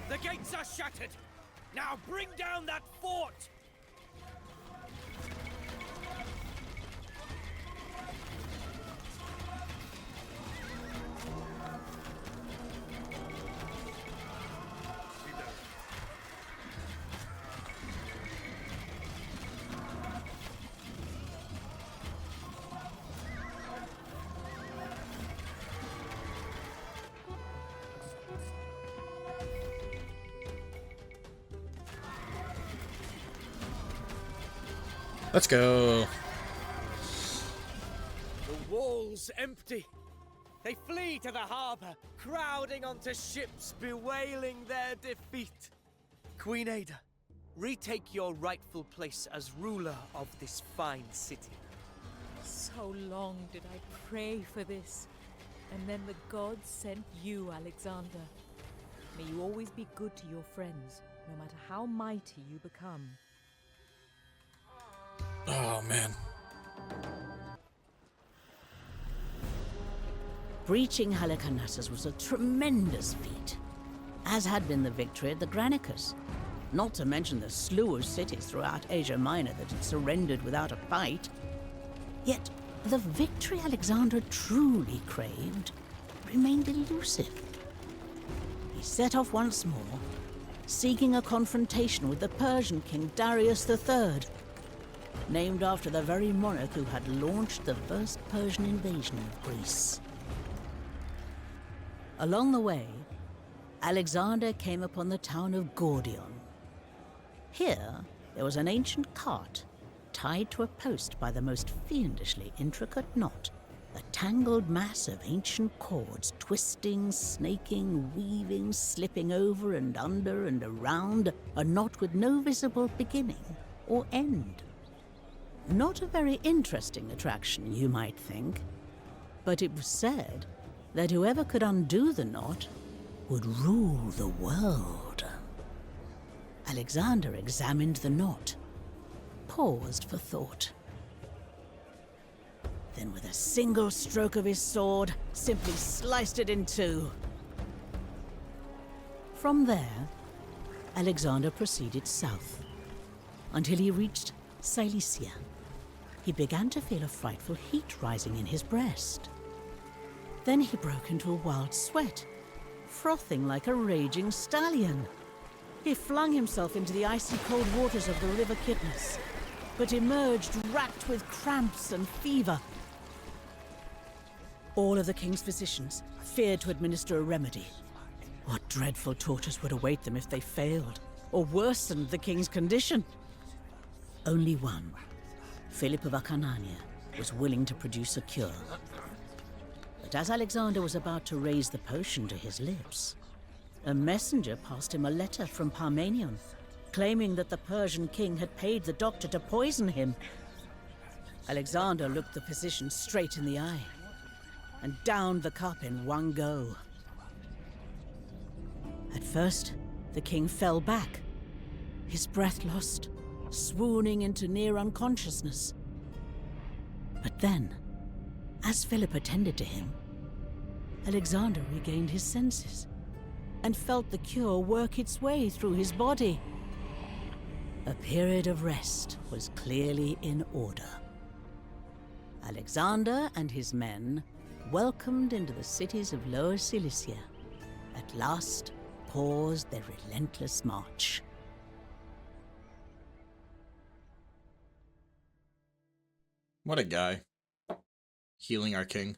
The gates are shattered! Now bring down that fort! Let's go. The walls empty. They flee to the harbor, crowding onto ships, bewailing their defeat. Queen Ada, retake your rightful place as ruler of this fine city. So long did I pray for this, and then the gods sent you, Alexander. May you always be good to your friends, no matter how mighty you become. Oh, man. Breaching Halicarnassus was a tremendous feat, as had been the victory at the Granicus. Not to mention the slew of cities throughout Asia Minor that had surrendered without a fight. Yet, the victory Alexander truly craved remained elusive. He set off once more, seeking a confrontation with the Persian king Darius III, named after the very monarch who had launched the first Persian invasion of Greece. Along the way, Alexander came upon the town of Gordion. Here, there was an ancient cart tied to a post by the most fiendishly intricate knot, a tangled mass of ancient cords twisting, snaking, weaving, slipping over and under and around a knot with no visible beginning or end. Not a very interesting attraction, you might think, but it was said that whoever could undo the knot would rule the world. Alexander examined the knot, paused for thought. Then with a single stroke of his sword, simply sliced it in two. From there, Alexander proceeded south until he reached Cilicia. He began to feel a frightful heat rising in his breast. Then he broke into a wild sweat, frothing like a raging stallion. He flung himself into the icy cold waters of the river Kidnus, but emerged racked with cramps and fever. All of the king's physicians feared to administer a remedy. What dreadful tortures would await them if they failed, or worsened the king's condition? Only one, Philip of Acarnania, was willing to produce a cure. But as Alexander was about to raise the potion to his lips, a messenger passed him a letter from Parmenion, claiming that the Persian king had paid the doctor to poison him. Alexander looked the physician straight in the eye and downed the cup in one go. At first, the king fell back, his breath lost, swooning into near unconsciousness. But then, as Philip attended to him, Alexander regained his senses and felt the cure work its way through his body. A period of rest was clearly in order. Alexander and his men, welcomed into the cities of Lower Cilicia, at last paused their relentless march. What a guy. Healing our king.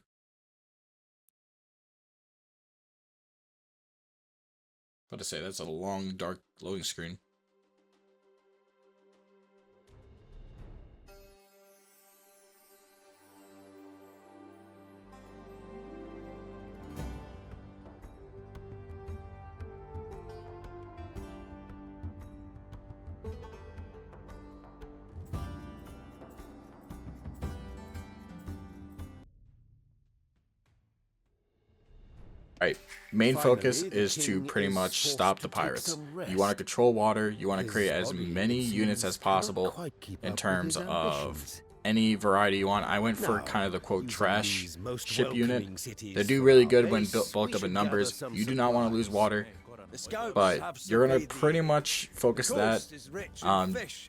About to say, that's a long, dark loading screen. Alright, main focus is to pretty much stop the pirates. You want to control water, you want to create as many units as possible in terms of any variety you want. I went for kind of the quote trash ship unit. They do really good when bulked up in numbers. You do not want to lose water, but you're going to pretty much focus that.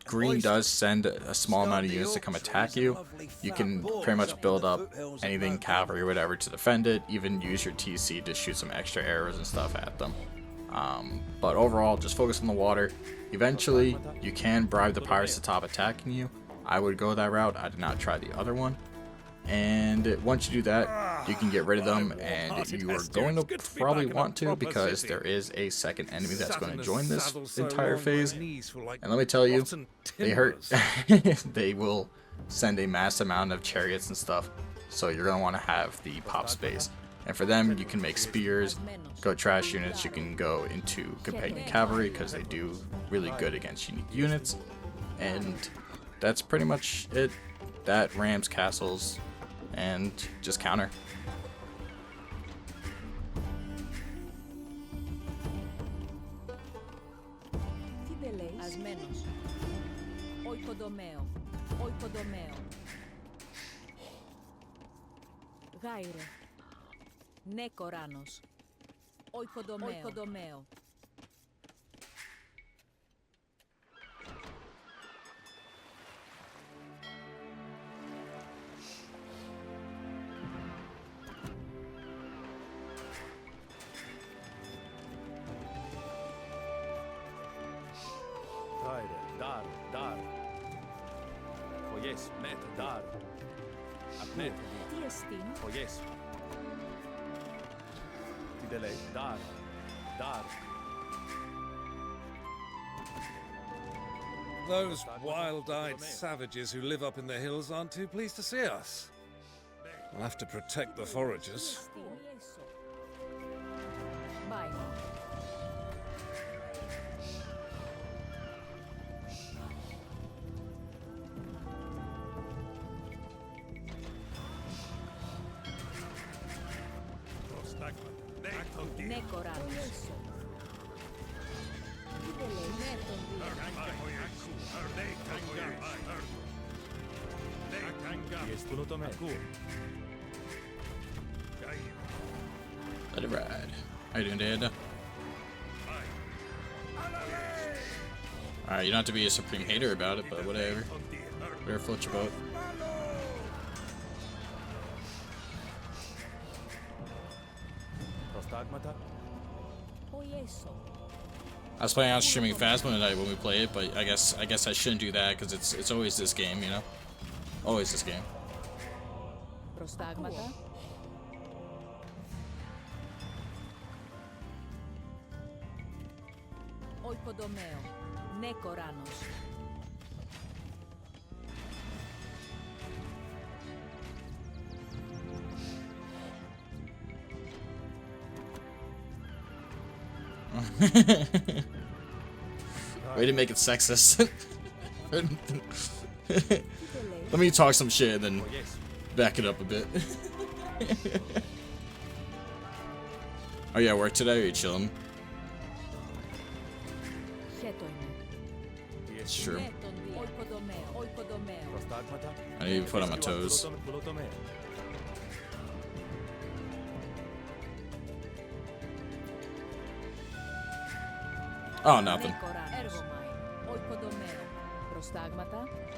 Green does send a small amount of units to come attack you. You can pretty much build up anything, cavalry or whatever, to defend it. Even use your TC to shoot some extra arrows and stuff at them. But overall, just focus on the water. Eventually, you can bribe the pirates to stop attacking you. I would go that route. I did not try the other one. And once you do that, you can get rid of them, and you are going to probably want to, because there is a second enemy that's going to join this entire phase. And let me tell you, they hurt. They will send a mass amount of chariots and stuff, so you're going to want to have the pop space. And for them, you can make spears, go trash units, you can go into companion cavalry, because they do really good against unique units. And that's pretty much it. That, rams, castles, and just counter. As menos. Oikodomeo. Oikodomeo. Gaire. Nekoranos. Oikodomeo. Oikodomeo. Tyre, dar, dar. Oyes, met, dar. Abnet, Tiestin. oyes. Tidele, dar, dar. Those wild-eyed savages who live up in the hills aren't too pleased to see us. We'll have to protect the foragers. Bye. Nekoranos. Let it ride. How you doing, Dad? Alright, you don't have to be a supreme hater about it, but whatever. Whatever floats your boat. I was planning on streaming Phasma tonight when we play it, but I guess I shouldn't do that because it's always this game, you know? Always this game. Prostagmata. Oikodomeo. Nekoranos. Way to make it sexist. Let me talk some shit and then back it up a bit. Oh yeah, work today or are you chilling? It's true. I need to put on my toes. Oh, nothing.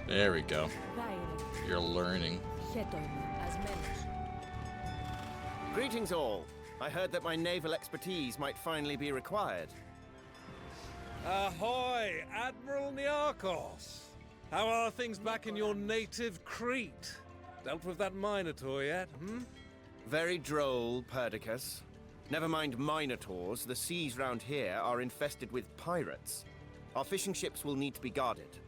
There we go. You're learning. Greetings all. I heard that my naval expertise might finally be required. Ahoy, Admiral Niarchos! How are things back in your native Crete? Dealt with that Minotaur yet, hmm? Very droll, Perdiccas. Never mind Minotaurs, the seas round here are infested with pirates. Our fishing ships will need to be guarded.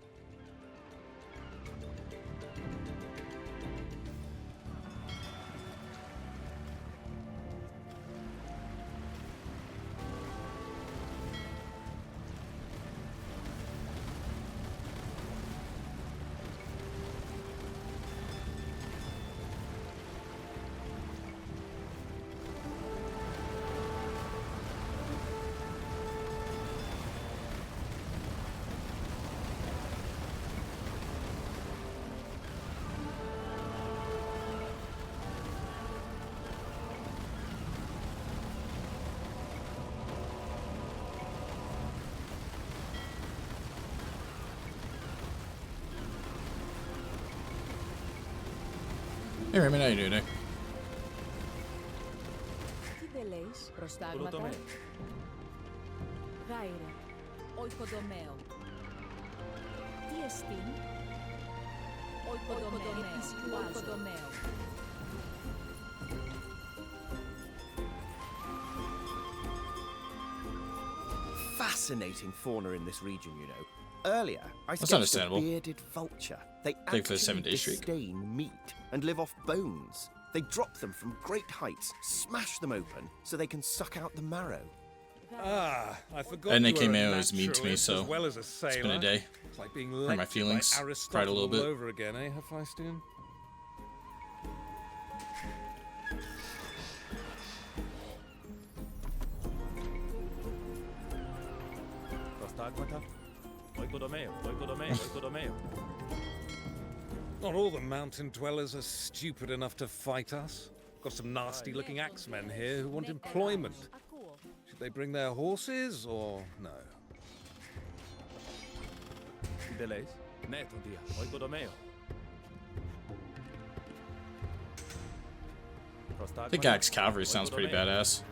Hey Raymond, how you doing today? Fascinating fauna in this region, you know. Earlier, I That's sketched a understandable. bearded vulture. They Thank you for the actually 7-day streak. disdain meat and live off bones. They drop them from great heights, smash them open, so they can suck out the marrow. Ah, I forgot. And you Nick came were a in, it was mean to me, naturalist so as well as a sailor. it's been a day. It's like being Hurt my lectured feelings. by Cried a Aristotle little bit. all over again, eh, Hephaestion? Not all the mountain dwellers are stupid enough to fight us. Got some nasty-looking axemen here who want employment. Should they bring their horses or no? Pickaxe cavalry sounds pretty badass.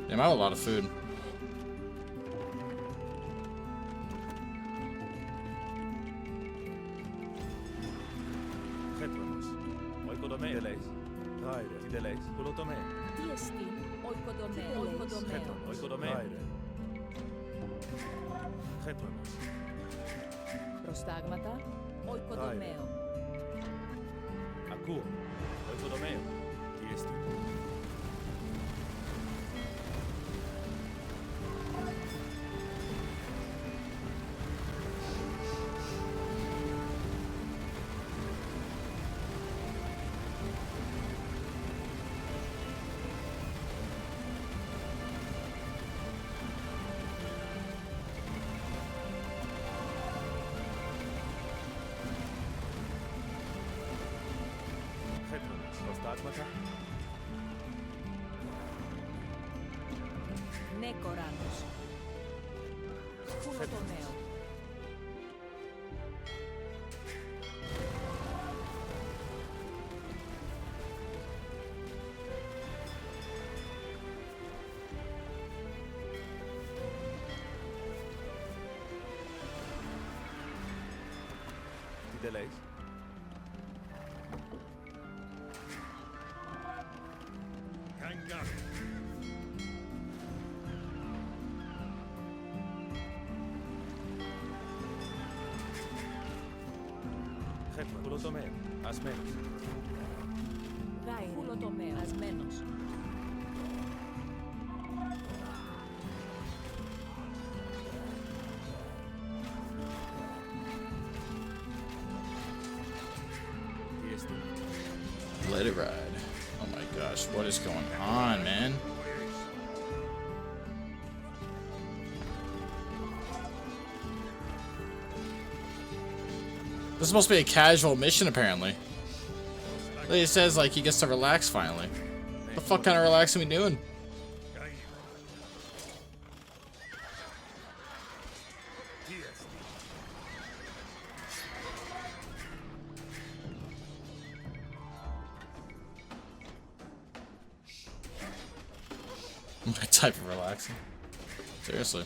Damn, I have a lot of food. λες? Κουλοτομέα. Τι εστίν, οικοδομαίο. Οικοδομέα. Χέτονας. Προστάγματα, οικοδομαίο. Ακούω. Οικοδομέα. Τι εστί? Προστάγματα. Ναι, κοράνος. Κουλοτομαίο. Τι τελέεις? Χέτμα. Κουλοτομέα. Ασμένος. Γάιρε. Κουλοτομαίο. Ασμένος. Τι εστί? Let it ride. Oh my gosh, what is going on, man? This is supposed to be a casual mission, apparently. It says, like, he gets to relax finally. What the fuck kind of relaxing we doing? My type of relaxing. Seriously.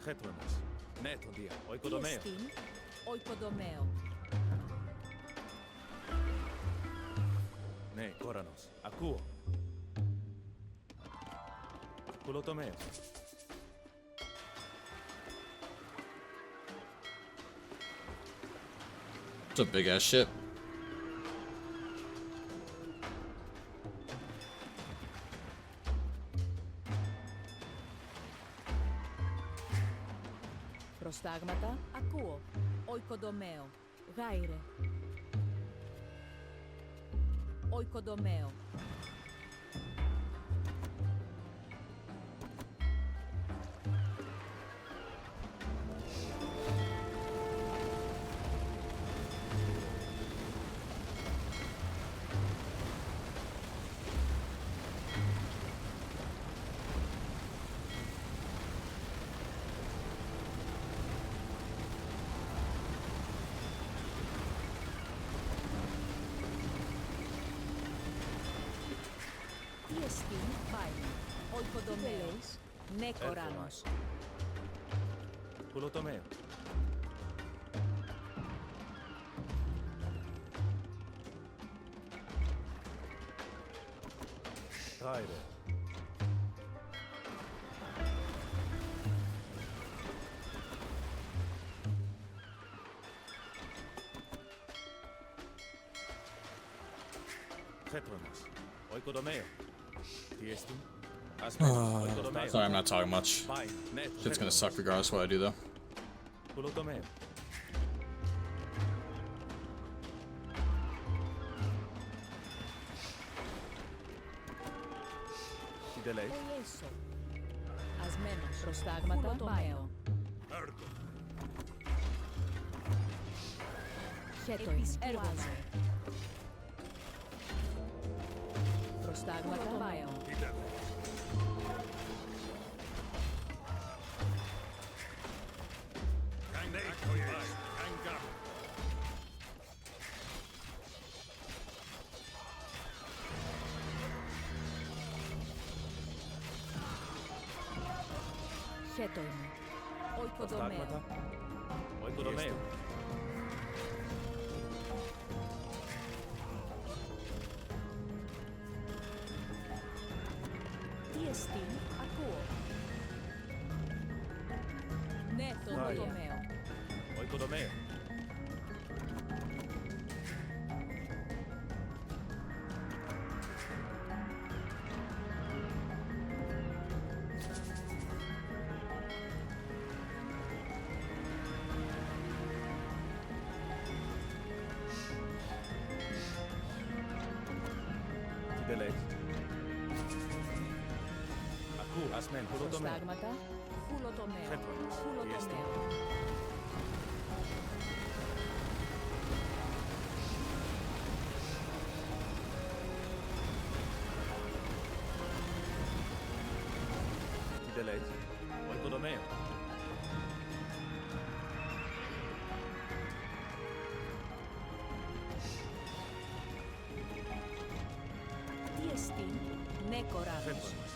Χέτονας. Ναι, τον δία. Τι Οικοδομέα. εστίν, οικοδομαίο. Ναι, κόρανος. Ακούω. Κουλοτομέα. It's a big ass ship. Προστάγματα, ακούω. Οικοδομαίο. Γάιρε. Οικοδομαίο. Τι εστίν, πάει. Οικοδομαίο. Ναι, κοράνος. Κουλοτομέα. Tyre. Χέτονας. Οικοδομέα. Τι εστί? Ασμένος. Οικοδομέα. Sorry, I'm not talking much. Πάει. Ναι, Shit's gonna suck regardless of what I do, though. Κουλοτομέα. Τι τελέεις? Ελέσο. Ασμένος. Προστάγματα, μπάιο. Χέτοιν, έργος. Προστάγματα, μπάιο. Χέτοιμο. Οικοδομέο. Στάγματα. Οικοδομέο. Τι εστί, ακούω. Ναι, το οικοδομέο. Οικοδομέο. Τι τελέεις. Ακούω. Ασμέν. Χουλοτομέο. Στάγματα. Χουλοτομέο. Φέτρονες. Χουλοτομέο. Τι τελέεις. Οικοδομέο. Τι εστί, ναι κοράνος. Φέτρονες.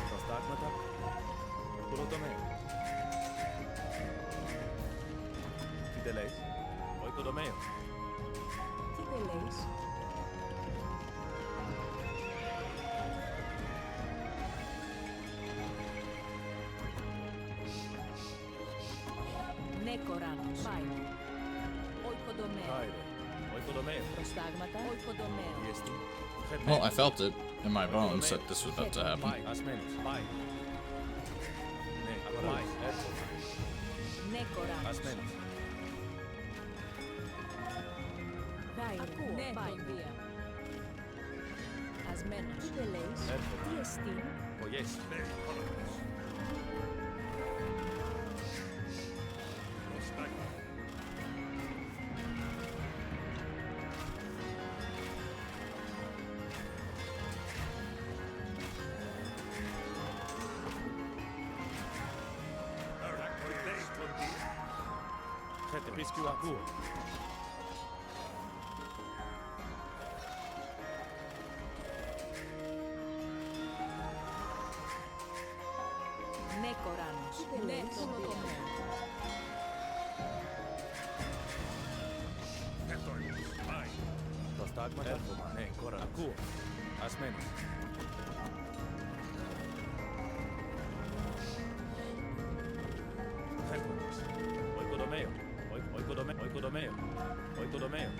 Τα στάγματα. Χουλοτομέο. Τι τελέεις. Οικοδομέο. Τι τελέεις. Ναι κοράνος. Πάει. Οικοδομέο. Tyre. Oikodomeo. Προστάγματα. Οικοδομέο. Τι εστί. Well, I felt it in my bones that this was about to happen. Πάει. Ασμένος. Πάει. Ναι, πάει. Έρχομαι. Ναι κοράνος. Ασμένος. Ακούω. Ναι δία. Ασμένος. Τι τελέεις. Έρχομαι. Τι εστί. Ο yes. Φέτε πίσκιου ακούω. Ναι κοράνος. Ναι χουλοτομέο. Τα στάγματα. Έρχομαι. Ναι, κόρα. Ακούω. Ασμένος. Φέρνοντας. Οικοδομέο. Οικοδομέο. Οικοδομέο. Οικοδομέο.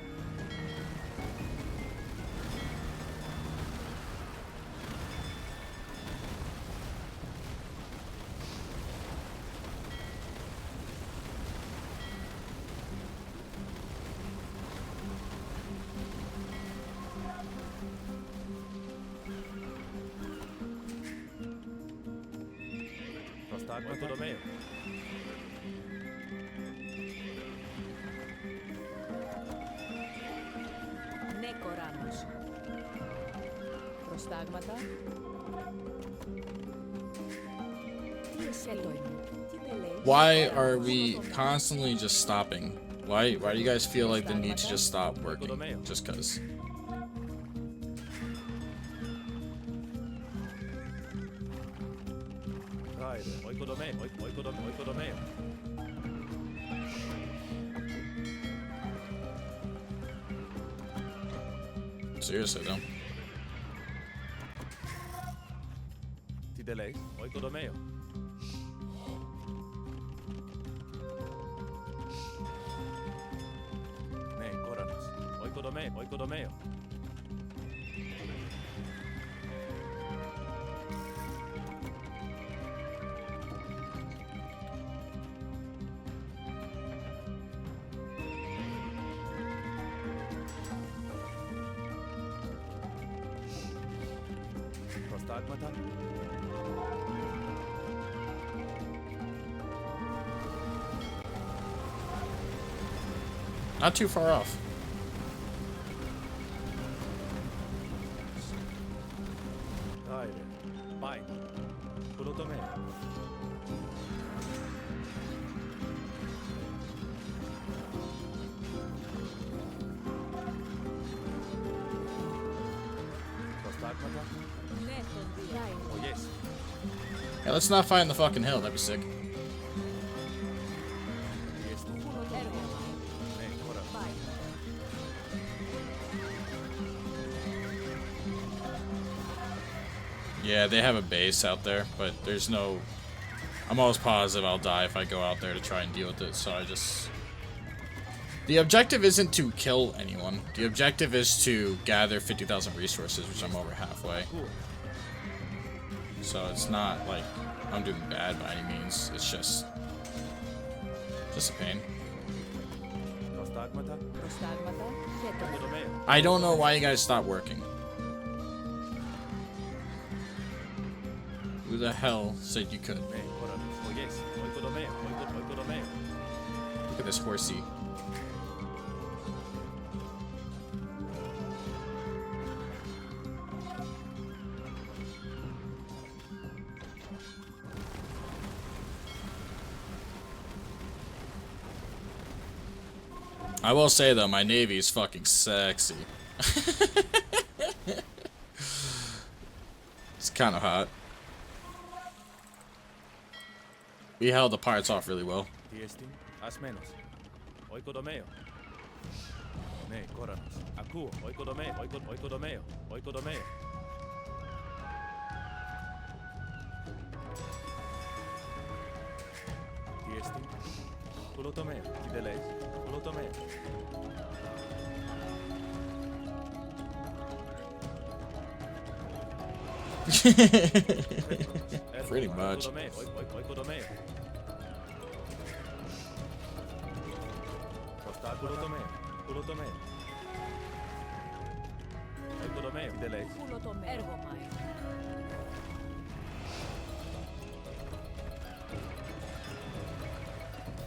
Προστάγματα. Οικοδομέο. Ναι κοράνος. Προστάγματα. Τι εσέλοιμο. Τι τελέεις. Why are we constantly just stopping? Why do you guys feel like the need to just stop working? Just cause. Tyre. Oikodomeo. Oikodomeo. Seriously though. Τι τελέεις. Oikodomeo. Ναι, κόρανος. Oikodomeo. Oikodomeo. Προστάγματα. Not too far off. Tyre. Πάει. Χουλοτομέο. Oh, yes. Yeah, let's not fight on the fucking hill. That'd be sick. Yeah, they have a base out there, but there's no... I'm almost positive I'll die if I go out there to try and deal with it, so I just... The objective isn't to kill anyone. The objective is to gather 50,000 resources, which I'm over halfway. So it's not like I'm doing bad by any means. It's just a pain. I don't know why you guys stopped working. Who the hell said you could? Look at this horsey. I will say though, my navy is fucking sexy. It's kind of hot. We held the pirates off really well. Pretty much.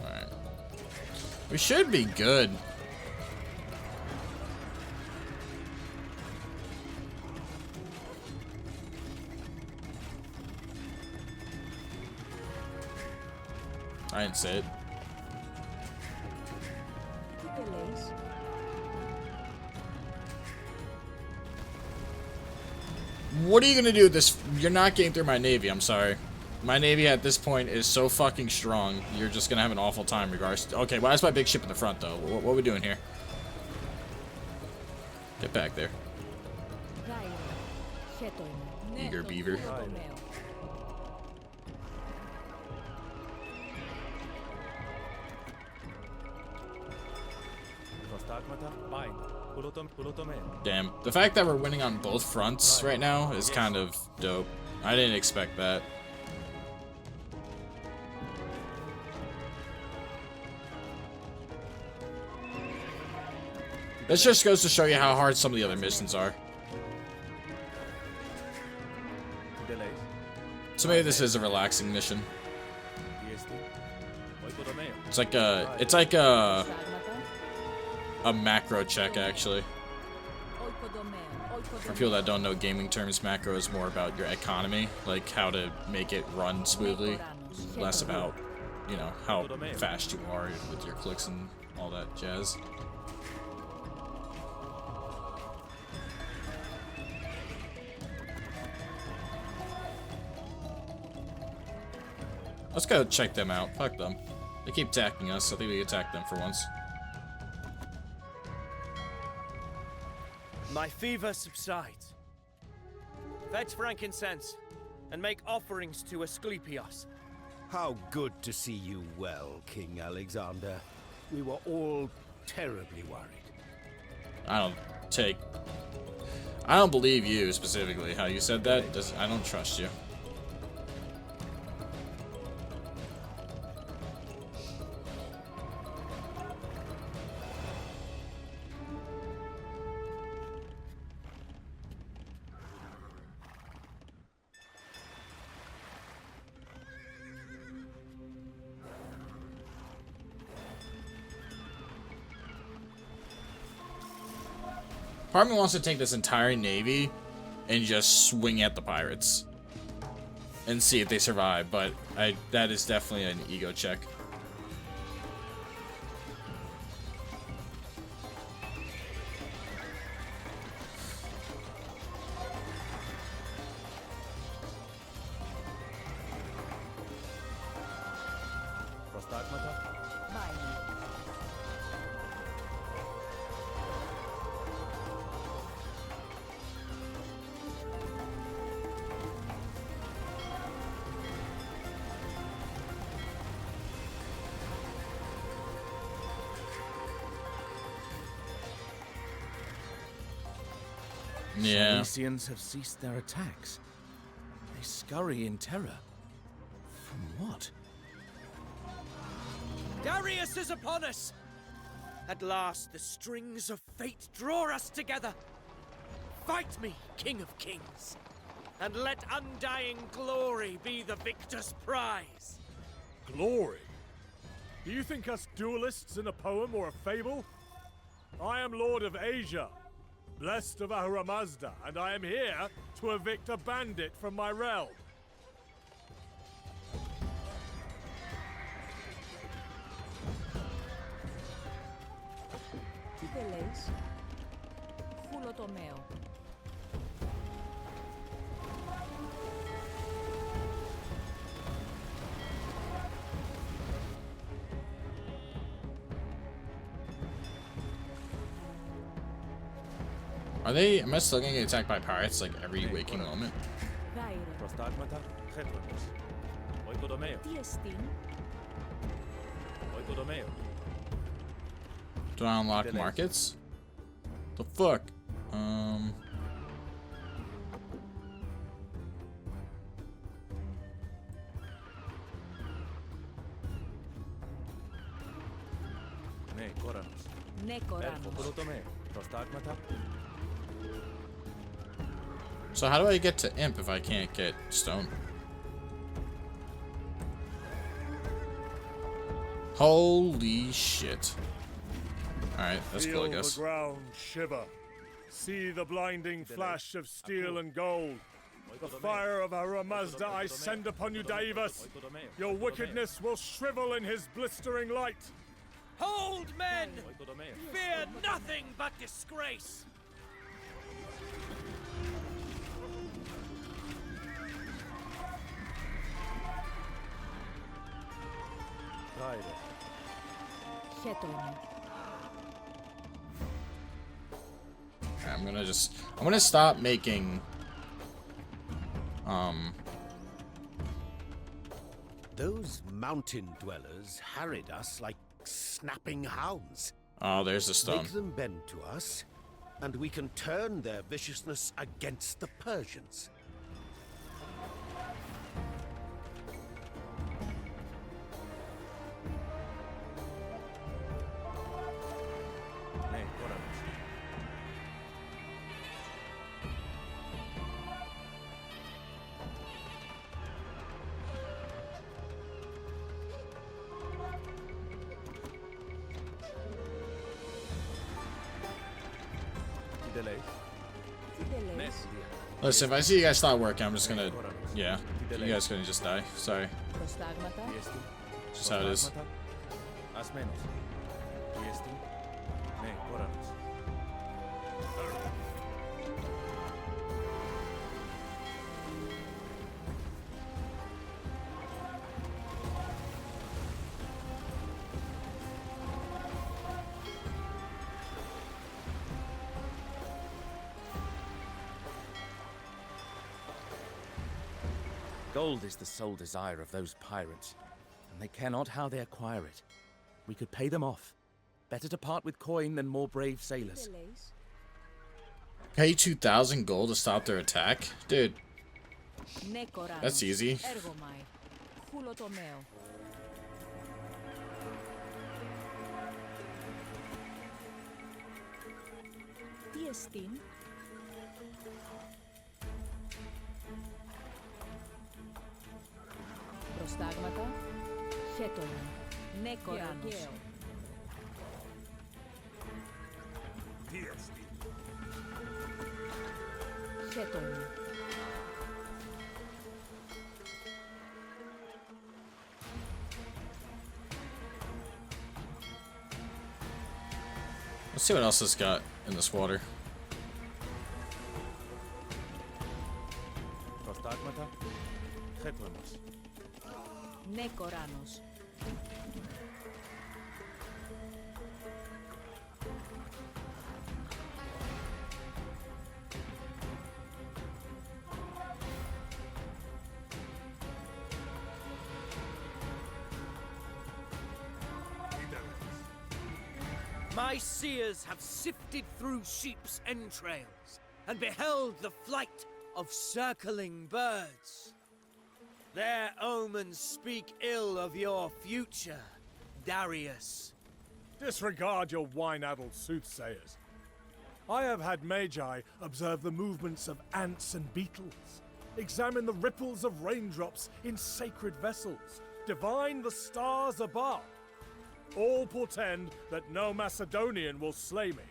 Alright. We should be good. I didn't say it. What are you gonna do with this? You're not getting through my navy, I'm sorry. My navy at this point is so fucking strong, you're just gonna have an awful time regardless. Okay, well that's my big ship in the front though. What are we doing here? Get back there. Eager beaver. Damn. The fact that we're winning on both fronts right now is kind of dope. I didn't expect that. This just goes to show you how hard some of the other missions are. So maybe this is a relaxing mission. It's like a macro check, actually. For people that don't know gaming terms, macro is more about your economy, like how to make it run smoothly, less about, you know, how fast you are with your clicks and all that jazz. Let's go check them out. Fuck them. They keep attacking us. I think we can attack them for once. My fever subsides. Fetch frankincense and make offerings to Asclepios. How good to see you well, King Alexander. We were all terribly worried. I don't believe you specifically. How you said that? I don't trust you. Part of me wants to take this entire navy and just swing at the pirates and see if they survive, but that is definitely an ego check. Yeah. Cilicians have ceased their attacks. They scurry in terror. From what? Darius is upon us! At last, the strings of fate draw us together. Fight me, King of Kings, and let undying glory be the victor's prize. Glory? Do you think us duelists in a poem or a fable? I am Lord of Asia, blessed of Ahura Mazda, and I am here to evict a bandit from my realm. Are they? Am I still gonna get attacked by pirates like every waking moment? Do I unlock markets? The fuck? So how do I get to imp if I can't get stone? Holy shit. Alright, that's cool, I guess. Feel the ground shiver. See the blinding flash of steel and gold. The fire of Ahura Mazda I send upon you, Daivas. Your wickedness will shrivel in his blistering light. Hold, men! Fear nothing but disgrace! I'm gonna stop making Those mountain dwellers harried us like snapping hounds. Oh, there's the stone. Make them bend to us, and we can turn their viciousness against the Persians. Listen, if I see you guys stop working, I'm just gonna, yeah, you guys gonna just die. Sorry. Just how it is. Gold is the sole desire of those pirates, and they care not how they acquire it. We could pay them off. Better to part with coin than more brave sailors. Pay 2,000 gold to stop their attack? Dude. That's easy. Προστάγματα, χέτονα, νεκοράνος. Χέτονα. Let's see what else it's got in this water. Προστάγματα, χέτονος. Νεκοράνος. My seers have sifted through sheep's entrails and beheld the flight of circling birds. Their omens speak ill of your future, Darius. Disregard your wine-addled soothsayers. I have had Magi observe the movements of ants and beetles, examine the ripples of raindrops in sacred vessels, divine the stars above. All portend that no Macedonian will slay me.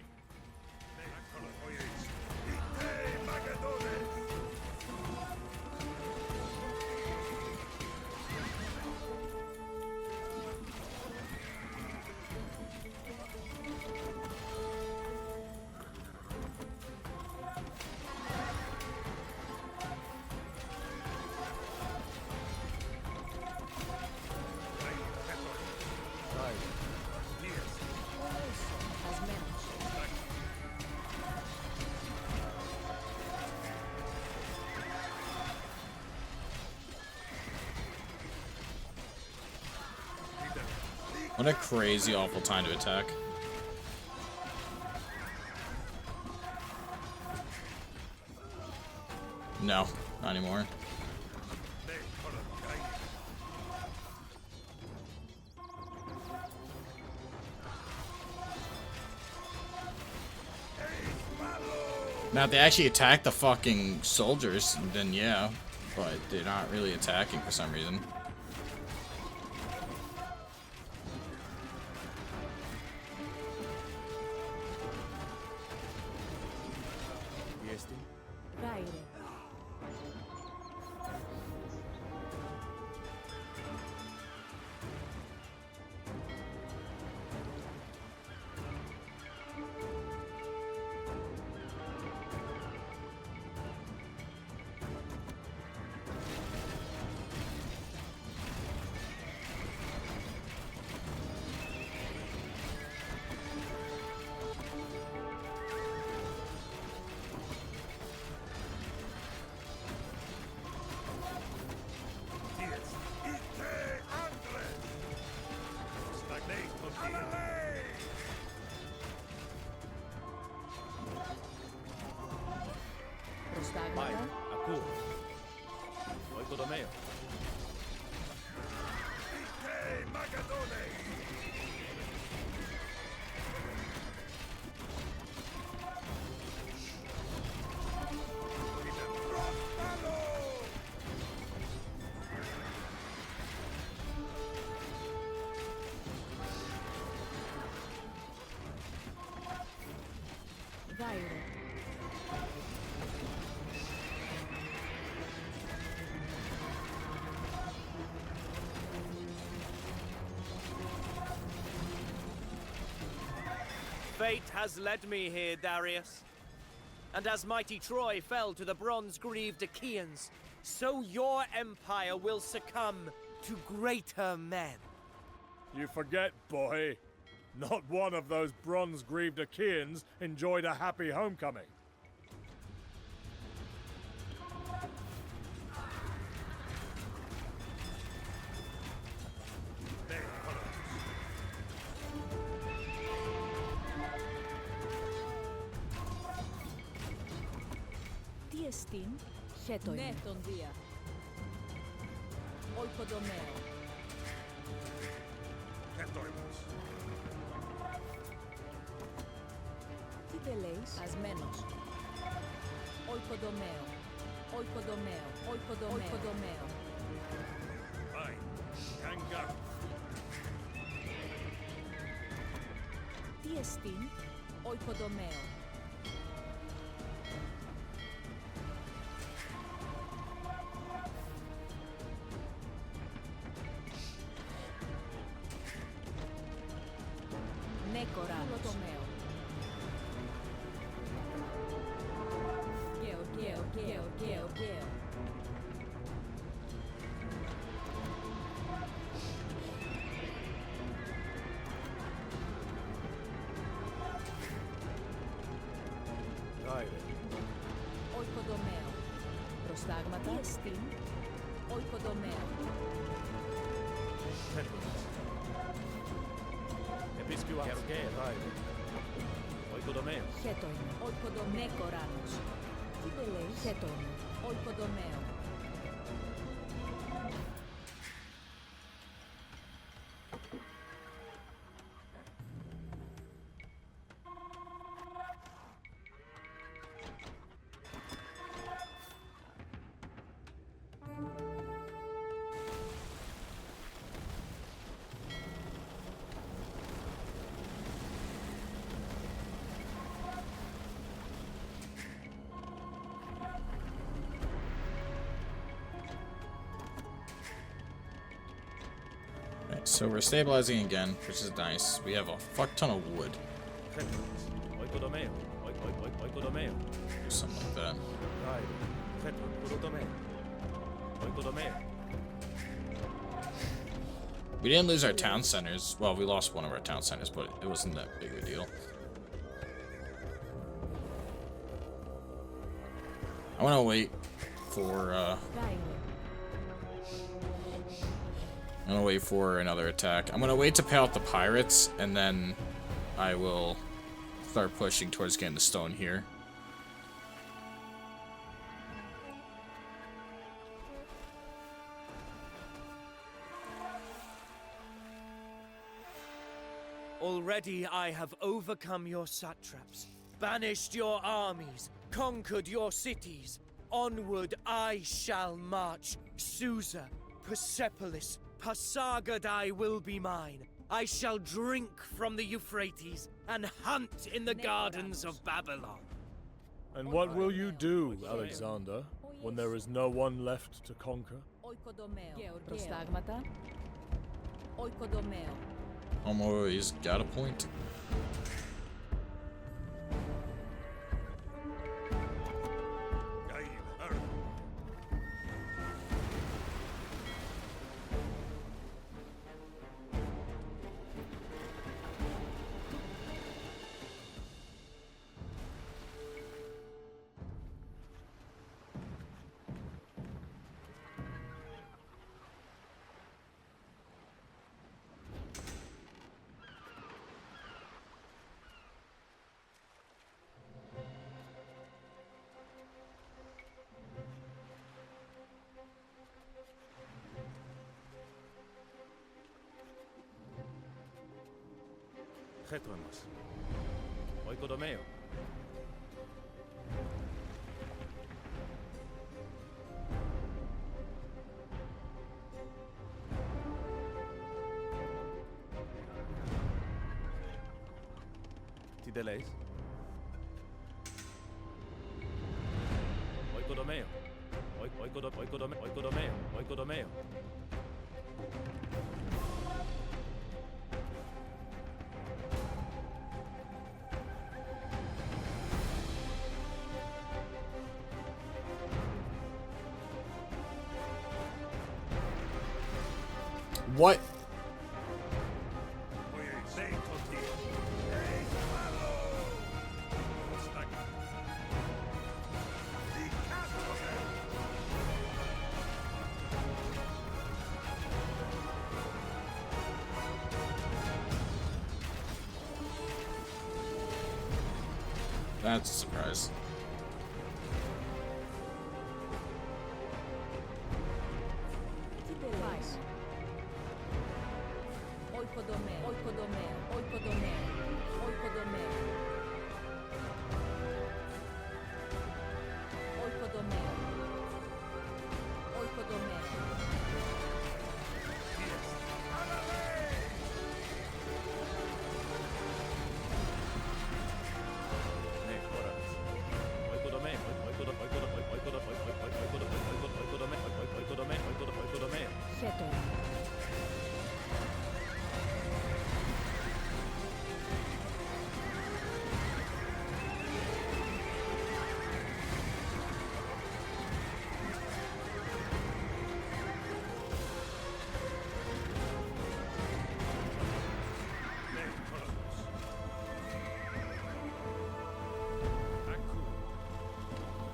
What a crazy, awful time to attack. No, not anymore. Now, if they actually attack the fucking soldiers, then yeah. But they're not really attacking for some reason. Tyre. Fate has led me here, Darius. And as mighty Troy fell to the bronze-greaved Achaeans, so your empire will succumb to greater men. You forget, boy. Not one of those bronze-greaved Achaeans enjoyed a happy homecoming. Στην χέτο είναι. Ναι, τον Δία. Οικοδομαίο. Τι τελέεις? Ασμένος. Οικοδομαίο. Οικοδομαίο. Οικοδομαίο. Τι εστίν? Οικοδομαίο. Οικοδομαίο. Προστάγματα. Στην. Οικοδομαίο. Επίσκεψη. Oikodomeo. Chetoin, oikodomekoranos. Tibele, chetoin, oikodomeo. Alright, so we're stabilizing again, which is nice. We have a fuck ton of wood. Oikodomeo. Oikodomeo. Do something like that. Oikodomeo. We didn't lose our town centers. Well, we lost one of our town centers, but it wasn't that big of a deal. I want to wait for, I'm gonna wait for another attack. I'm gonna wait to pay out the pirates, and then I will start pushing towards getting the stone here. Already I have overcome your satraps, banished your armies, conquered your cities. Onward I shall march. Susa, Persepolis, Pasargadae will be mine. I shall drink from the Euphrates and hunt in the gardens of Babylon. And what will you do, Alexander, when there is no one left to conquer? Prostagmata. Oikodomeo. Almost got a point. Chetronos. Oikodomeo. Tideleis. Oikodomeo. Oikodomeo. What? That's a surprise.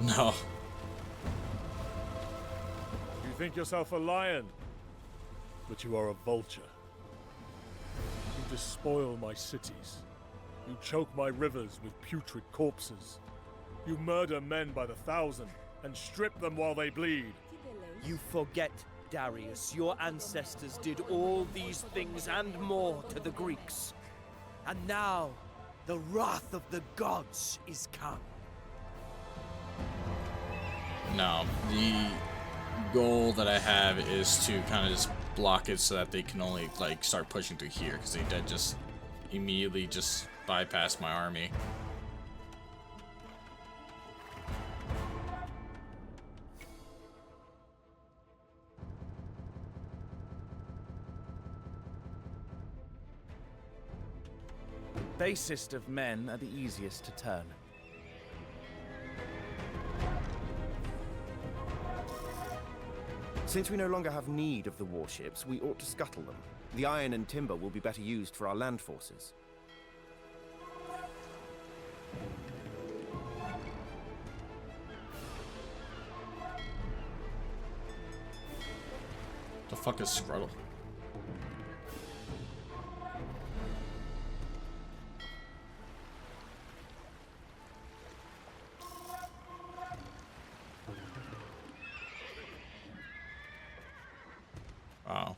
No. You think yourself a lion, but you are a vulture. You despoil my cities. You choke my rivers with putrid corpses. You murder men by the thousand and strip them while they bleed. You forget, Darius, your ancestors did all these things and more to the Greeks. And now, the wrath of the gods is come. No, the goal that I have is to kind of just block it so that they can only like start pushing through here, because they did just immediately just bypass my army. Basest of men are the easiest to turn. Since we no longer have need of the warships, we ought to scuttle them. The iron and timber will be better used for our land forces. The fuck is Scruttle? Wow.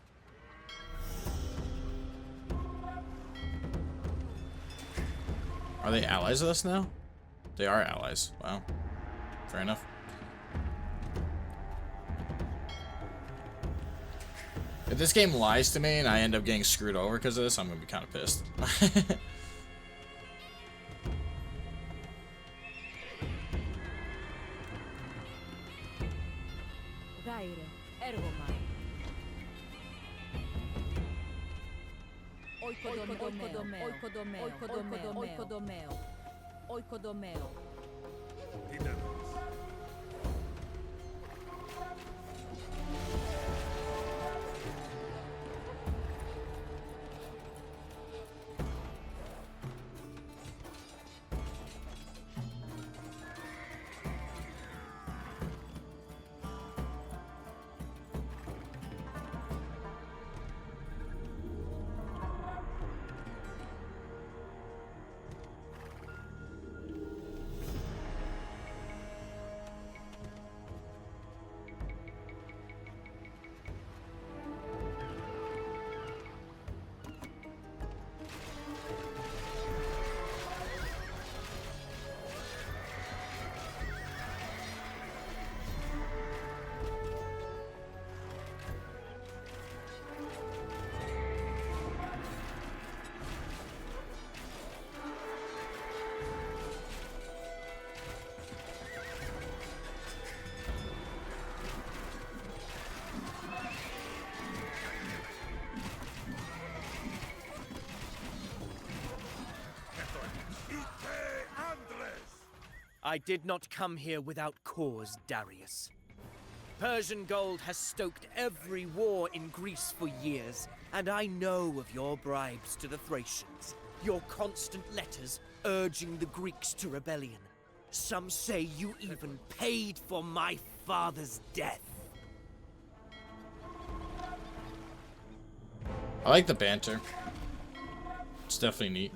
Are they allies of us now? They are allies. Wow. Fair enough. If this game lies to me and I end up getting screwed over because of this, I'm gonna be kind of pissed. I did not come here without cause, Darius. Persian gold has stoked every war in Greece for years, and I know of your bribes to the Thracians, your constant letters urging the Greeks to rebellion. Some say you even paid for my father's death. I like the banter. It's definitely neat.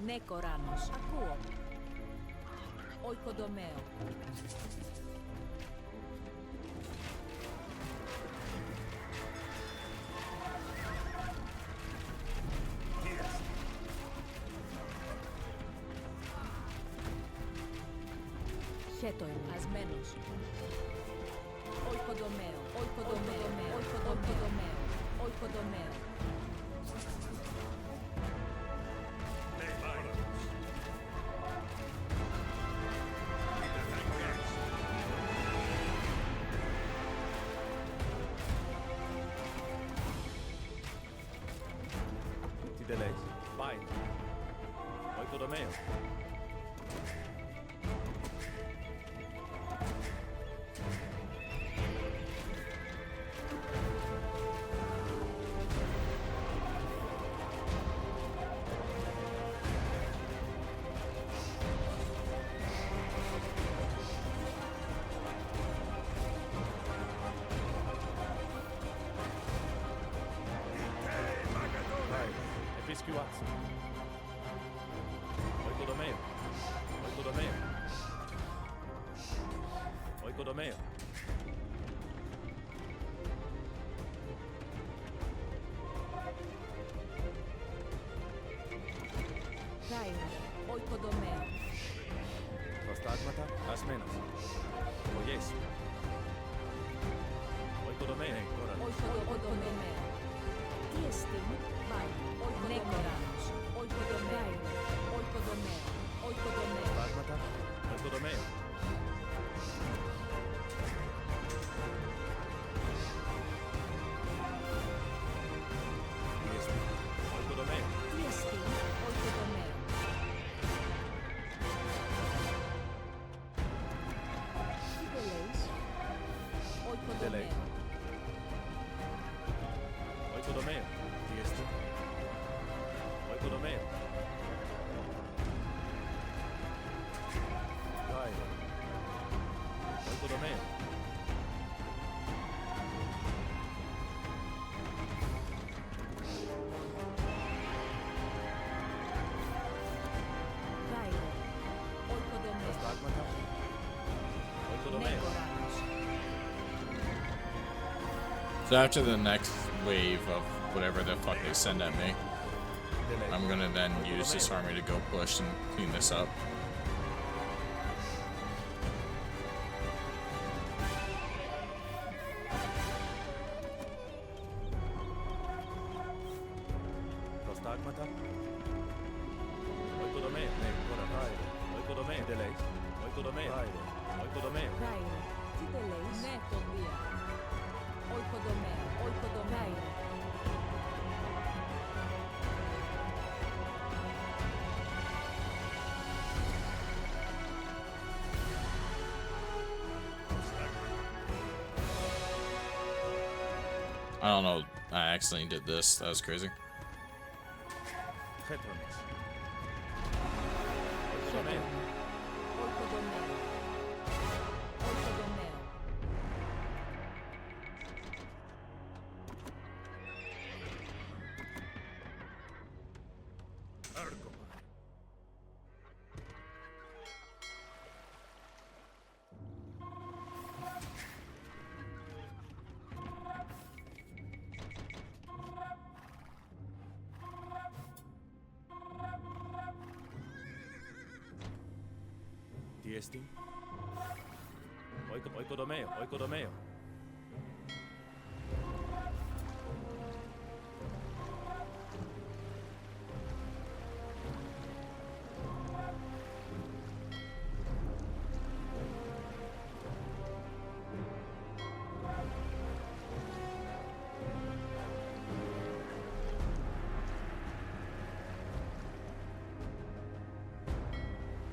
Oikodomeo. Oikodomeo. Tyre, oikodomeo. Prostagmata, asmenos. Oyes. Oikodomeo. Oikodomeo. Tiestin, vai. Nekoranos. Oikodomeo. Oikodomeo. Oikodomeo. Prostagmata, oikodomeo. Tiestin, oikodomeo. Tiestin, oikodomeo. Fideles, oikodomeo. Oikodomeo. Tiestin. Oikodomeo. Tyre. Oikodomeo. Tyre, oikodomeo. Prostagmata. Oikodomeo. Nekoranos. So after the next wave of whatever the fuck they send at me, I'm gonna then use this army to go push and clean this up. Prostagmata. Oikodomeo. Tyre. Oikodomeo. Fideles. Oikodomeo. Tyre. Oikodomeo. Tyre, fideles. Netodia. Oikodomeo. Oikodomeo. I don't know. I accidentally did this. That was crazy. Chetrones. Oikodomeo. Oikodomeo. Oikodomeo. Tiestin. Oikodomeo. Oikodomeo.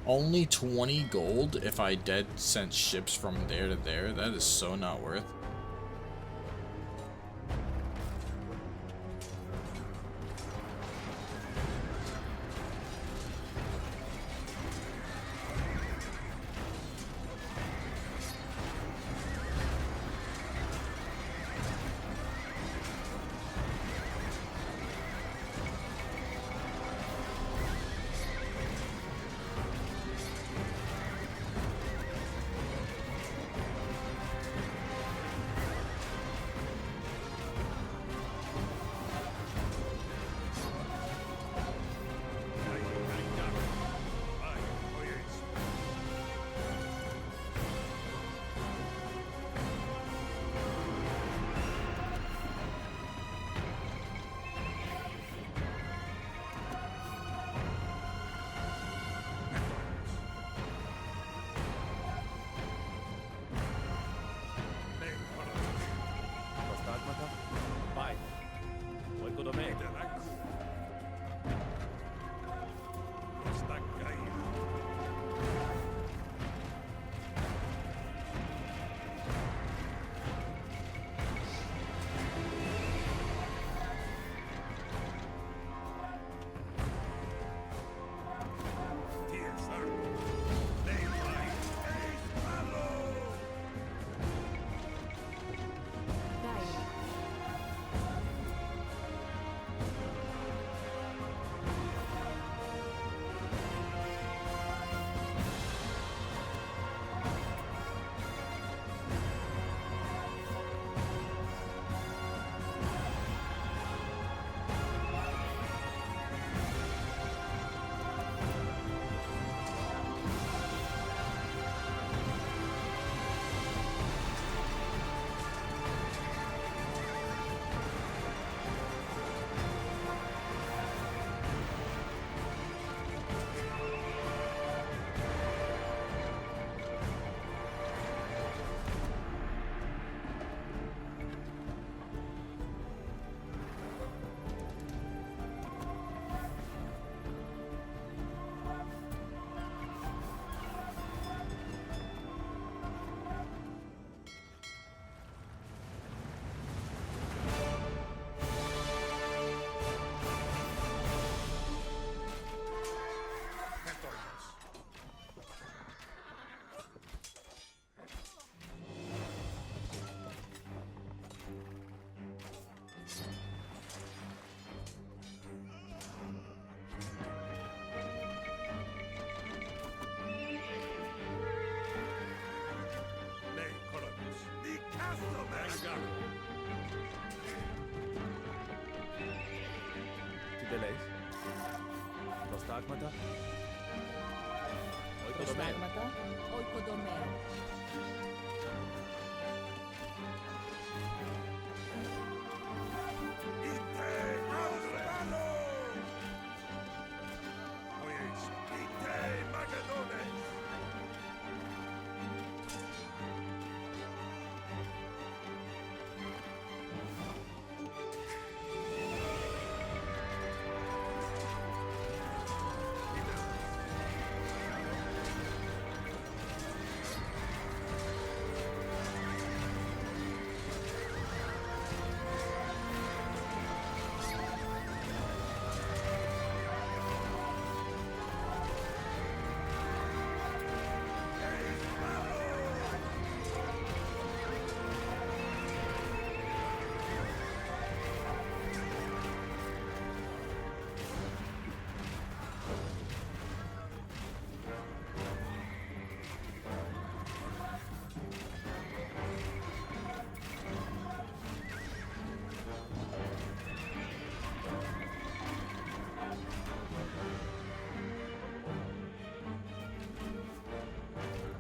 Only 20 gold if I dead sent ships from there to there. That is so not worth. Tideleis. Prostagmata. Prostagmata, oikodomeo.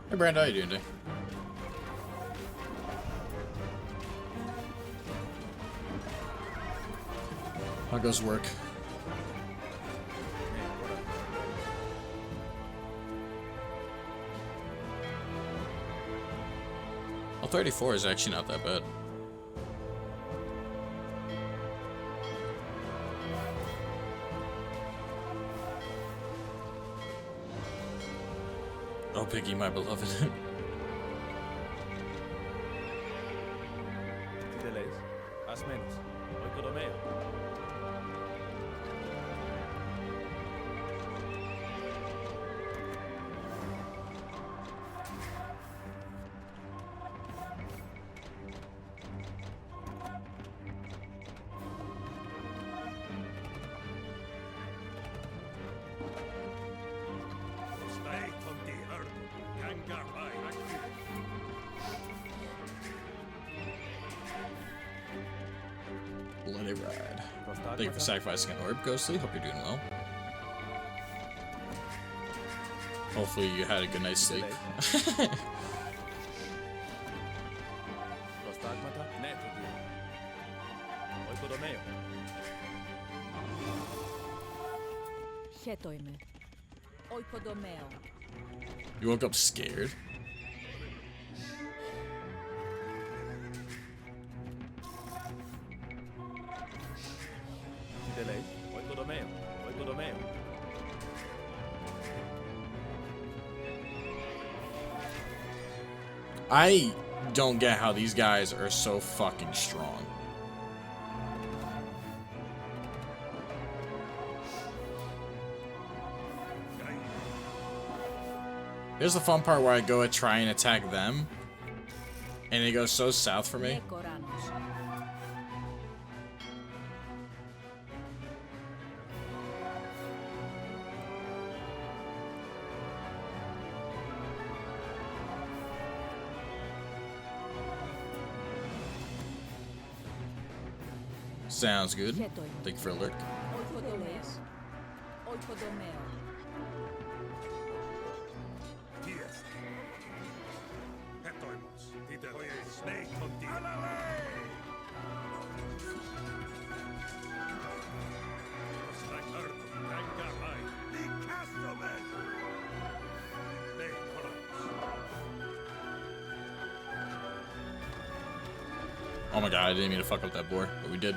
Hey Brand, how you doing today? How goes work? Well, 34 is actually not that bad. Oh, Piggy, my beloved. Tideleis. As menos. Oikodomeo. Bloody ride. Thank you for sacrificing an orb, Ghostly. Hope you're doing well. Hopefully you had a good night's sleep. Prostagmata. Netrudio. Oikodomeo. Chetoime. Oikodomeo. You woke up scared? Tideleis. Oikodomeo. Oikodomeo. I don't get how these guys are so fucking strong. Here's the fun part where I go and try and attack them, and it goes so south for me. Nekoranos. Sounds good. Thank you for alert. Oikodoleis. Oikodomeo. Oh my god, I didn't mean to fuck up that boar, but we did.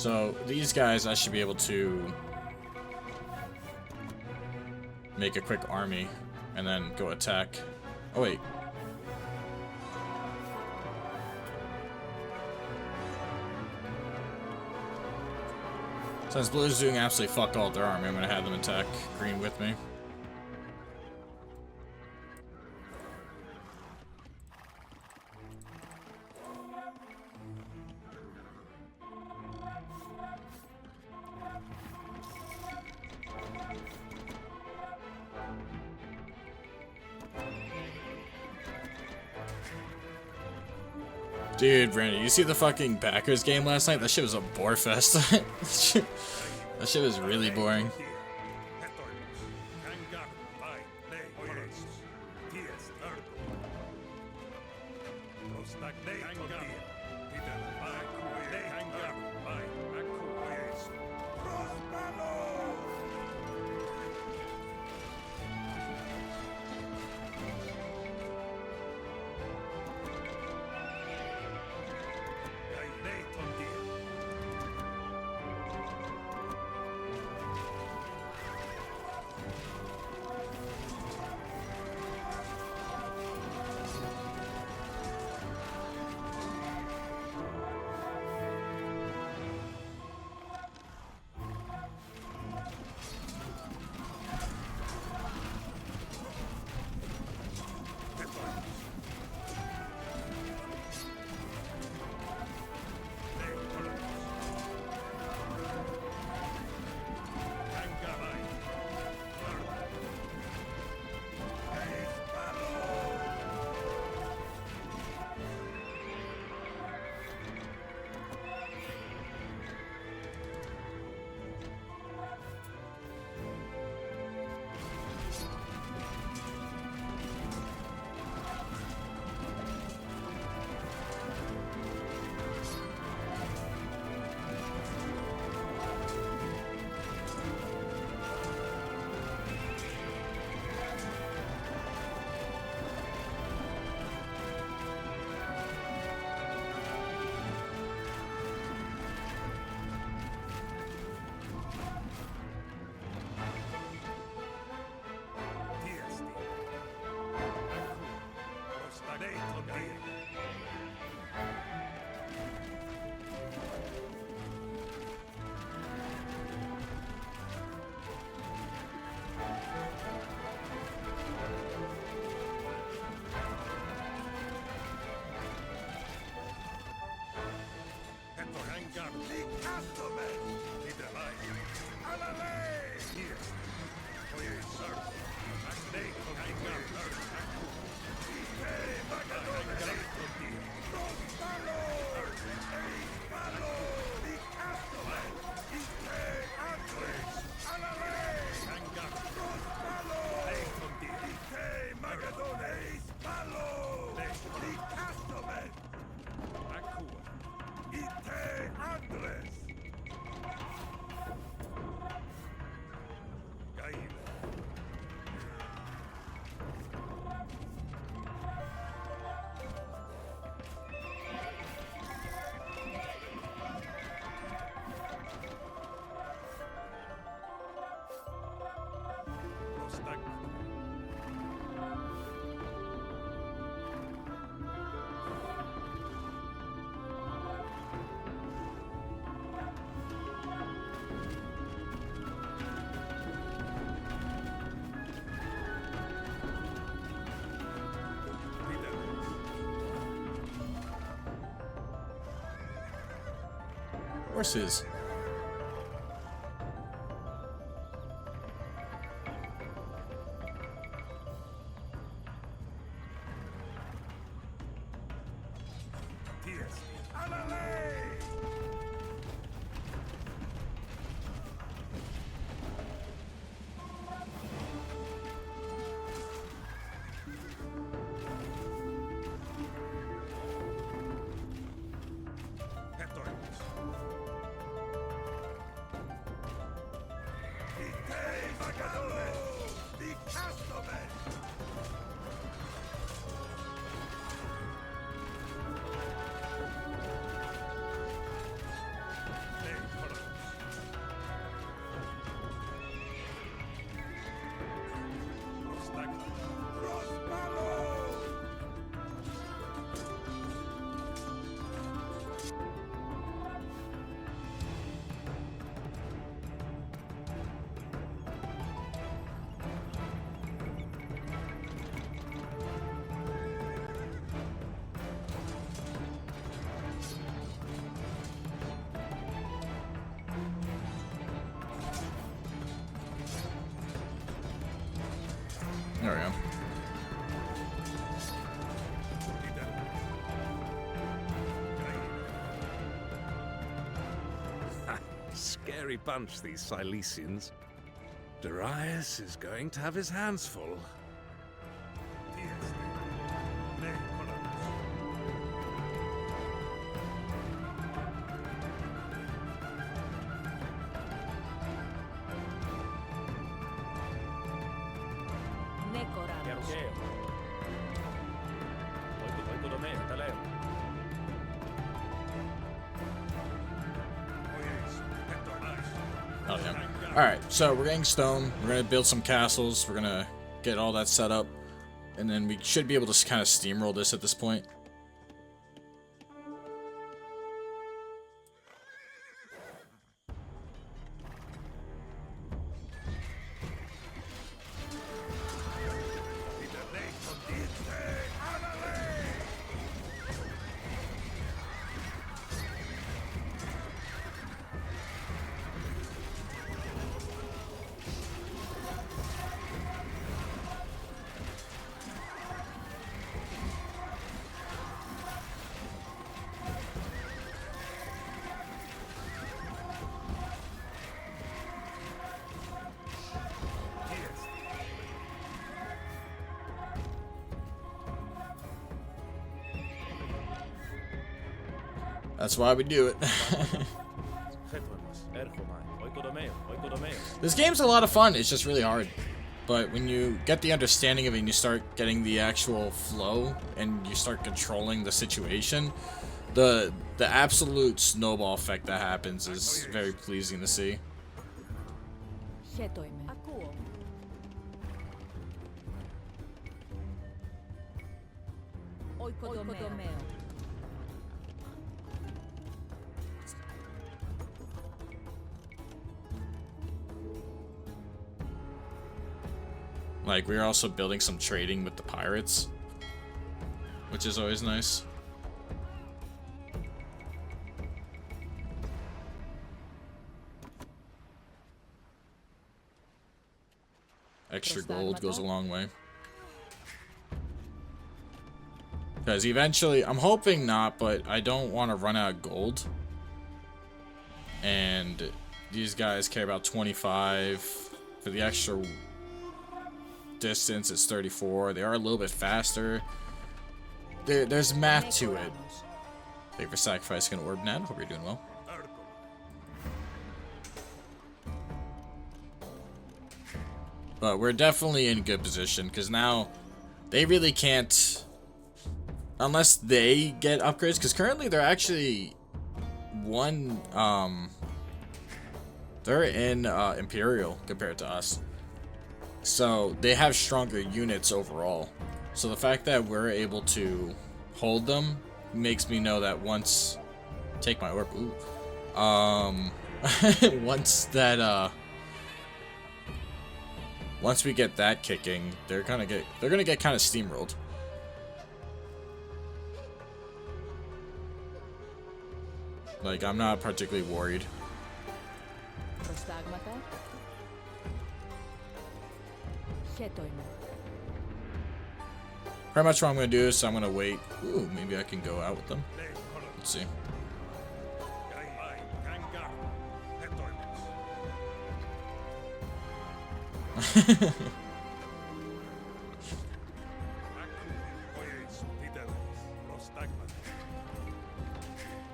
So these guys, I should be able to make a quick army and then go attack. Oh wait. Since Blue's doing absolutely fuck all with their army, I'm gonna have them attack green with me. Dude, Brandon, you see the fucking Packers game last night? That shit was a bore fest. That shit was really boring. Horses. hairy bunch, these Cilicians. Darius is going to have his hands full. Oh, yeah. Alright, so we're getting stone. We're going to build some castles. We're going to get all that set up. And then we should be able to kind of steamroll this at this point. That's why we do it. This game's a lot of fun. It's just really hard. But when you get the understanding of it and you start getting the actual flow and you start controlling the situation, the absolute snowball effect that happens is very pleasing to see. Like, we're also building some trading with the pirates, which is always nice. Extra gold goes a long way. Because eventually, I'm hoping not, but I don't want to run out of gold. And these guys care about 25 for the extra distance. It's 34. They are a little bit faster. There's math to it. Thank you for sacrificing an orb, Ned. Hope you're doing well. But we're definitely in good position because now they really can't, unless they get upgrades, because currently they're actually they're in Imperial compared to us. So they have stronger units overall. So the fact that we're able to hold them makes me know that once take my orb. Ooh. Once we get that kicking, they're gonna get kind of steamrolled. Like, I'm not particularly worried. Pretty much what I'm gonna do is I'm gonna wait. Ooh, maybe I can go out with them. Let's see.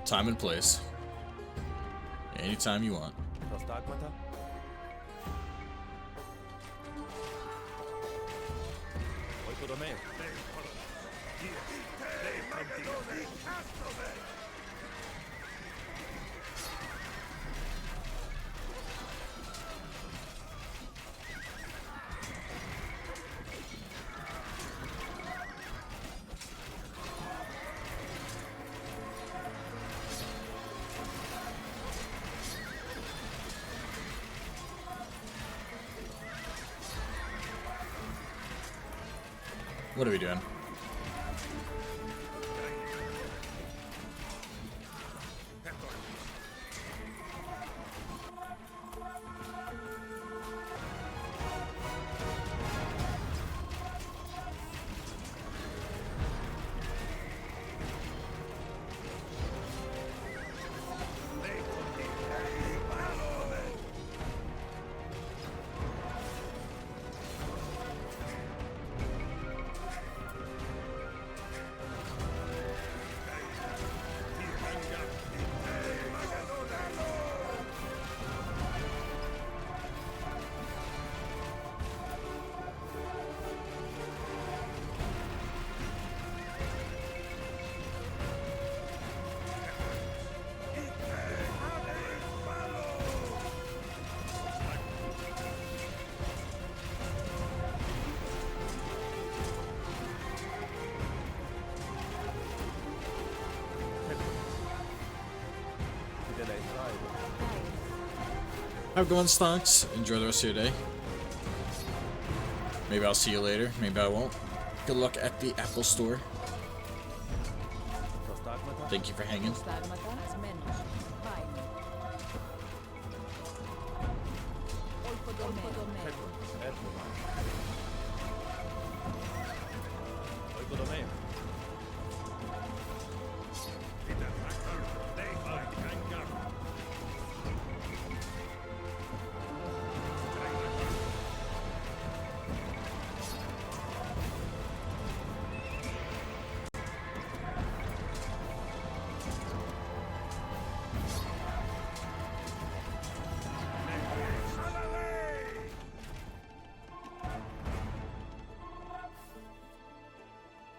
Time and place. Anytime you want. What are we doing? Have a good one, Stonks. Enjoy the rest of your day. Maybe I'll see you later. Maybe I won't. Good luck at the Apple Store. Thank you for hanging.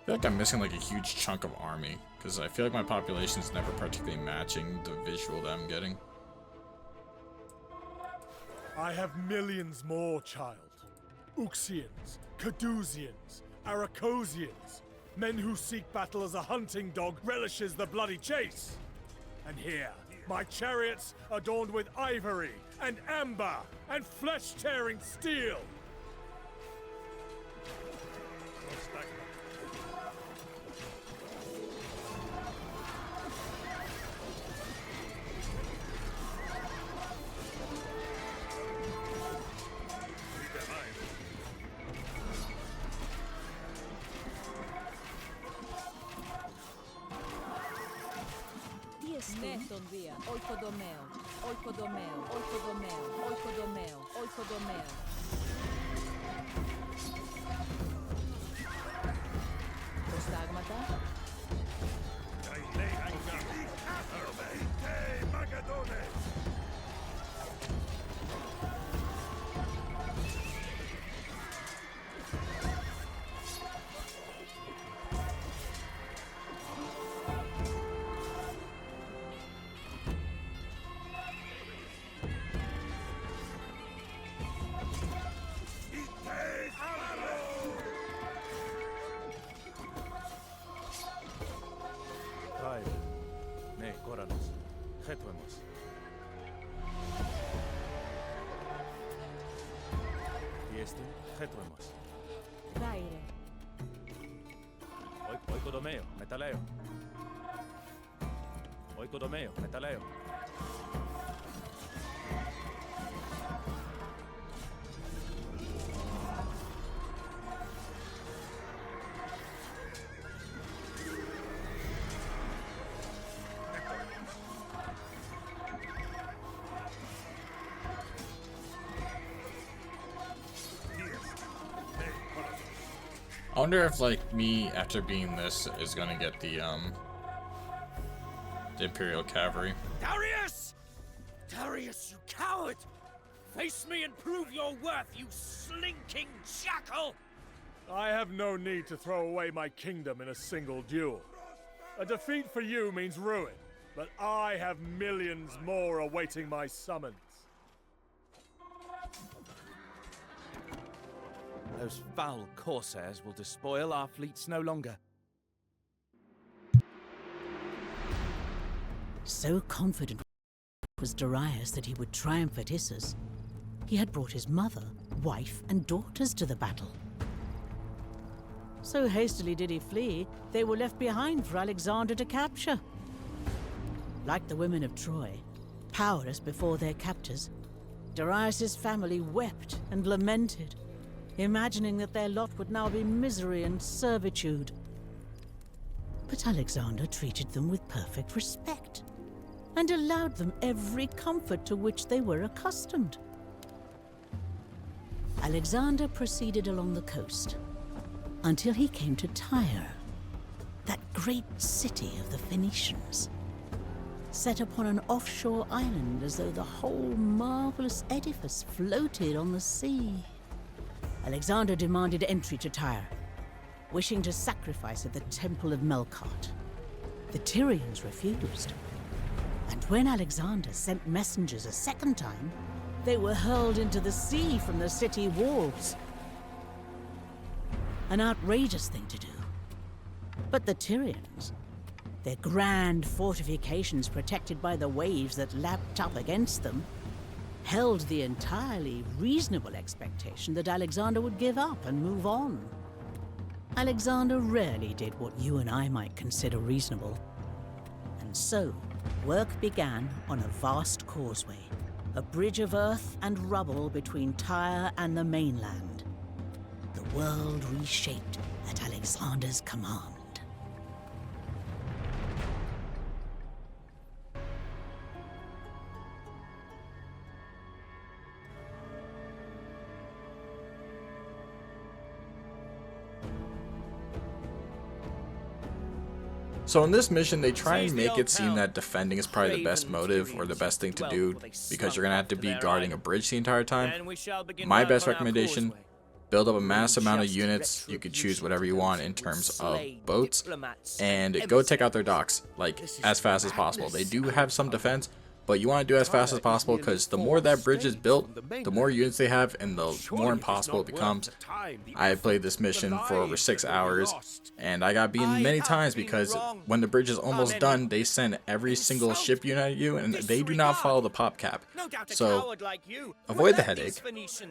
I feel like I'm missing like a huge chunk of army, because I feel like my population is never particularly matching the visual that I'm getting. I have millions more, child. Uxians, Cadusians, Aracosians, men who seek battle as a hunting dog relishes the bloody chase. And here, my chariots adorned with ivory and amber and flesh-tearing steel. Neston via, oikodomeo, oikodomeo, oikodomeo, oikodomeo, oikodomeo. Prostagmata? Tyre, ne, Chronicles, Chronicles. Tiestin, Chronicles. Tyre. Oikodomeo, metaleo. Oikodomeo, metaleo. I wonder if, like, me, after being this, is gonna get the Imperial Cavalry. Darius! Darius, you coward! Face me and prove your worth, you slinking jackal! I have no need to throw away my kingdom in a single duel. A defeat for you means ruin, but I have millions more awaiting my summons. Those foul corsairs will despoil our fleets no longer. So confident was Darius that he would triumph at Issus, he had brought his mother, wife, and daughters to the battle. So hastily did he flee, they were left behind for Alexander to capture. Like the women of Troy, powerless before their captors, Darius's family wept and lamented, imagining that their lot would now be misery and servitude. But Alexander treated them with perfect respect, and allowed them every comfort to which they were accustomed. Alexander proceeded along the coast, until he came to Tyre, that great city of the Phoenicians, set upon an offshore island as though the whole marvelous edifice floated on the sea. Alexander demanded entry to Tyre, wishing to sacrifice at the temple of Melkart. The Tyrians refused, and when Alexander sent messengers a second time, they were hurled into the sea from the city walls. An outrageous thing to do. But the Tyrians, their grand fortifications protected by the waves that lapped up against them, held the entirely reasonable expectation that Alexander would give up and move on. Alexander rarely did what you and I might consider reasonable. And so, work began on a vast causeway, a bridge of earth and rubble between Tyre and the mainland. The world reshaped at Alexander's command. So in this mission, they try and make it seem that defending is probably the best motive or the best thing to do because you're going to have to be guarding a bridge the entire time. My best recommendation, build up a massive amount of units. You could choose whatever you want in terms of boats and go take out their docks like as fast as possible. They do have some defense, but you want to do as fast as possible because the more that bridge is built, the more units they have and the more impossible it becomes. I played this mission for over 6 hours and I got beaten many times because when the bridge is almost done, they send every single ship unit at you and they do not follow the pop cap. So avoid the headache,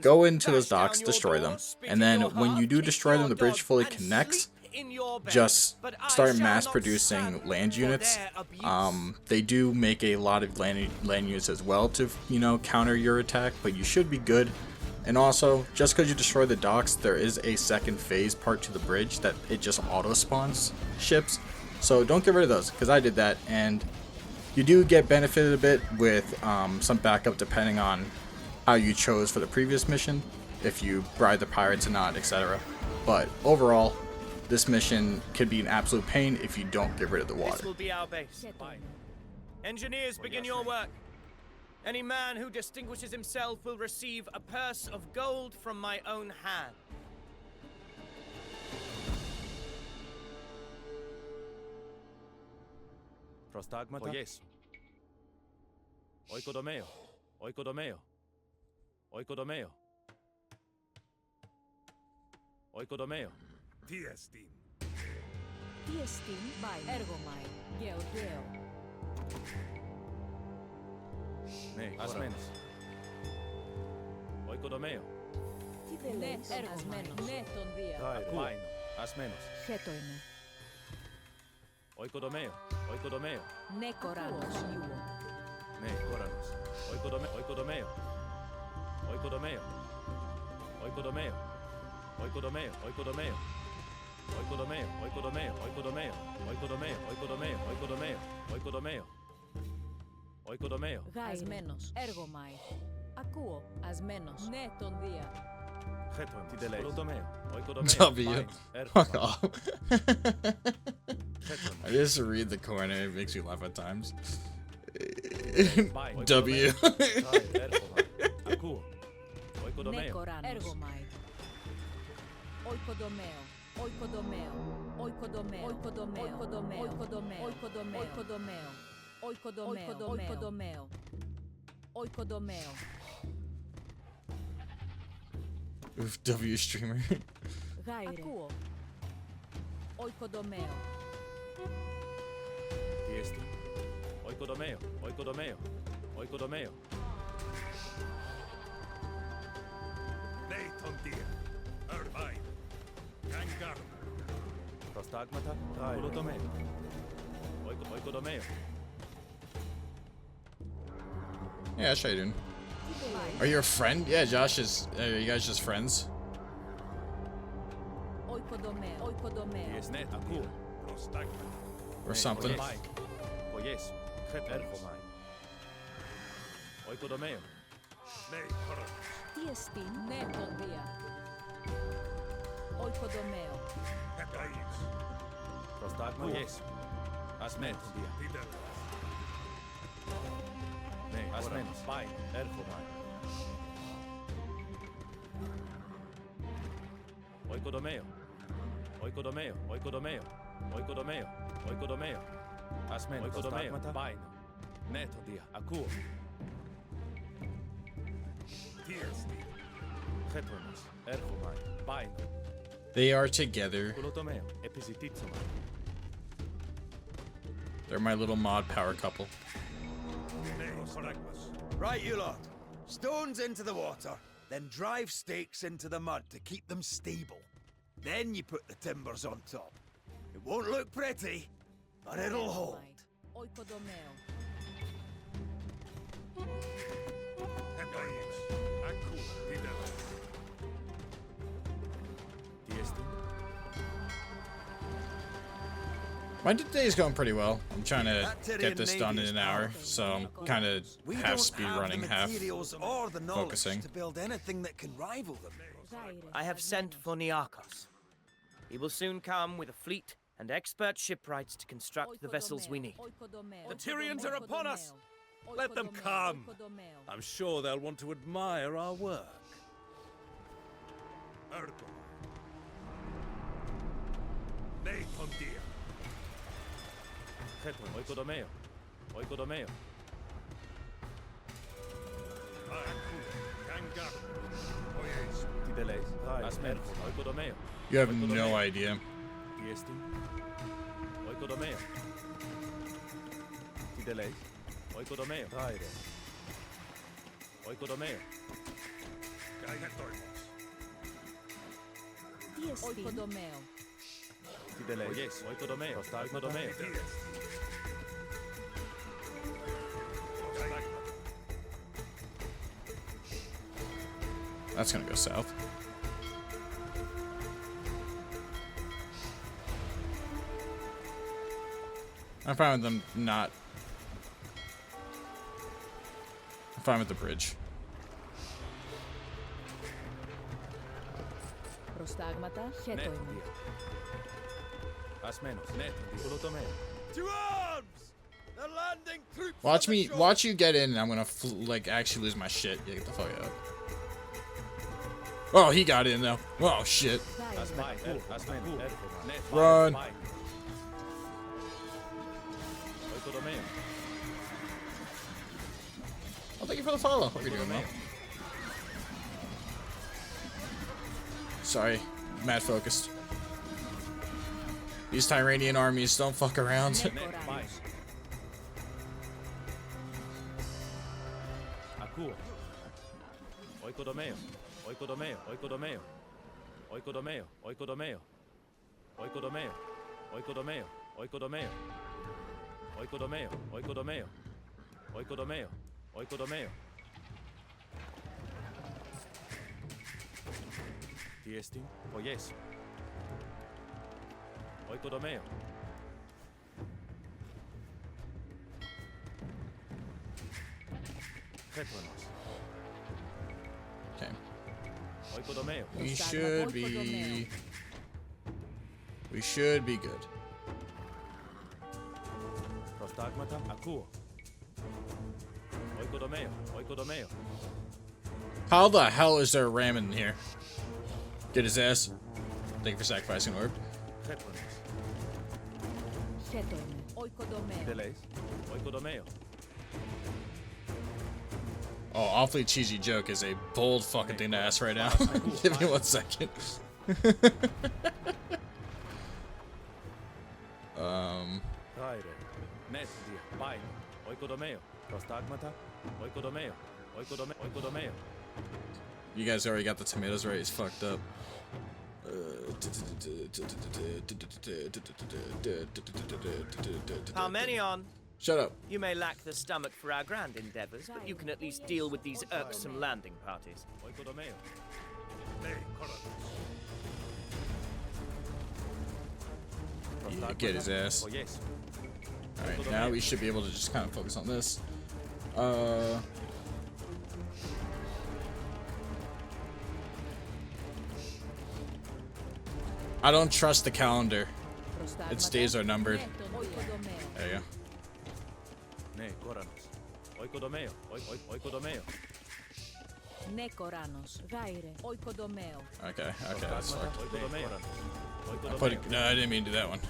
go into those docks, destroy them, and then when you do destroy them, the bridge fully connects. Just start mass producing land units. They do make a lot of land units as well to, you know, counter your attack, but you should be good. And also, just because you destroy the docks, there is a second phase part to the bridge that it just auto spawns ships. So don't get rid of those, because I did that, and you do get benefited a bit with some backup depending on how you chose for the previous mission, if you bribe the pirates or not, etc. But overall, this mission could be an absolute pain if you don't get rid of the water. This will be our base. Engineers, begin your work. Any man who distinguishes himself will receive a purse of gold from my own hand. Prostagmata? Yes. Oikodomeo. Oikodomeo. Oikodomeo. Oikodomeo. Tiestin. Tiestin by Ergomai. Geodeo. Ne, asmenos. Oikodomeo. Ne, Ergomai. Ne, ton dia. Vaino. Asmenos. Chetoime. Oikodomeo. Oikodomeo. Ne koranos juo. Ne, koranos. Oikodomeo. Oikodomeo. Oikodomeo. Oikodomeo. Oikodomeo. Oikodomeo. Oikodomeo, oikodomeo, oikodomeo, oikodomeo, oikodomeo, oikodomeo, oikodomeo. Oikodomeo. Asmenos. Ergomai. Ακούω. Ασμένος. Ναι, τον δία. Cheton, tideleis. Oikodomeo, oikodomeo. W. Fuck off. I just read the corner, it makes me laugh at times. W. Ακούω. Oikodomeo. Ναι, κοράνος. Ergomai. Oikodomeo. Oikodomeo. Oikodomeo. Oikodomeo. Oikodomeo. Oikodomeo. Oikodomeo. Oikodomeo. Oikodomeo. Oikodomeo. Oof, W streamer. Γάιρε. Ακούω. Oikodomeo. Tiesti. Oikodomeo, oikodomeo, oikodomeo. Nee, tontia. Ervain. Gangar. Prostagmata. Oikodomeo. Oikodomeo. Yeah, how you doing? Are you a friend? Yeah, Josh is. Are you guys just friends? Oikodomeo. Oikodomeo. Tiesti. Ακούω. Prostagmata. Or something? Koyes. Ergomai. Oikodomeo. Nee, koranos. Tiestin. Ναι, τον δία. Oikodomeo. Hetais. Prostagma. Yes. Asmenos. Tideleis. Ne, asmenos. Vaino. Ergomai. Oikodomeo. Oikodomeo. Oikodomeo. Oikodomeo. Oikodomeo. Asmenos. Oikodomeo. Vaino. Ne, τον δία. Ακούω. Tiestin. Chetronos. Ergomai. Vaino. They are together. Κολοτομeo. Επιζητήτσομα. They're my little mod power couple. Nee, Prostagmas. Right, you lot. Stones into the water, then drive stakes into the mud to keep them stable. Then you put the timbers on top. It won't look pretty, but it'll hold. My day's going pretty well. I'm trying to get this done in an hour, so I'm kind of half speed running, half focusing. To build anything that can rival them. I have sent for Niarchos. He will soon come with a fleet and expert shipwrights to construct the vessels we need. The Tyrians are upon us! Let them come! I'm sure they'll want to admire our work. You have no idea. That's gonna go south. I'm fine with them not. I'm fine with the bridge. To arms! The landing troops. Watch you get in, and I'm gonna like actually lose my shit. Yeah, get the fuck out. Oh, he got in though. Oh shit. Run. Oh, thank you for the follow. What are you doing, man? Sorry, mad focused. These Tyranian armies don't fuck around. Tiestin, oyes. Oikodomeo. Okay. We should be good. Prostagmata, akuo. Oikodomeo, oikodomeo. How the hell is there a ram in here? Get his ass. Thank you for sacrificing orb. Oh, awfully cheesy joke is a bold fucking thing to ask right now. Give me 1 second. You guys already got the tomatoes right. It's fucked up. Parmenion! Shut up. You may lack the stomach for our grand endeavors, but you can at least deal with these irksome landing parties. Yeah, get his ass. Alright, now we should be able to just kind of focus on this. I don't trust the calendar. Its days are numbered. There you go. Okay, that's fucked. No, I didn't mean to do that one.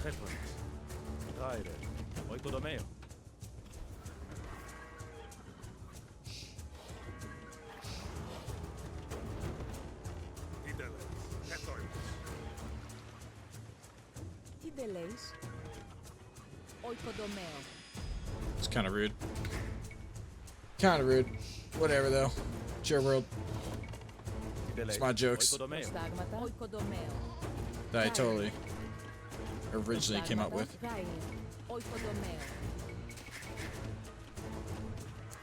It's kind of rude. Kind of rude. Whatever, though. It's your world. It's my jokes that I totally originally came up with.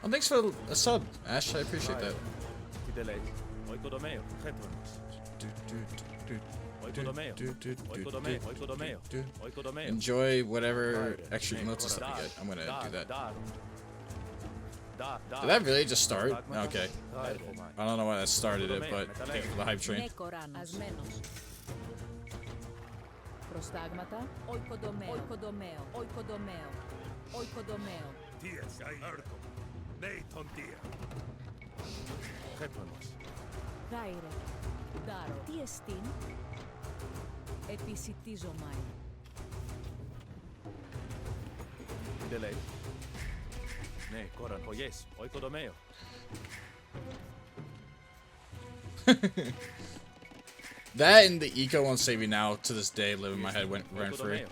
Oh, thanks for a sub, Ash. I appreciate that. Enjoy whatever extra emotes and stuff you get. I'm gonna do that. Did that really just start? Okay. I don't know why that started it, but thank you for the hype train. That and the eco won't save you now to this day live in my head rent free.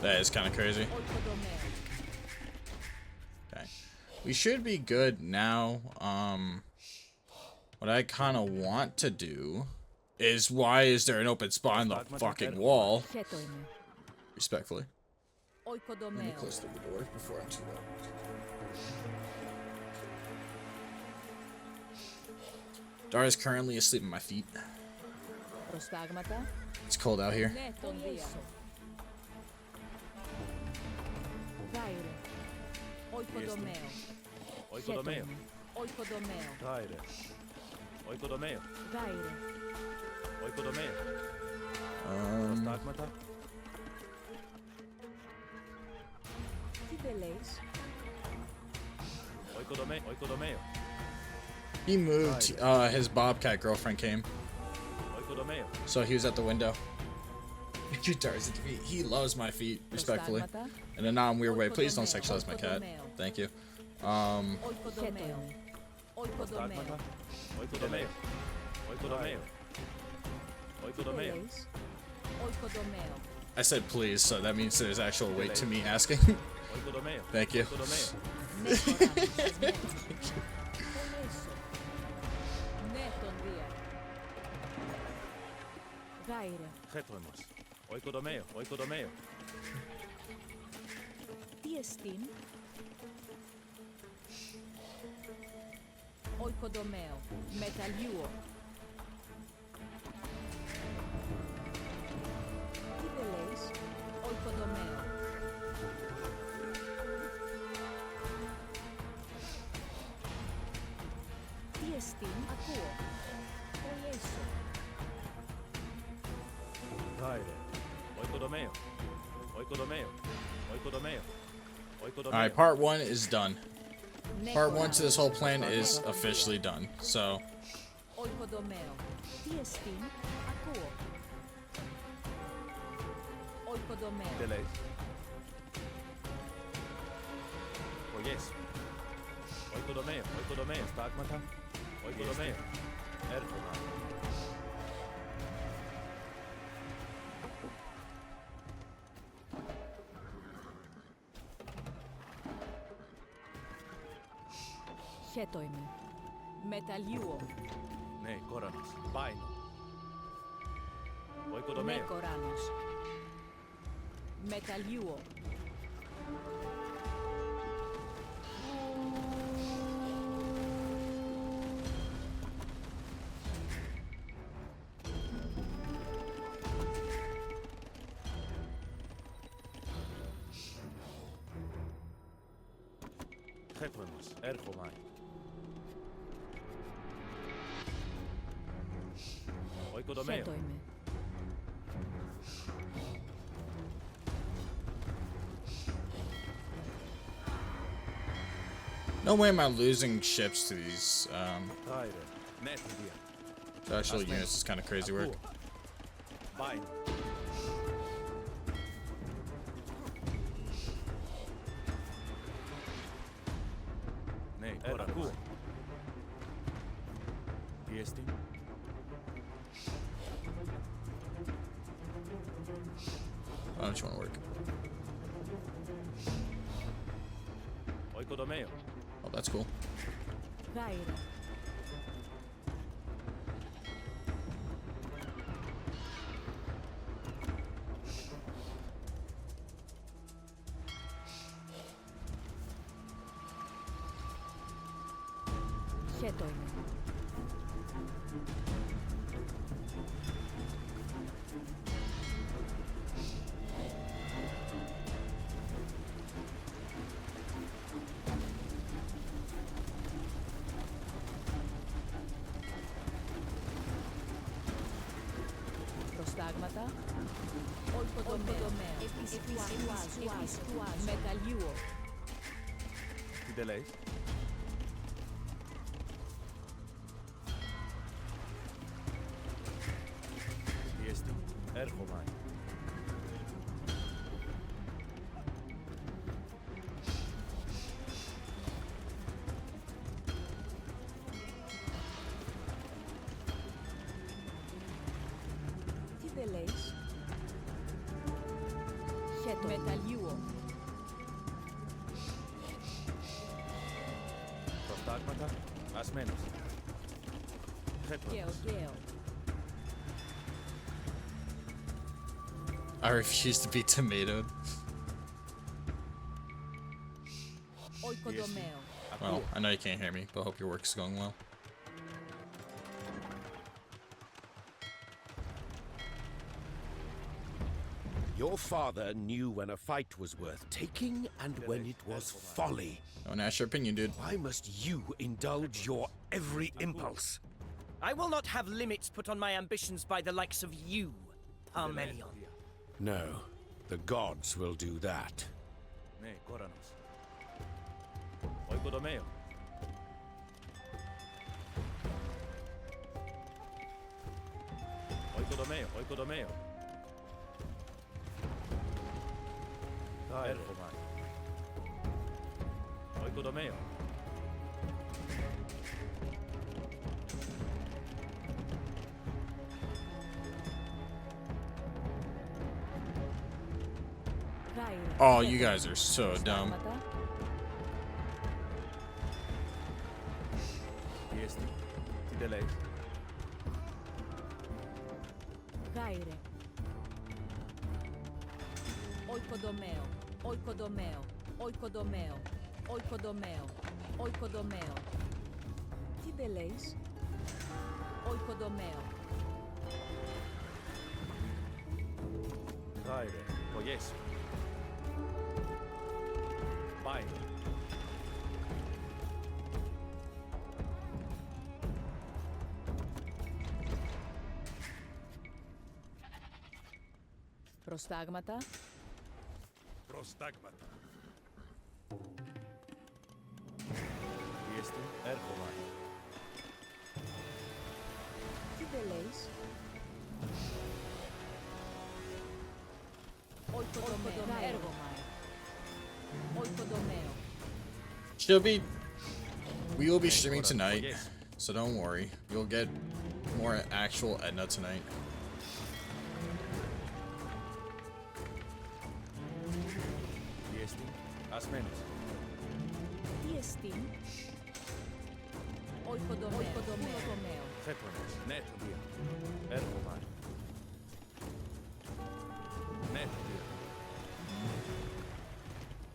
That is kind of crazy. Okay. We should be good now. What I kind of want to do is, why is there an open spot in the fucking wall? Respectfully. Let me close the door before I'm too loud. Dara's currently asleep at my feet. It's cold out here. He moved. His Bobcat girlfriend came, so he was at the window. He loves my feet, respectfully, in a non-weird way. Please don't sexualize my cat. Thank you. I said please, so that means there's actual weight to me asking. Thank you. Alright, part 1 is done. Part 1 to this whole plan is officially done, so... Χέτοιμαι. Μεταλλιούω. Ναι, Κόρανος. Πάινο. Ναι, Κοράνος. Μεταλλιούω. Χέτοιμος. Έρχομαι. Χέτοιμαι. No way am I losing ships to these, Tyre. Ναι, The actual units is kind of crazy work. Bye. Cool. Why don't you want to work? Oh, that's cool. Tyre. Chaeronea. Προστάγματα. Ολκοτομέα. Επισκουάζ. Μεταλλιούο. Τι δεν λέει. Έρχομαι. Τι δεν λες. Μεταλλιούο. Προστάγματα. Ασμένος. Γεωργαίο. I refuse to be tomatoed. Οικοδομαίο. Well, I know you can't hear me, but I hope your work's going well. Your father knew when a fight was worth taking and when it was folly. Don't ask your opinion, dude. Why must you indulge your every impulse? I will not have limits put on my ambitions by the likes of you, Parmenion. No, the gods will do that. Ναι, Κόρανος. Οικοδομαίο. Οικοδομαίο. Έρχομαι. Οικοδομαίο. Oh, you guys are so dumb. Τι δεν λέει. Tyre. Οικοδομαίο. Οικοδομαίο. Οικοδομαίο. Οικοδομαίο. Οικοδομαίο. Τι δεν λες. Οικοδομαίο. Tyre. Κογιέσου. Πάει. Προστάγματα. Προστάγματα. Πιέστη. Έρχομαι. Τι δεν λες. Οικοδομαίο. Έργωμα. Οικοδομαίο. We will be streaming tonight, so don't worry. You'll get more actual Edna tonight. Πιέστη. Ασμένος. Τι εστί. Οικοδομαίο. Φέτρονες. Ναι, το δύο. Έρχομαι. Ναι, το δύο.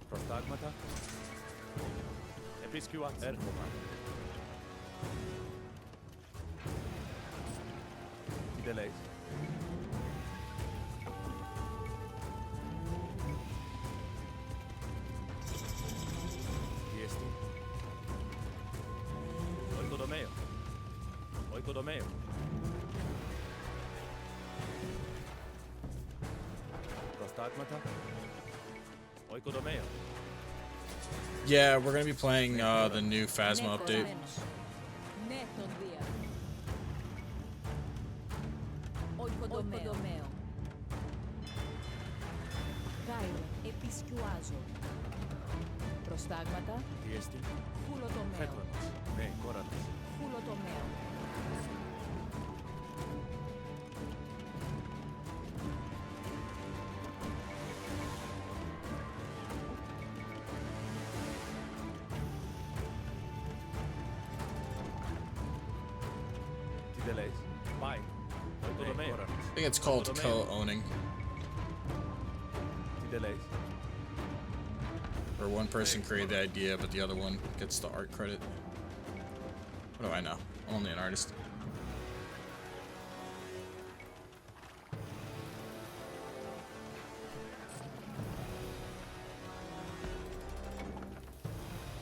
Προστάγματα. Επισκουάτ. Έρχομαι. Τι δεν λέει. Πιέστη. Οικοδομαίο. Οικοδομαίο. Προστάγματα. Οικοδομαίο. Yeah, we're gonna be playing the new Phasma update. Ναι, τον δία. Tyre, επισκιουάζω. Προστάγματα. Χουλοτομέο. Χουλοτομέο. I think it's called co-owning. Where one person created the idea, but the other one gets the art credit. What do I know? I'm only an artist.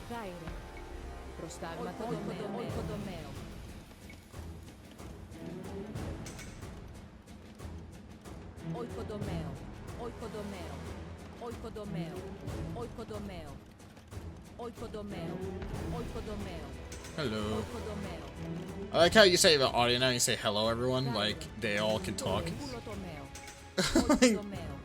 Tyre. Προστάγματα. Οικοδομέο. Οικοδομέο. Οικοδομέο. Οικοδομέο. Οικοδομέο. Οικοδομέο. Οικοδομέο. Hello. Οικοδομέο. I like how you say the audio now, you say hello everyone, like they all can talk. Χουλοτομέο. Οικοδομέο.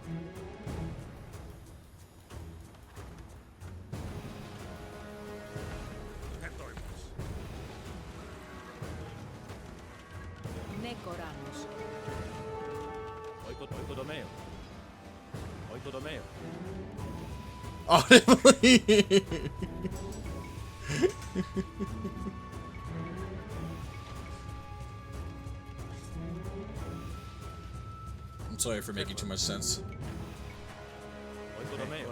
Ναι, Κοράνος. Oikodomeo. Oikodomeo. Audibly. I'm sorry for making too much sense. Oikodomeo.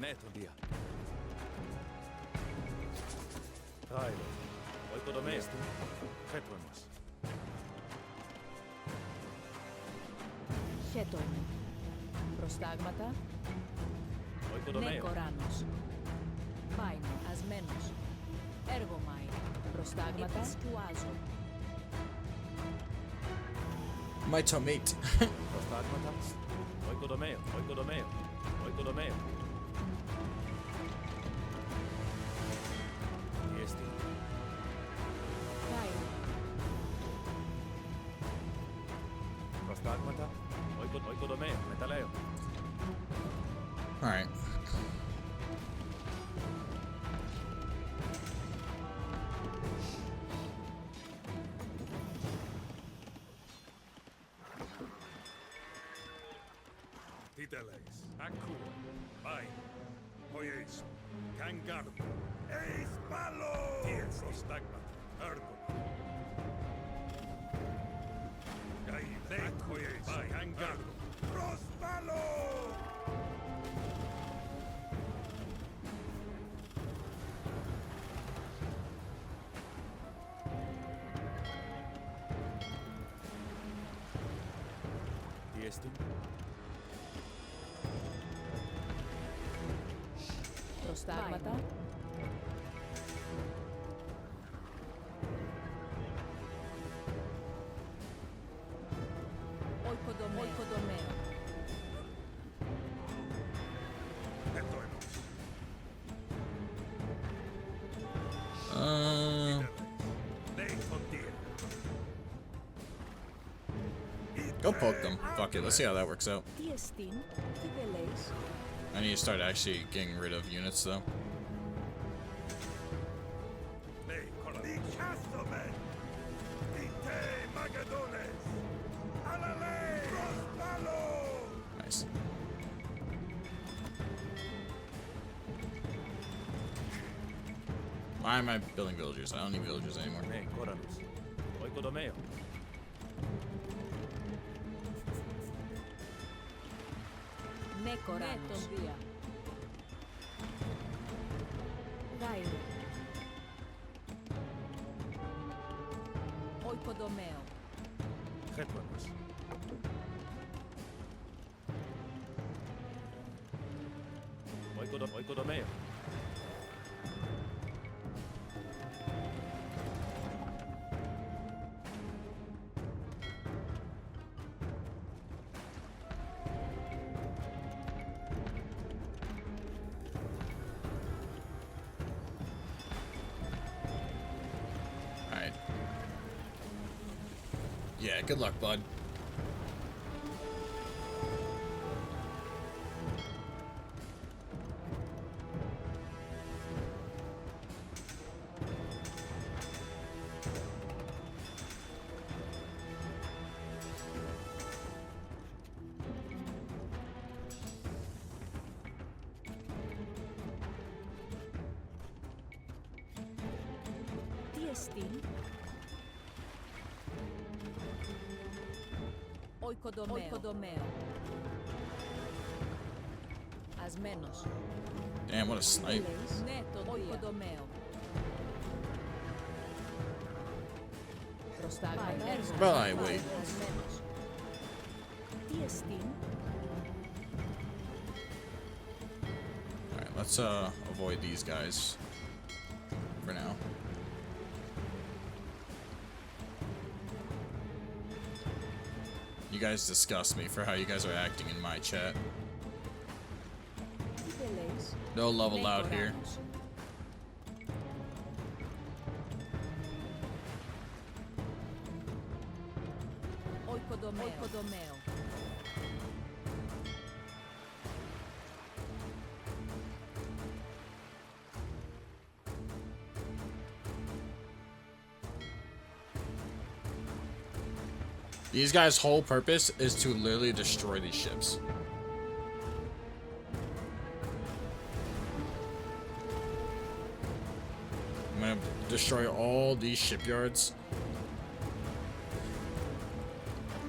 Metodia. Tyre. Oikodomeo. Heteronos. Χέτοινε. Προστάγματα. Ναι, Oikodomeo. Κοράνος. Πάινε, ασμένος. Έργομαι. Προστάγματα. Επισκιουάζω. My tomate. Prostagmata. Oikodomeo. Oikodomeo. Oikodomeo. Esti. Tyre. Prostagmata. Oikodomeo. Metaleo. Alright. Titeles, Aku, Bai, Hoyes, Kangaru, Eis Palo, Prostagma, Ergo, Gai, Hoyes, Kangaru, Prospalo! Esti. Προστάγματα. Οικοδομέο. Οικοδομέο. Go poke them. Fuck it. Let's see how that works out. Τι εστίν, τι βελέεις. I need to start actually getting rid of units though. Nice. Why am I building villagers? I don't need villagers anymore. Ναι, Κοράνος. Oikodomeo. Ναι, Κοράνος. Tyre. Οικοδομέο. Heteronos. Oikodomeo. Alright. Yeah, good luck, bud. Tiestin. Oikodomeo. Asmenos. Damn, what a snipe. Neto oikodomeo. Well, I wait. Tiestin. Alright, let's avoid these guys for now. You guys disgust me for how you guys are acting in my chat. No love allowed here. Oikodomeo. These guys' whole purpose is to literally destroy these ships. I'm gonna destroy all these shipyards.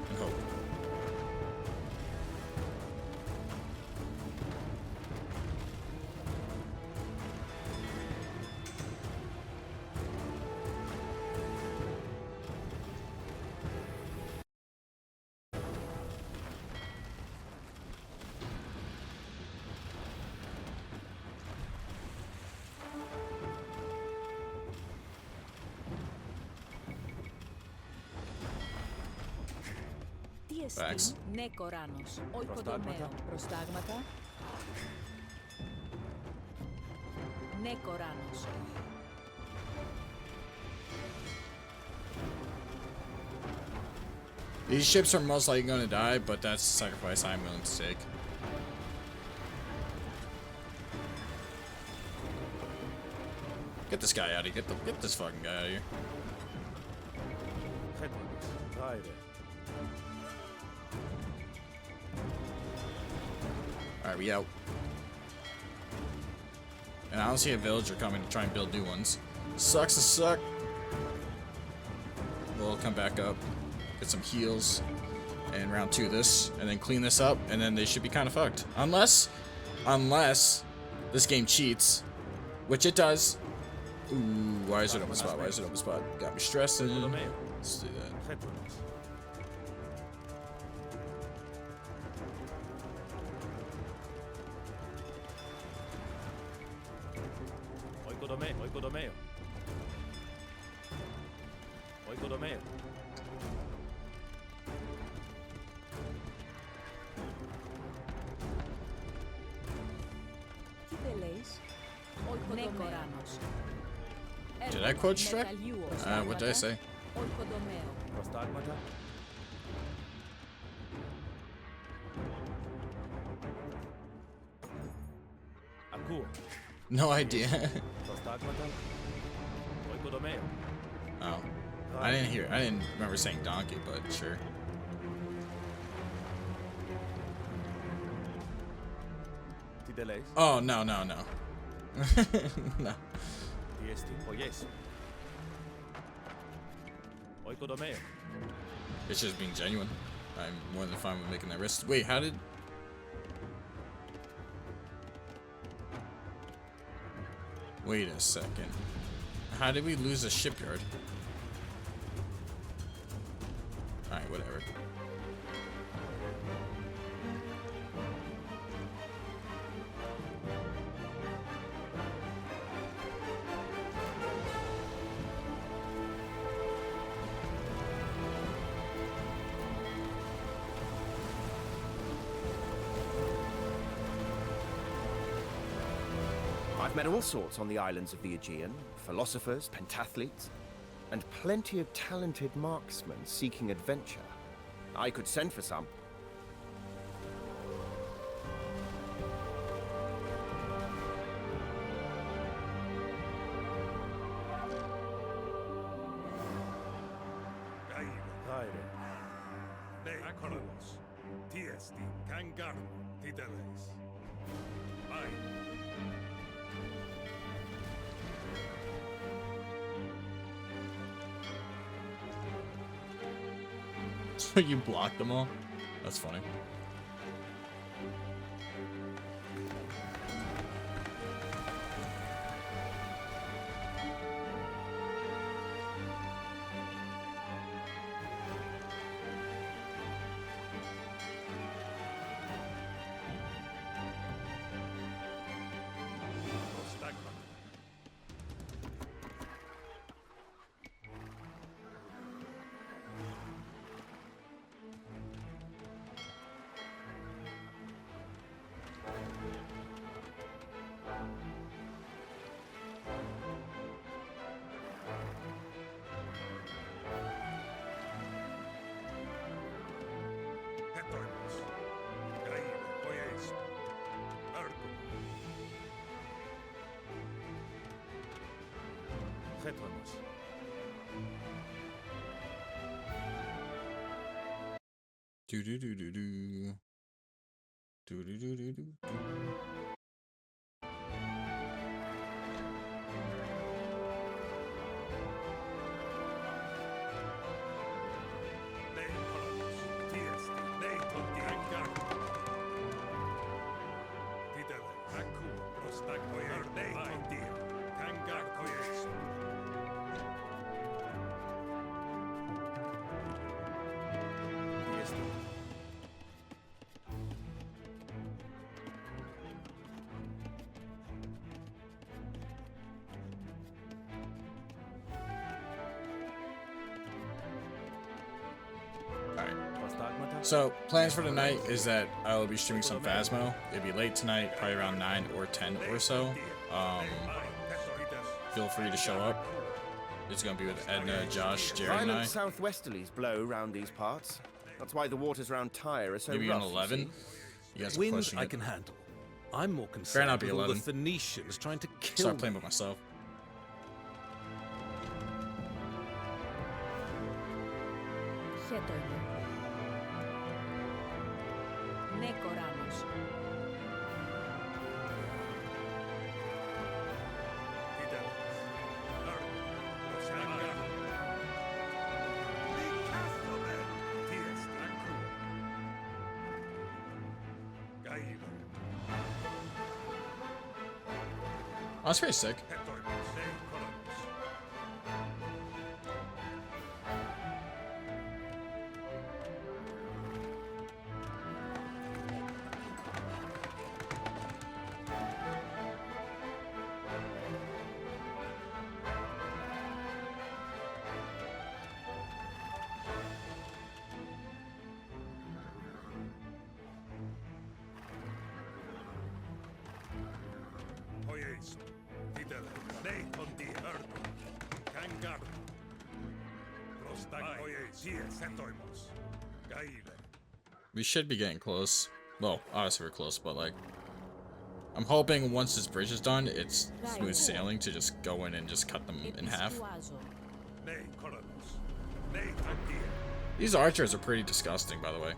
And hope. Facts. Nekoranos. Oikodomeo. Prostagmata. Nekoranos. These ships are most likely going to die, but that's the sacrifice I'm willing to take. Get this guy out of here. Get this fucking guy out of here. Tyre. Alright, we out. And I don't see a villager coming to try and build new ones. Sucks to suck. We'll come back up, get some heals, and round 2 this, and then clean this up, and then they should be kind of fucked. Unless this game cheats, which it does. Ooh, why is it open spot? Why is it open spot? Got me stressing. Let's do that. Oikodomeo. Nekoranos. Did I quote Shrek? What did I say? Prostagmata. Akuo. No idea. Prostagmata. Oikodomeo. Oh. I didn't remember saying donkey, but sure. Tideleis. Oh, no. No. Tiesti poiesu. Oikodomeo. It's just being genuine. I'm more than fine with making that risk. Wait, how did... Wait a second. How did we lose a shipyard? Alright, whatever. I've met all sorts on the islands of the Aegean, philosophers, pentathletes, and plenty of talented marksmen seeking adventure. I could send for some. Tyre. Chronicles. Tiesti, Kangarno, Tideles. You blocked them all? That's funny. Do do do do do. Do do do do do. So, plans for tonight is that I will be streaming some Phasmo. It'll be late tonight, probably around 9 or 10 or so. Feel free to show up. It's going to be with Edna, Josh, Jerry, and I. Violent southwesterlies blow round these parts. That's why the waters around Tyre are so Maybe rough. on 11? You guys are Wind pushing I it. can handle. I'm more Better concerned not be with all 11. the Phoenicians trying to kill Start me. playing with myself. Oh, that's pretty sick. We should be getting close. Well, obviously we're close, but like, I'm hoping once this bridge is done, it's smooth sailing to just go in and just cut them in half. These archers are pretty disgusting, by the way.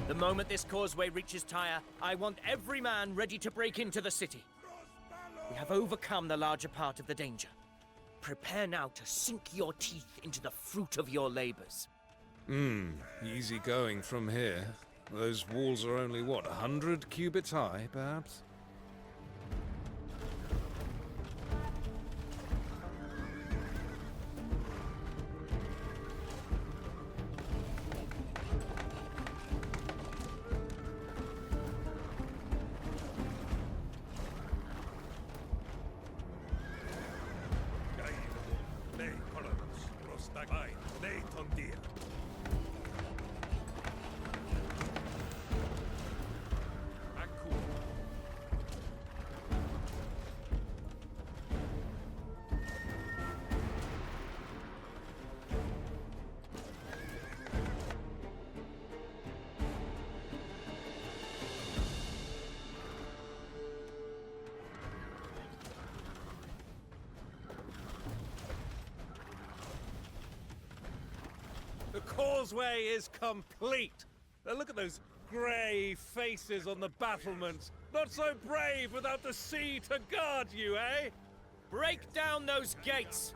The moment this causeway reaches Tyre, I want every man ready to break into the city. We have overcome the larger part of the danger. Prepare now to sink your teeth into the fruit of your labors. Easy going from here. Those walls are only, what, 100 cubits high, perhaps? The causeway is complete. Now look at those grey faces on the battlements. Not so brave without the sea to guard you, eh? Break down those gates!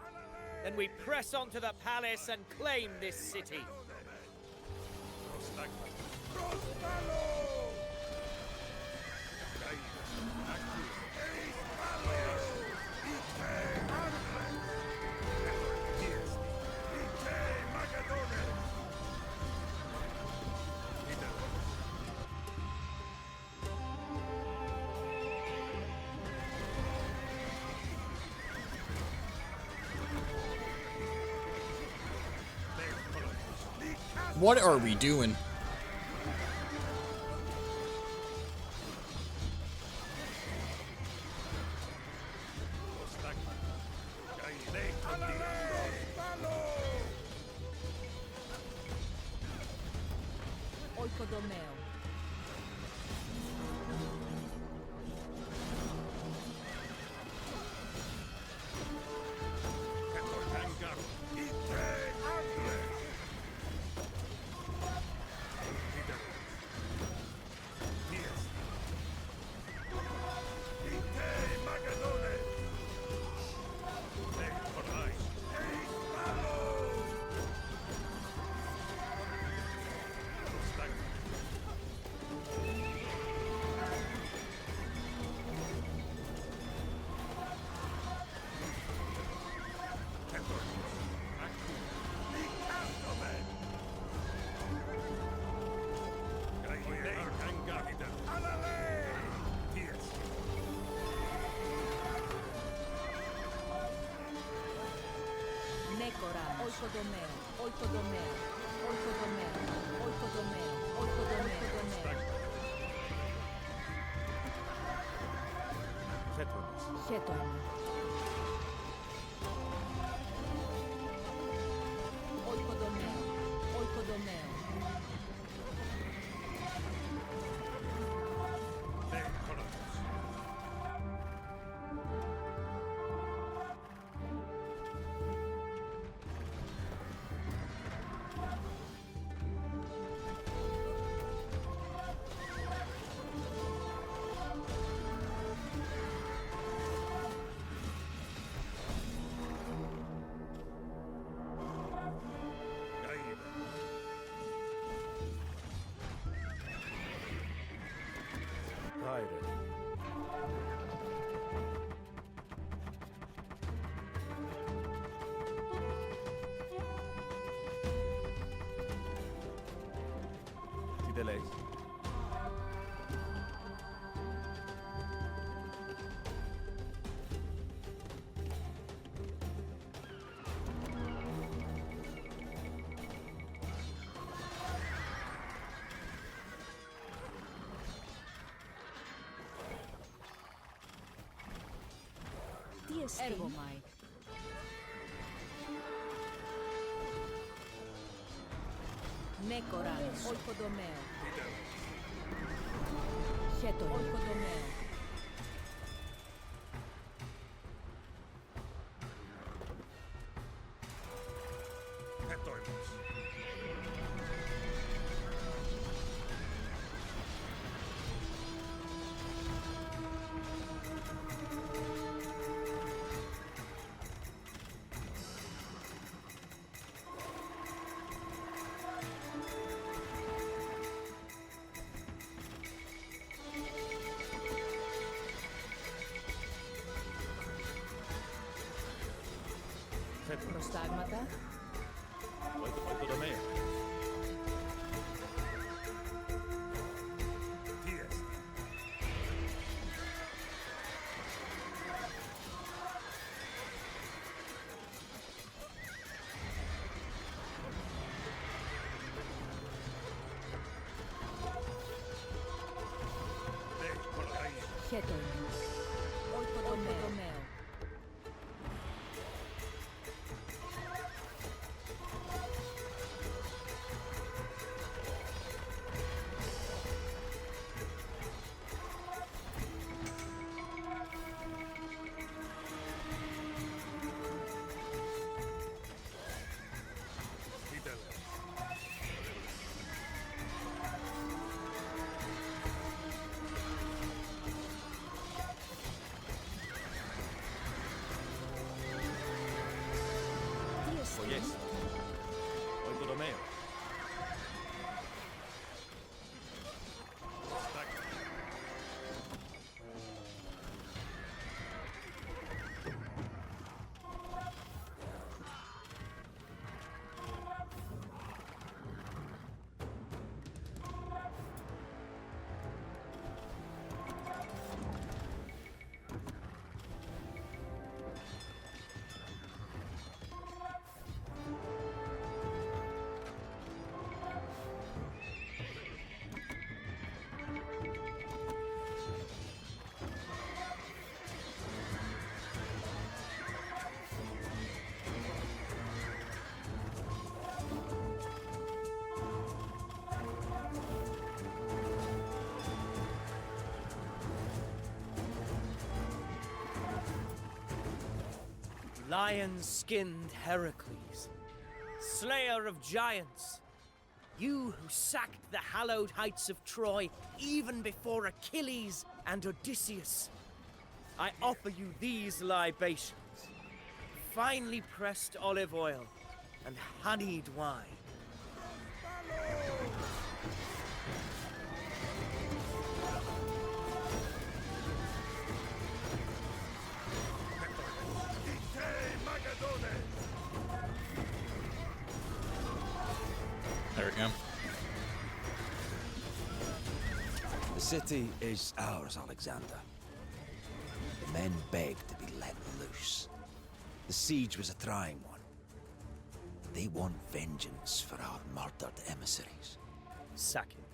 Then we press on to the palace and claim this city. What are we doing? Oikodomeo. Oikodomeo, oikodomeo, oikodomeo, oikodomeo, oikodomeo. Chetoime. Oikodomeo, oikodomeo. Tyre. Tideleis. Ergomai. Nekoran. Oikodomeo. Chetoime. Oikodomeo. Προστάγματα. Oikodomeo. Chetoime. Oikodomeo. Lion-skinned Heracles, slayer of giants. You who sacked the hallowed heights of Troy even before Achilles and Odysseus. I offer you these libations. Finely pressed olive oil and honeyed wine. There we go. The city is ours, Alexander. The men begged to be let loose. The siege was a trying one. They want vengeance for our murdered emissaries. Sack him.